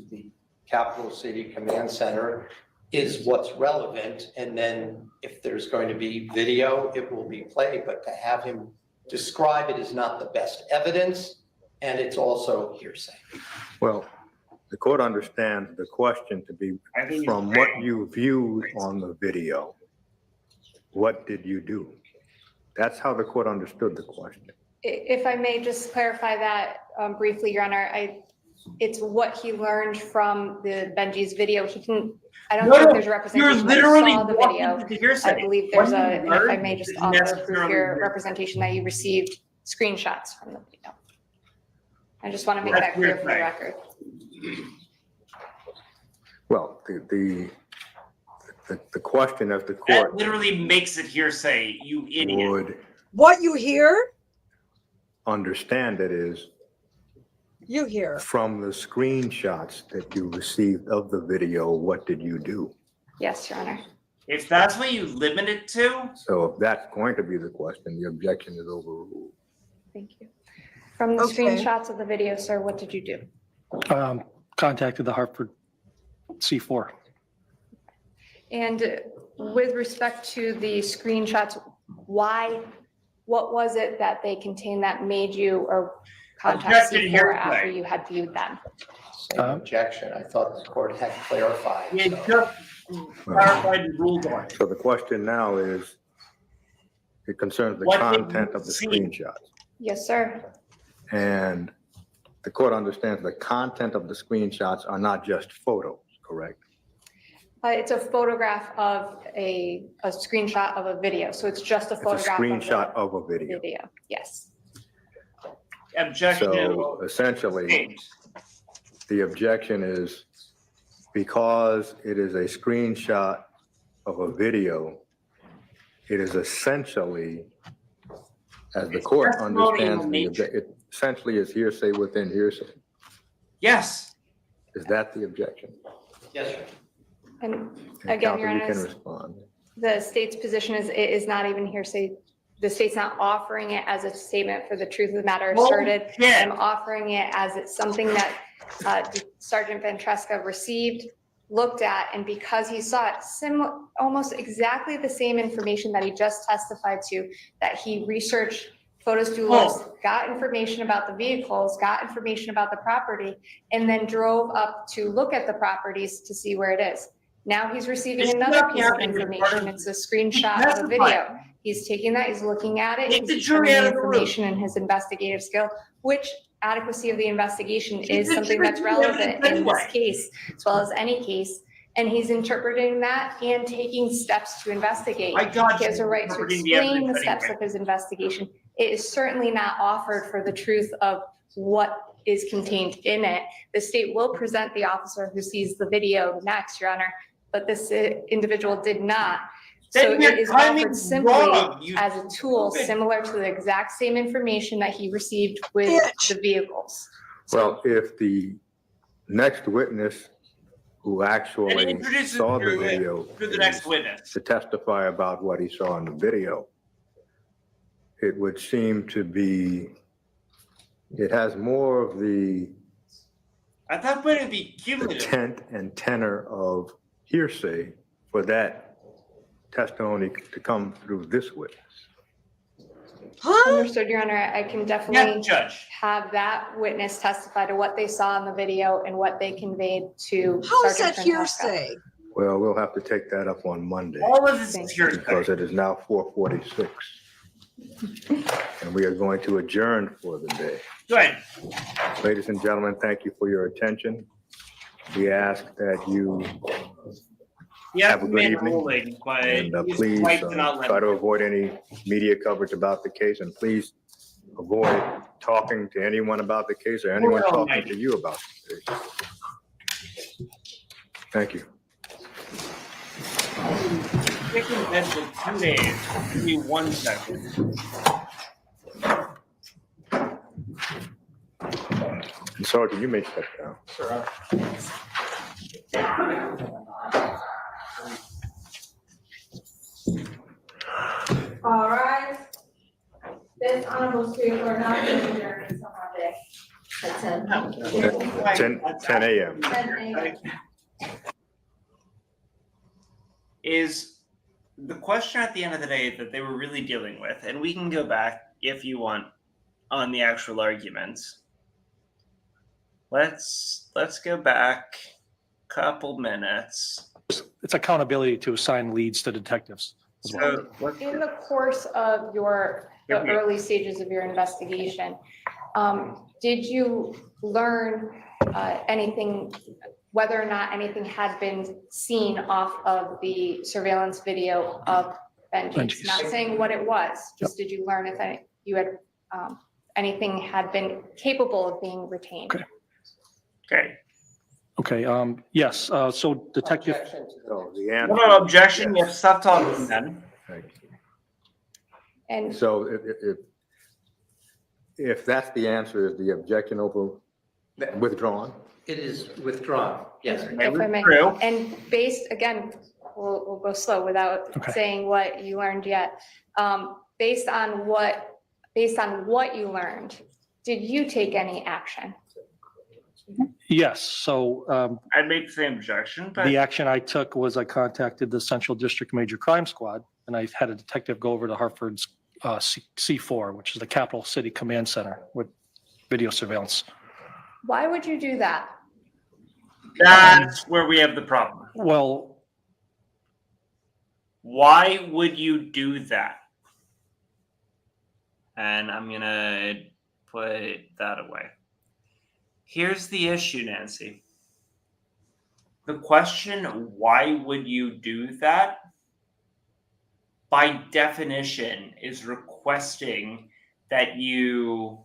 Speaker 3: the Capital City Command Center is what's relevant. And then if there's going to be video, it will be played, but to have him describe it is not the best evidence, and it's also hearsay.
Speaker 1: Well, the court understands the question to be from what you viewed on the video. What did you do? That's how the court understood the question.
Speaker 6: If I may just clarify that briefly, Your Honor, it's what he learned from the Benji's video. I don't think there's a representation that he saw the video. I believe there's if I may just offer proof your representation that you received screenshots from the video. I just want to make that clear for the record.
Speaker 1: Well, the question of the
Speaker 12: That
Speaker 1: court
Speaker 12: literally makes it hearsay, you idiot.
Speaker 1: would
Speaker 2: What you hear?
Speaker 1: understand it is
Speaker 2: You hear.
Speaker 1: From the screenshots that you received of the video, what did you do?
Speaker 6: Yes, Your Honor.
Speaker 12: If that's what you limit it to,
Speaker 1: So if that's going to be the question, the objection is overruled.
Speaker 6: Thank you. From the
Speaker 2: Okay.
Speaker 6: screenshots of the video, sir, what did you do?
Speaker 14: Contacted the Hartford C4.
Speaker 6: And with respect to the screenshots, what was it that they contained that made you or contact
Speaker 12: Objection
Speaker 6: C4
Speaker 12: hearsay.
Speaker 6: after you had viewed them?
Speaker 3: Same objection. I thought the court had clarified.
Speaker 12: it
Speaker 3: so.
Speaker 12: just clarified and ruled on it.
Speaker 1: So the question now is, it concerns the
Speaker 12: What did
Speaker 1: content
Speaker 12: you
Speaker 1: of the
Speaker 12: see?
Speaker 1: screenshots.
Speaker 6: Yes, sir.
Speaker 1: And the court understands the content of the screenshots are not just photos, correct?
Speaker 6: It's a photograph of a screenshot of a video, so it's just a
Speaker 1: It's a
Speaker 6: photograph
Speaker 1: screenshot
Speaker 6: of
Speaker 1: of a
Speaker 6: the
Speaker 1: video.
Speaker 6: video. Yes.
Speaker 12: Objection.
Speaker 1: So essentially, the objection is because it is a screenshot of a video, it is essentially, as the
Speaker 12: It's
Speaker 1: court
Speaker 12: testimonial
Speaker 1: understands,
Speaker 12: nature.
Speaker 1: it essentially is hearsay within hearsay.
Speaker 12: Yes.
Speaker 1: Is that the objection?
Speaker 3: Yes, sir.
Speaker 6: And
Speaker 1: And
Speaker 6: again, Your
Speaker 1: counsel, you
Speaker 6: Honor,
Speaker 1: can respond.
Speaker 6: the state's position is it is not even hearsay. The state's not offering it as a statement for the truth of the matter asserted. I'm offering it as it's something that Sergeant Ventresca received, looked at, and because he saw it, almost exactly the same information that he just testified to, that he researched photos through lists, got information about the vehicles, got information about the property, and then drove up to look at the properties to see where it is. Now he's receiving
Speaker 12: It's
Speaker 6: another
Speaker 12: not
Speaker 6: piece of
Speaker 12: happening in front
Speaker 6: information.
Speaker 12: of-
Speaker 6: It's a screenshot of a video. He's taking that, he's looking at it,
Speaker 12: Take the
Speaker 6: he's
Speaker 12: jury
Speaker 6: determining
Speaker 12: out of the room.
Speaker 6: information in his investigative skill, which adequacy of the investigation
Speaker 12: Take
Speaker 6: is
Speaker 12: the
Speaker 6: something
Speaker 12: jury
Speaker 6: that's
Speaker 12: out of the
Speaker 6: relevant in this
Speaker 12: anyway.
Speaker 6: case, as well as any case. And he's interpreting that and taking steps to investigate.
Speaker 12: I got
Speaker 6: He has
Speaker 12: you.
Speaker 6: a right to
Speaker 12: Interpreting the
Speaker 6: explain the
Speaker 12: evidence
Speaker 6: steps
Speaker 12: anyway.
Speaker 6: of his investigation. It is certainly not offered for the truth of what is contained in it. The state will present the officer who sees the video next, Your Honor, but this individual did not. So
Speaker 12: Then your
Speaker 6: it is
Speaker 12: timing's
Speaker 6: offered simply
Speaker 12: wrong, you
Speaker 6: as a tool
Speaker 12: stupid-
Speaker 6: similar to the exact same information that he received with
Speaker 2: Bitch.
Speaker 6: the vehicles.
Speaker 1: Well, if the next witness who
Speaker 12: And
Speaker 1: actually
Speaker 12: introduce it
Speaker 1: saw the
Speaker 12: to
Speaker 1: video
Speaker 12: to the next
Speaker 1: is
Speaker 12: witness.
Speaker 1: to testify about what he saw in the video, it would seem to be, it has more of the
Speaker 12: I thought it would be cumulative.
Speaker 1: intent and tenor of hearsay for that testimony to come through this witness.
Speaker 2: Huh?
Speaker 6: Understood, Your Honor. I can definitely
Speaker 12: Yes, Judge.
Speaker 6: have that witness testify to what they saw in the video and what they conveyed to
Speaker 2: How is
Speaker 6: Sergeant
Speaker 2: that
Speaker 6: Francesca.
Speaker 2: hearsay?
Speaker 1: Well, we'll have to take that up on Monday
Speaker 12: All of this
Speaker 6: Thank
Speaker 12: is
Speaker 6: you.
Speaker 12: hearsay.
Speaker 1: because it is now 4:46. And we are going to adjourn for the day.
Speaker 12: Good.
Speaker 1: Ladies and gentlemen, thank you for your attention. We ask that you,
Speaker 12: He
Speaker 1: Have
Speaker 12: has
Speaker 1: a good
Speaker 12: made a
Speaker 1: evening.
Speaker 12: ruling, but
Speaker 1: and
Speaker 12: he's
Speaker 1: please
Speaker 12: right to not let
Speaker 1: try to
Speaker 12: him.
Speaker 1: avoid any media coverage about the case, and please avoid talking to anyone about the case or anyone
Speaker 12: Well,
Speaker 1: talking to you about the case. Thank you.
Speaker 12: Chicken bed for 2 days. Give me 1 second.
Speaker 1: And Sergeant, you may step down.
Speaker 6: All right. This honorable street court now is adjourned until Monday at 10.
Speaker 1: 10 a.m.
Speaker 6: 10 a.m.
Speaker 12: Is the question at the end of the day that they were really dealing with, and we can go back if you want on the actual arguments. Let's go back a couple minutes.
Speaker 14: It's accountability to assign leads to detectives as well.
Speaker 12: So let's
Speaker 6: In the course of the early stages of your investigation, did you learn anything, whether or not anything had been seen off of the surveillance video of Benji's?
Speaker 14: Benji's.
Speaker 6: Not saying what it was, just did you learn if you had, anything had been capable of being retained?
Speaker 14: Okay.
Speaker 12: okay.
Speaker 14: Okay, yes, so Detective,
Speaker 3: Objection to the
Speaker 1: So the answer.
Speaker 12: No objection. You have to stop talking then.
Speaker 1: Thank you.
Speaker 6: And
Speaker 1: So if that's the answer, is the objection Withdrawn.
Speaker 3: It is withdrawn, yes.
Speaker 6: If I may.
Speaker 12: True.
Speaker 6: And based, again, we'll go slow without
Speaker 14: Okay.
Speaker 6: saying what you learned yet. Based on what you learned, did you take any action?
Speaker 14: Yes, so
Speaker 12: I'd make the same objection, but
Speaker 14: the action I took was I contacted the Central District Major Crime Squad, and I had a detective go over to Hartford's C4, which is the Capital City Command Center with video surveillance.
Speaker 6: Why would you do that?
Speaker 12: that's where we have the problem.
Speaker 14: Well,
Speaker 12: Why would you do that? And I'm gonna put that away. Here's the issue, Nancy. The question, why would you do that? By definition, is requesting that you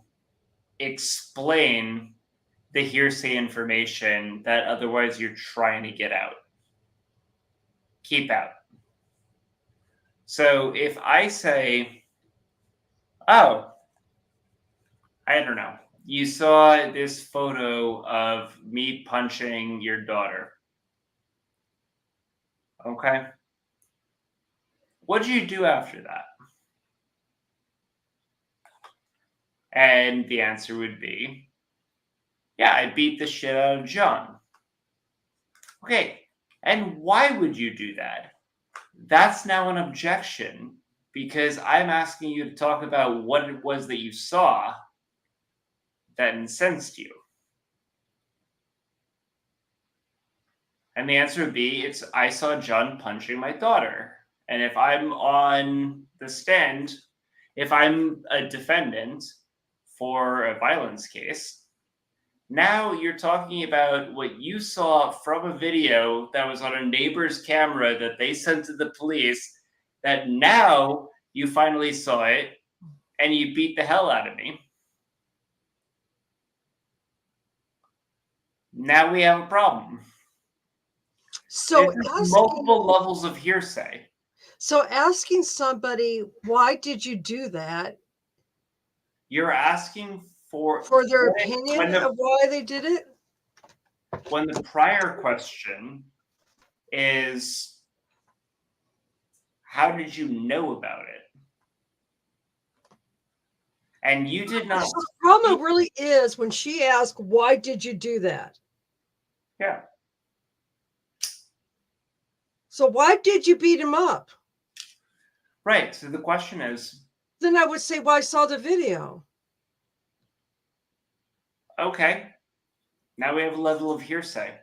Speaker 12: explain the hearsay information that otherwise you're trying to get out. Keep out. So if I say, oh, I don't know, you saw this photo of me punching your daughter. Okay. What did you do after that? And the answer would be, yeah, I beat the shit out of John. Okay. And why would you do that? That's now an objection because I'm asking you to talk about what it was that you saw that incensed you. And the answer would be, I saw John punching my daughter. And if I'm on the stand, if I'm a defendant for a violence case, now you're talking about what you saw from a video that was on a neighbor's camera that they sent to the police, that now you finally saw it and you beat the hell out of me. Now we have a problem.
Speaker 2: So
Speaker 12: There's multiple levels of hearsay.
Speaker 2: So asking somebody, why did you do that?
Speaker 12: You're asking for
Speaker 2: their
Speaker 12: when
Speaker 2: opinion of why they did it?
Speaker 12: When the prior question is, how did you know about it? And you did not.
Speaker 2: So the problem really is when she asked, why did you do that?
Speaker 12: Yeah.
Speaker 2: So why did you beat him up?
Speaker 12: Right. So the question is,
Speaker 2: Then I would say, well, I saw the video.
Speaker 12: okay, now we have a level of hearsay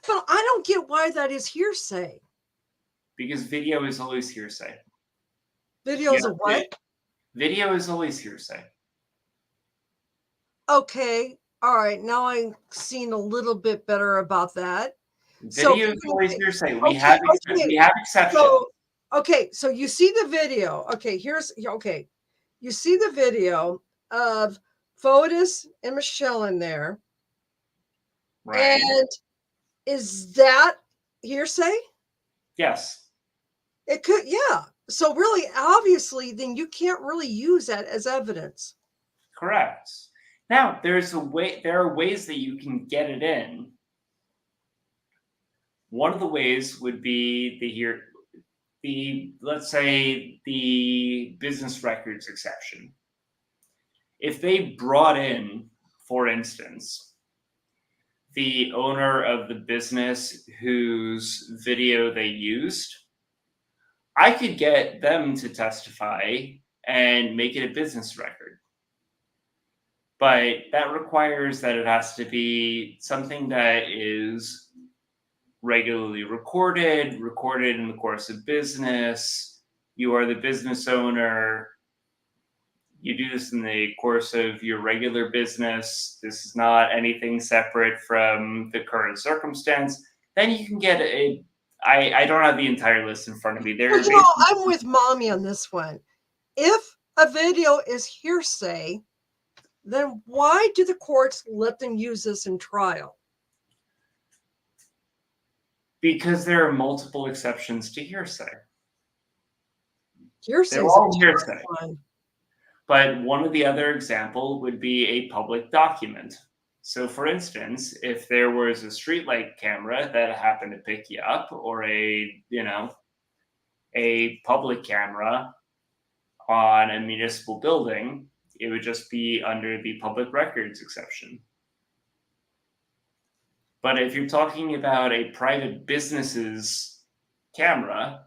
Speaker 2: But I don't get why that is hearsay.
Speaker 12: because video is always hearsay.
Speaker 2: Videos
Speaker 12: Yeah,
Speaker 2: of what?
Speaker 12: Video is always hearsay.
Speaker 2: Okay. All right. Now I'm seeing a little bit better about that.
Speaker 12: Video is always hearsay. We have exceptions.
Speaker 2: So, okay. So you see the video. Okay. You see the video of Fotis and Michelle in there.
Speaker 12: Right.
Speaker 2: And is that hearsay?
Speaker 12: Yes.
Speaker 2: It could, yeah. So really, obviously, then you can't really use that as evidence.
Speaker 12: Correct. Now, there are ways that you can get it in. One of the ways would be let's say the business records exception. If they brought in, for instance, the owner of the business whose video they used, I could get them to testify and make it a business record. But that requires that it has to be something that is regularly recorded in the course of business. You are the business owner. You do this in the course of your regular business. This is not anything separate from the current circumstance. Then you can get I don't have the entire list in front of me.
Speaker 2: But I'm with mommy on this one. If a video is hearsay, then why do the courts let them use this in trial?
Speaker 12: Because there are multiple exceptions to hearsay.
Speaker 2: Hearsay.
Speaker 12: They're all hearsay. But one of the other example would be a public document. So for instance, if there was a streetlight camera that happened to pick you up, or a public camera on a municipal building, it would just be under the public records exception. But if you're talking about a private business's camera,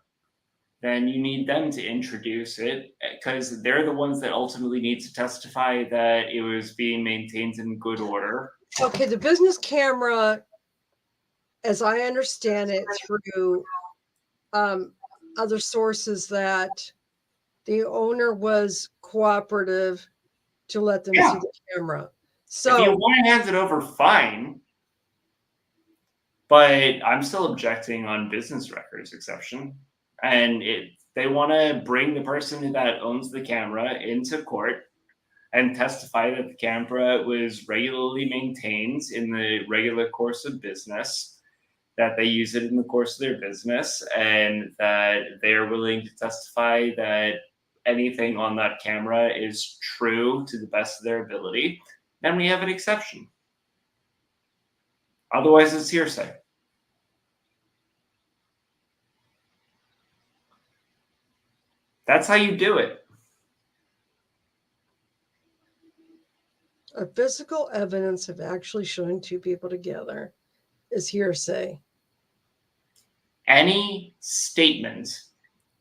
Speaker 12: then you need them to introduce it, because they're the ones that ultimately need to testify that it was being maintained in good order.
Speaker 2: Okay, the business camera, as I understand it through other sources, that the owner was cooperative to let them see the camera. So
Speaker 12: if you want to hand it over, fine. But I'm still objecting on business records exception. And they want to bring the person that owns the camera into court and testify that the camera was regularly maintained in the regular course of business, that they use it in the course of their business, and that they are willing to testify that anything on that camera is true to the best of their ability. Then we have an exception. Otherwise, it's hearsay. That's how you do it.
Speaker 2: a physical evidence of actually showing two people together is hearsay.
Speaker 12: Any statement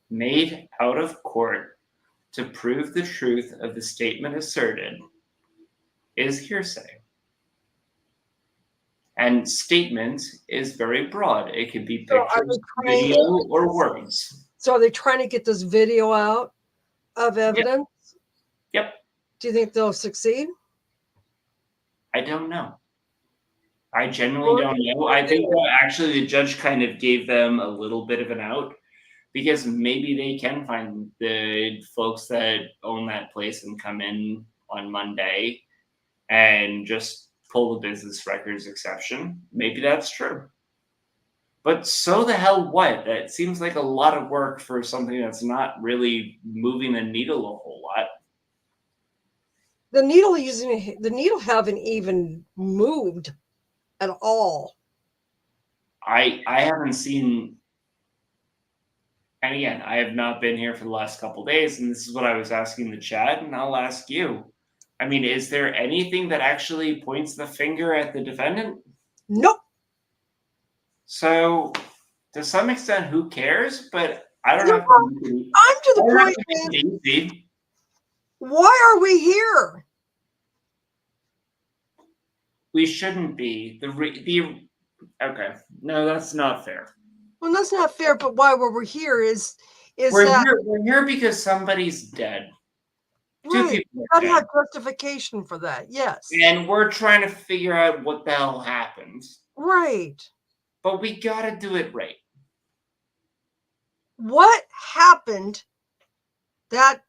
Speaker 12: made out of court to prove the truth of the statement asserted is hearsay. And statement is very broad. It could be pictures, video, or words.
Speaker 2: So are they trying to get this video out of evidence?
Speaker 12: Yep.
Speaker 2: Do you think they'll succeed?
Speaker 12: I don't know. I genuinely don't know. I think that actually the judge kind of gave them a little bit of an out, because maybe they can find the folks that own that place and come in on Monday and just pull the business records exception. Maybe that's true. But so the hell what? That seems like a lot of work for something that's not really moving the needle a whole lot.
Speaker 2: The needle haven't even moved at all.
Speaker 12: I haven't seen, and again, I have not been here for the last couple of days, and this is what I was asking the chat, and I'll ask you. I mean, is there anything that actually points the finger at the defendant?
Speaker 2: Nope.
Speaker 12: So, to some extent, who cares? But I don't know.
Speaker 2: I'm to the point, man, why are we here?
Speaker 12: We shouldn't be. Okay, no, that's not fair.
Speaker 2: Well, that's not fair, but why we're here is
Speaker 12: We're
Speaker 2: that
Speaker 12: here because somebody's dead. Two
Speaker 2: right,
Speaker 12: people
Speaker 2: gotta
Speaker 12: are
Speaker 2: have
Speaker 12: dead.
Speaker 2: justification for that. Yes.
Speaker 12: And we're trying to figure out what the hell happened.
Speaker 2: Right.
Speaker 12: But we gotta do it right.
Speaker 2: What happened that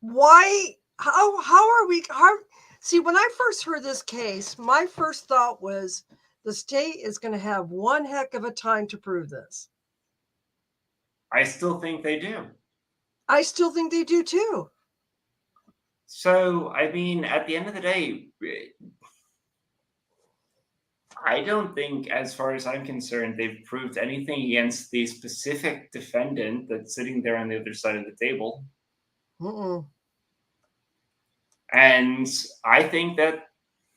Speaker 2: why how are we see, when I first heard this case, my first thought was the state is going to have one heck of a time to prove this.
Speaker 12: I still think they do.
Speaker 2: I still think they do too.
Speaker 12: So, I mean, at the end of the day, I don't think, as far as I'm concerned, they've proved anything against the specific defendant that's sitting there on the other side of the table. And I think that,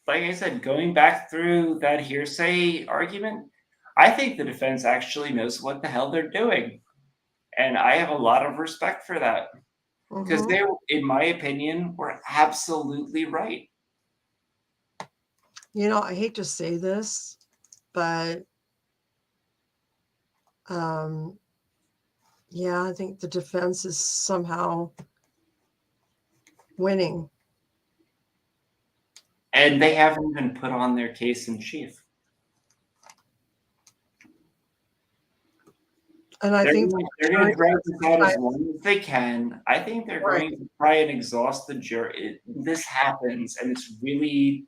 Speaker 12: like I said, going back through that hearsay argument, I think the defense actually knows what the hell they're doing. And I have a lot of respect for that. Because they, in my opinion, were absolutely right.
Speaker 2: You know, I hate to say this, but yeah, I think the defense is somehow winning.
Speaker 12: And they haven't even put on their case in chief.
Speaker 2: And I think
Speaker 12: they're going to drag this out as long as they can. I think they're going to try and exhaust the jury. This happens, and it's really,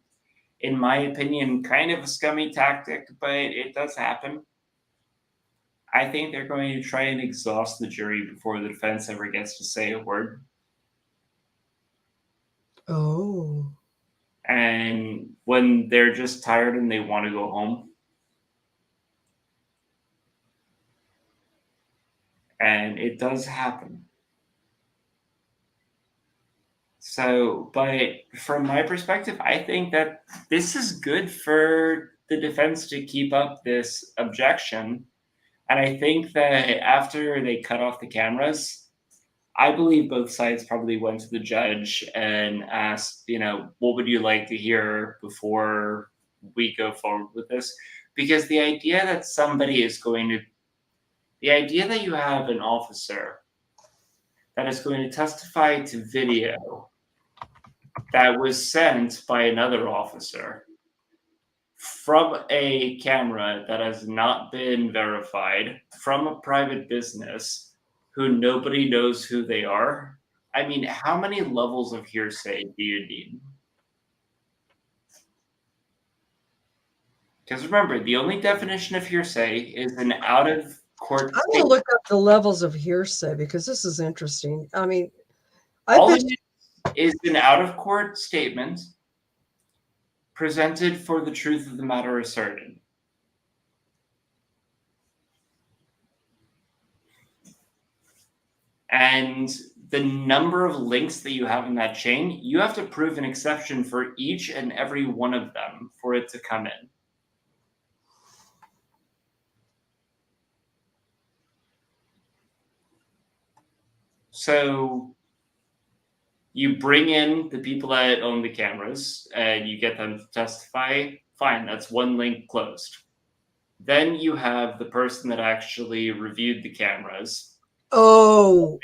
Speaker 12: in my opinion, kind of a scummy tactic, but it does happen. I think they're going to try and exhaust the jury before the defense ever gets to say a word.
Speaker 2: Oh.
Speaker 12: And when they're just tired and they want to go home. And it does happen. So, but from my perspective, I think that this is good for the defense to keep up this objection. And I think that after they cut off the cameras, I believe both sides probably went to the judge and asked, what would you like to hear before we go forward with this? Because the idea that the idea that you have an officer that is going to testify to video that was sent by another officer from a camera that has not been verified from a private business who nobody knows who they are. I mean, how many levels of hearsay do you need? Because remember, the only definition of hearsay is an out-of-court
Speaker 2: I'm going to look up the levels of hearsay because this is interesting. I mean,
Speaker 12: All it is an out-of-court statement presented for the truth of the matter asserted. And the number of links that you have in that chain, you have to prove an exception for each and every one of them for it to come in. So you bring in the people that own the cameras and you get them to testify. Fine, that's one link closed. Then you have the person that actually reviewed the cameras. Then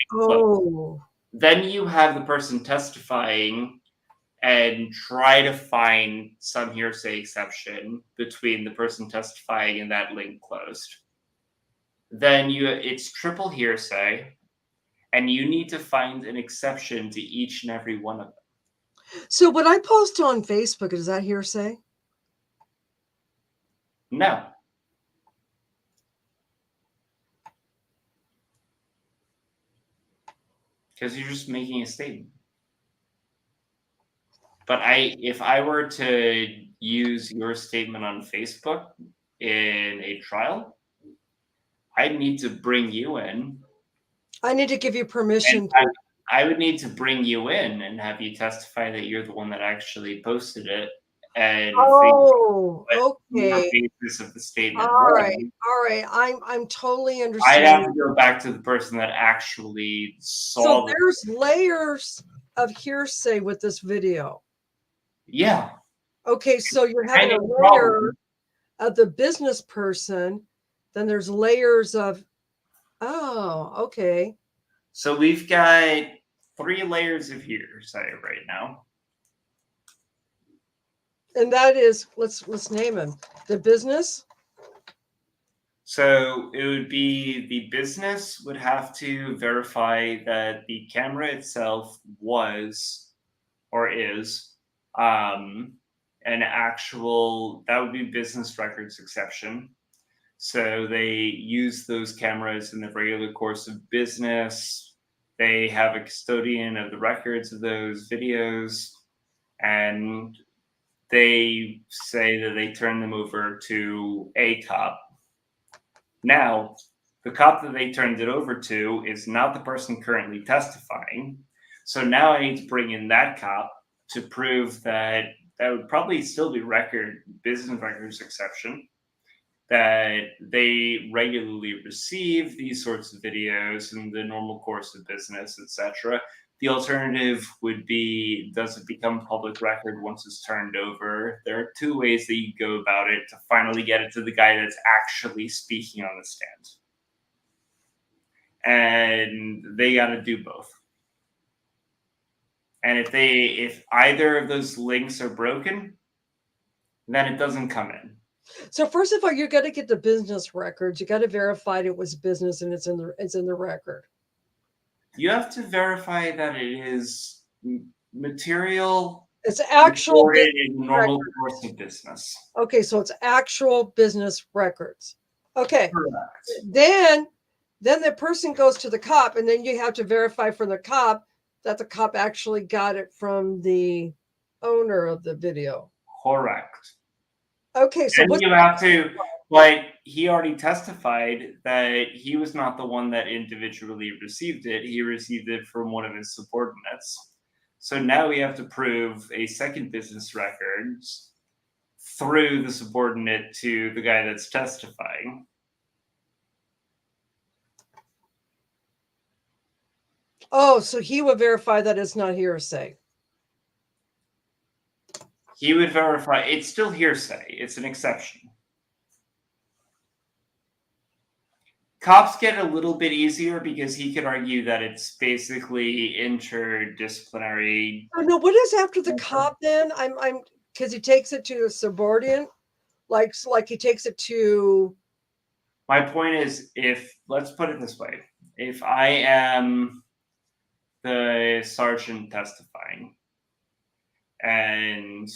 Speaker 12: you have the person testifying and try to find some hearsay exception between the person testifying and that link closed. Then it's triple hearsay, and you need to find an exception to each and every one of them.
Speaker 2: So what I post on Facebook, is that hearsay?
Speaker 12: No. Because you're just making a statement. But if I were to use your statement on Facebook in a trial, I'd need to bring you in.
Speaker 2: I need to give you permission.
Speaker 12: I would need to bring you in and have you testify that you're the one that actually posted it. And
Speaker 2: okay.
Speaker 12: The basis of the statement.
Speaker 2: All right. I'm totally understanding.
Speaker 12: I'd have to go back to the person that actually saw.
Speaker 2: So there's layers of hearsay with this video.
Speaker 12: Yeah.
Speaker 2: Okay, so you're having a layer of the business person, then there's layers of, okay.
Speaker 12: So we've got 3 layers of hearsay right now.
Speaker 2: And that is, let's name them. The business.
Speaker 12: So it would be the business would have to verify that the camera itself was or is an actual, that would be business records exception. So they use those cameras in the regular course of business. They have a custodian of the records of those videos, and they say that they turn them over to a cop. Now, the cop that they turned it over to is not the person currently testifying. So now I need to bring in that cop to prove that that would probably still be business records exception, that they regularly receive these sorts of videos in the normal course of business, etc. The alternative would be, does it become public record once it's turned over? There are 2 ways that you go about it to finally get it to the guy that's actually speaking on the stand. And they got to do both. And if either of those links are broken, then it doesn't come in.
Speaker 2: So first of all, you got to get the business records. You got to verify it was business and it's in the record.
Speaker 12: You have to verify that it is material.
Speaker 2: It's actual
Speaker 12: in normal course of business.
Speaker 2: Okay, so it's actual business records. Okay.
Speaker 12: Correct.
Speaker 2: Then the person goes to the cop, and then you have to verify from the cop that the cop actually got it from the owner of the video.
Speaker 12: Correct.
Speaker 2: Okay, so
Speaker 12: And
Speaker 2: what?
Speaker 12: you have to, but he already testified that he was not the one that individually received it. He received it from one of his subordinates. So now we have to prove a second business records through the subordinate to the guy that's testifying.
Speaker 2: Oh, so he would verify that it's not hearsay.
Speaker 12: He would verify it's still hearsay. It's an exception. Cops get a little bit easier because he could argue that it's basically interdisciplinary.
Speaker 2: Oh no, what is after the cop then? I'm because he takes it to a subordinate, like he takes it to.
Speaker 12: My point is, if let's put it this way, if I am the sergeant testifying and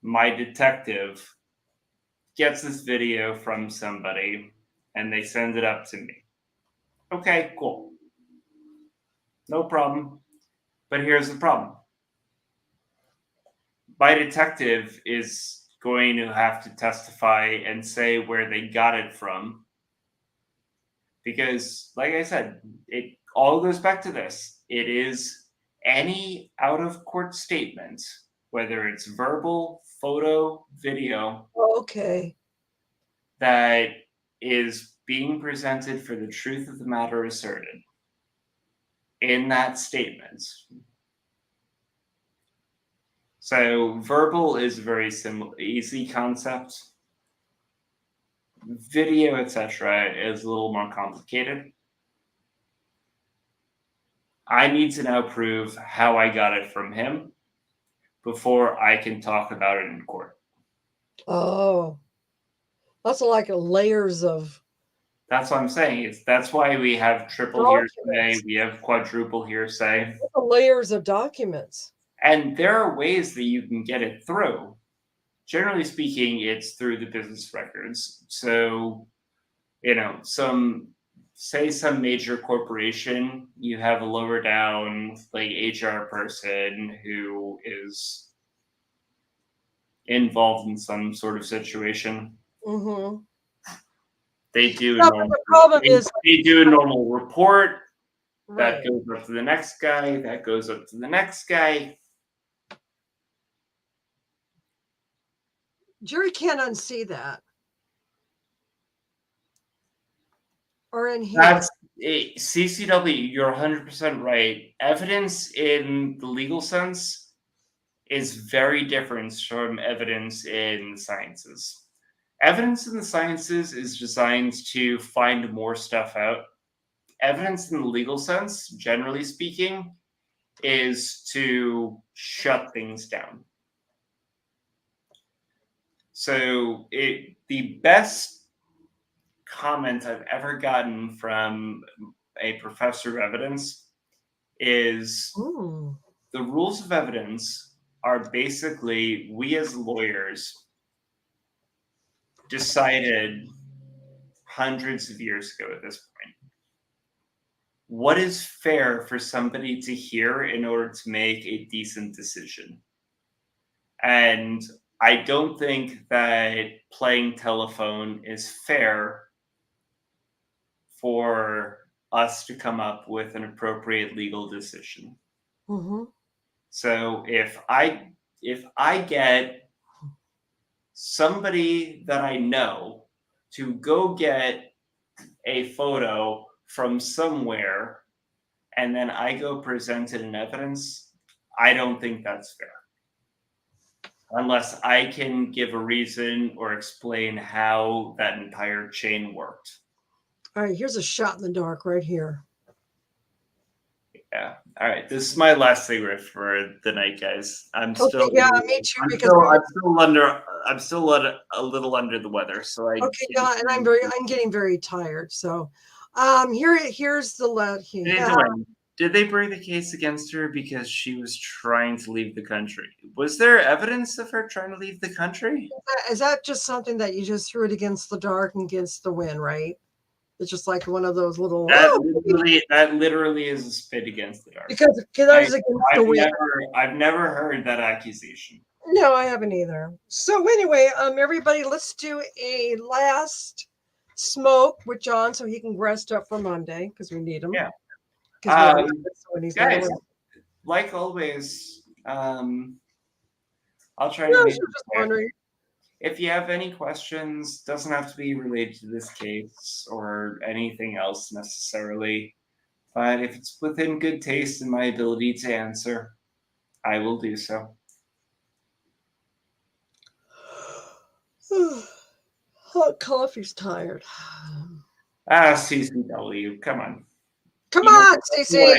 Speaker 12: my detective gets this video from somebody and they send it up to me. Okay, cool. No problem. But here's the problem. My detective is going to have to testify and say where they got it from. Because, like I said, it all goes back to this. It is any out-of-court statement, whether it's verbal, photo, video,
Speaker 2: Okay.
Speaker 12: that is being presented for the truth of the matter asserted in that statement. So verbal is a very easy concept. Video, etc., is a little more complicated. I need to now prove how I got it from him before I can talk about it in court.
Speaker 2: Oh, that's like layers of.
Speaker 12: That's what I'm saying. That's why we have triple hearsay, we have quadruple hearsay.
Speaker 2: Layers of documents.
Speaker 12: And there are ways that you can get it through. Generally speaking, it's through the business records. So, some major corporation, you have a lower down like HR person who is involved in some sort of situation.
Speaker 2: Mm-hmm.
Speaker 12: They do
Speaker 2: No, but the problem is
Speaker 12: they do a normal report
Speaker 2: right.
Speaker 12: that goes up to the next guy, that goes up to the next guy.
Speaker 2: Jury can't unsee that. Or in here.
Speaker 12: That's CCW. You're 100% right. Evidence in the legal sense is very different from evidence in the sciences. Evidence in the sciences is designed to find more stuff out. Evidence in the legal sense, generally speaking, is to shut things down. So the best comment I've ever gotten from a professor of evidence is the rules of evidence are basically, we as lawyers decided hundreds of years ago at this point. What is fair for somebody to hear in order to make a decent decision? And I don't think that playing telephone is fair for us to come up with an appropriate legal decision.
Speaker 2: Mm-hmm.
Speaker 12: So if I get somebody that I know to go get a photo from somewhere and then I go present it in evidence, I don't think that's fair. Unless I can give a reason or explain how that entire chain worked.
Speaker 2: All right, here's a shot in the dark right here.
Speaker 12: Yeah. All right. This is my last cigarette for the night, guys. I'm
Speaker 2: Okay,
Speaker 12: still.
Speaker 2: yeah, me too,
Speaker 12: I'm
Speaker 2: because
Speaker 12: still a little under the weather. So I.
Speaker 2: Okay, yeah, and I'm getting very tired. So, here's the lead here.
Speaker 12: Did they bring the case against her because she was trying to leave the country? Was there evidence of her trying to leave the country?
Speaker 2: Is that just something that you just threw it against the dark and against the wind, right? It's just like one of those little,
Speaker 12: That literally is a spit against the dark.
Speaker 2: because that is against the wind.
Speaker 12: I've never heard that accusation.
Speaker 2: No, I haven't either. So anyway, everybody, let's do a last smoke with John so he can rest up for Monday because we need him.
Speaker 12: Yeah.
Speaker 2: 'Cause when he's not
Speaker 12: Guys,
Speaker 2: around.
Speaker 12: like always, I'll try
Speaker 2: No,
Speaker 12: to
Speaker 2: I
Speaker 12: make
Speaker 2: was
Speaker 12: it
Speaker 2: just
Speaker 12: quick.
Speaker 2: wondering.
Speaker 12: If you have any questions, doesn't have to be related to this case or anything else necessarily. But if it's within good taste and my ability to answer, I will do so.
Speaker 2: Hot coffee's tired.
Speaker 12: CCW, come on.
Speaker 2: Come
Speaker 12: You know
Speaker 2: on, Stacey.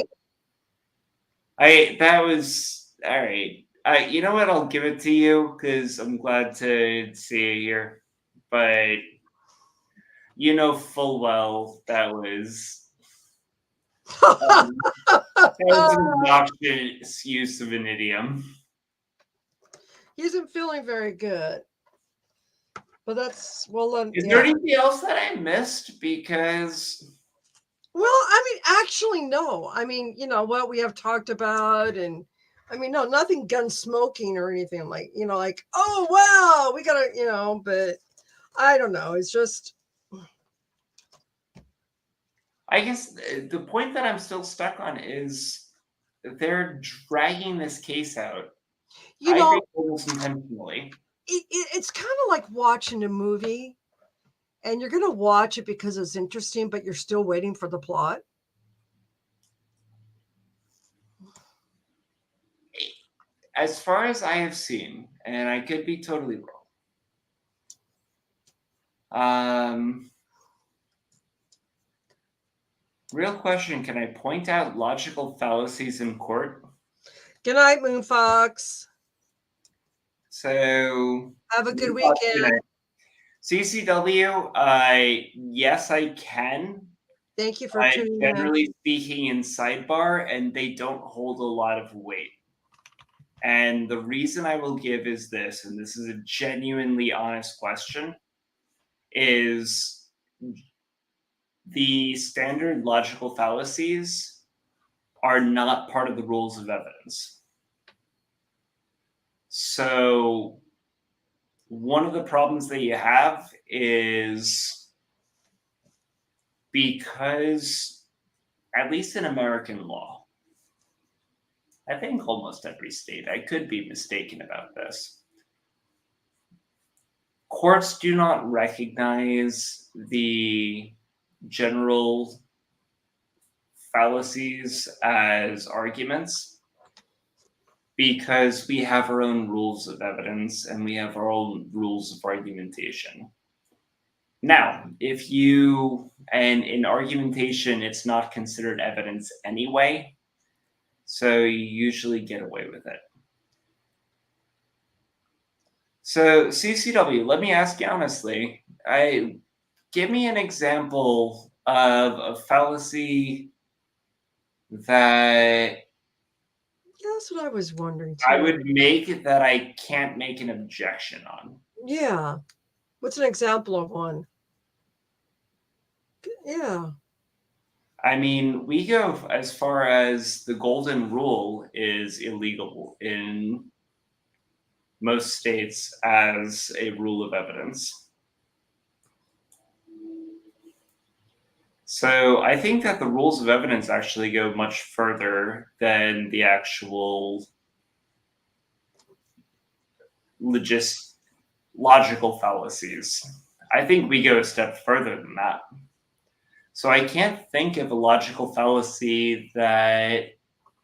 Speaker 12: that was all right. You know what? I'll give it to you because I'm glad to see you here. But you know full well that was an obnoxious use of an idiom.
Speaker 2: He isn't feeling very good. But that's
Speaker 12: Is there anything else that I missed? Because
Speaker 2: well, I mean, actually, no. I mean, what we have talked about, and I mean, no, nothing gun smoking or anything like, like, oh, wow, we gotta, but I don't know. It's just,
Speaker 12: I guess the point that I'm still stuck on is they're dragging this case out. I think almost intentionally.
Speaker 2: it's kind of like watching a movie and you're going to watch it because it's interesting, but you're still waiting for the plot.
Speaker 12: As far as I have seen, and I could be totally wrong. Real question, can I point out logical fallacies in court?
Speaker 2: Good night, Moonfox.
Speaker 12: So
Speaker 2: have a good weekend.
Speaker 12: CCW, yes, I can.
Speaker 2: Thank you for tuning in.
Speaker 12: Generally speaking, in sidebar, and they don't hold a lot of weight. And the reason I will give is this, and this is a genuinely honest question, is the standard logical fallacies are not part of the rules of evidence. So one of the problems that you have is because, at least in American law, I think almost every state, I could be mistaken about this, courts do not recognize the general fallacies as arguments because we have our own rules of evidence and we have our own rules of argumentation. Now, if you, and in argumentation, it's not considered evidence anyway, so you usually get away with it. So CCW, let me ask you honestly, give me an example of a fallacy that
Speaker 2: that's what I was wondering too.
Speaker 12: I would make that I can't make an objection on.
Speaker 2: Yeah. What's an example of one? Yeah.
Speaker 12: I mean, we go as far as the golden rule is illegal in most states as a rule of evidence. So I think that the rules of evidence actually go much further than the actual logical fallacies. I think we go a step further than that. So I can't think of a logical fallacy that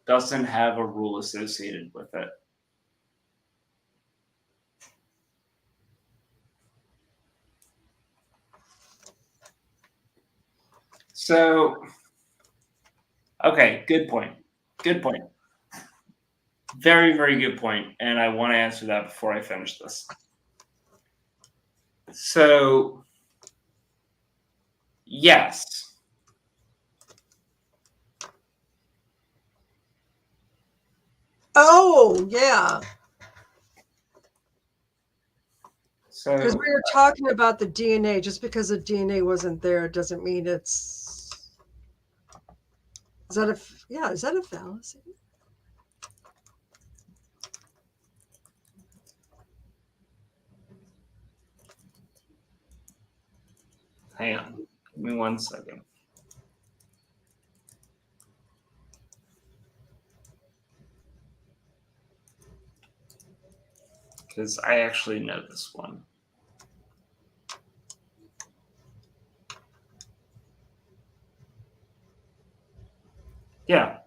Speaker 12: doesn't have a rule associated with it. So, okay, good point. Good point. Very, very good point. And I want to answer that before I finish this. So, yes.
Speaker 2: Oh, yeah.
Speaker 12: So
Speaker 2: Because we were talking about the DNA, just because the DNA wasn't there doesn't mean it's. Is that a fallacy?
Speaker 12: hang on, give me 1 second. Because I actually know this one. Yeah.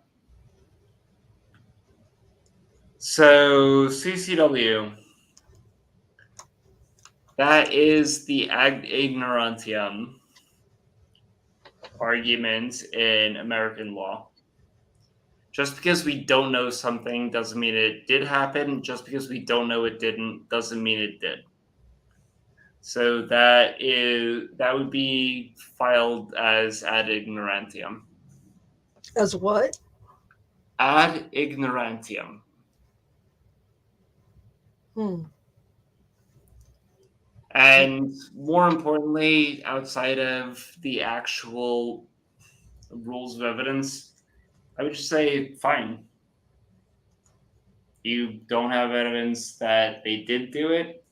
Speaker 12: So CCW, that is the ad ignorantium argument in American law. Just because we don't know something doesn't mean it did happen. Just because we don't know it didn't doesn't mean it did. So that would be filed as ad ignorantium.
Speaker 2: As what?
Speaker 12: Ad ignorantium. And more importantly, outside of the actual rules of evidence, I would just say, fine. You don't have evidence that they did do it,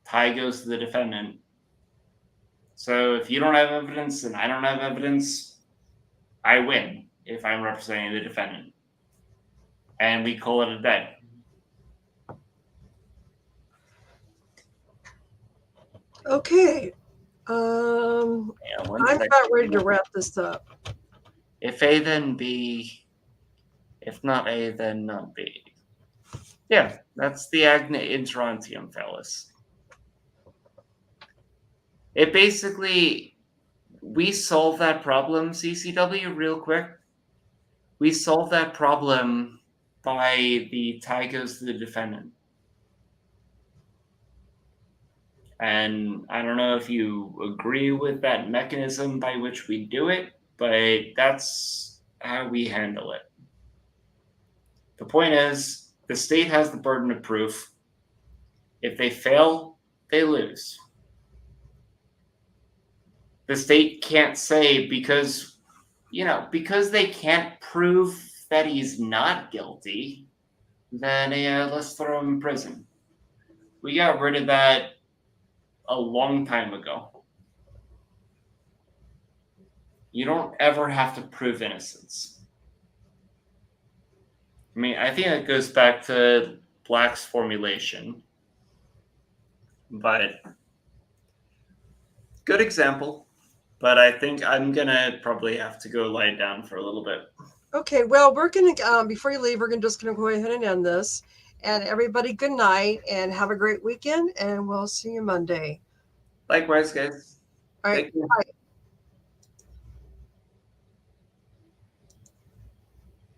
Speaker 12: tie goes to the defendant. So if you don't have evidence and I don't have evidence, I win if I'm representing the defendant. And we call it a day.
Speaker 2: Okay. I'm about ready to wrap this up.
Speaker 12: If A, then B. If not A, then not B. Yeah, that's the ad ignorantium fallacy. It basically, we solve that problem, CCW, real quick. We solve that problem by the tie goes to the defendant. And I don't know if you agree with that mechanism by which we do it, but that's how we handle it. The point is, the state has the burden of proof. If they fail, they lose. The state can't say because they can't prove that he's not guilty, then let's throw him in prison. We got rid of that a long time ago. You don't ever have to prove innocence. I mean, I think that goes back to Black's formulation. But good example. But I think I'm gonna probably have to go lie down for a little bit.
Speaker 2: Okay, well, we're gonna before you leave, we're just gonna go ahead and end this. And everybody, good night and have a great weekend. And we'll see you Monday.
Speaker 12: Likewise, guys.
Speaker 2: All right.
Speaker 12: Thank you.
Speaker 2: Bye.